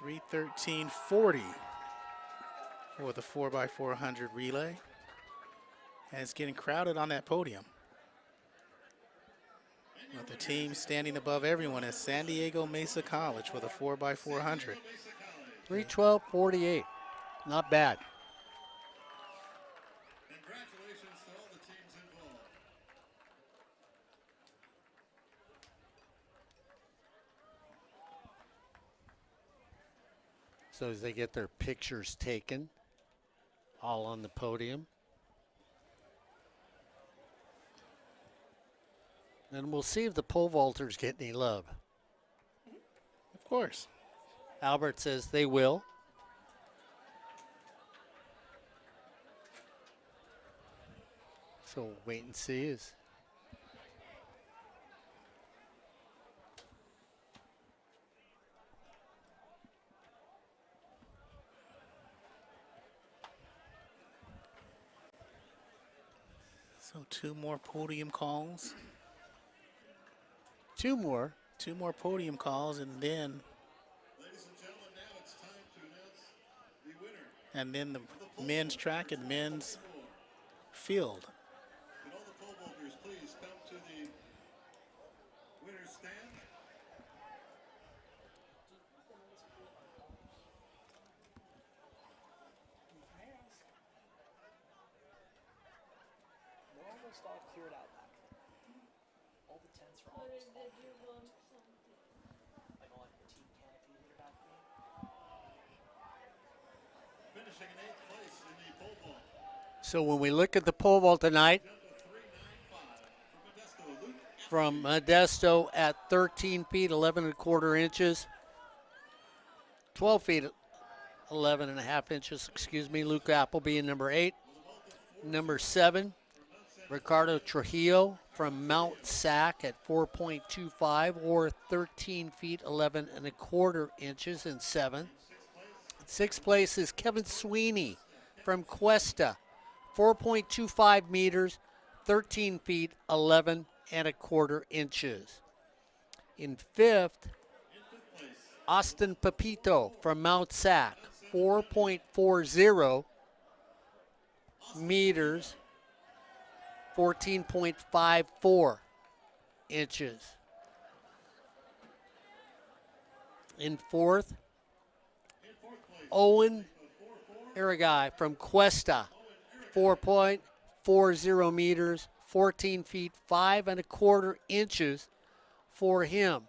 3:13.40 for the 4x400 relay. And it's getting crowded on that podium. But the team standing above everyone is San Diego Mesa College with a 4x400. 3:12.48. Not bad. Congratulations to all the teams involved. So as they get their pictures taken, all on the podium. And we'll see if the pole vaulters get any love. Of course. Albert says they will. So wait and see. So two more podium calls. Two more. Two more podium calls, and then Ladies and gentlemen, now it's time to announce the winner. and then the men's track and men's field. Can all the pole vaulters please come to the winner's stand? We're almost all cleared out back there. All the tents are almost all cleared out. Like all the team canopies that are back there. Finishing in 8th place in the pole vault. So when we look at the pole vault tonight, from Modesto at 13 feet 11 1/4 inches, 12 feet 11 1/2 inches, excuse me, Luke Appleby in number 8. Number 7, Ricardo Trujillo from Mount Sac at 4.25 or 13 feet 11 1/4 inches in 7th. 6th place is Kevin Sweeney from Cuesta, 4.25 meters, 13 feet 11 1/4 inches. In 5th, Austin Pepito from Mount Sac, 4.40 meters, 14.54 inches. In 4th, Owen Aragai from Cuesta, 4.40 meters, 14 feet 5 1/4 inches for him.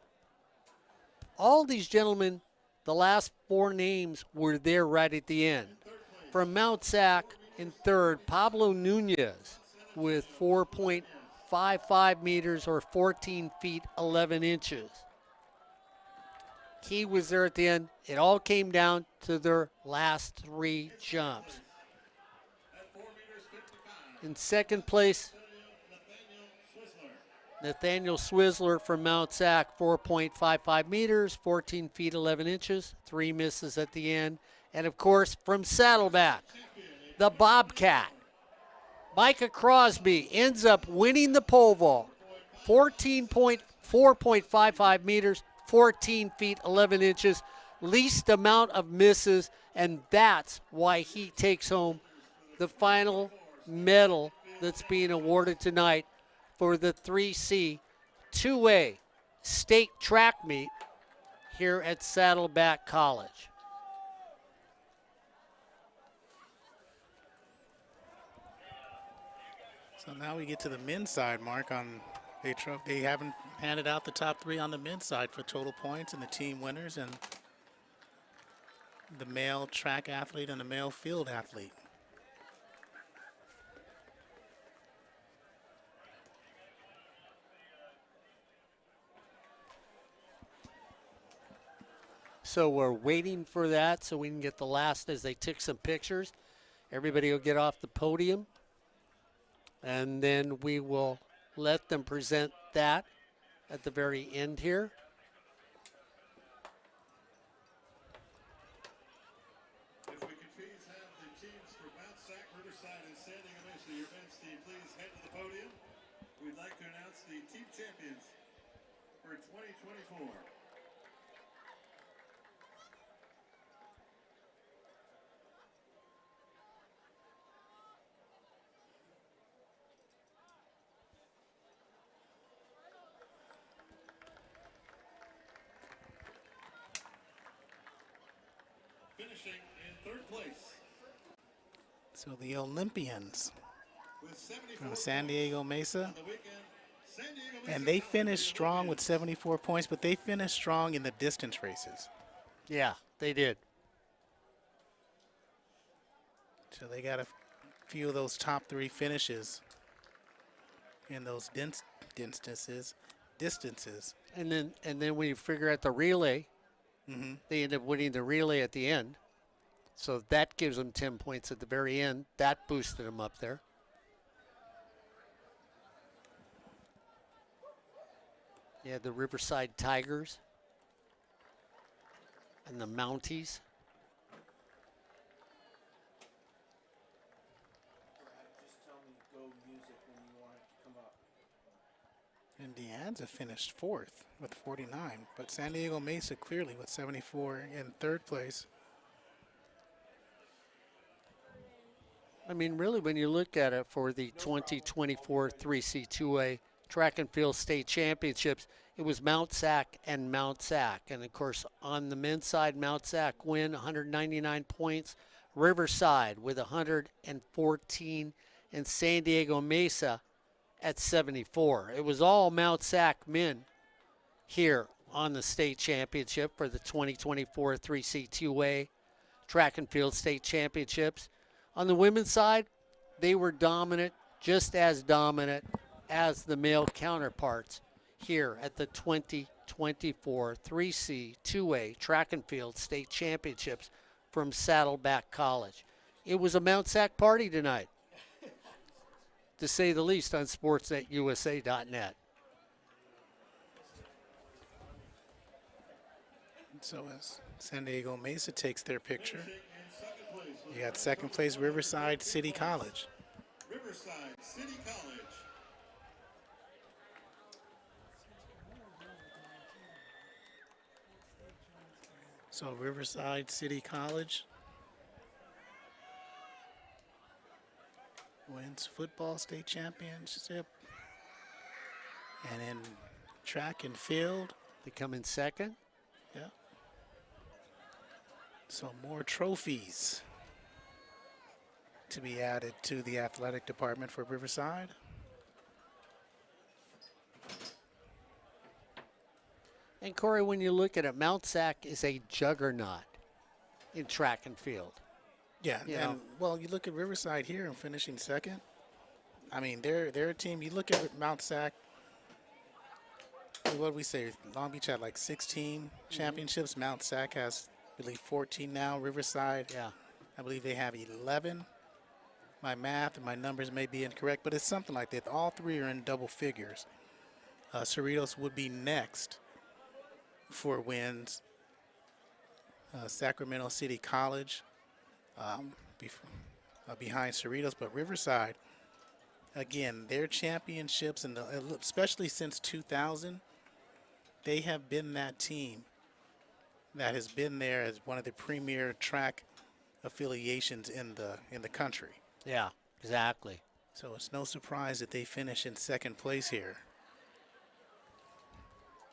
All these gentlemen, the last 4 names were there right at the end. From Mount Sac in 3rd, Pablo Nunez with 4.55 meters or 14 feet 11 inches. He was there at the end. It all came down to their last 3 jumps. In 2nd place, Nathaniel Swizzler from Mount Sac, 4.55 meters, 14 feet 11 inches, 3 misses at the end. And of course, from Saddleback, the Bobcat, Micah Crosby ends up winning the pole vault, 4.55 meters, 14 feet 11 inches, least amount of misses, and that's why he takes home the final medal that's being awarded tonight for the 3C 2A state track meet here at Saddleback College. So now we get to the men's side, Mark. They haven't handed out the top 3 on the men's side for total points and the team winners, and the male track athlete and the male field athlete. So we're waiting for that so we can get the last as they take some pictures. Everybody will get off the podium. And then we will let them present that at the very end here. If we could please have the teams for Mount Sac, Riverside, and San Diego Mesa, your men's team, please head to the podium. We'd like to announce the team champions for 2024. Finishing in third place So the Olympians with 74 from San Diego Mesa, on the weekend, San Diego Mesa and they College finished strong with Olympians. 74 points, but they finished strong in the distance races. Yeah, they did. So they got a few of those top 3 finishes in those distances. And then when you figure out the relay, they end up winning the relay at the end. So that gives them 10 points at the very end. That boosted them up there. Yeah, the Riverside Tigers and the Mounties. And De Anza finished 4th with 49, but San Diego Mesa clearly with 74 in 3rd place. I mean, really, when you look at it for the 2024 3C2A Track and Field State Championships, it was Mount Sac and Mount Sac. And, of course, on the men's side, Mount Sac win 199 points. Riverside with 114, and San Diego Mesa at 74. It was all Mount Sac men here on the state championship for the 2024 3C2A Track and Field State Championships. On the women's side, they were dominant, just as dominant as the male counterparts here at the 2024 3C2A Track and Field State Championships from Saddleback College. It was a Mount Sac party tonight, to say the least, on sportsnetusa.net. So as San Diego Mesa takes their picture, Finishing in second place with you got 2nd place Riverside City College. Riverside City College. So Riverside City College wins football state championship, and in track and field, They come in second. yeah. So more trophies to be added to the athletic department for Riverside. And Corey, when you look at it, Mount Sac is a juggernaut in track and field. Yeah, You and know. well, you look at Riverside here and finishing second. I mean, they're a team. You look at Mount Sac. What do we say? Long Beach had like 16 championships. Mount Sac has, I believe, 14 now. Riverside, Yeah. I believe they have 11. My math and my numbers may be incorrect, but it's something like that. All 3 are in double figures. Cerritos would be next for wins. Sacramento City College behind Cerritos, but Riverside, again, their championships, and especially since 2000, they have been that team that has been there as one of the premier track affiliations in the country. Yeah, exactly. So it's no surprise that they finish in second place here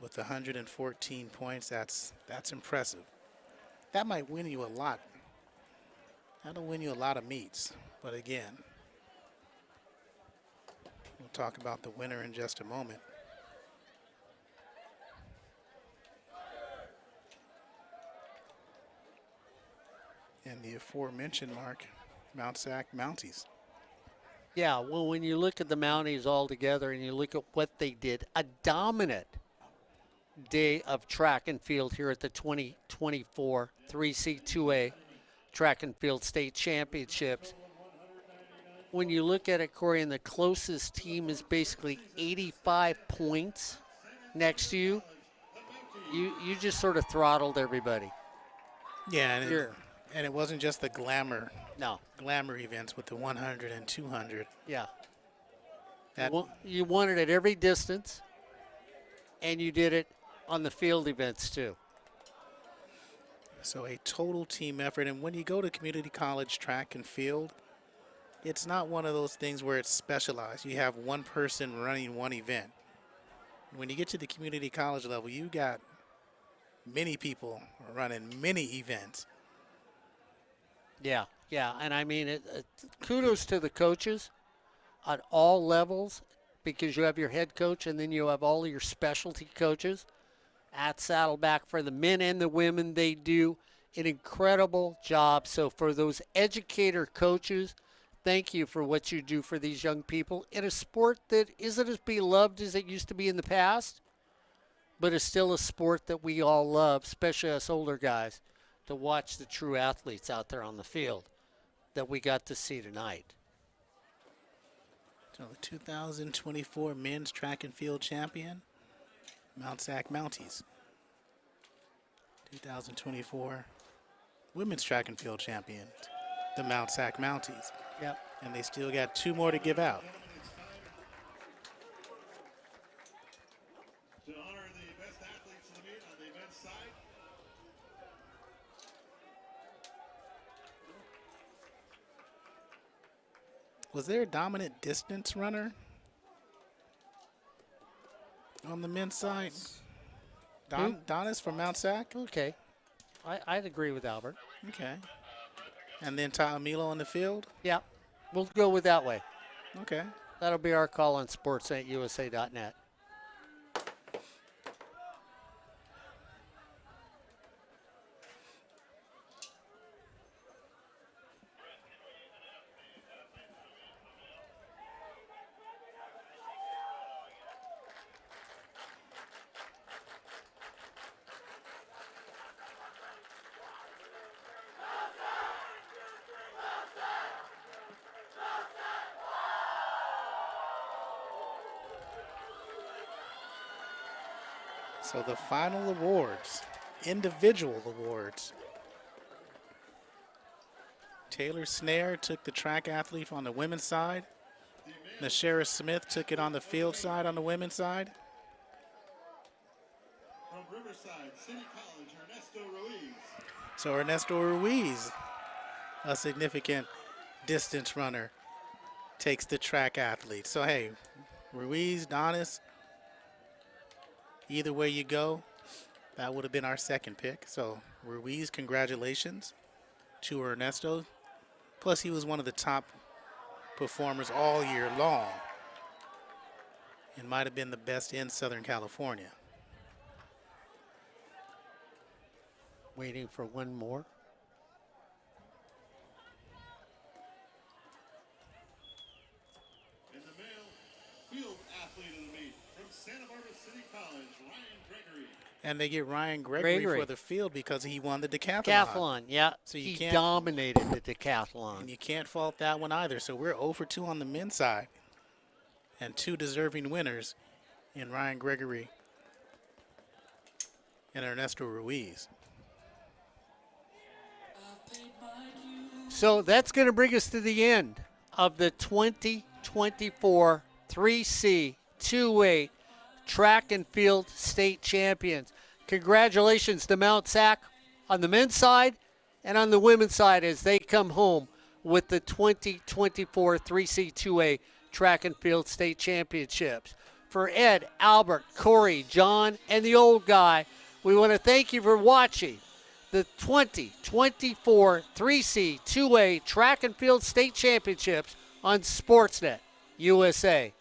with 114 points. That's impressive. That might win you a lot. That'll win you a lot of meets. But again, we'll talk about the winner in just a moment. And the aforementioned Mark, Mount Sac Mounties. Yeah, well, when you look at the Mounties all together and you look at what they did, a dominant day of track and field here at the 2024 3C2A Track and Field State Championships. When you look at it, Corey, and the closest team is basically 85 points next to you, you just sort of throttled everybody. Yeah, and it wasn't just the glamour No. events with the 100 and 200. Yeah. That, You won it at every distance, and you did it on the field events too. so a total team effort. And when you go to community college track and field, it's not one of those things where it's specialized. You have one person running one event. When you get to the community college level, you got many people running many events. Yeah, and I mean, kudos to the coaches at all levels, because you have your head coach and then you have all of your specialty coaches at Saddleback. For the men and the women, they do an incredible job. So for those educator coaches, thank you for what you do for these young people in a sport that isn't as beloved as it used to be in the past, but is still a sport that we all love, especially us older guys, to watch the true athletes out there on the field that we got to see tonight. So the 2024 men's track and field champion, Mount Sac Mounties. 2024 women's track and field champion, the Mount Sac Mounties. Yep. And they still got 2 more to give out. To honor the best athletes of the meet on the men's side, Was there a dominant distance runner on the men's side? Donis from Mount Sac? Okay. I'd agree with Albert. Okay. And then Taamilo on the field? Yeah, we'll go with that way. Okay. That'll be our call on sports@usa.net. So the final awards, individual awards. Taylor Snare took the track athlete on the women's side. Nashara Smith took it on the field side on the women's side. from Riverside City College, Ernesto Ruiz. So Ernesto Ruiz, a significant distance runner, takes the track athlete. So hey, Ruiz, Donis, either way you go, that would have been our second pick. So Ruiz, congratulations to Ernesto. Plus he was one of the top performers all year long and might have been the best in Southern California. Waiting for one more. And the male field athlete of the meet from Santa Barbara City College, Ryan Gregory. And they get Ryan Gregory for the field because he won the decathlon. Decathlon, yeah. So you he can't- dominated the decathlon. And you can't fault that one either. So we're 0 for 2 on the men's side. And 2 deserving winners in Ryan Gregory and Ernesto Ruiz. So that's going to bring us to the end of the 2024 3C 2A Track and Field State Champions. Congratulations to Mount Sac on the men's side and on the women's side as they come home with the 2024 3C 2A Track and Field State Championships. For Ed, Albert, Corey, John, and the old guy, we want to thank you for watching the 2024 3C 2A Track and Field State Championships on Sportsnet USA.net.